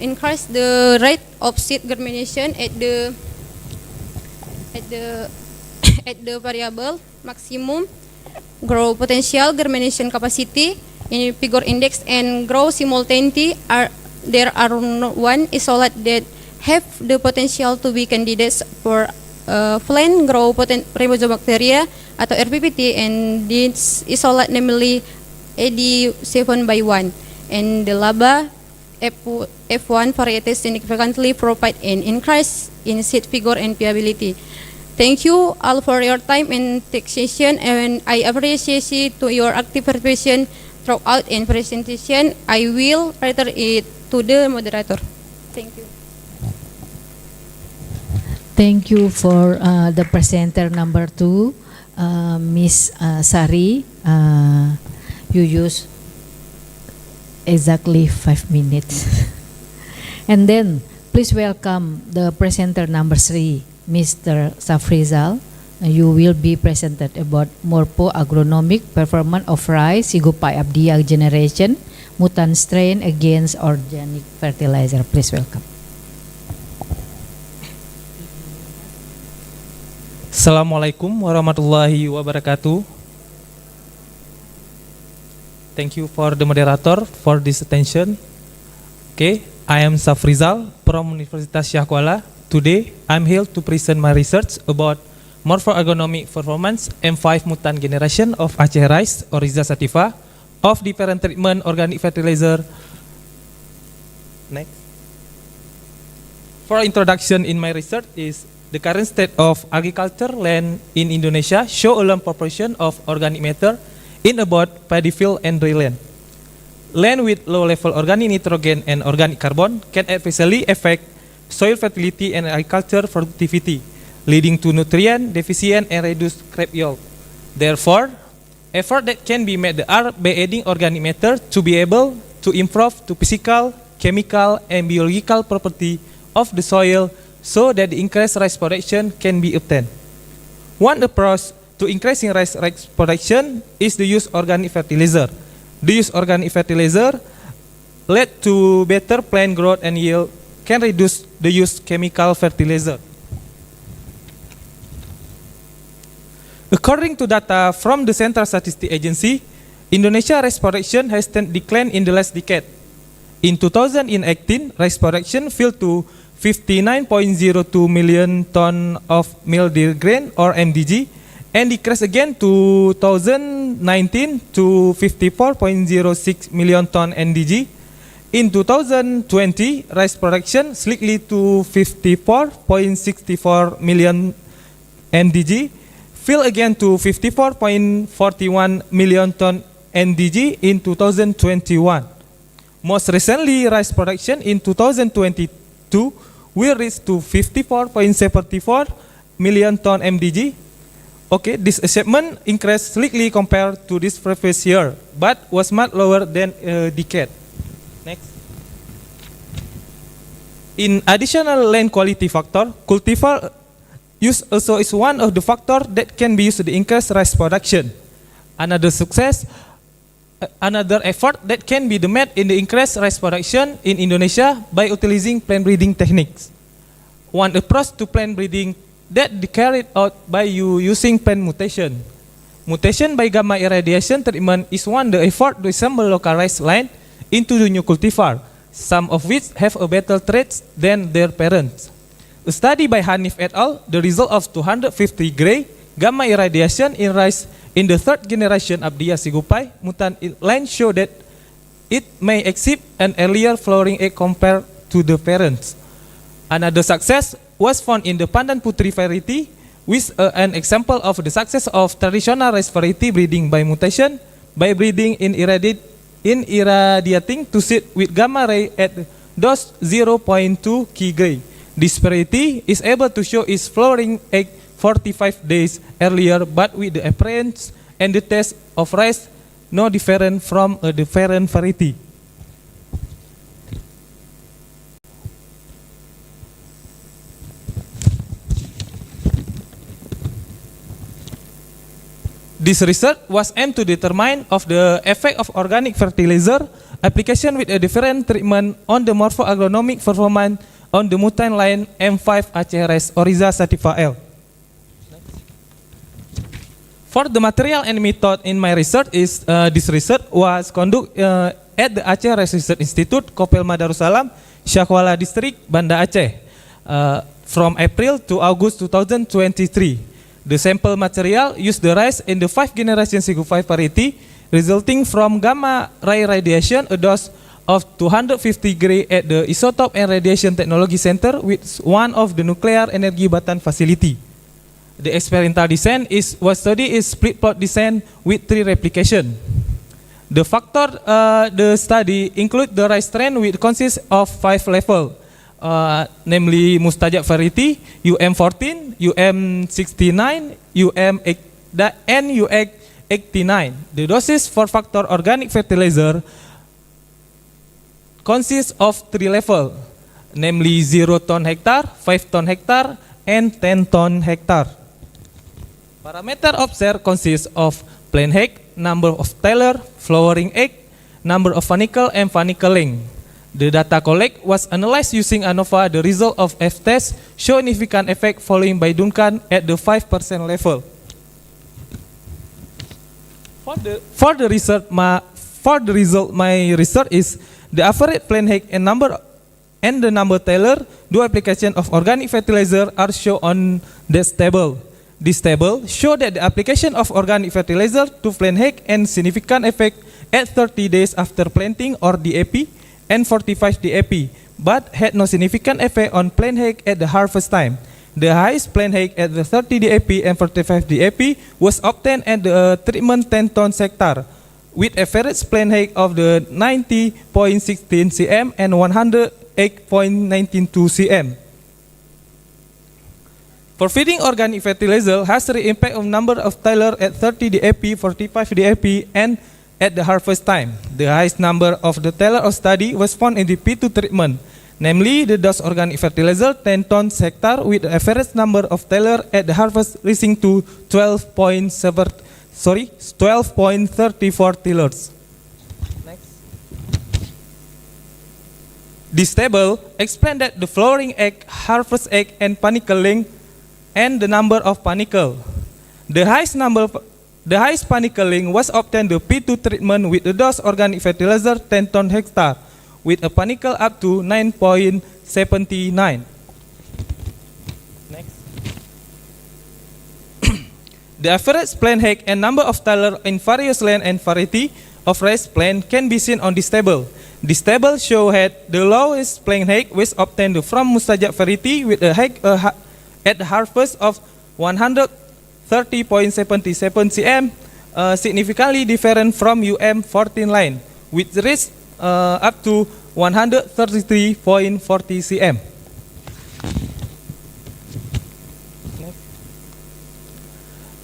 increase the rate of seed germination at the variable maximum growth potential, germination capacity, in figure index, and growth simultaneity. There are one isolate that have the potential to be candidates for plant growth rhizobacteria atau RPPT, and this isolate namely AD 7/1, and the laba F1 varieties significantly provide an increase in seed figure and viability. Thank you all for your time and taxation, and I appreciate to your active participation throughout in presentation. I will return it to the moderator. Thank you. Thank you for the presenter number 2, Miss Sari. You use exactly 5 minutes. And then please welcome the presenter number 3, Mr. Safrizal. You will be presented about morpho agronomic performance of rice, Sigopai Abdia generation, mutant strain against organic fertilizer. Please welcome. Assalamualaikum warahmatullahi wabarakatuh. Thank you for the moderator for this attention. Okay, I am Safrizal from Universitas Syah Kuala. Today, I'm here to present my research about morpho-agronomic performance M5 mutant generation of Aceh rice, Oryza sativa, of different treatment organic fertilizer. Next. For introduction in my research is the current state of agriculture land in Indonesia show a low proportion of organic matter in about paddy field and dry land. Land with low level organic nitrogen and organic carbon can adversely affect soil fertility and agriculture productivity, leading to nutrient deficient and reduced crop yield. Therefore, effort that can be made are by adding organic matter to be able to improve the physical, chemical, and biological property of the soil so that the increased rice production can be obtained. One approach to increasing rice production is the use of organic fertilizer. The use of organic fertilizer led to better plant growth and yield, can reduce the use chemical fertilizer. According to data from the Central Statistics Agency, Indonesia rice production has declined in the last decade. In 2018, rice production fell to 59.02 million ton of meal grain or MDG, and decreased again to 2019 to 54.06 million ton NDG. In 2020, rice production slightly to 54.64 million NDG, fell again to 54.41 million ton NDG in 2021. Most recently, rice production in 2022 will reach to 54.74 million ton MDG. Okay, this achievement increased slightly compared to this previous year, but was much lower than a decade. Next. In additional land quality factor, cultivar use also is one of the factors that can be used to increase rice production. Another effort that can be made in the increased rice production in Indonesia by utilizing plant breeding techniques. One approach to plant breeding that is carried out by using plant mutation. Mutation by gamma irradiation treatment is one the effort to assemble local rice line into the new cultivar, some of which have a better traits than their parents. A study by Neve et al., the result of 250 gray gamma irradiation in rice in the third generation of Dia Sigupai mutant line show that it may exceed an earlier flowering egg compared to the parents. Another success was found in the Pandan Putri variety, with an example of the success of traditional rice variety breeding by mutation by breeding in irradiating to seed with gamma ray at dose 0.2 Icagri. This variety is able to show its flowering egg 45 days earlier, but with the appearance and the taste of rice no different from a different variety. This research was aimed to determine of the effect of organic fertilizer application with a different treatment on the morpho-agronomic performance on the mutant line M5 Aceh rice Oriza sativa L. For the material and method in my research is this research was conducted at the Aceh Rice Research Institute, Kopelma Darussalam, Syakwala District, Banda Aceh, from April to August 2023. The sample material used the rice in the 5th generation Sigu 5 variety, resulting from gamma ray radiation, a dose of 250 gray at the Isotope and Radiation Technology Center with one of the nuclear energy Batan facility. The experimental design was studied is split plot design with 3 replication. The factor the study include the rice strain which consists of 5 levels. Namely mustajab variety, UM14, UM69, and UX89. The doses for factor organic fertilizer consists of 3 levels, namely 0 ton hectare, 5 ton hectare, and 10 ton hectare. Parameter observed consists of plant height, number of tailor, flowering egg, number of funicle, and funicle length. The data collect was analyzed using ANOVA. The result of F-test show significant effect following by Duncan at the 5% level. For the result, my research is the average plant height and the number tailor do application of organic fertilizer are shown on this table. This table show that the application of organic fertilizer to plant height and significant effect at 30 days after planting or DAP and 45 DAP, but had no significant effect on plant height at the harvest time. The highest plant height at the 30 DAP and 45 DAP was obtained at the treatment 10 tons hectare, with average plant height of the 90.16 cm and 108.192 cm. For feeding organic fertilizer has the impact of number of tailor at 30 DAP, 45 DAP, and at the harvest time. The highest number of the tailor of study was found in the P2 treatment, namely the dose organic fertilizer 10 tons hectare with the average number of tailor at the harvest reaching to 12.34 tailors. Next. This table explains that the flowering egg, harvest egg, and panicle length, and the number of panicle. The highest panicle length was obtained the P2 treatment with the dose organic fertilizer 10 ton hectare with a panicle up to 9.79. Next. The average plant height and number of tailor in various length and variety of rice plant can be seen on this table. This table shows that the lowest plant height was obtained from mustajab variety with a height at the harvest of 130.77 cm, significantly different from UM14 line, which reached up to 133.40 cm.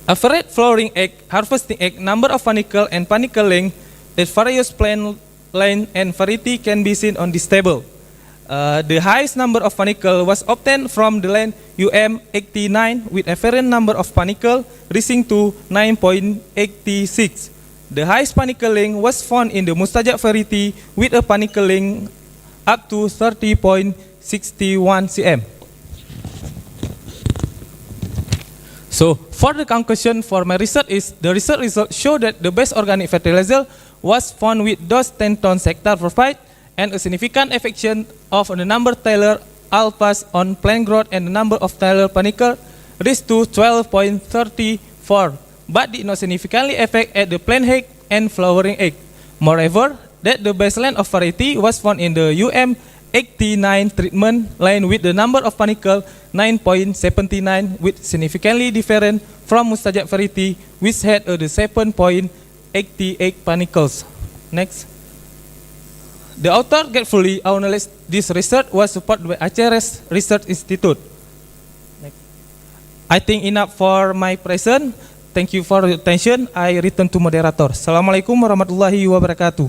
Average flowering egg, harvesting egg, number of funicle, and funicle length at various plant line and variety can be seen on this table. The highest number of panicle was obtained from the land UM89 with a variant number of panicle reaching to 9.86. The highest panicle length was found in the mustajab variety with a panicle length up to 30.61 cm. So, for the conclusion for my research is, the research results show that the best organic fertilizer was found with those 10 tons hectare provide and a significant affection of the number Taylor alphas on plant growth and the number of Taylor panicle reached to 12.34, but did not significantly affect at the plant height and flowering age. Moreover, that the best land of variety was found in the UM89 treatment line with the number of panicle 9.79, with significantly different from mustajab variety which had the 7.88 panicles. Next. The author carefully analyzed this research was supported by Aceh Research Institute. Next. I think enough for my present. Thank you for your attention. I return to moderator. Assalamualaikum warahmatullahi wabarakatuh.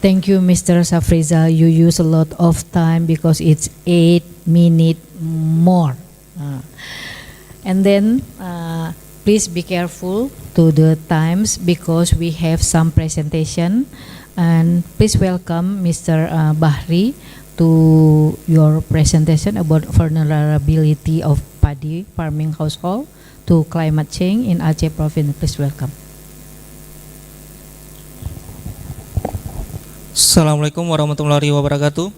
Thank you, Mr. Safriza. You use a lot of time because it's 8 minutes more. And then, please be careful to the times because we have some presentation. And please welcome Mr. Bahri to your presentation about vulnerability of paddy farming household to climate change in Aceh province. Please welcome. Assalamualaikum warahmatullahi wabarakatuh.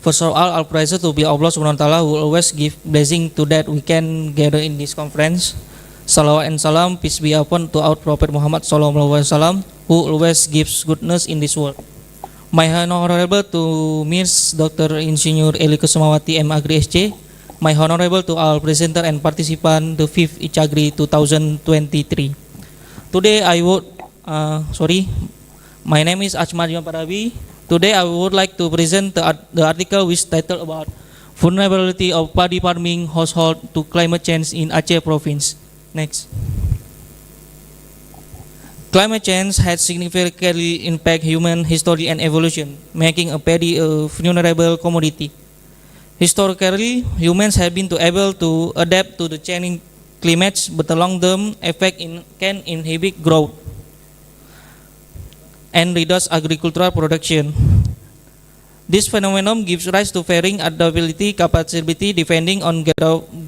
First of all praise to be Allah subhanahu wa ta'ala who always give blessing to that we can gather in this conference. Salawat and salam, peace be upon to our Prophet Muhammad sallallahu alaihi wasallam who always gives goodness in this world. My honorable to Ms. Dr. Insinyur Eli Kusumawati M.Agri SC. My honorable to our presenter and participant the 5th Icagri 2023. Today I would, my name is Achmad Parabi. Today I would like to present the article which titled about vulnerability of paddy farming household to climate change in Aceh province. Next. Climate change has significantly impacted human history and evolution, making a paddy a vulnerable commodity. Historically, humans have been able to adapt to the changing climates, but the long-term effect can inhibit growth and reduce agricultural production. This phenomenon gives rise to varying adaptability capacity depending on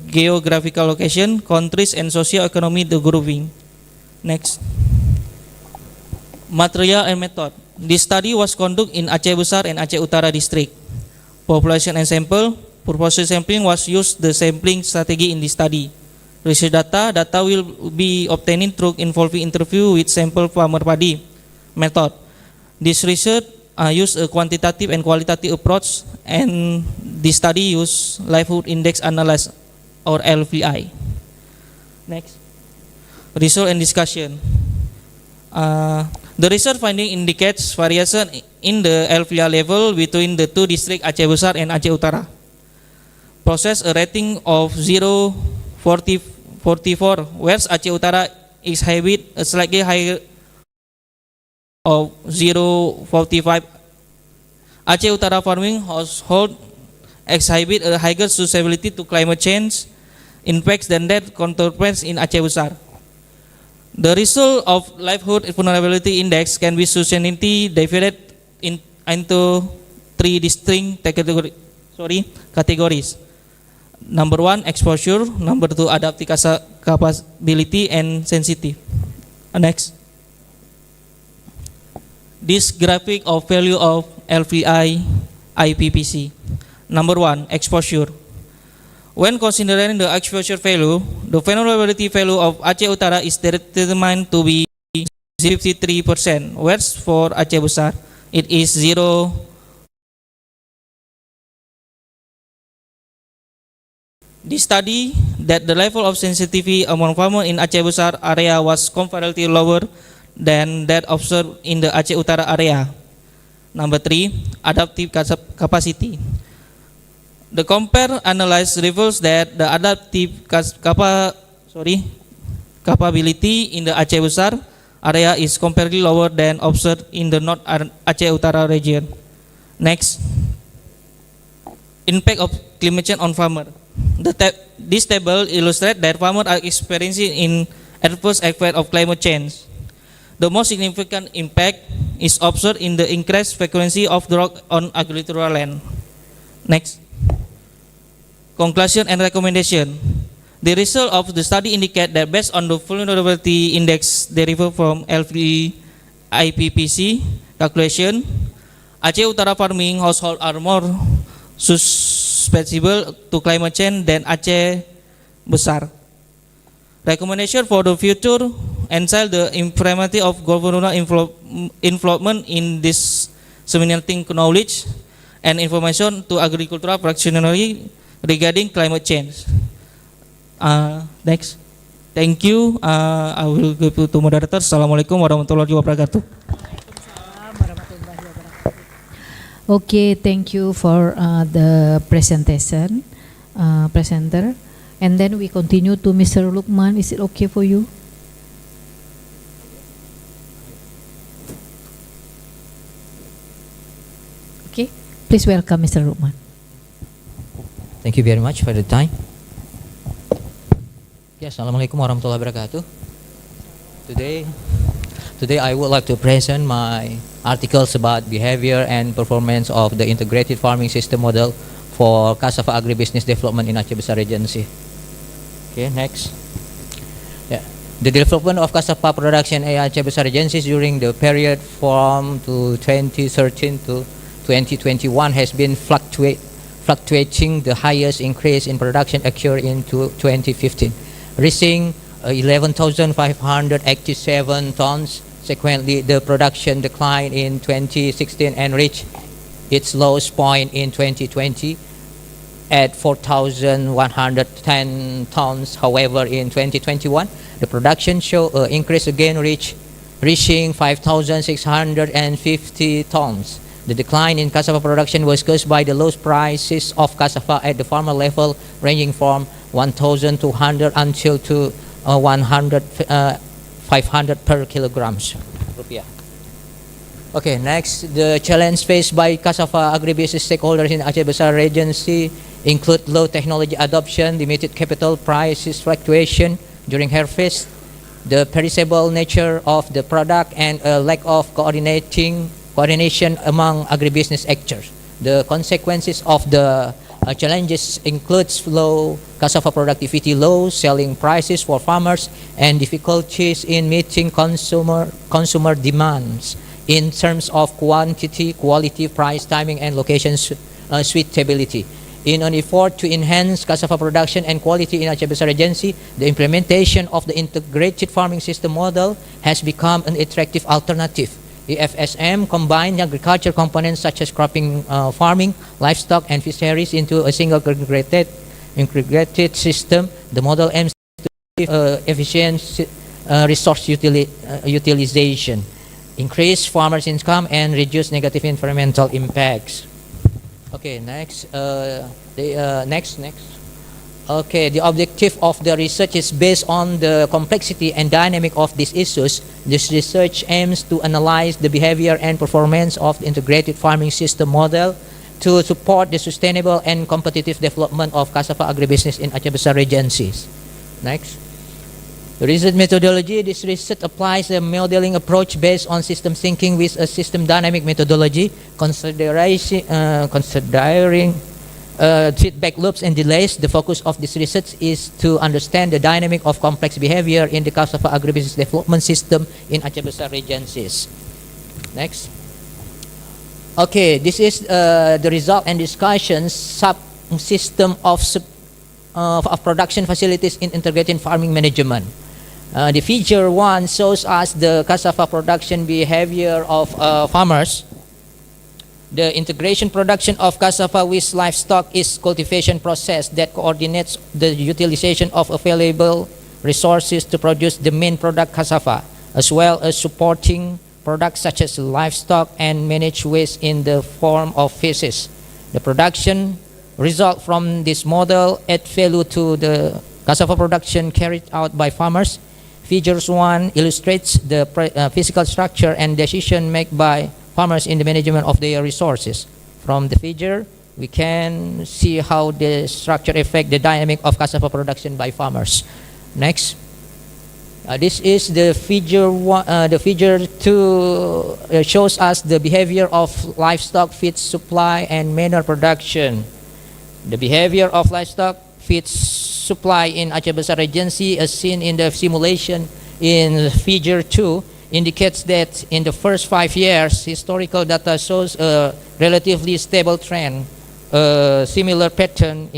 geographical location, countries, and socio-economic grouping. Next. Material and method. This study was conducted in Aceh Besar and Aceh Utara district. Population and sample. Purpose sampling was used the sampling strategy in this study. Research data will be obtained through involving interview with sample farmer paddy. Method. This research use a quantitative and qualitative approach, and this study use livelihood index analysis or LVI. Next. Result and discussion. The research finding indicates variation in the LVI level between the two districts Aceh Besar and Aceh Utara. Process a rating of 0.44, whereas Aceh Utara exhibit a slightly higher of 0.45. Aceh Utara farming household exhibit a higher susceptibility to climate change impacts than that counterparts in Aceh Besar. The result of livelihood vulnerability index can be sustainably divided into 3 distinct categories. Number 1, exposure. Number 2, adaptive capability and sensitive. Next. This graphic of value of LVI IPPC. Number 1, exposure. When considering the exposure value, the vulnerability value of Aceh Utara is determined to be 53%, whereas for Aceh Besar it is 0. This study that the level of sensitivity among farmers in Aceh Besar area was comparatively lower than that observed in the Aceh Utara area. Number 3, adaptive capacity. The compare analysis reveals that the adaptive capability in the Aceh Besar area is comparatively lower than observed in the North Aceh Utara region. Next, impact of climate change on farmer. This table illustrates that farmers are experiencing in adverse effect of climate change. The most significant impact is observed in the increased frequency of drought on agricultural land. Next, conclusion and recommendation. The result of the study indicate that based on the vulnerability index derived from LV IPPC calculation, Aceh Utara farming households are more susceptible to climate change than Aceh Besar. Recommendation for the future ensure the implementation of governmental involvement in disseminating knowledge and information to agricultural practitioners regarding climate change. Next, thank you. I will give to moderator. Assalamualaikum warahmatullahi wabarakatuh. Okay, thank you for the presentation, presenter. And then we continue to Mr. Lukman. Is it okay for you? Okay, please welcome Mr. Lukman. Thank you very much for the time. Yes, Assalamualaikum warahmatullahi wabarakatuh. Today I would like to present my articles about behavior and performance of the integrated farming system model for cassava agribusiness development in Aceh Besar Regency. Okay, next. Yeah. The development of cassava production in Aceh Besar Regency during the period from 2013 to 2021 has been fluctuating. The highest increase in production occurred in 2015, reaching 11,587 tons. Subsequently, the production declined in 2016 and reached its lowest point in 2020 at 4,110 tons. However, in 2021, the production showed an increase again, reaching 5,650 tons. The decline in cassava production was caused by the low prices of cassava at the farmer level, ranging from 1,200 until to 500 per kilograms. Okay, next, the challenge faced by cassava agribusiness stakeholders in Aceh Besar Regency include low technology adoption, limited capital prices fluctuation during harvest, the perishable nature of the product, and a lack of coordination among agribusiness actors. The consequences of the challenges includes low cassava productivity, low selling prices for farmers, and difficulties in meeting consumer demands in terms of quantity, quality, price, timing, and location suitability. In an effort to enhance cassava production and quality in Aceh Besar Regency, the implementation of the integrated farming system model has become an attractive alternative. EFSM combined agriculture components such as cropping, farming, livestock, and fisheries into a single integrated system. The model aims to efficient resource utilization, increase farmers' income, and reduce negative environmental impacts. Okay, next. Next. Okay, the objective of the research is based on the complexity and dynamic of these issues. This research aims to analyze the behavior and performance of the integrated farming system model to support the sustainable and competitive development of cassava agribusiness in Aceh Besar Regencies. Next. The research methodology. This research applies a modeling approach based on system thinking with a system dynamic methodology, considering feedback loops and delays. The focus of this research is to understand the dynamic of complex behavior in the cassava agribusiness development system in Aceh Besar Regencies. Next. Okay, this is the result and discussion subsystem of production facilities in integrated farming management. The figure 1 shows us the cassava production behavior of farmers. The integration production of cassava with livestock is cultivation process that coordinates the utilization of available resources to produce the main product cassava, as well as supporting products such as livestock and manage waste in the form of feces. The production result from this model add value to the cassava production carried out by farmers. Figures 1 illustrates the physical structure and decision made by farmers in the management of their resources. From the figure, we can see how the structure affect the dynamic of cassava production by farmers. Next. This is the figure 1. The figure 2 shows us the behavior of livestock feed supply and manure production. The behavior of livestock feed supply in Aceh Besar Regency, as seen in the simulation in figure 2, indicates that in the first 5 years, historical data shows a relatively stable trend. A similar pattern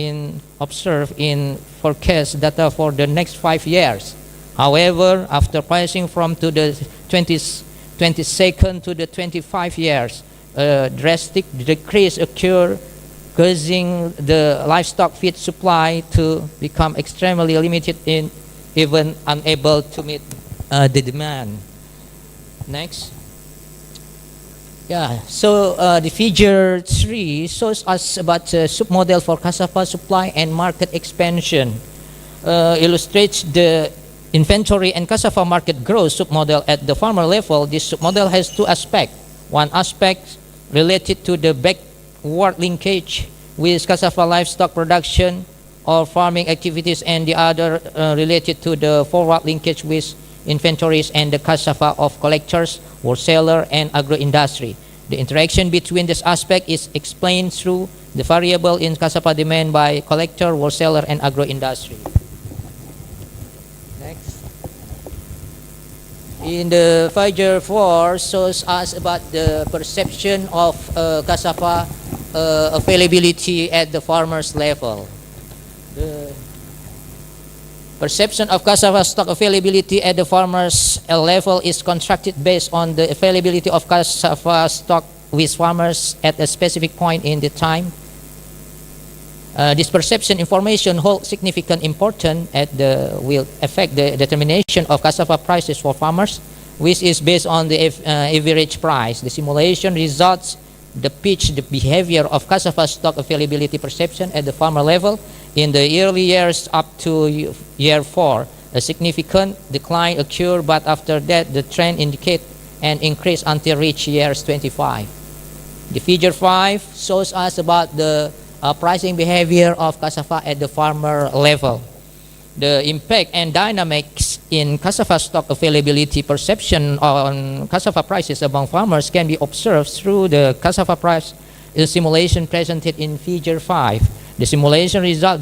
observed in forecast data for the next 5 years. However, after passing from to the 22nd to the 25 years, a drastic decrease occurred, causing the livestock feed supply to become extremely limited and even unable to meet the demand. Next. Yeah, so the figure 3 shows us about the submodel for cassava supply and market expansion. Illustrates the inventory and cassava market growth submodel at the farmer level. This submodel has 2 aspects. One aspect related to the backward linkage with cassava livestock production or farming activities, and the other related to the forward linkage with inventories and the cassava of collectors, wholesaler, and agro-industry. The interaction between this aspect is explained through the variable in cassava demand by collector, wholesaler, and agro-industry. Next. In the figure 4 shows us about the perception of cassava availability at the farmer's level. The perception of cassava stock availability at the farmer's level is constructed based on the availability of cassava stock with farmers at a specific point in the time. This perception information holds significant importance will affect the determination of cassava prices for farmers, which is based on the average price. The simulation results depict the behavior of cassava stock availability perception at the farmer level in the early years up to year 4. A significant decline occurred, but after that the trend indicates an increase until reach years 25. The figure 5 shows us about the pricing behavior of cassava at the farmer level. The impact and dynamics in cassava stock availability perception on cassava prices among farmers can be observed through the cassava price simulation presented in figure 5. The simulation result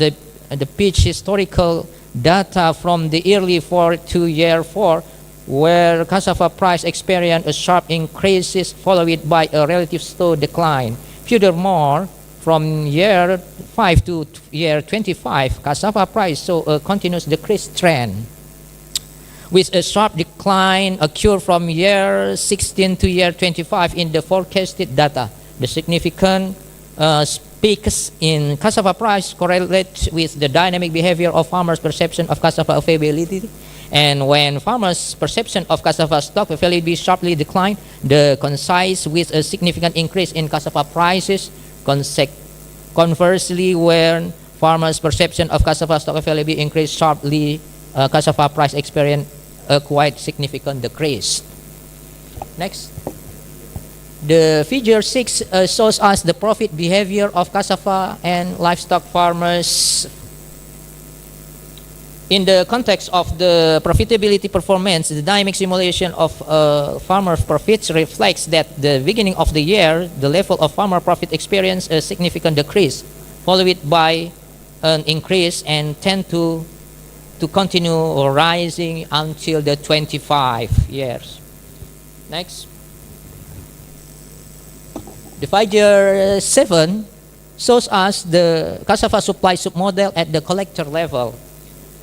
depicts historical data from the early 4 to year 4, where cassava price experienced a sharp increase followed by a relative slow decline. Furthermore, from year 5 to year 25, cassava price saw a continuous decrease trend, with a sharp decline occurred from year 16 to year 25 in the forecasted data. The significant peaks in cassava price correlate with the dynamic behavior of farmers' perception of cassava availability. And when farmers' perception of cassava stock availability sharply declined, the coincides with a significant increase in cassava prices. Conversely, when farmers' perception of cassava stock availability increased sharply, cassava price experienced a quite significant decrease. Next. The figure 6 shows us the profit behavior of cassava and livestock farmers. In the context of the profitability performance, the dynamic simulation of farmer profits reflects that the beginning of the year, the level of farmer profit experienced a significant decrease, followed by an increase and tend to continue rising until the 25 years. Next. The figure 7 shows us the cassava supply submodel at the collector level.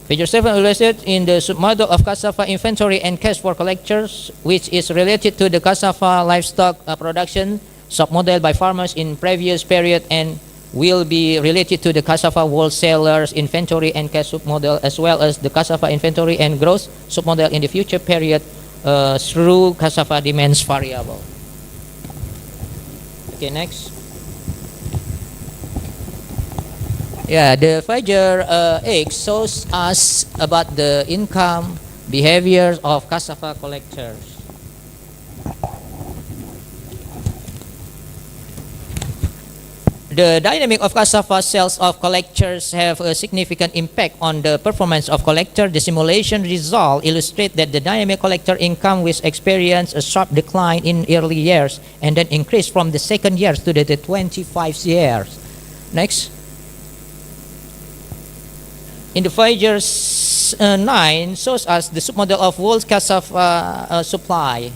Figure 7 illustrated in the submodel of cassava inventory and cash for collectors, which is related to the cassava livestock production submodel by farmers in previous period and will be related to the cassava wholesalers inventory and cash submodel, as well as the cassava inventory and growth submodel in the future period through cassava demands variable. Okay, next. Yeah, the figure 8 shows us about the income Behaviors of cassava collectors. The dynamic of cassava sales of collectors have a significant impact on the performance of collector. The simulation result illustrate that the dynamic collector income will experience a sharp decline in early years and then increase from the second years to the 25 years. Next. In the figure 9 shows us the submodel of world cassava supply.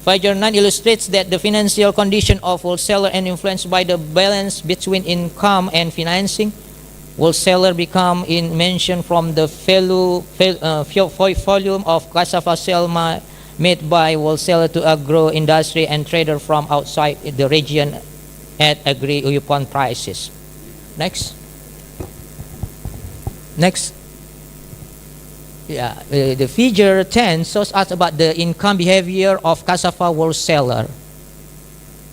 Figure 9 illustrates that the financial condition of wholesaler and influenced by the balance between income and financing. Wholesaler become in mention from the volume of cassava sale made by wholesaler to agro industry and trader from outside the region at agreed upon prices. Next. Next. Yeah, the figure 10 shows us about the income behavior of cassava wholesaler.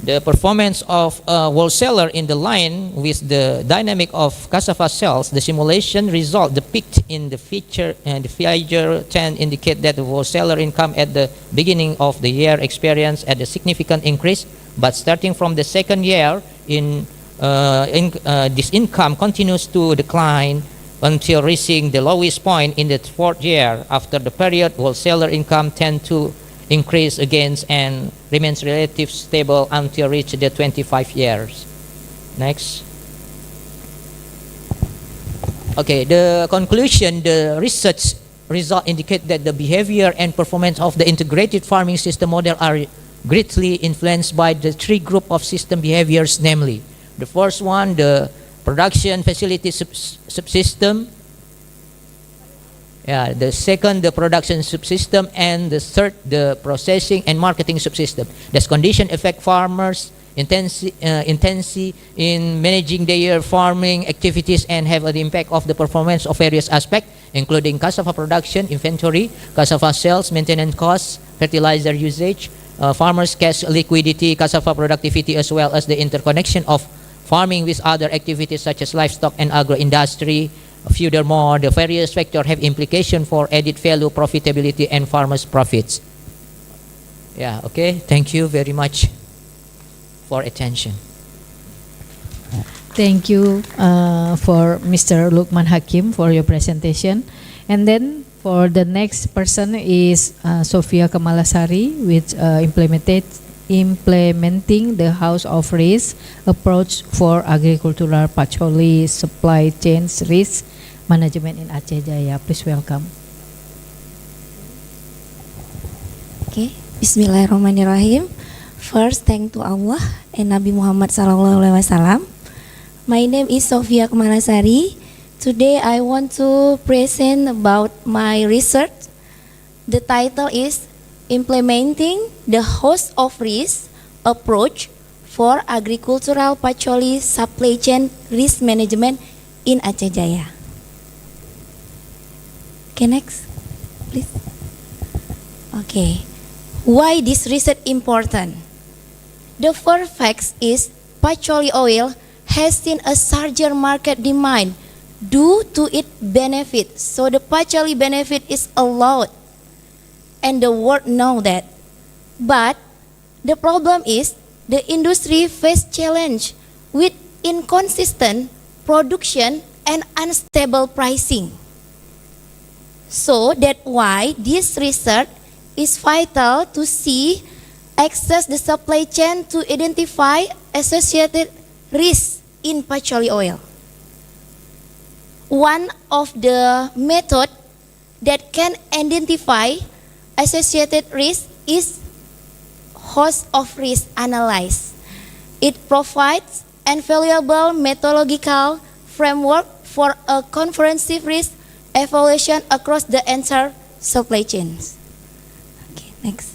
The performance of a wholesaler in the line with the dynamic of cassava sales, the simulation result depicted in the figure 10 indicate that the wholesaler income at the beginning of the year experienced a significant increase, but starting from the second year, this income continues to decline until reaching the lowest point in the fourth year. After the period, wholesaler income tends to increase again and remains relatively stable until reach the 25 years. Next. Okay, the conclusion, the research result indicate that the behavior and performance of the integrated farming system model are greatly influenced by the three group of system behaviors, namely, the first one, the production facility subsystem. Yeah, the second, the production subsystem, and the third, the processing and marketing subsystem. This condition affect farmers' intensity in managing their farming activities and have an impact of the performance of various aspects, including cassava production, inventory, cassava sales, maintenance costs, fertilizer usage, farmers' cash liquidity, cassava productivity, as well as the interconnection of farming with other activities such as livestock and agro-industry. Furthermore, the various factors have implication for added value, profitability, and farmers' profits. Yeah, okay. Thank you very much for attention. Thank you for Mr. Lukman Hakim for your presentation. And then for the next person is Sofia Kamalasari, which implementing the House of Risk approach for agricultural pacholi supply chains risk management in Aceh Jaya. Please welcome. Okay, Bismillahirrahmanirrahim. First, thank to Allah and Nabi Muhammad sallallahu alaihi wasallam. My name is Sofia Kamalasari. Today I want to present about my research. The title is Implementing the Host of Risk Approach for Agricultural Pacholi Supply Chain Risk Management in Aceh Jaya. Okay, next, please. Okay, why this research important? The first fact is pacholi oil has seen a surger market demand due to its benefit. So the pacholi benefit is allowed, and the world know that. But the problem is the industry face challenge with inconsistent production and unstable pricing. So that's why this research is vital to see access the supply chain to identify associated risks in pacholi oil. One of the methods that can identify associated risk is host of risk analysis. It provides an valuable methodological framework for a comprehensive risk evaluation across the entire supply chains. Okay, next.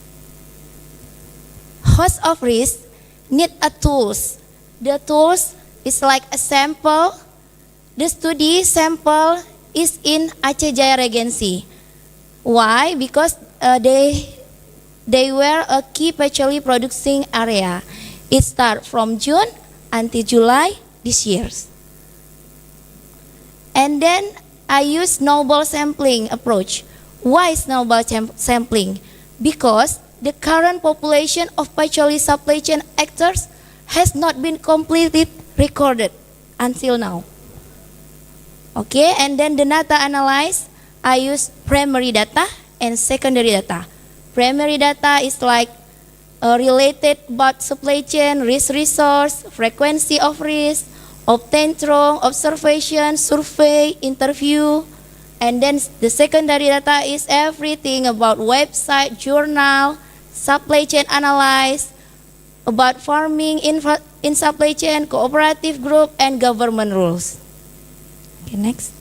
Host of risk need a tools. The tools is like a sample. The study sample is in Aceh Jaya Regency. Why? Because they were a key pacholi producing area. It starts from June until July this year. And then I use noble sampling approach. Why snowball sampling? Because the current population of partially supply chain actors has not been completely recorded until now. Okay, and then the data analyzed, I use primary data and secondary data. Primary data is like related about supply chain, risk resource, frequency of risk, obtained through observation, survey, interview. And then the secondary data is everything about website, journal, supply chain analysis, about farming in supply chain, cooperative group, and government rules. Okay, next.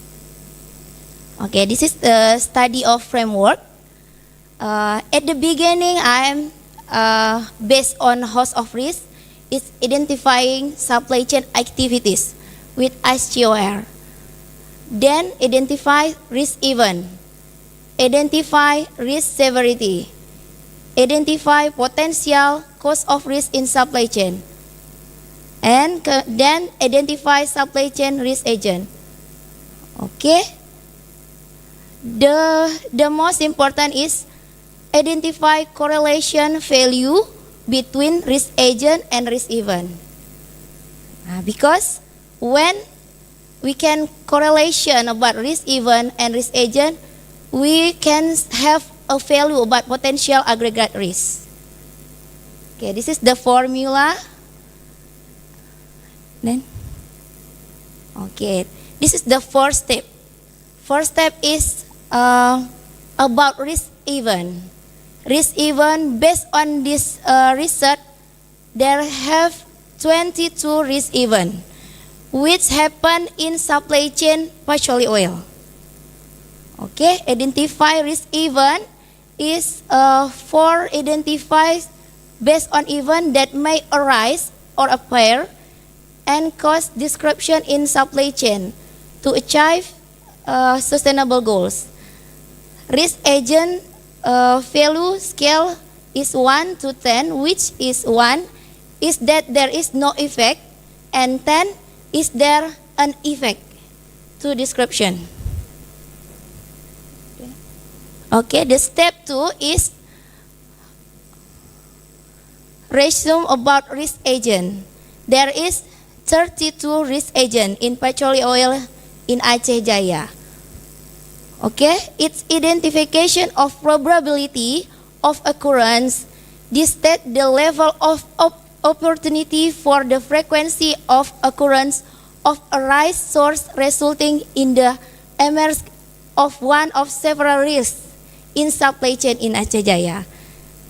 Okay, this is the study of framework. At the beginning, I am based on host of risk. It's identifying supply chain activities with SCOR. Then identify risk event, identify risk severity, identify potential cause of risk in supply chain, and then identify supply chain risk agent. Okay. The most important is identify correlation value between risk agent and risk event. Because when we can correlation about risk event and risk agent, we can have a value about potential aggregate risk. Okay, this is the formula. Then, okay, this is the first step. First step is about risk event. Risk event, based on this research, there have 22 risk event which happen in supply chain partially oil. Okay, identify risk event is for identify based on event that may arise or appear and cause disruption in supply chain to achieve sustainable goals. Risk agent value scale is 1 to 10, which is 1 is that there is no effect, and 10 is there an effect to description. Okay, the step 2 is resume about risk agent. There is 32 risk agent in petroleum oil in Aceh Jaya. Okay, its identification of probability of occurrence, this state the level of opportunity for the frequency of occurrence of a rise source resulting in the emergence of one of several risks in supply chain in Aceh Jaya.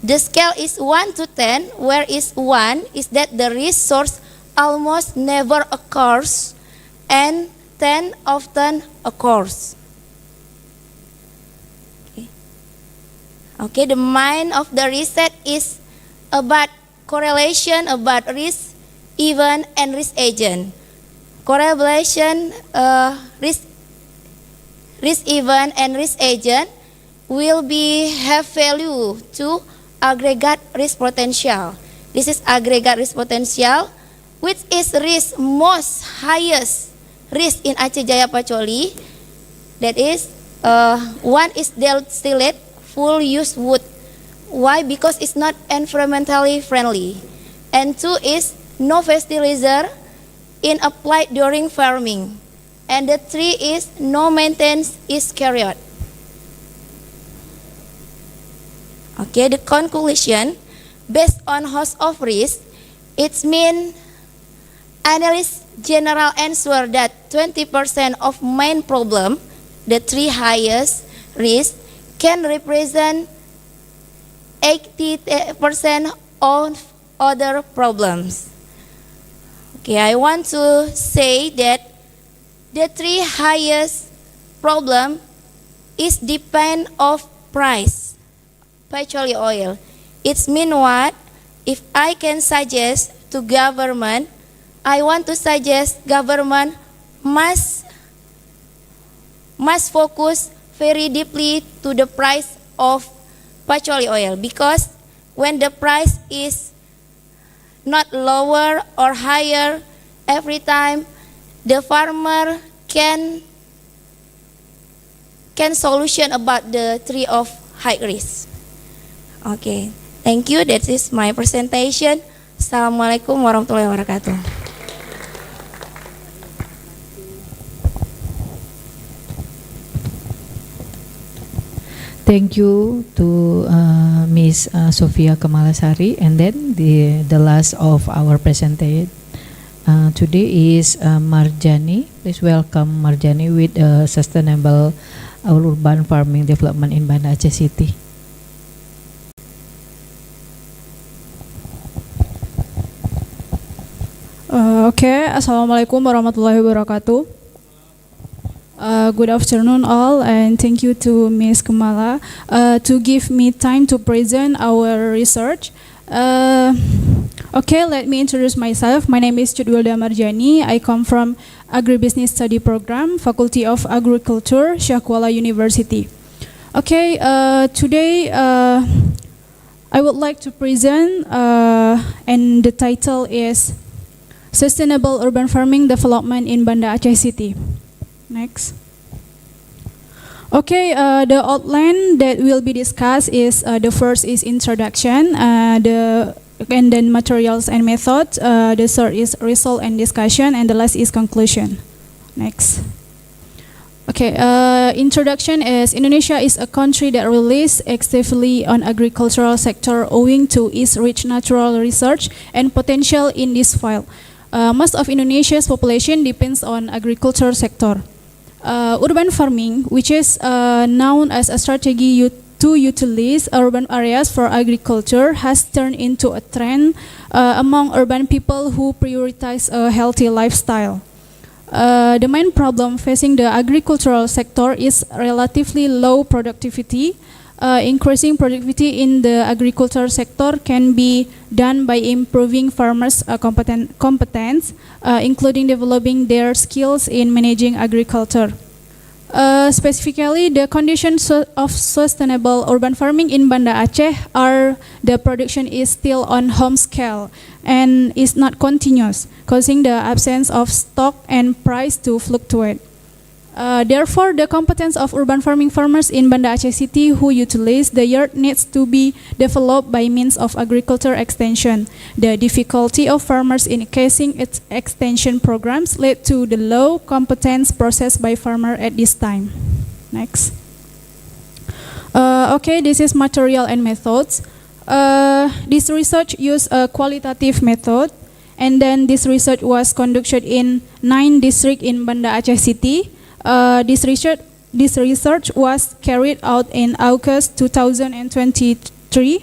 The scale is 1 to 10, where is 1 is that the risk source almost never occurs and 10 often occurs. Okay, the mind of the research is about correlation about risk event and risk agent. Correlation risk event and risk agent will have value to aggregate risk potential. This is aggregate risk potential, which is risk most highest risk in Aceh Jaya Pacoli. That is 1 is distillate full use wood. Why? Because it's not environmentally friendly. And 2 is no fertilizer in applied during farming. And the 3 is no maintenance is carried out. Okay, the conclusion based on host of risk, it means analysts general answer that 20% of main problem, the 3 highest risk, can represent 80% of other problems. Okay, I want to say that the 3 highest problem is depend of price, petroleum oil. It's mean what? If I can suggest to government, I want to suggest government must focus very deeply to the price of petroleum oil, because when the price is not lower or higher every time, the farmer can can solution about the three of high risk. Okay, thank you. That is my presentation. Assalamualaikum warahmatullahi wabarakatuh. Thank you to Miss Sofia Kamalasari, and then the last of our presenter today is Marjani. Please welcome Marjani with sustainable urban farming development in Banda Aceh City. Assalamualaikum warahmatullahi wabarakatuh. Good afternoon all, and thank you to Ms. Kamala to give me time to present our research. Let me introduce myself. My name is Chudwilda Marjani. I come from Agribusiness Study Program, Faculty of Agriculture, Syakwala University. Today I would like to present, and the title is Sustainable Urban Farming Development in Banda Aceh City. Next. The outline that will be discussed is the first is introduction, and then materials and methods. The third is result and discussion, and the last is conclusion. Next. Introduction is Indonesia is a country that relies extensively on agricultural sector owing to its rich natural research and potential in this field. Most of Indonesia's population depends on agriculture sector. Urban farming, which is known as a strategy to utilize urban areas for agriculture, has turned into a trend among urban people who prioritize a healthy lifestyle. The main problem facing the agricultural sector is relatively low productivity. Increasing productivity in the agriculture sector can be done by improving farmers' competence, including developing their skills in managing agriculture. Specifically, the conditions of sustainable urban farming in Banda Aceh are the production is still on home scale and is not continuous, causing the absence of stock and price to fluctuate. Therefore, the competence of urban farming farmers in Banda Aceh City who utilize the yard needs to be developed by means of agriculture extension. The difficulty of farmers in casing its extension programs led to the low competence process by farmer at this time. Next. This is material and methods. This research used a qualitative method, and then this research was conducted in 9 districts in Banda Aceh City. This research was carried out in August 2023,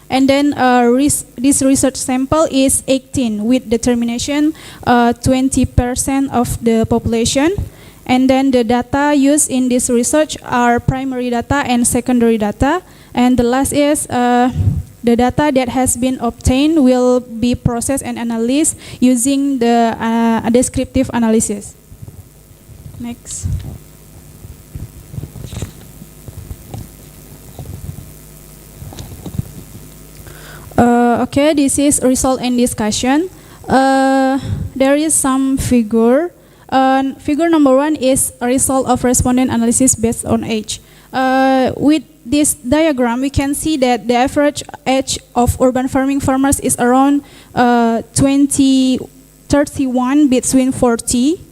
and then this research sample is 18 with determination 20% of the population, and then the data used in this research are primary data and secondary data, and the last is the data that has been obtained will be processed and analyzed using the descriptive analysis. Next. This is result and discussion. There is some figure. Figure number 1 is a result of respondent analysis based on age. With this diagram, we can see that the average age of urban farming farmers is around 31 between 40.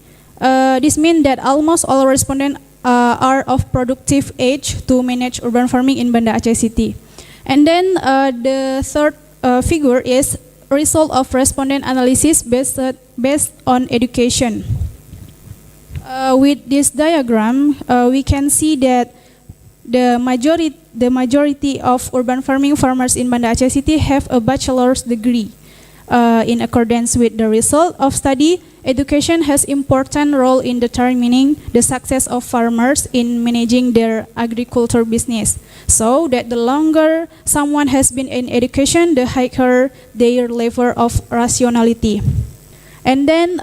This means that almost all respondents are of productive age to manage urban farming in Banda Aceh City. And then the third figure is result of respondent analysis based on education. With this diagram, we can see that the majority of urban farming farmers in Banda Aceh City have a bachelor's degree. In accordance with the result of study, education has important role in determining the success of farmers in managing their agriculture business. So that the longer someone has been in education, the higher their level of rationality. And then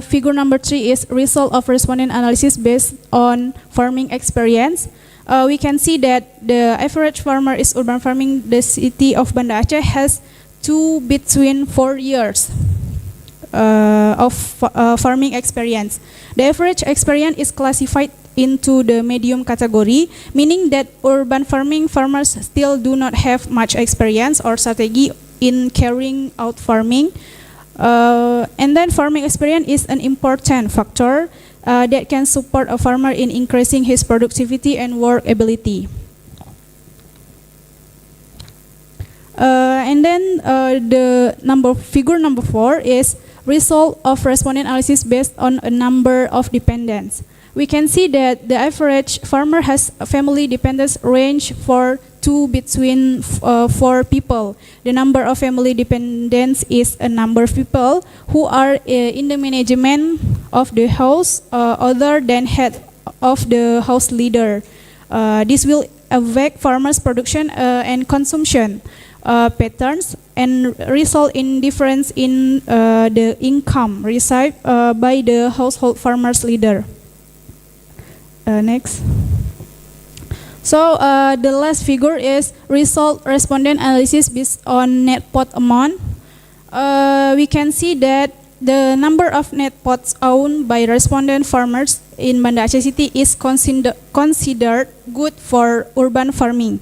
figure number 3 is result of respondent analysis based on farming experience. We can see that the average farmer is urban farming the city of Banda Aceh has between 4 years of farming experience. The average experience is classified into the medium category, meaning that urban farming farmers still do not have much experience or strategy in carrying out farming. And then farming experience is an important factor that can support a farmer in increasing his productivity and work ability. And then the figure number 4 is result of respondent analysis based on a number of dependents. We can see that the average farmer has a family dependents range for 2 between 4 people. The number of family dependents is a number of people who are in the management of the house other than head of the house leader. This will affect farmers' production and consumption patterns and result in difference in the income received by the household farmers leader. Next. So the last figure is result respondent analysis based on net pot amount. We can see that the number of net pots owned by respondent farmers in Banda Aceh City is considered good for urban farming.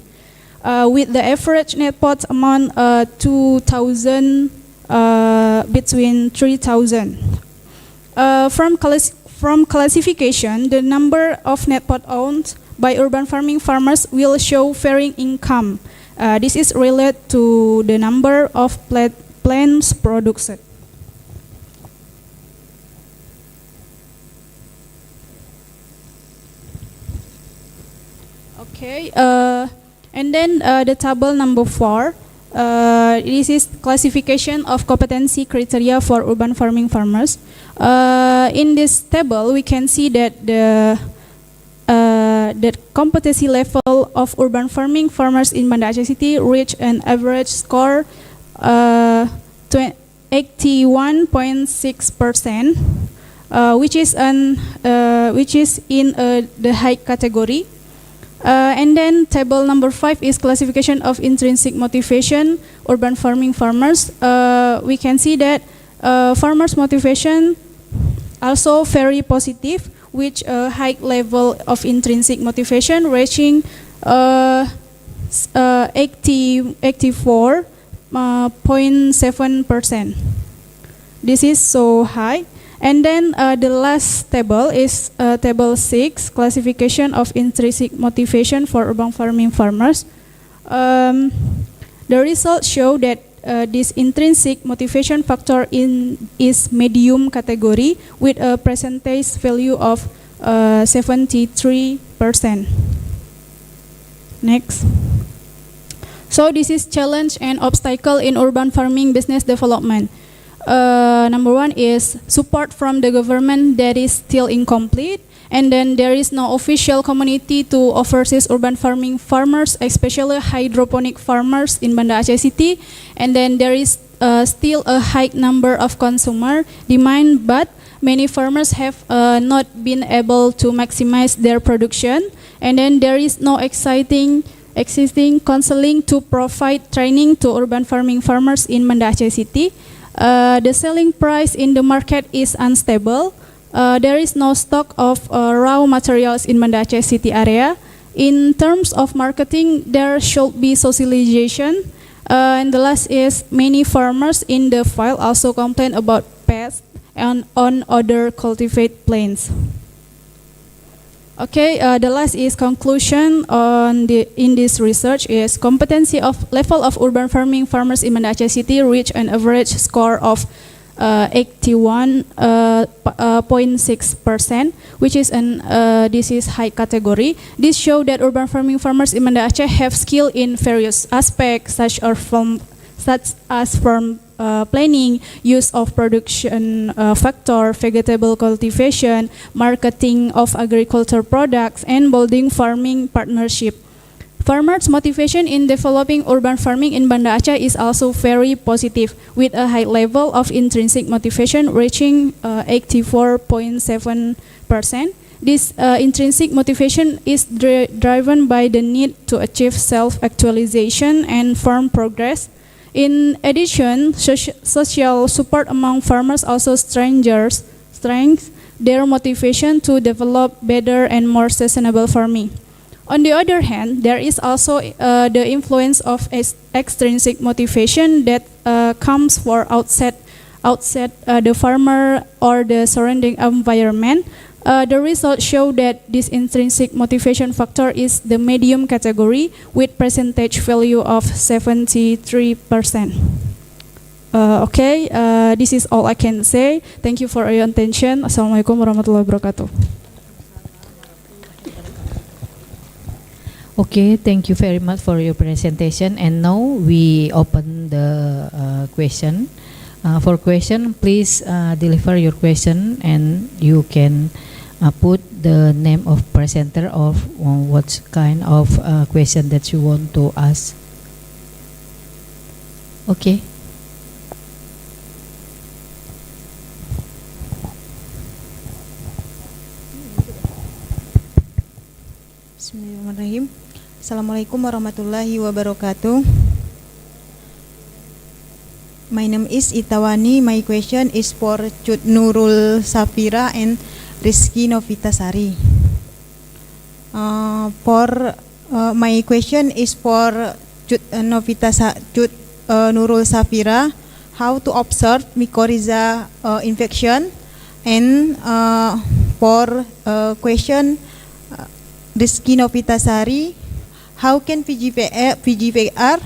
With the average net pot amount 2,000 between 3,000. From classification, the number of net pot owned by urban farming farmers will show varying income. This is related to the number of plants produced. Okay, and then the table number 4. This is classification of competency criteria for urban farming farmers. In this table, we can see that the competency level of urban farming farmers in Banda Aceh City reach an average score 81.6%, which is in the high category. And then table number 5 is classification of intrinsic motivation urban farming farmers. We can see that farmers' motivation also very positive, with a high level of intrinsic motivation reaching 84.7%. This is so high. And then the last table is table 6, classification of intrinsic motivation for urban farming farmers. The results show that this intrinsic motivation factor is medium category with a percentage value of 73%. Next. So this is challenge and obstacle in urban farming business development. Number 1 is support from the government that is still incomplete, and then there is no official community to overseas urban farming farmers, especially hydroponic farmers in Banda Aceh City, and then there is still a high number of consumer demand, but many farmers have not been able to maximize their production, and then there is no existing counseling to provide training to urban farming farmers in Banda Aceh City. The selling price in the market is unstable. There is no stock of raw materials in Banda Aceh City area. In terms of marketing, there should be socialization. And the last is many farmers in the file also complain about pests and on other cultivated plants. Okay, the last is conclusion in this research is competency of level of urban farming farmers in Banda Aceh City reach an average score of 81.6%, which is this is high category. This show that urban farming farmers in Banda Aceh have skill in various aspects such as farm planning, use of production factor, vegetable cultivation, marketing of agriculture products, and building farming partnership. Farmers' motivation in developing urban farming in Banda Aceh is also very positive, with a high level of intrinsic motivation reaching 84.7%. This intrinsic motivation is driven by the need to achieve self-actualization and farm progress. In addition, social support among farmers also strengthens their motivation to develop better and more sustainable farming. On the other hand, there is also the influence of extrinsic motivation that comes for outside the farmer or the surrounding environment. The results show that this intrinsic motivation factor is the medium category with percentage value of 73%. Okay, this is all I can say. Thank you for your attention. Assalamualaikum warahmatullahi wabarakatuh. Okay, thank you very much for your presentation. And now we open the question. For question, please deliver your question, and you can put the name of presenter of what kind of question that you want to ask. Okay. Bismillahirrahmanirrahim. Assalamualaikum warahmatullahi wabarakatuh. My name is Itawani. My question is for Cut Nurul Safira and Rizky Novitasari. My question is for Cut Nurul Safira. How to observe mycorrhiza infection, and for question Rizky Novitasari. How can VGVR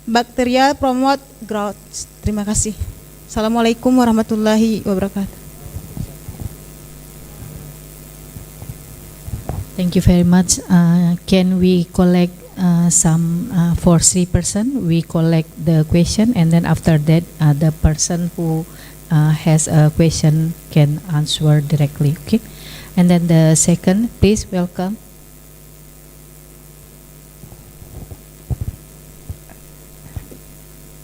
bacteria promote growth? Terima kasih. Assalamualaikum warahmatullahi wabarakatuh. Thank you very much. Can we collect some for 3 person? We collect the question, and then after that, the person who has a question can answer directly. Okay, and then the second, please welcome.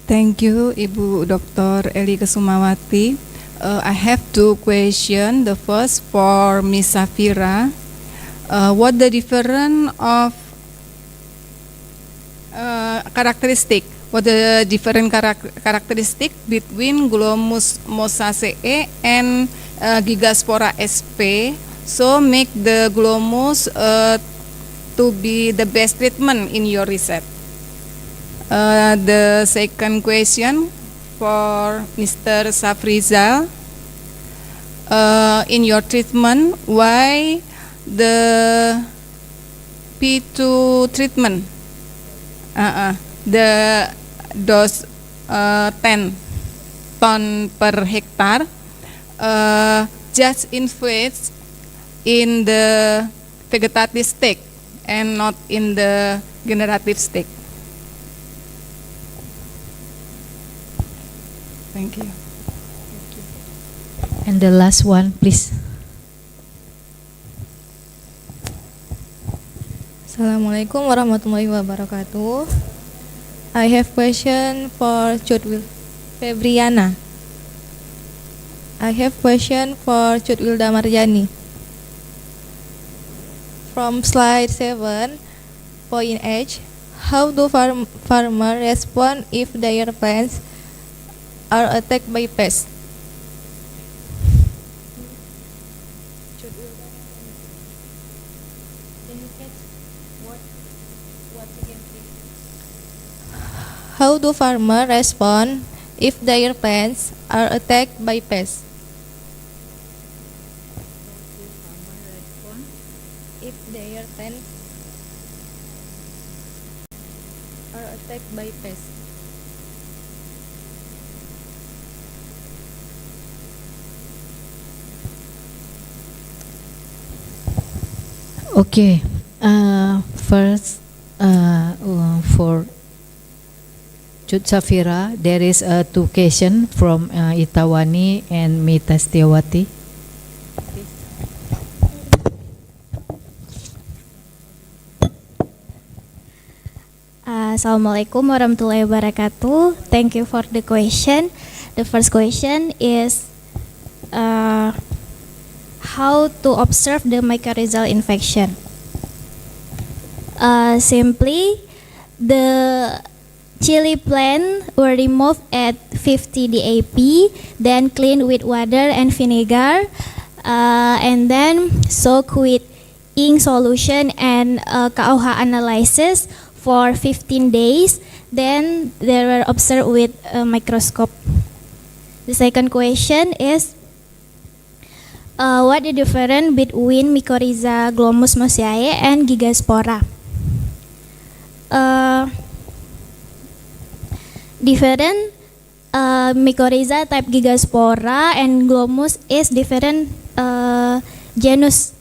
Thank you, Ibu Dr. Eli Kesumawati. I have 2 questions. The first for Miss Safira. What the difference of characteristic? What the different characteristic between Glomus mosaceae and Gigaspora sp. So make the glomus to be the best treatment in your research. The second question for Mr. Safrizal. In your treatment, why the P2 treatment, the dose 10 ton per hectare, just invest in the vegetative stage and not in the generative stage? Thank you. And the last one, please. Assalamualaikum warahmatullahi wabarakatuh. I have question for Cutwil Febriana. I have question for Cutwilda Marjani. From slide 7, point H, how do farmer respond if their plants are attacked by pests? How do farmers respond if their plants are attacked by pests? If their plants are attacked by pests. Okay, first for Cut Safira, there is 2 questions from Itawani and Mita Setiawati. Assalamualaikum warahmatullahi wabarakatuh. Thank you for the question. The first question is how to observe the mycorrhizal infection. Simply, the chili plant were removed at 50 DAP, then cleaned with water and vinegar. and then soak with ink solution and KOH analysis for 15 days. Then they were observed with a microscope. The second question is, what the difference between mycorrhiza glomus mosaiae and gigaspora? Different mycorrhiza type gigaspora and glomus is different genus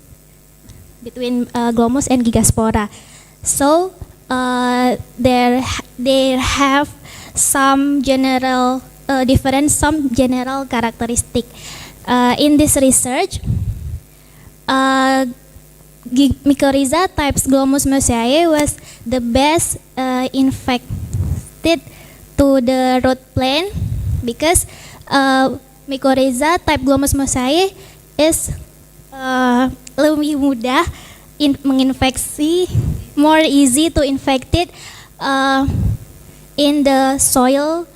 between glomus and gigaspora. So they have some general characteristic. In this research, mycorrhiza types glomus mosaiae was the best infected to the root plant because mycorrhiza type glomus mosaiae is lebih mudah menginfeksi, more easy to infected in the soil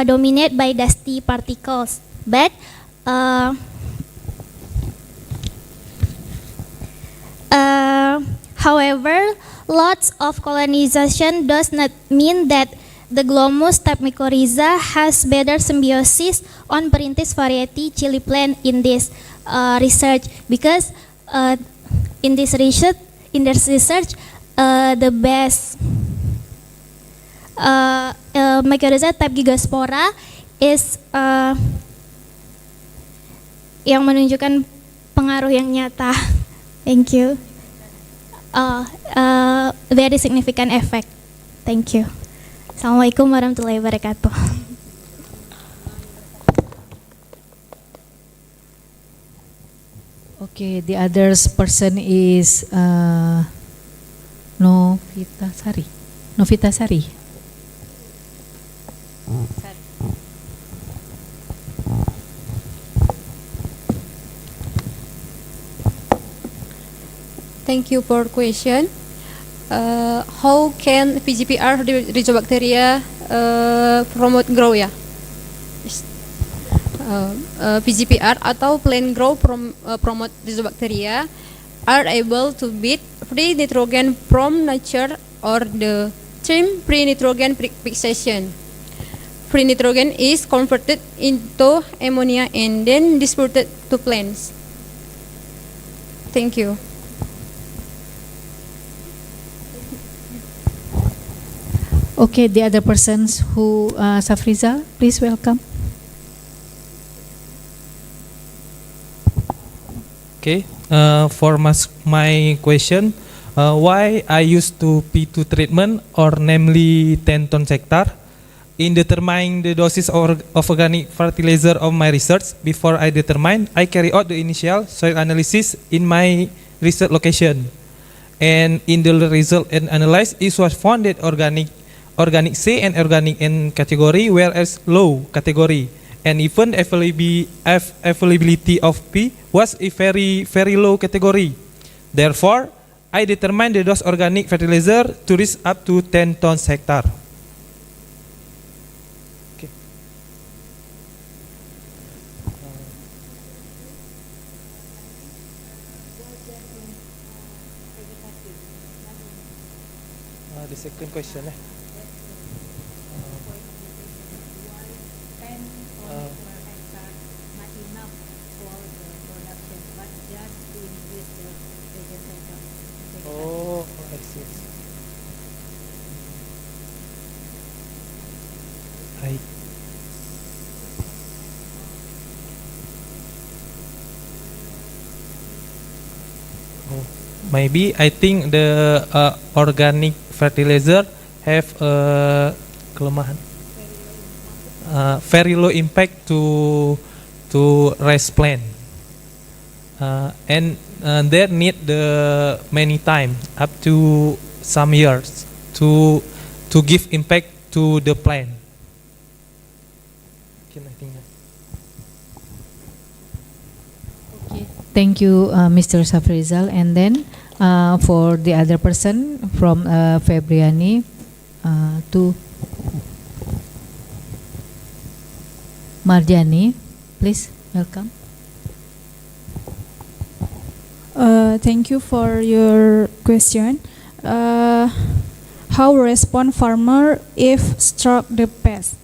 dominated by dusty particles. But however, lots of colonization does not mean that the glomus type mycorrhiza has better symbiosis on Perintis variety chili plant in this research, because in this research the best mycorrhiza type gigaspora is yang menunjukkan pengaruh yang nyata. Thank you. Very significant effect. Thank you. Assalamualaikum warahmatullahi wabarakatuh. Okay, the other person is Novita Sari. Thank you for question. How can PGPR Rhizobacteria promote grow ya? PGPR atau plant grow promote Rhizobacteria are able to beat free nitrogen from nature or the term free nitrogen fixation. Free nitrogen is converted into ammonia and then dispersed to plants. Thank you. Okay, the other persons who Safriza, please welcome. Okay, for my question, why I used to P2 treatment, or namely 10 tons hectare, in determining the doses of organic fertilizer of my research. Before I determine, I carry out the initial soil analysis in my research location, and in the result and analysis, it was found that organic C and organic N category, whereas low category, and even availability of P was a very low category. Therefore, I determined the dose organic fertilizer to reach up to 10 tons hectare. Okay. The second question. Oh, I see. Maybe I think the organic fertilizer have kelemahan, very low impact to rice plant, and they need the many time, up to some years, to give impact to the plant. Okay, thank you, Mr. Safrizal. And then for the other person from Febriani to Marjani, please welcome. Thank you for your question. How respond farmer if struck the pest?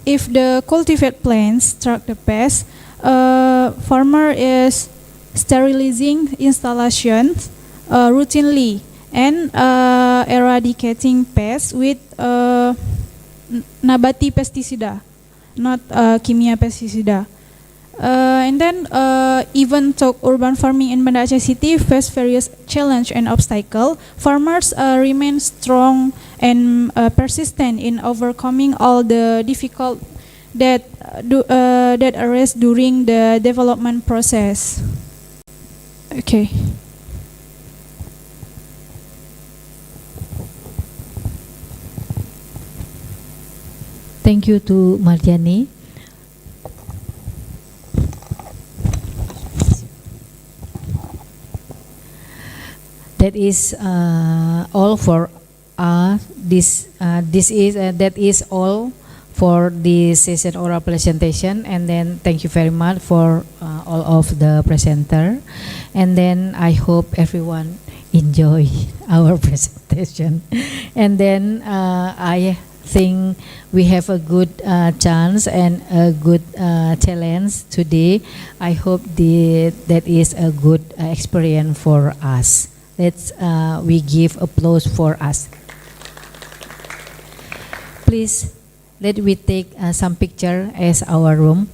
If the cultivate plants struck the pest, farmer is sterilizing installations routinely and eradicating pests with nabati pesticida, not kimia pesticida. And then even though urban farming in Banda Aceh City face various challenge and obstacle, farmers remain strong and persistent in overcoming all the difficult that arise during the development process. Okay. Thank you to Marjani. That is all for that is all for the session oral presentation, and then thank you very much for all of the presenter, and then I hope everyone enjoy our presentation, and then I think we have a good chance and a good challenge today. I hope that is a good experience for us. Let's we give applause for us. Please, let we take some picture as our room.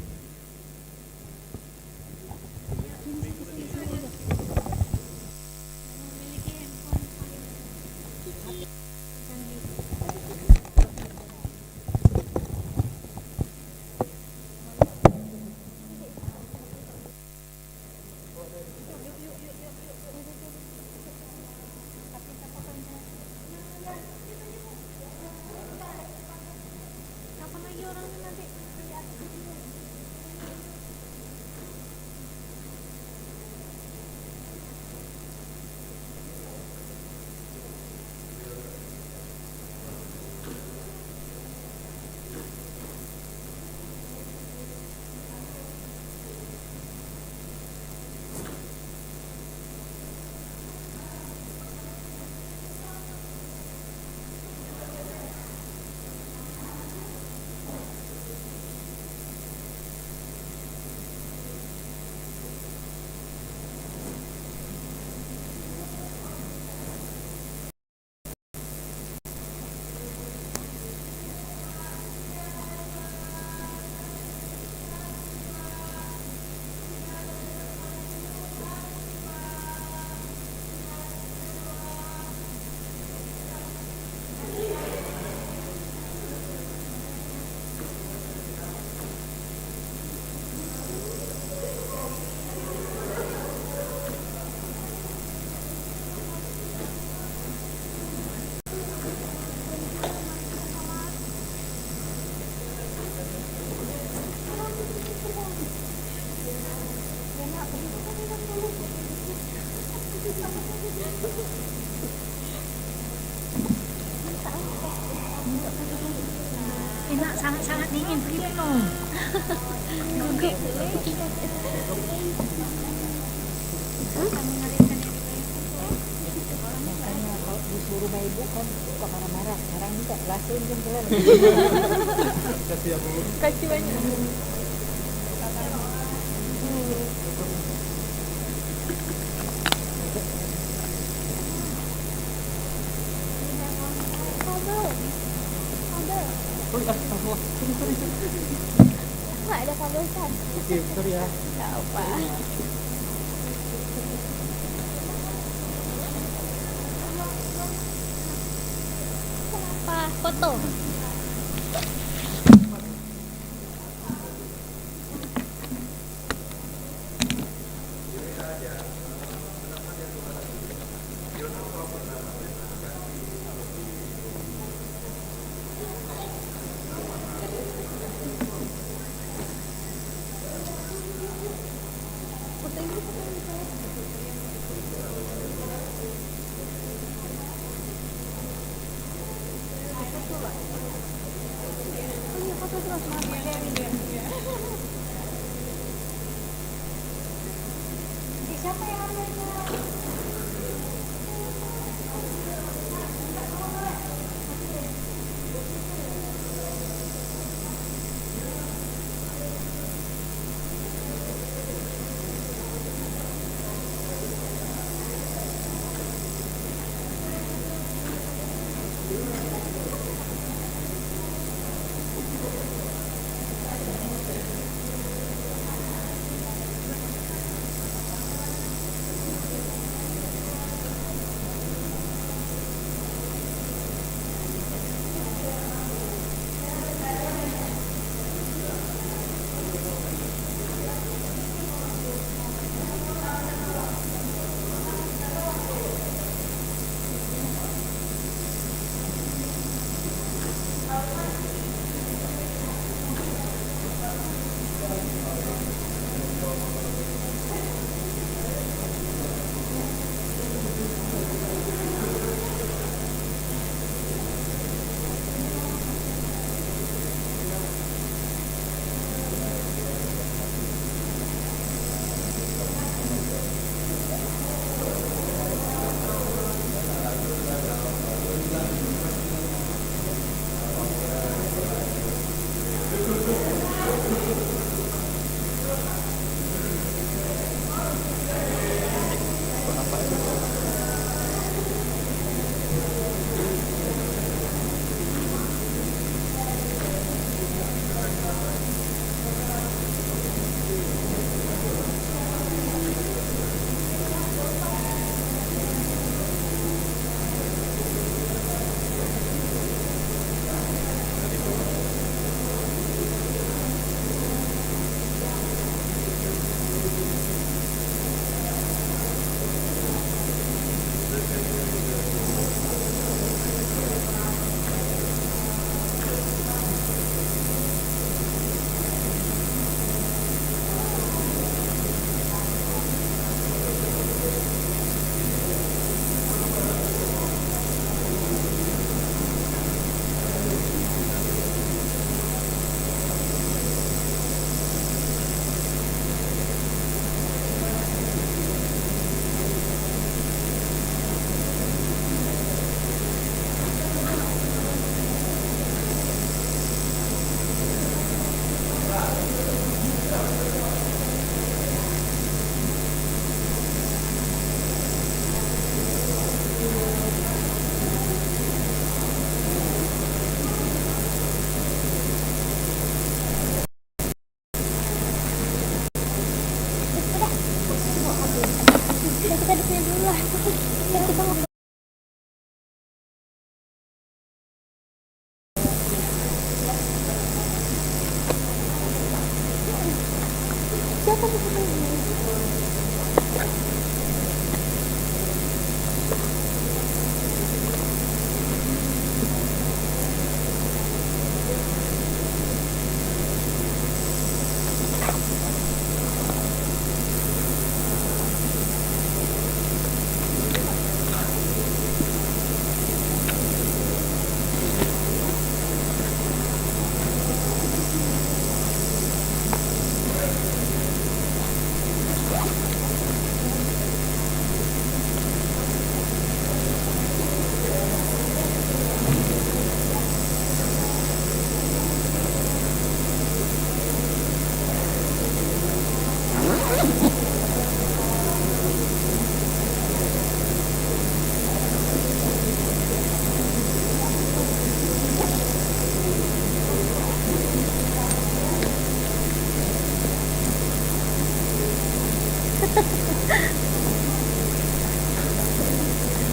Enak, sangat-sangat dingin Filipino. Makanya kalau disuruh sama ibu kan suka marah-marah. Sekarang enggak, langsung jam keluar. Kasih ya Bu. Kasih banyak. Nggak ada kabel kan? Oke, sorry ya. Nggak apa. Kenapa? Foto.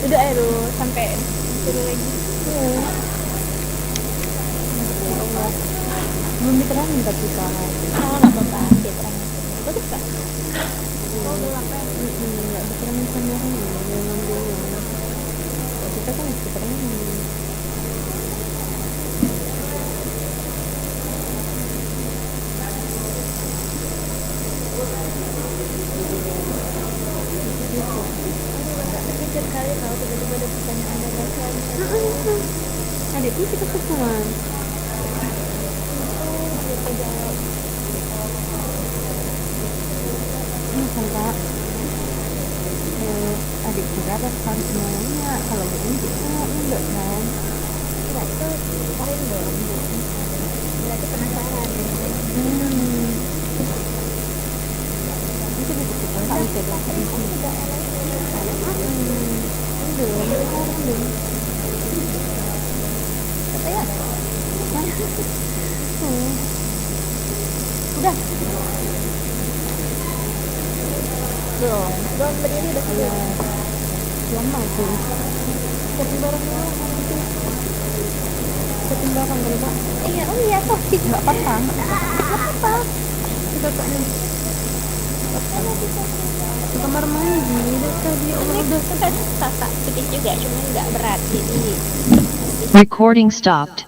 Udah aduh sampai turun lagi. Ya Allah. Belum diterangin tapi Pak. Oh, nggak apa-apa, diterangin. Bagus Kak. Oh, udah sampai. Nggak diterangin sama orang yang ngambilnya. Kita kan harus diterangin. Setiap kali kalau tiba-tiba ada pertanyaan dadakan ada itu kita ketemuan kita jawab ini kan Kak kan harus nanya kalau ini enggak kan enggak itu keren dong berarti penasaran itu buku kan itu dong udah belum berdiri udah lama tuh setting bareng setting bareng mereka iya toh tidak apa-apa kita tak nih kamar mandi udah tadi udah tak sedikit juga cuma nggak berat jadi recording stopped.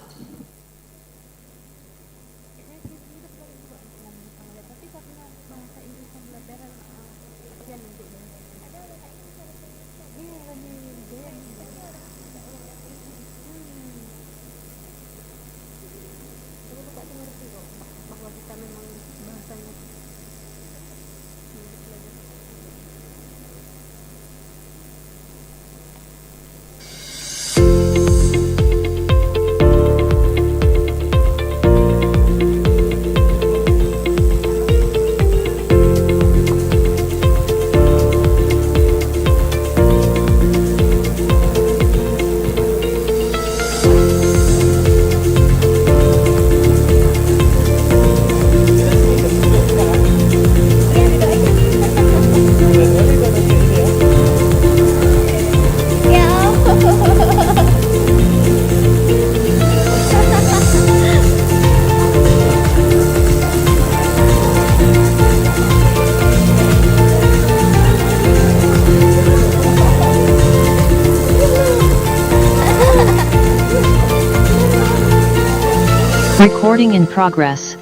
Recording in progress.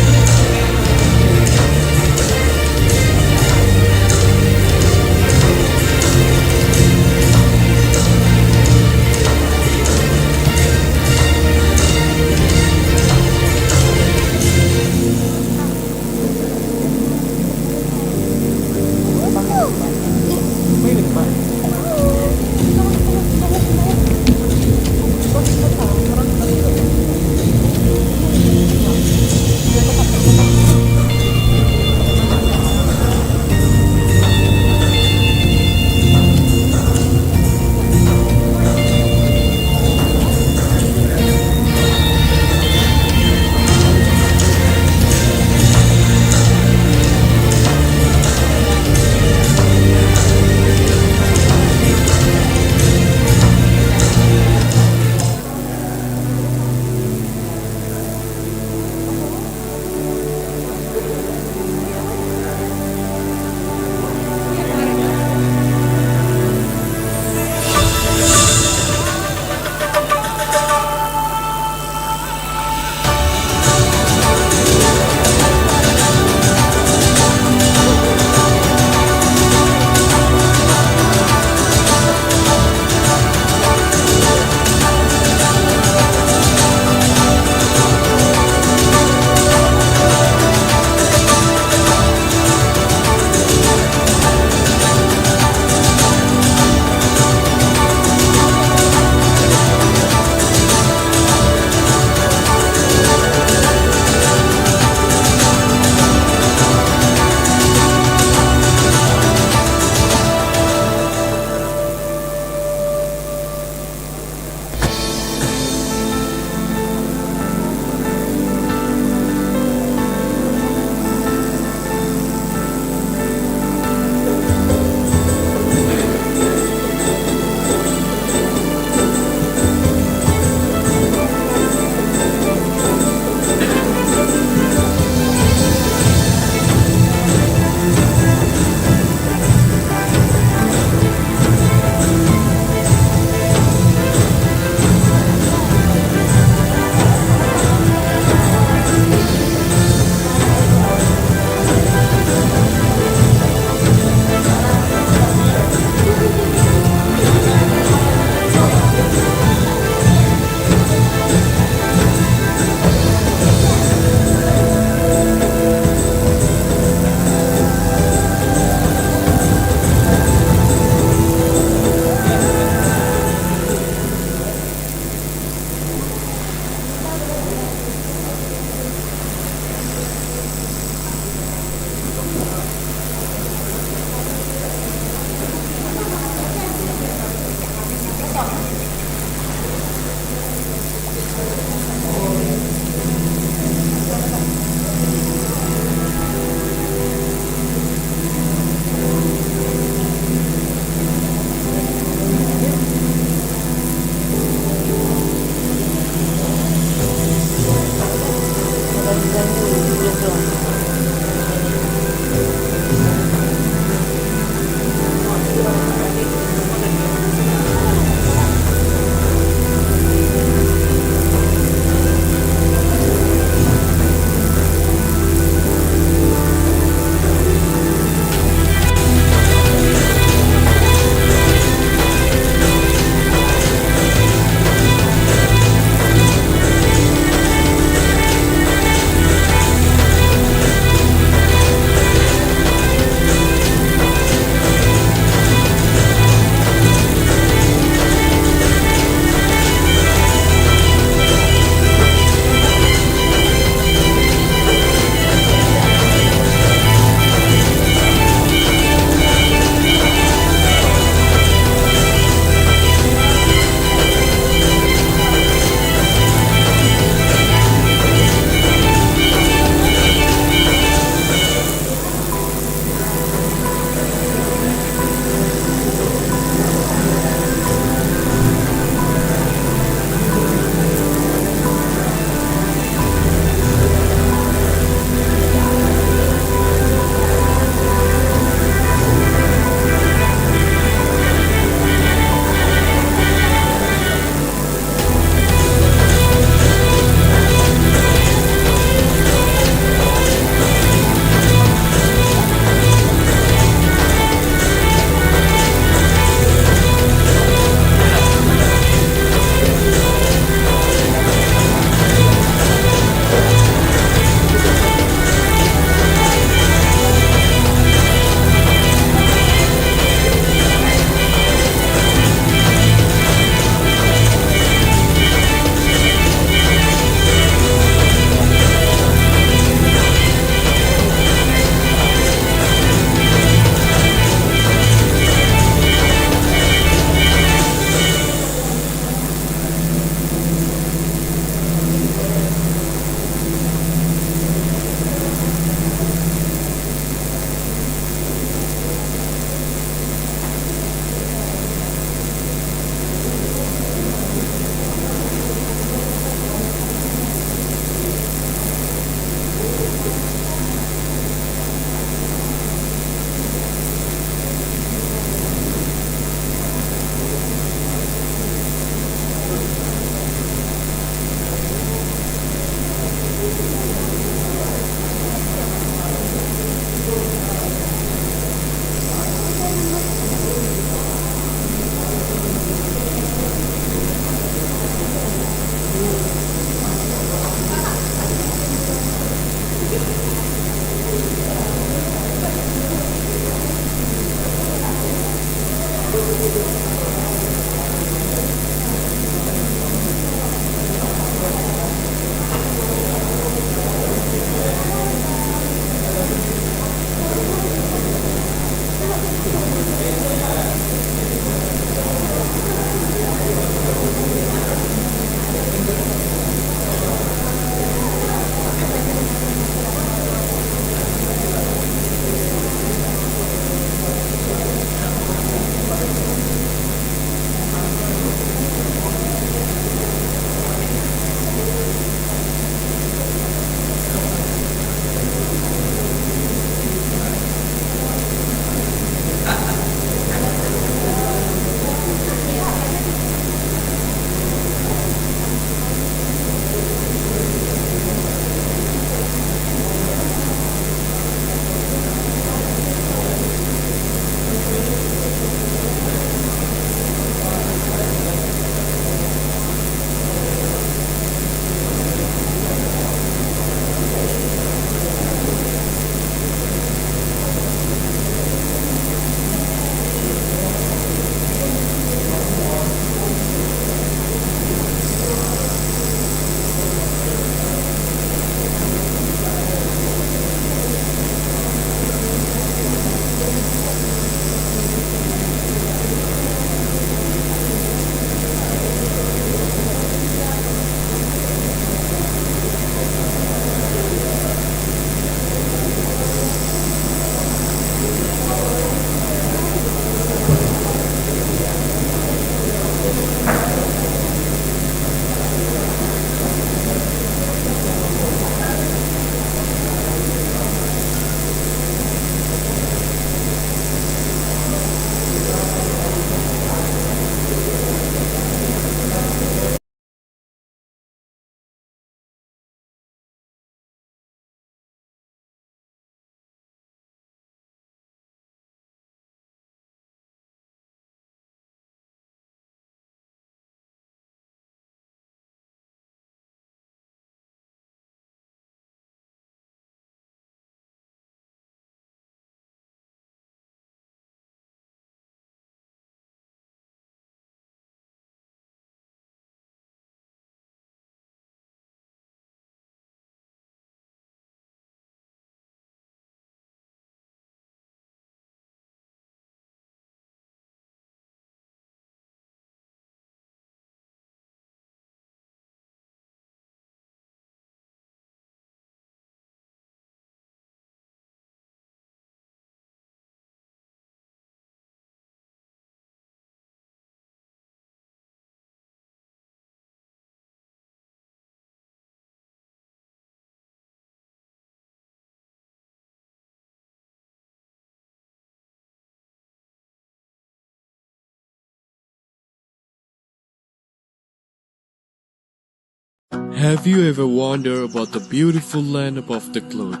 Have you ever wondered about the beautiful land above the cloud?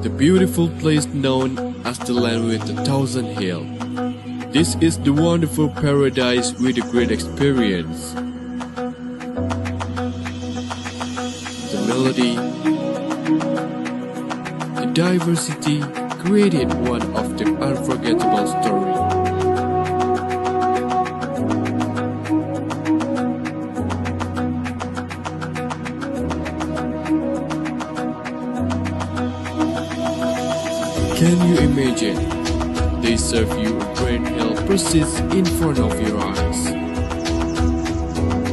The beautiful place known as the land with 1,000 hills. This is the wonderful paradise with a great experience. The melody, the diversity created one of the unforgettable stories. Can you imagine? They serve you a great meal persists in front of your eyes.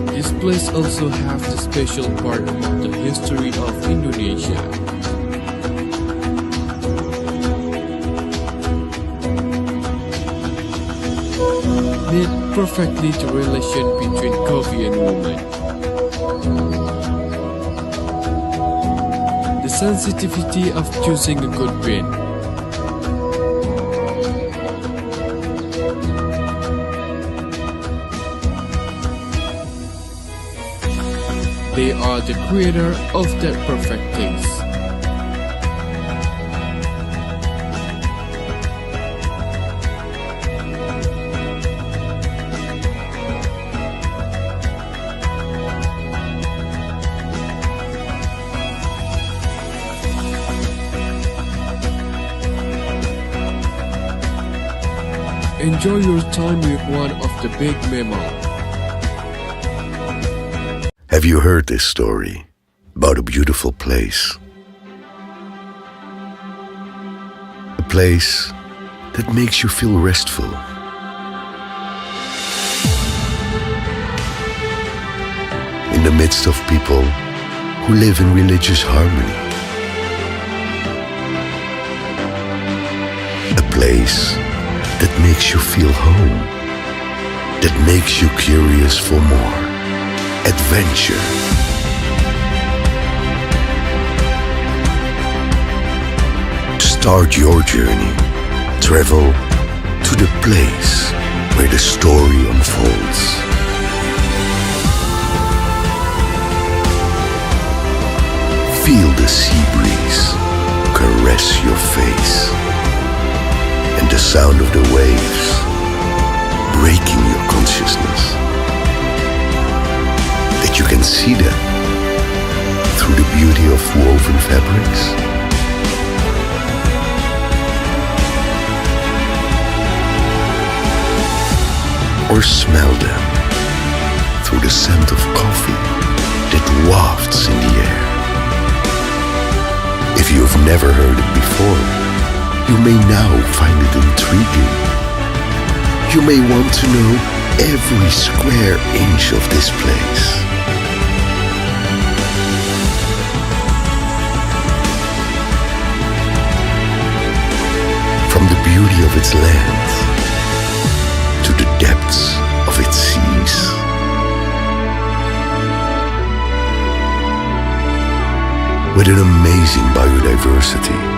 This place also has the special part about the history of Indonesia. Meet perfectly the relation between coffee and woman. The sensitivity of choosing a good bean. They are the creator of that perfect taste. Enjoy your time with one of the big mammals. Have you heard this story about a beautiful place? A place that makes you feel restful. In the midst of people who live in religious harmony. A place that makes you feel home, that makes you curious for more adventure. Start your journey. Travel to the place where the story unfolds. Feel the sea breeze caress your face and the sound of the waves breaking your consciousness. That you can see them through the beauty of woven fabrics. Or smell them through the scent of coffee that wafts in the air. If you have never heard it before, you may now find it intriguing. You may want to know every square inch of this place. From the beauty of its land to the depths of its seas. With an amazing biodiversity.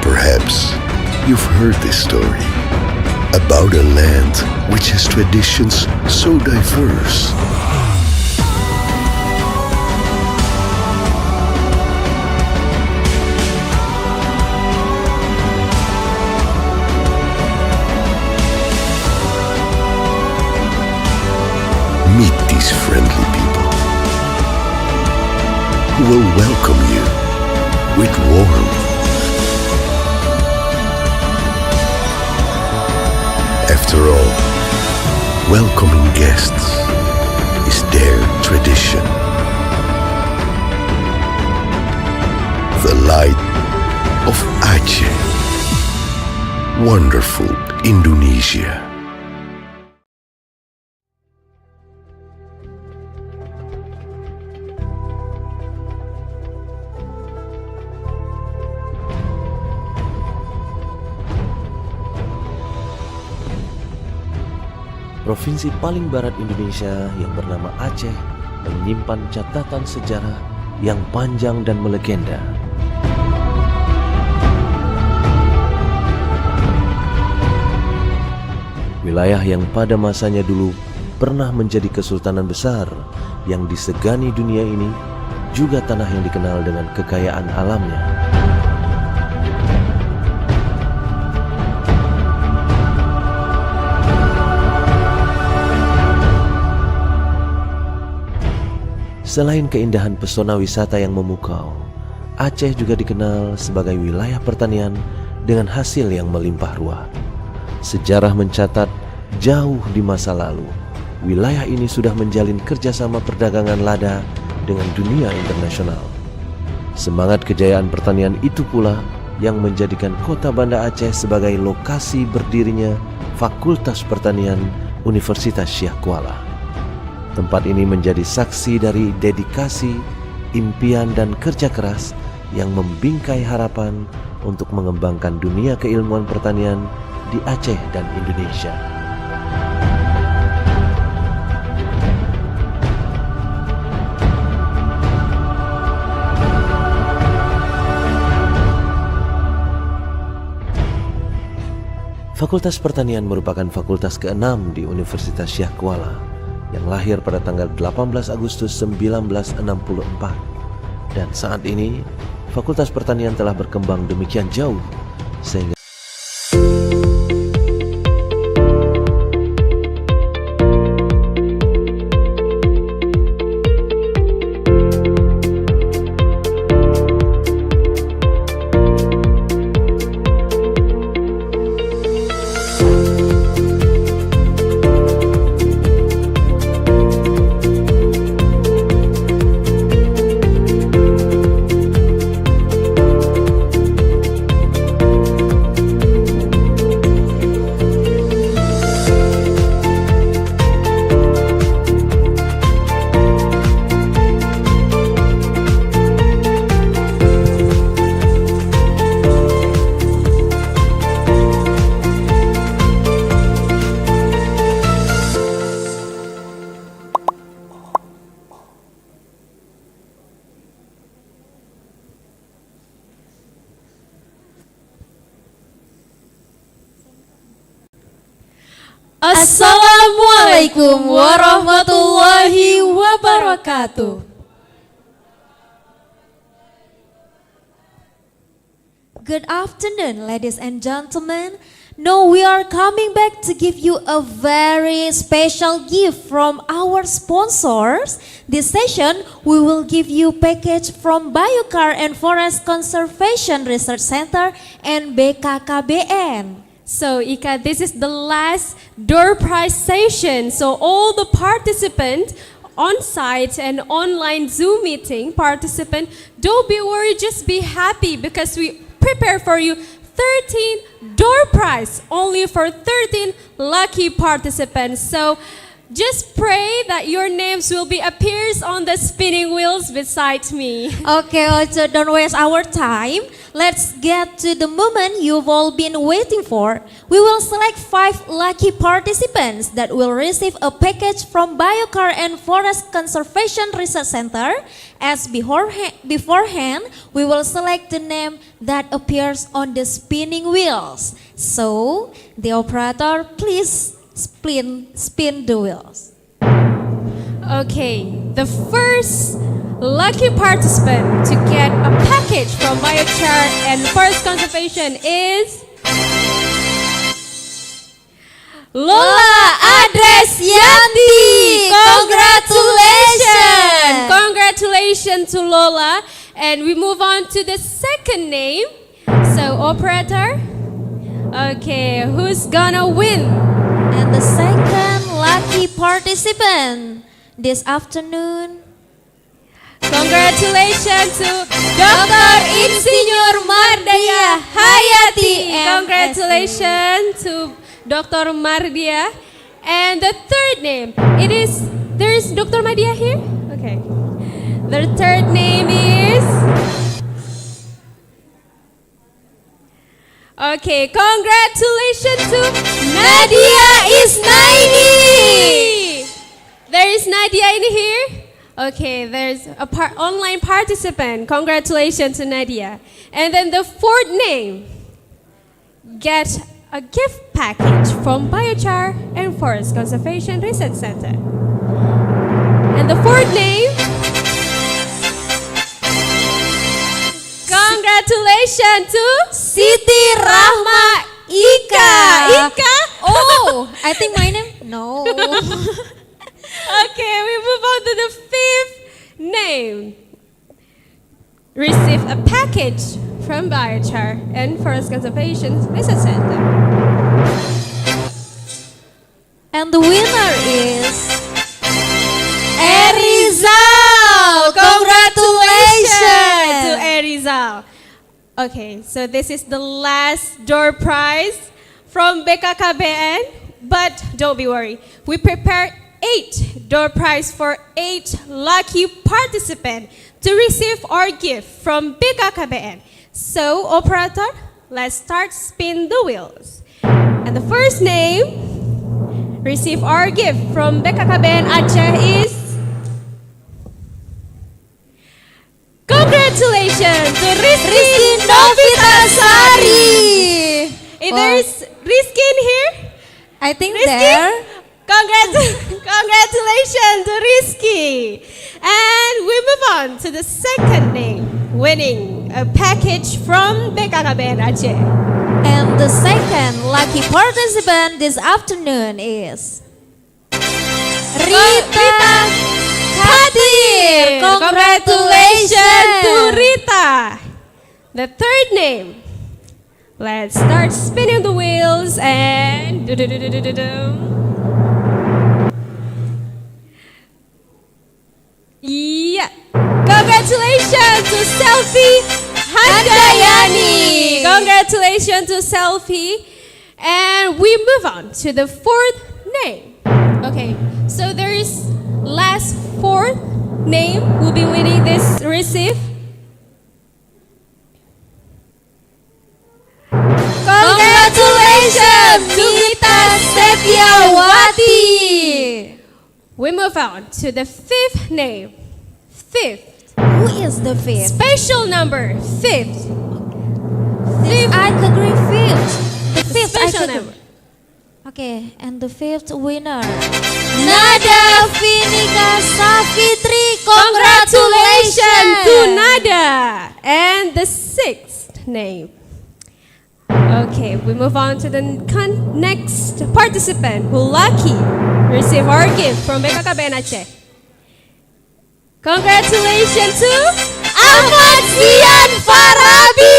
Perhaps you've heard this story about a land which has traditions so diverse. Meet these friendly people who will welcome you with warmth. After all, welcoming guests is their tradition. The light of Aceh. Wonderful Indonesia. Provinsi paling barat Indonesia yang bernama Aceh menyimpan catatan sejarah yang panjang dan melegenda. Wilayah yang pada masanya dulu pernah menjadi kesultanan besar yang disegani dunia ini juga tanah yang dikenal dengan kekayaan alamnya. Selain keindahan pesona wisata yang memukau, Aceh juga dikenal sebagai wilayah pertanian dengan hasil yang melimpah ruah. Sejarah mencatat jauh di masa lalu, wilayah ini sudah menjalin kerjasama perdagangan lada dengan dunia internasional. Semangat kejayaan pertanian itu pula yang menjadikan kota Banda Aceh sebagai lokasi berdirinya Fakultas Pertanian Universitas Syekh Kuala. Tempat ini menjadi saksi dari dedikasi, impian dan kerja keras yang membingkai harapan untuk mengembangkan dunia keilmuan pertanian di Aceh dan Indonesia. Fakultas Pertanian merupakan fakultas ke-6 di Universitas Syekh Kuala yang lahir pada tanggal 18 Agustus 1964 dan saat ini Fakultas Pertanian telah berkembang demikian jauh sehingga Assalamualaikum warahmatullahi wabarakatuh. Good afternoon, ladies and gentlemen. Now we are coming back to give you a very special gift from our sponsors. This session, we will give you package from Biokar and Forest Conservation Research Center and BKKBN. So Ika, this is the last Doorprize session. So all the participants on-site and online Zoom meeting participant, don't be worried, just be happy because we prepare for you 13 Doorprize only for 13 lucky participants. So just pray that your names will be appears on the spinning wheels beside me. Okay, so don't waste our time. Let's get to the moment you've all been waiting for. We will select 5 lucky participants that will receive a package from Biokar and Forest Conservation Research Center. As beforehand, we will select the name that appears on the spinning wheels. So, the operator, please spin the wheels. Okay, the first lucky participant to get a package from Biochar and Forest Conservation is Lola Adresyanti. Congratulations! Congratulations to Lola. And we move on to the second name. So operator, okay, who's gonna win? And the second lucky participant this afternoon. Congratulations to Dr. Insinyur Mardia Hayati. Congratulations to Dr. Mardia. And the third name, there is Dr. Mardia here? Okay. The third name is... Okay, congratulations to Nadia Isnaini. There is Nadia in here. Okay, there's a online participant. Congratulations to Nadia. And then the fourth name, get a gift package from Biochar and Forest Conservation Research Center. And the fourth name, congratulations to Siti Rahma Ika. Ika? Oh, I think my name? No. Okay, we move on to the fifth name. Receive a package from Biochar and Forest Conservation Research Center. And the winner is Erizal. Congratulations to Erizal. Okay, so this is the last Doorprize from BKKBN, but don't be worried. We prepared 8 Doorprize for 8 lucky participants to receive our gift from BKKBN. So, operator, let's start spin the wheels. And the first name receive our gift from BKKBN Aceh is... Congratulations to Rizky Novitasari. There's Rizky in here? I think Rizky? there. Congratulations to Rizky. And we move on to the second name winning a package from BKKBN Aceh. And the second lucky participant this afternoon is Rita Kadir. Congratulations to Rita. The third name. Let's start spinning the wheels and yeah. Congratulations to Selfie Handayani. Congratulations to Selfie. And we move on to the fourth name. Okay, so there is last fourth name will be winning this receive. Congratulations, Mita Setiawati. We move on to the fifth name. Fifth. Who is the fifth? Special number. Fifth. Fifth. Icagri fifth. The fifth Special Icagri. number. Okay, and the fifth winner, Nada Finika Safitri. Congratulations to Nada. And the sixth name. Okay, we move on to the next participant who lucky receive our gift from BKKBN Aceh. Congratulations to Ahmad Zian Farabi.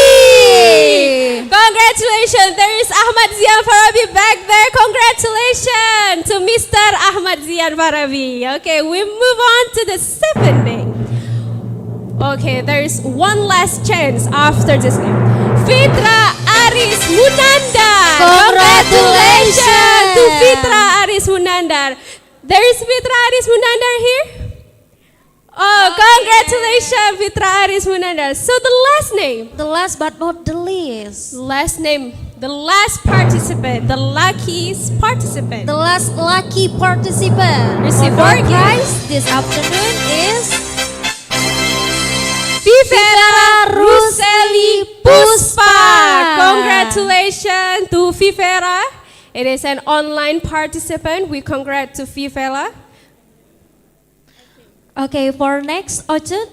Congratulations, there is Ahmad Zian Farabi back there. Congratulations to Mr. Ahmad Zian Farabi. Okay, we move on to the seventh name. Okay, there is one last chance after this name. Fitra Aris Munandar. Congratulations to Fitra Aris Munandar. There is Fitra Aris Munandar here? Oh, congratulations, Fitra Aris Munandar. So the last name. The last but not the least. Last name. The last participant. The luckiest participant. The last lucky participant. Receive our our prize this afternoon is Vivera Ruseli Puspa. Congratulations to Vivera. It is an online participant. We congratulate to Vivera. Okay, for next Ochut,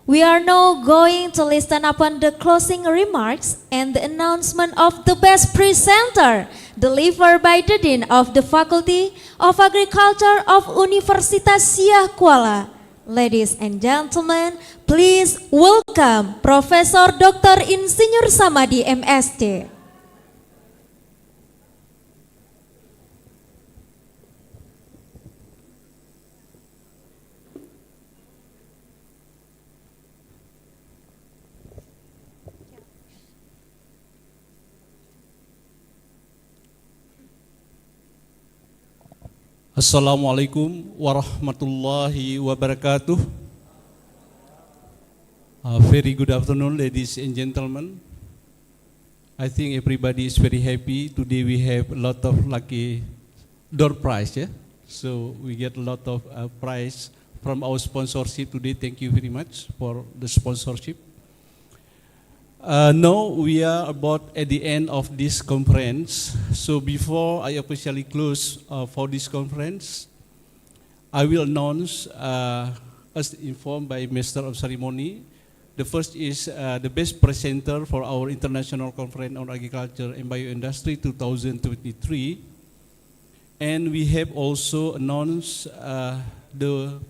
we are now going to listen upon the closing remarks and the announcement of the best presenter delivered by the Dean of the Faculty of Agriculture of Universitas Syah Kuala. Ladies and gentlemen, please welcome Profesor Dr. Insinyur Samadi M.Sc. Assalamualaikum warahmatullahi wabarakatuh. Very good afternoon, ladies and gentlemen. I think everybody is very happy. Today we have a lot of lucky Doorprize, yeah? So we get a lot of prize from our sponsorship today. Thank you very much for the sponsorship. Now we are about at the end of this conference. So before I officially close for this conference, I will announce, as informed by Master of Ceremony, the first is the best presenter for our International Conference on Agriculture and Bioindustry 2023. And we have also announced the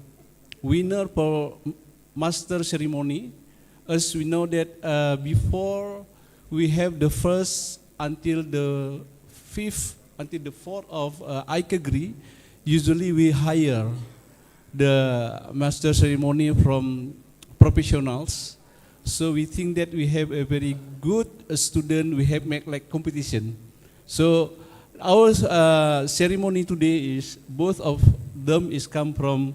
winner for Master Ceremony. As we know that before we have the first until the fifth, until the fourth of Icagri, usually we hire the master ceremony from professionals. So we think that we have a very good student, we have make like competition. So our ceremony today is, both of them is come from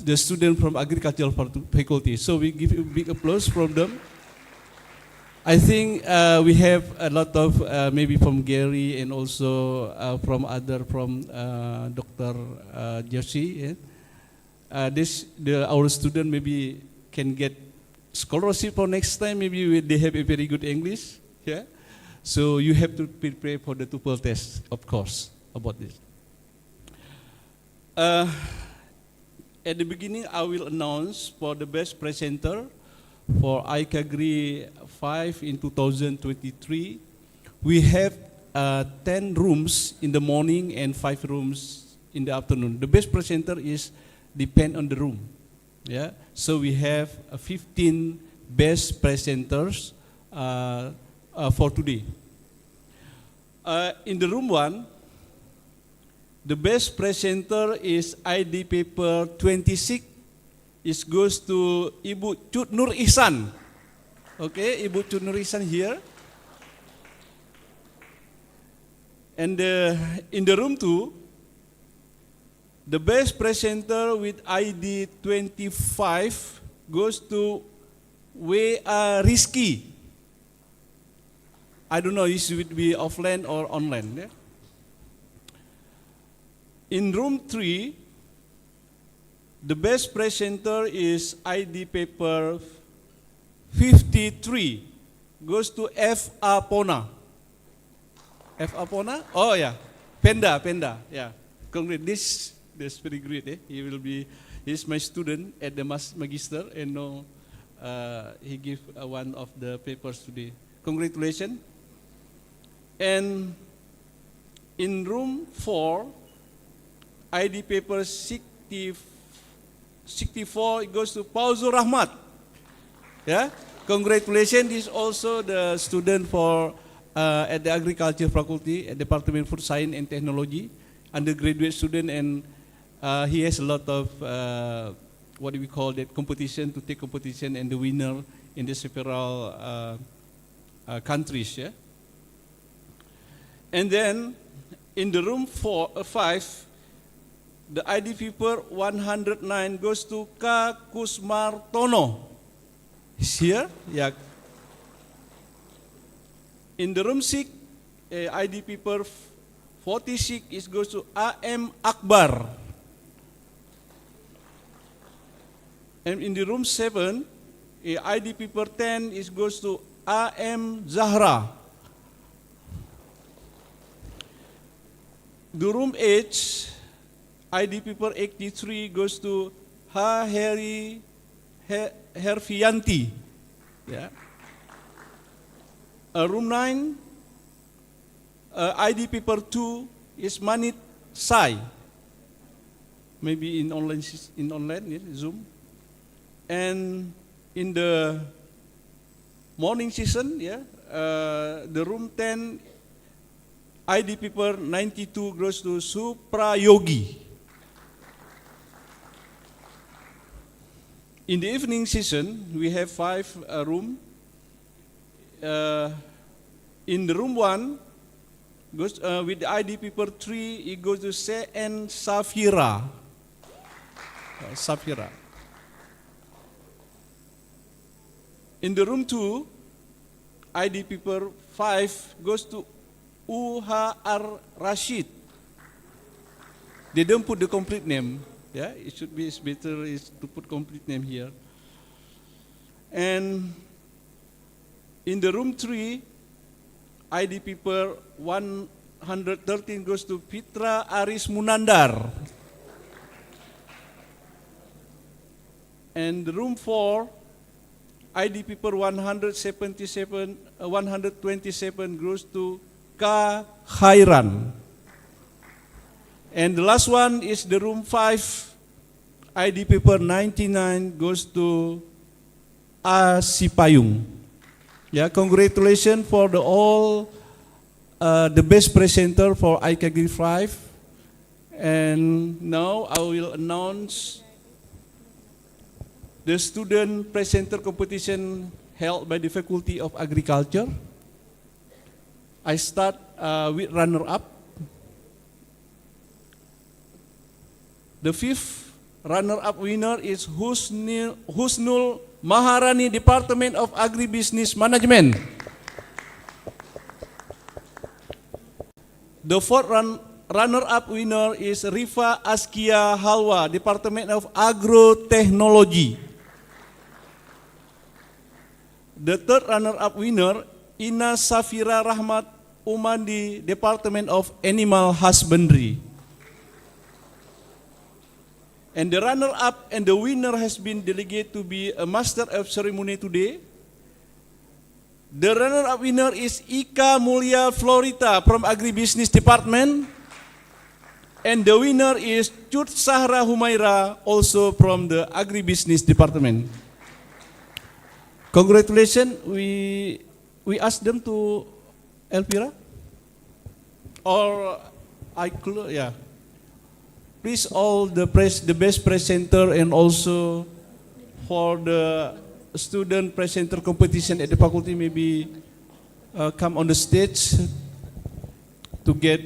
the student from agricultural faculty. So we give a big applause from them. I think we have a lot of maybe from Gary and also from Dr. Joshi. Yeah? Our student maybe can get scholarship for next time. Maybe they have a very good English. Yeah. So you have to prepare for the TOEFL test, of course, about this. At the beginning, I will announce for the best presenter for Icagri 5 in 2023. We have 10 rooms in the morning and 5 rooms in the afternoon. The best presenter is depend on the room. Yeah, so we have 15 best presenters for today. In the room 1, the best presenter is ID paper 26. It goes to Ibu Cut Nur Ihsan. Okay, Ibu Cut Nur Ihsan here. And in the room 2, the best presenter with ID 25 goes to W.A. Rizky. I don't know if it would be offline or online. Yeah? In room 3, the best presenter is ID paper 53, goes to F. Apona. F. Apona? Oh yeah, Penda, yeah. Congrats, that's very great. Eh? He's my student at the Magister, and now he gave one of the papers today. Congratulations. And in room 4, ID paper 64, it goes to Pauzur Rahmat. Yeah, congratulations. This is also the student for at the Agriculture Faculty at Department of Food Science and Technology, undergraduate student, and he has a lot of what do we call that, competition, to take competition, and the winner in the several countries. Yeah. And then in the room 5, the ID paper 109 goes to Ka Kusmartono. Is here? Yeah. In the room 6, ID paper 46 is goes to A.M. Akbar. And in the room 7, ID paper 10 is goes to A.M. Zahra. The room 8, ID paper 83 goes to Heri Herfianti. Yeah. Room 9, ID paper 2 is Manit Sai. Maybe in online, yeah, Zoom. And in the morning session, yeah, the room 10, ID paper 92 goes to Suprayogi. In the evening session, we have 5 rooms. In the room 1, goes with the ID paper 3, it goes to C.N. Safira. Safira. In the room 2, ID paper 5 goes to U.H.R. Rashid. They don't put the complete name. Yeah, it should be better is to put complete name here. And in the room 3, ID paper 113 goes to Fitra Aris Munandar. And the room 4, ID paper 127 goes to Ka Khairan. And the last one is the room 5, ID paper 99 goes to A. Sipayung. Yeah, congratulations for the best presenter for Icagri 5. And now I will announce the student presenter competition held by the Faculty of Agriculture. I start with runner-up. The 5th runner-up winner is Husnul Maharani, Department of Agribusiness Management. The 4th runner-up winner is Rifa Askia Halwa, Department of Agrotechnology. The 3rd runner-up winner, Ina Safira Rahmat Umandi, Department of Animal Husbandry. And the runner-up and the winner has been delegated to be a master of ceremony today. The runner-up winner is Ika Mulia Florita from Agribusiness Department. And the winner is Cut Sahra Humaira, also from the Agribusiness Department. Congratulations. We ask them to Elvira? Or yeah. Please all the best presenter and also for the student presenter competition at the faculty maybe come on the stage to get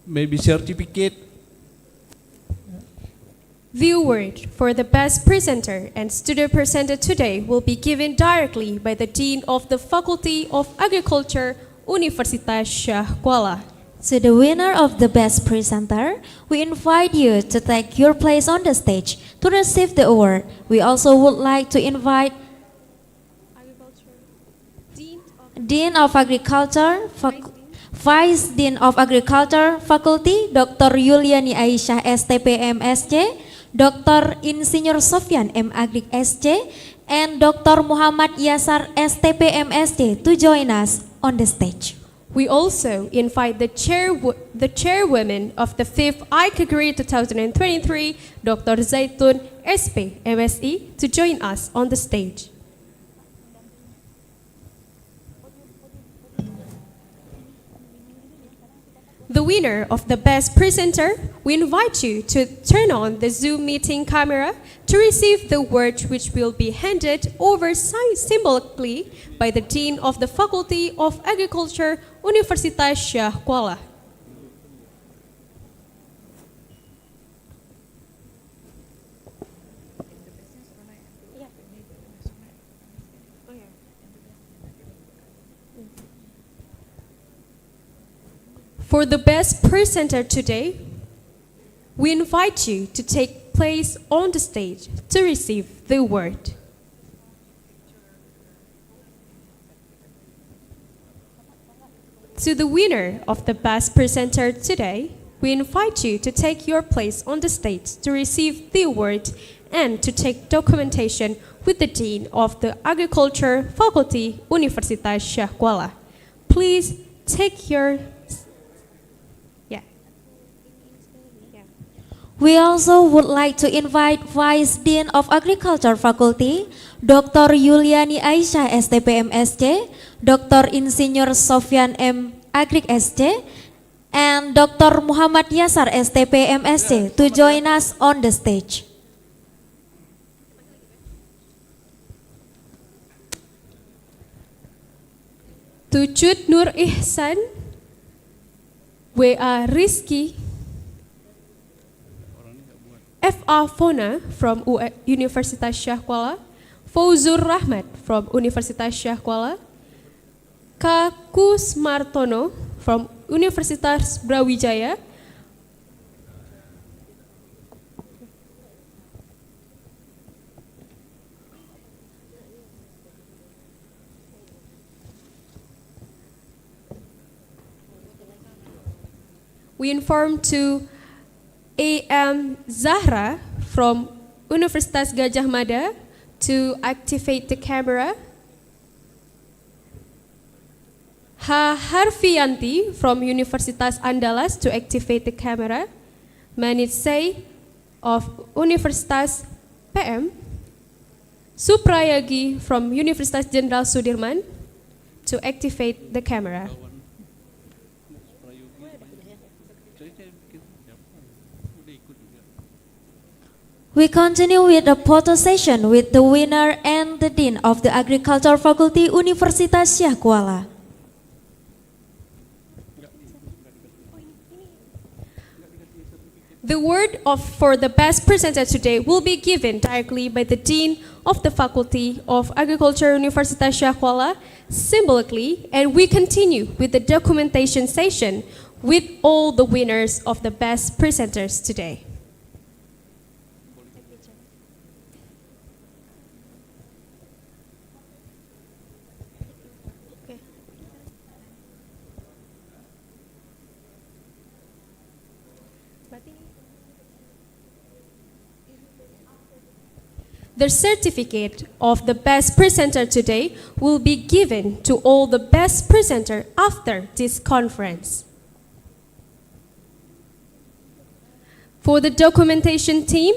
maybe certificate. The award for the best presenter and student presenter today will be given directly by the Dean of the Faculty of Agriculture, Universitas Syah Kuala. To the winner of the best presenter, we invite you to take your place on the stage to receive the award. We also would like to invite Dean of Agriculture, Vice Dean of Agriculture Faculty, Dr. Yuliani Aisyah STP M.Sc, Dr. Insinyur Sofyan M. Agrik SC, and Dr. Muhammad Yasar STP M.Sc to join us on the stage. We also invite the chairwoman of the 5th Icagri 2023, Dr. Zaitun SP M.Sc, to join us on the stage. The winner of the best presenter, we invite you to turn on the Zoom meeting camera to receive the award, which will be handed over symbolically by the Dean of the Faculty of Agriculture, Universitas Syah Kuala. For the best presenter today, we invite you to take place on the stage to receive the award. To the winner of the best presenter today, we invite you to take your place on the stage to receive the award and to take documentation with the Dean of the Agriculture Faculty, Universitas Syah Kuala. Please take your... We also would like to invite Vice Dean of Agriculture Faculty, Dr. Yuliani Aisyah STP M.Sc, Dr. Insinyur Sofyan M. Agrik SC, and Dr. Muhammad Yasar STP M.Sc to join us on the stage. To Cut Nur Ihsan, W.A. Rizky, F.A. Fona from Universitas Syah Kuala, Fauzur Rahmat from Universitas Syah Kuala, K. Kusmartono from Universitas Brawijaya, we inform to A.M. Zahra from Universitas Gajah Mada to activate the camera. H. Harfianti from Universitas Andalas to activate the camera. M.Si of Universitas PM. Suprayagi from Universitas Jenderal Sudirman to activate the camera. We continue with a photo session with the winner and the Dean of the Agriculture Faculty, Universitas Syah Kuala. The award for the best presenter today will be given directly by the Dean of the Faculty of Agriculture, Universitas Syah Kuala, symbolically, and we continue with the documentation session with all the winners of the best presenters today. The certificate of the best presenter today will be given to all the best presenter after this conference. For the documentation team,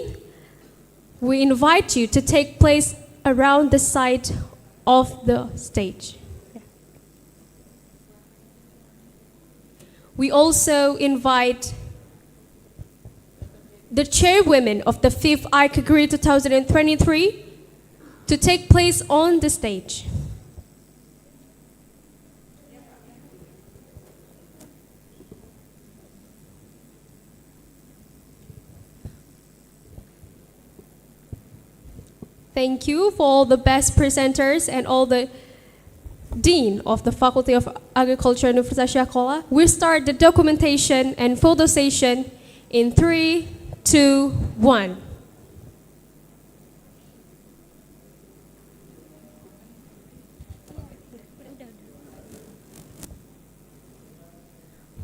we invite you to take place around the side of the stage. We also invite the chairwomen of the 5th Icagri 2023 to take place on the stage. Thank you for all the best presenters and all the Dean of the Faculty of Agriculture Universitas Syakola. We start the documentation and photo session in 3, 2, 1.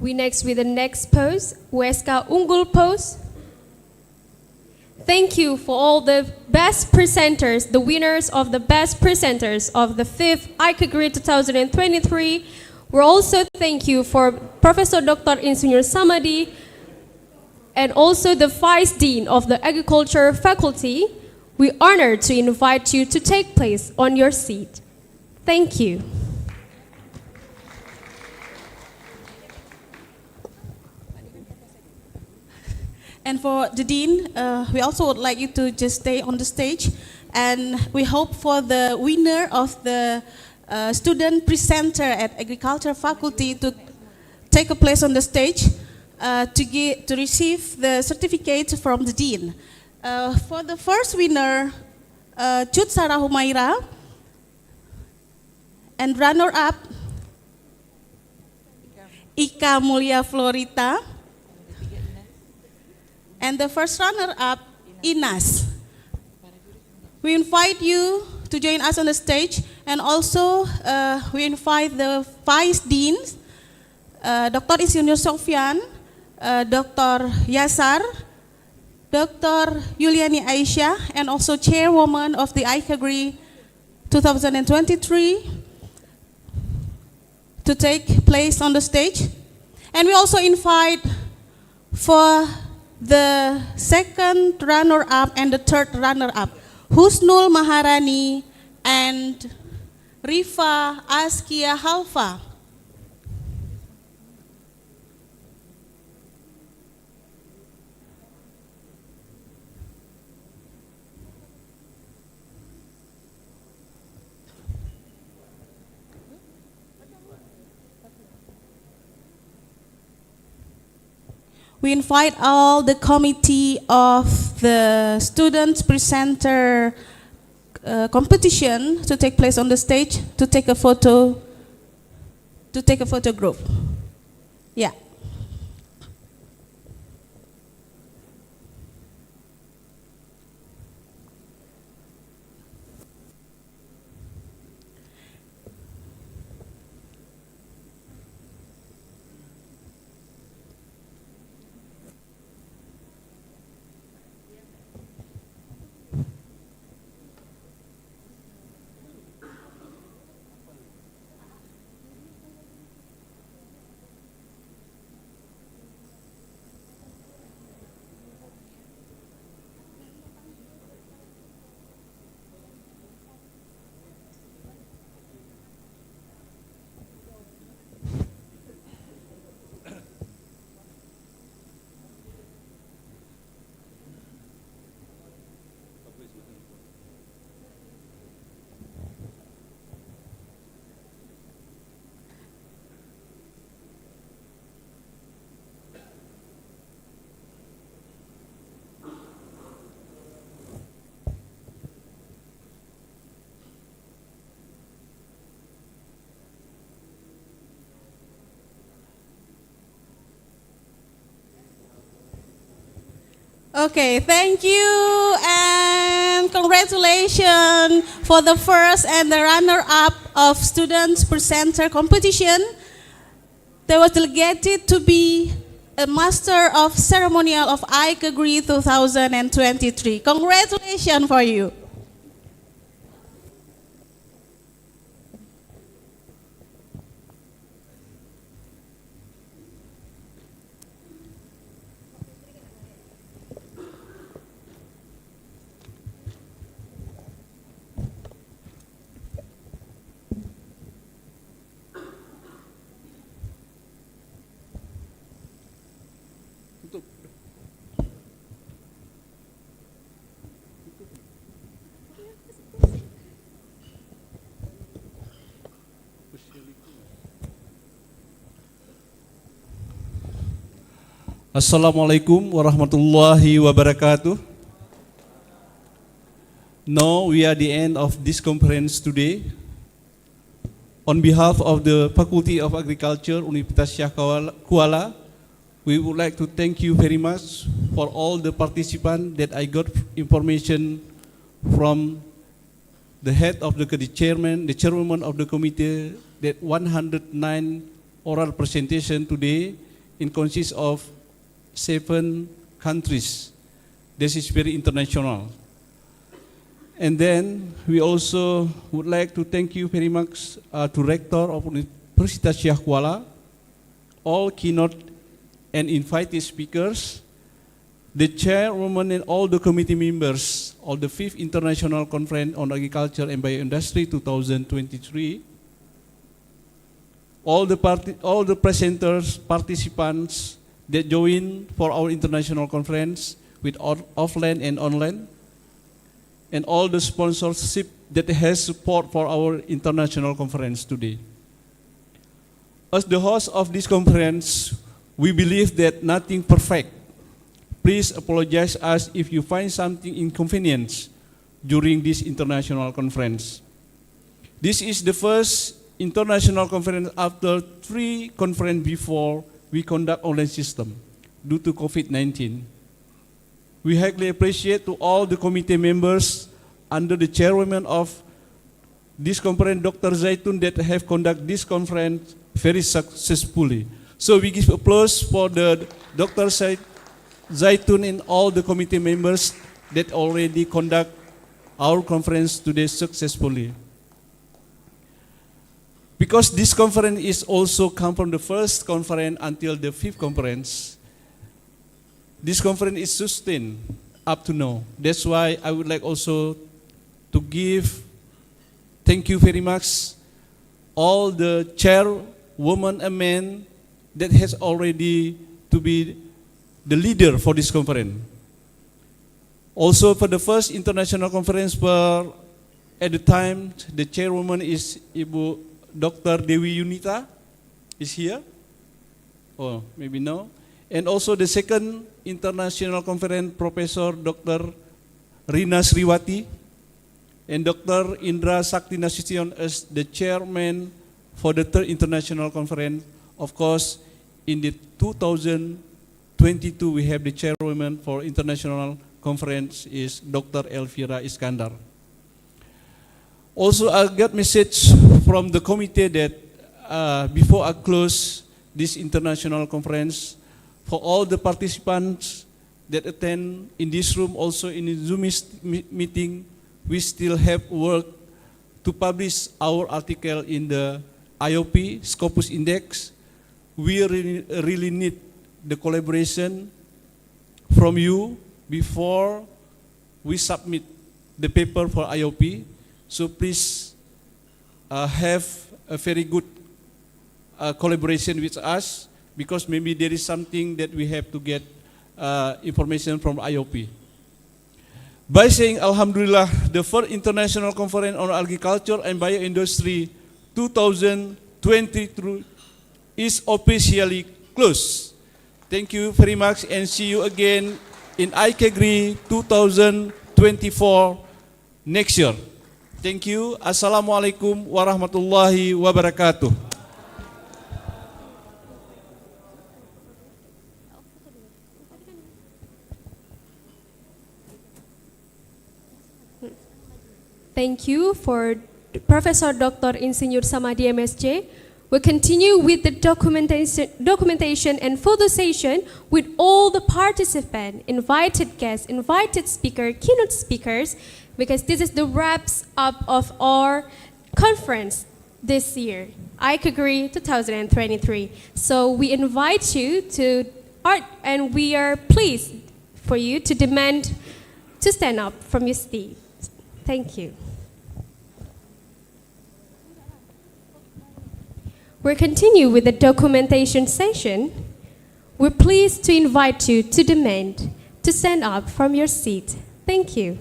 We next with the next pose, USK Unggul pose. Thank you for all the best presenters, the winners of the best presenters of the 5th Icagri 2023. We're also thank you for Professor Dr. Insinyur Samadi and also the Vice Dean of the Agriculture Faculty. We're honored to invite you to take place on your seat. Thank you. And for the Dean, we also would like you to just stay on the stage, and we hope for the winner of the student presenter at Agriculture Faculty to take a place on the stage to receive the certificate from the Dean. For the first winner, Cut Sarah Humaira, and runner-up, Ika Mulia Florita. And the first runner-up, Inas. We invite you to join us on the stage, and also we invite the Vice Deans, Dr. Insinyur Sofyan, Dr. Yasar, Dr. Yuliani Aisyah, and also Chairwoman of the Icagri 2023 to take place on the stage. And we also invite for the second runner-up and the third runner-up, Husnul Maharani and Rifa Askia Halfa. We invite all the committee of the student presenter competition to take place on the stage to take a photo group. Yeah. Okay, thank you and congratulations for the first and the runner-up of students presenter competition. They was delegated to be a Master of Ceremonial of Icagri 2023. Congratulations for you. Assalamualaikum warahmatullahi wabarakatuh. Now we are the end of this conference today. On behalf of the Faculty of Agriculture, Universitas Syah Kuala, we would like to thank you very much for all the participants that I got information from the head of the chairman of the committee that 109 oral presentation today consists of 7 countries. This is very international. And then we also would like to thank you very much to Rector of Universitas Syah Kuala, all keynote and invited speakers, the chairwoman and all the committee members of the 5th International Conference on Agriculture and Bioindustry 2023, all the presenters, participants that join for our international conference with offline and online, and all the sponsorship that has support for our international conference today. As the host of this conference, we believe that nothing perfect. Please apologize us if you find something inconvenience during this international conference. This is the first international conference after 3 conferences before we conduct online system due to COVID-19. We highly appreciate to all the committee members under the chairwoman of this conference, Dr. Zaitun, that have conducted this conference very successfully. So we give applause for the Dr. Zaitun and all the committee members that already conduct our conference today successfully. Because this conference is also come from the first conference until the 5th conference, this conference is sustained up to now. That's why I would like also to give thank you very much all the chairwomen and men that has already to be the leader for this conference. Also for the first international conference, at the time the chairwoman is Ibu Dr. Dewi Yunita is here, or maybe no. And also the second international conference, Professor Dr. Rina Sriwati and Dr. Indra Sakti Nasution as the chairman for the 3rd international conference. Of course, in the 2022 we have the chairwoman for international conference is Dr. Elvira Iskandar. Also, I got message from the committee that before I close this international conference, for all the participants that attend in this room, also in the Zoom meeting, we still have work to publish our article in the IOP, Scopus Index. We really need the collaboration from you before we submit the paper for IOP. So please have a very good collaboration with us, because maybe there is something that we have to get information from IOP. By saying Alhamdulillah, the 4th International Conference on Agriculture and Bioindustry 2023 is officially closed. Thank you very much and see you again in Icagri 2024 next year. Thank you. Assalamualaikum warahmatullahi wabarakatuh. Thank you for Professor Dr. Insinyur Samadi M.Sc. We'll continue with the documentation and photo session with all the participants, invited guests, invited speakers, keynote speakers, because this is the wraps up of our conference this year, Icagri 2023. So we invite you to and we are pleased for you to demand to stand up from your seat. Thank you. We'll continue with the documentation session. We're pleased to invite you to demand to stand up from your seat. Thank you.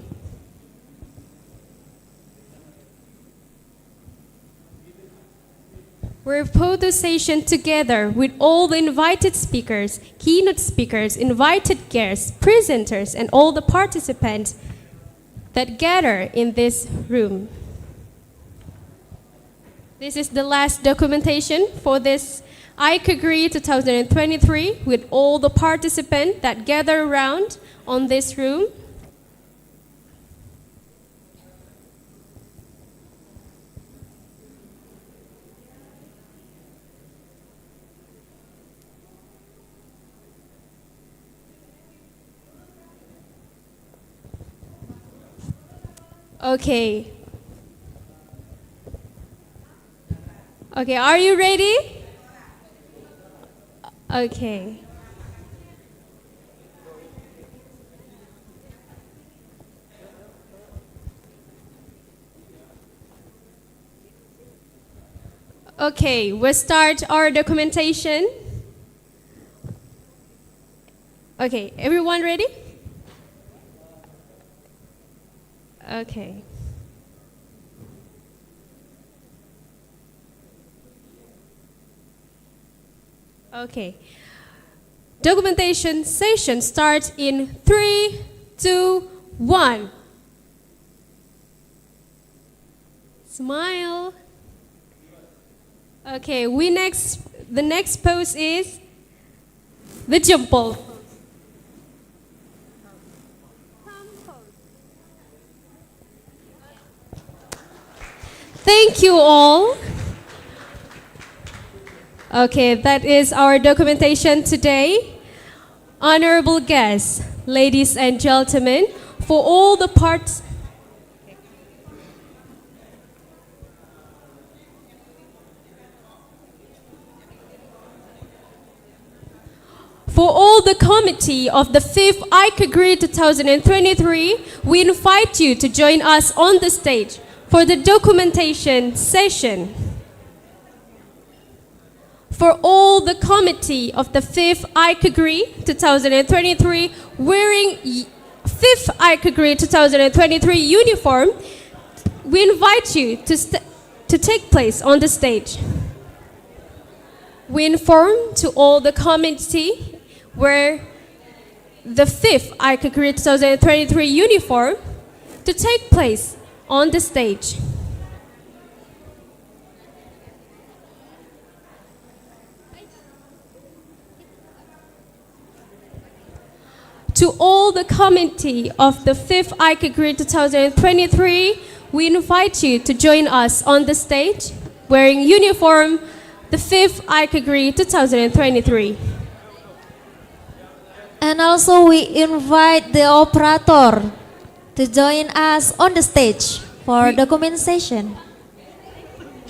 We're photo session together with all the invited speakers, keynote speakers, invited guests, presenters, and all the participants that gather in this room. This is the last documentation for this Icagri 2023 with all the participants that gather around on this room. Okay. Okay, are you ready? Okay. Okay, we'll start our documentation. Okay, everyone ready? Okay. Okay. Documentation session starts in 3, 2, 1. Smile. Okay, the next pose is the jempol. Thank you all. Okay, that is our documentation today. Honorable guests, ladies and gentlemen, for all the parts. For all the committee of the 5th Icagri 2023, we invite you to join us on the stage for the documentation session. For all the committee of the 5th Icagri 2023 wearing 5th Icagri 2023 uniform, we invite you to take place on the stage. We inform to all the committee wear the 5th Icagri 2023 uniform to take place on the stage. To all the committee of the 5th Icagri 2023, we invite you to join us on the stage wearing uniform the 5th Icagri 2023. And also we invite the operator to join us on the stage for documentation.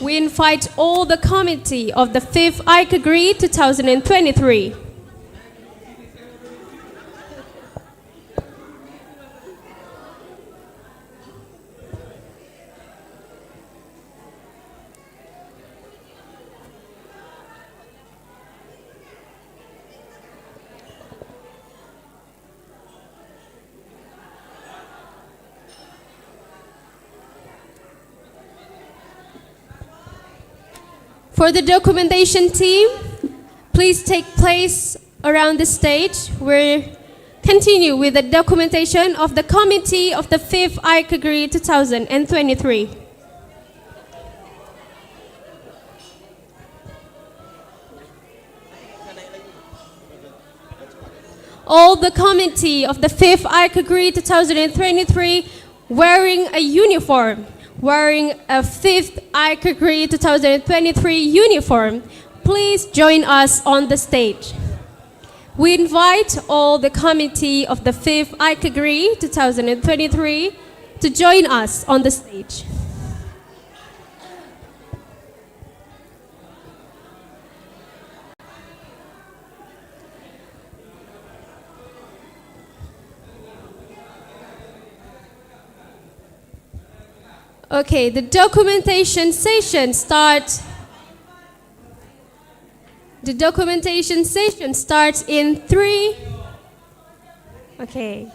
We invite all the committee of the 5th Icagri 2023. For the documentation team, please take place around the stage. We'll continue with the documentation of the committee of the 5th Icagri 2023. All the committee of the 5th Icagri 2023 wearing a uniform, wearing a 5th Icagri 2023 uniform, please join us on the stage. We invite all the committee of the 5th Icagri 2023 to join us on the stage. Okay, the documentation session starts. The documentation session starts in 3. Okay.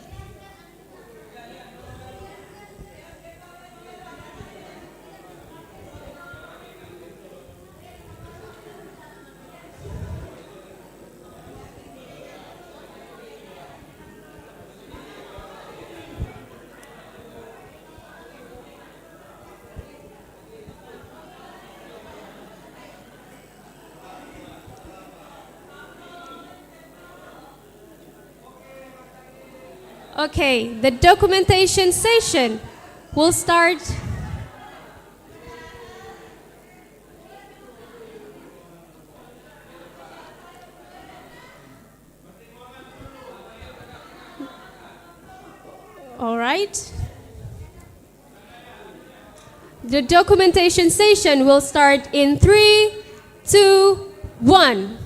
Okay, the documentation session will start. All right. The documentation session will start in 3, 2, 1.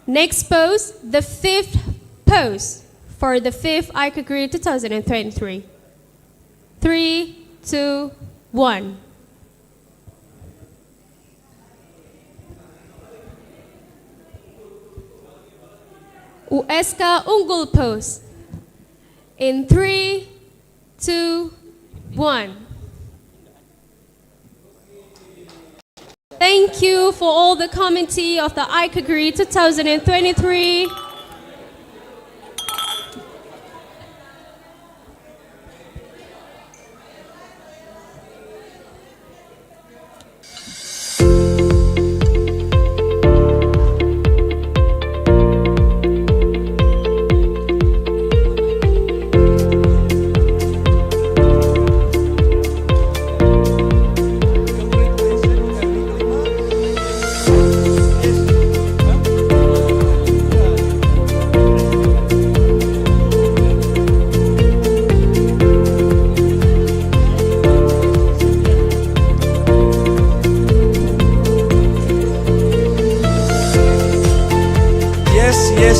Next pose, the 5th pose for the 5th Icagri 2023. 3, 2, 1. USK Unggul pose. In 3, 2, 1. Thank you for all the committee of the Icagri 2023.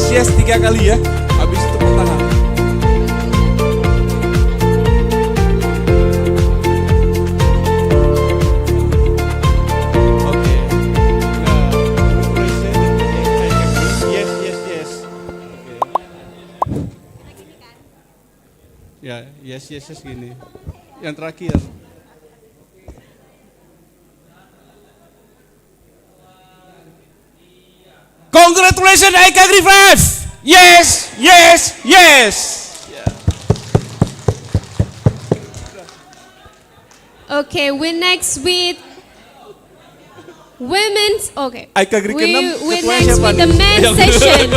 Yes, 3 kali ya. Habis itu tepuk tangan. Oke. Yes. Oke. Ya, yes gini. Yang terakhir. Congratulations, Icagri 5! Yes! Yeah. Okay, we next with women's. Okay. Icagri We ke-6, next with the men's session.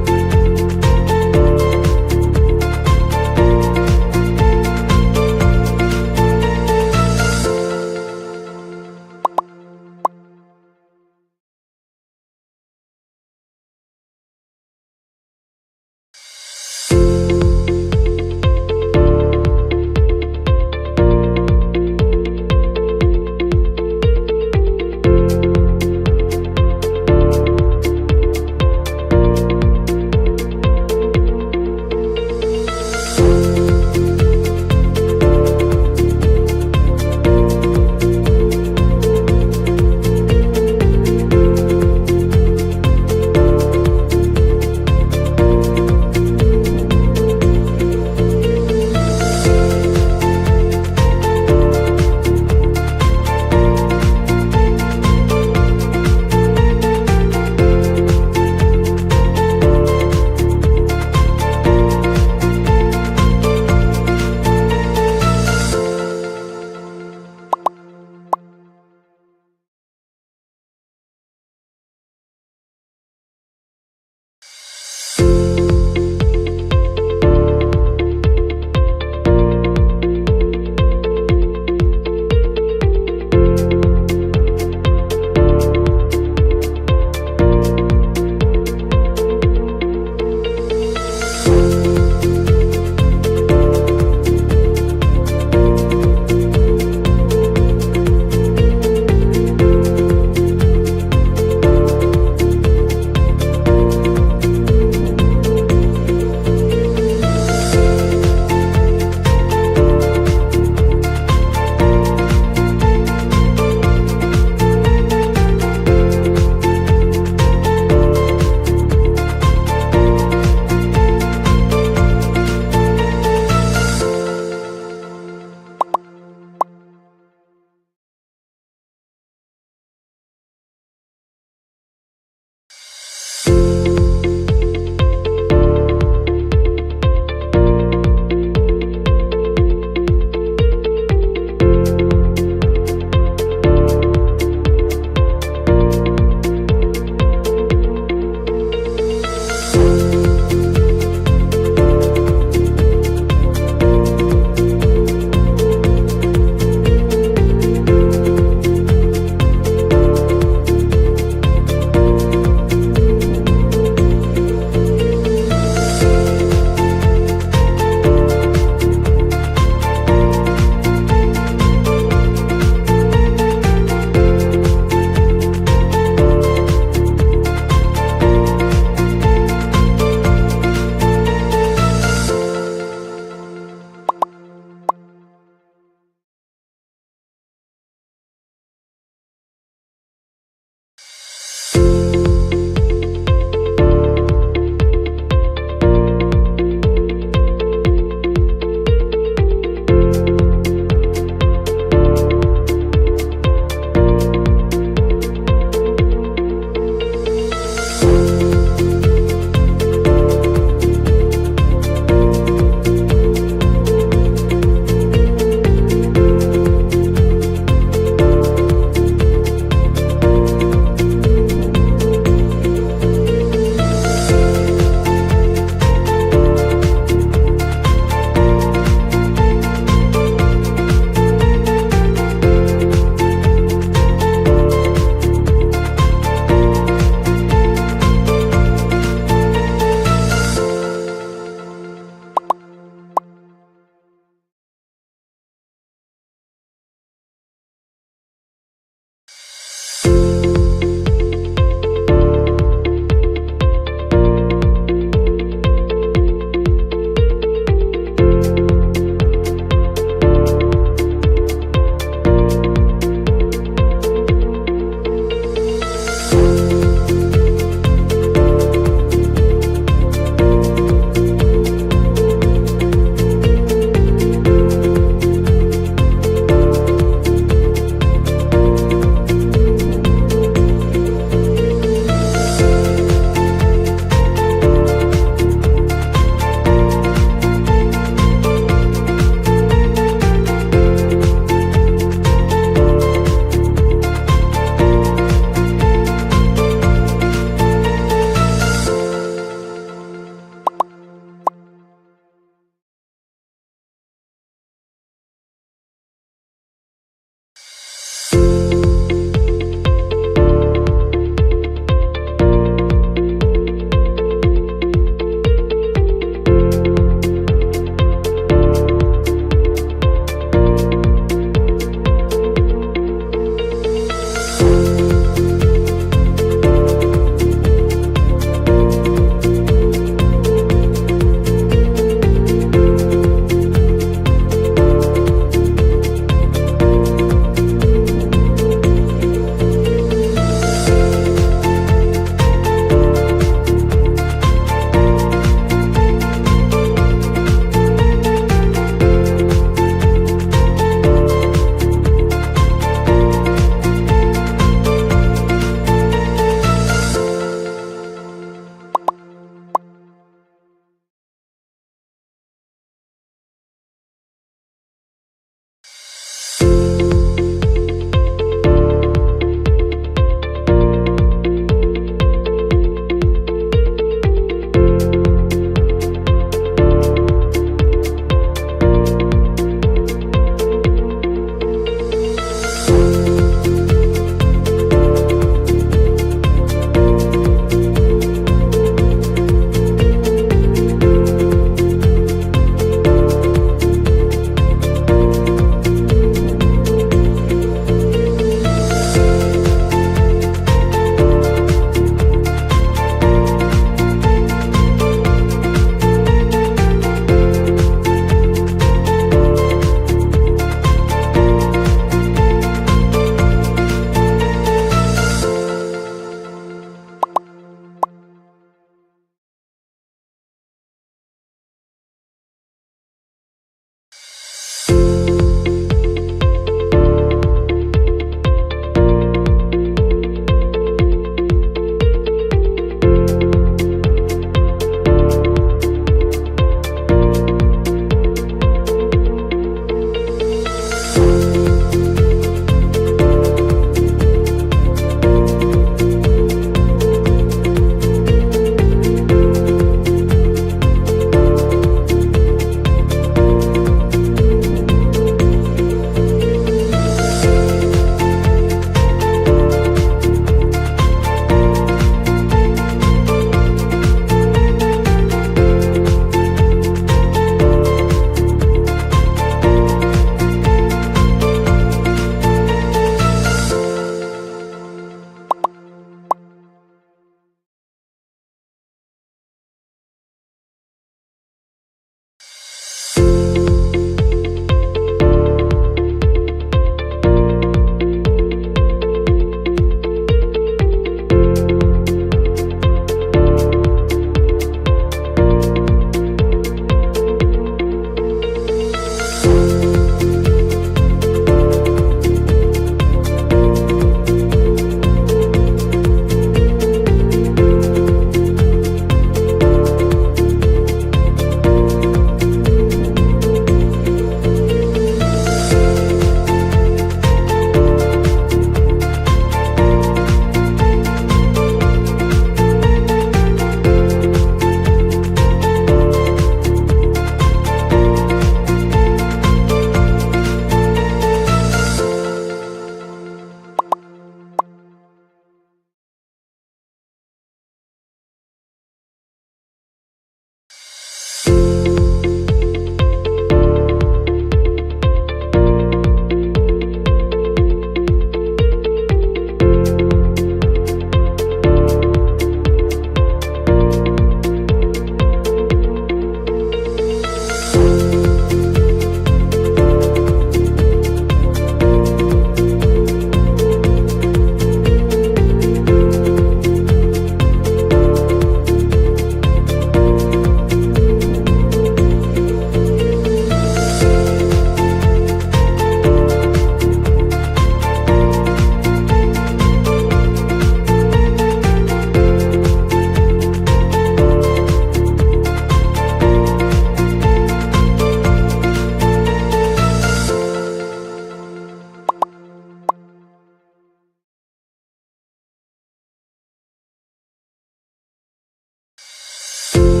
you.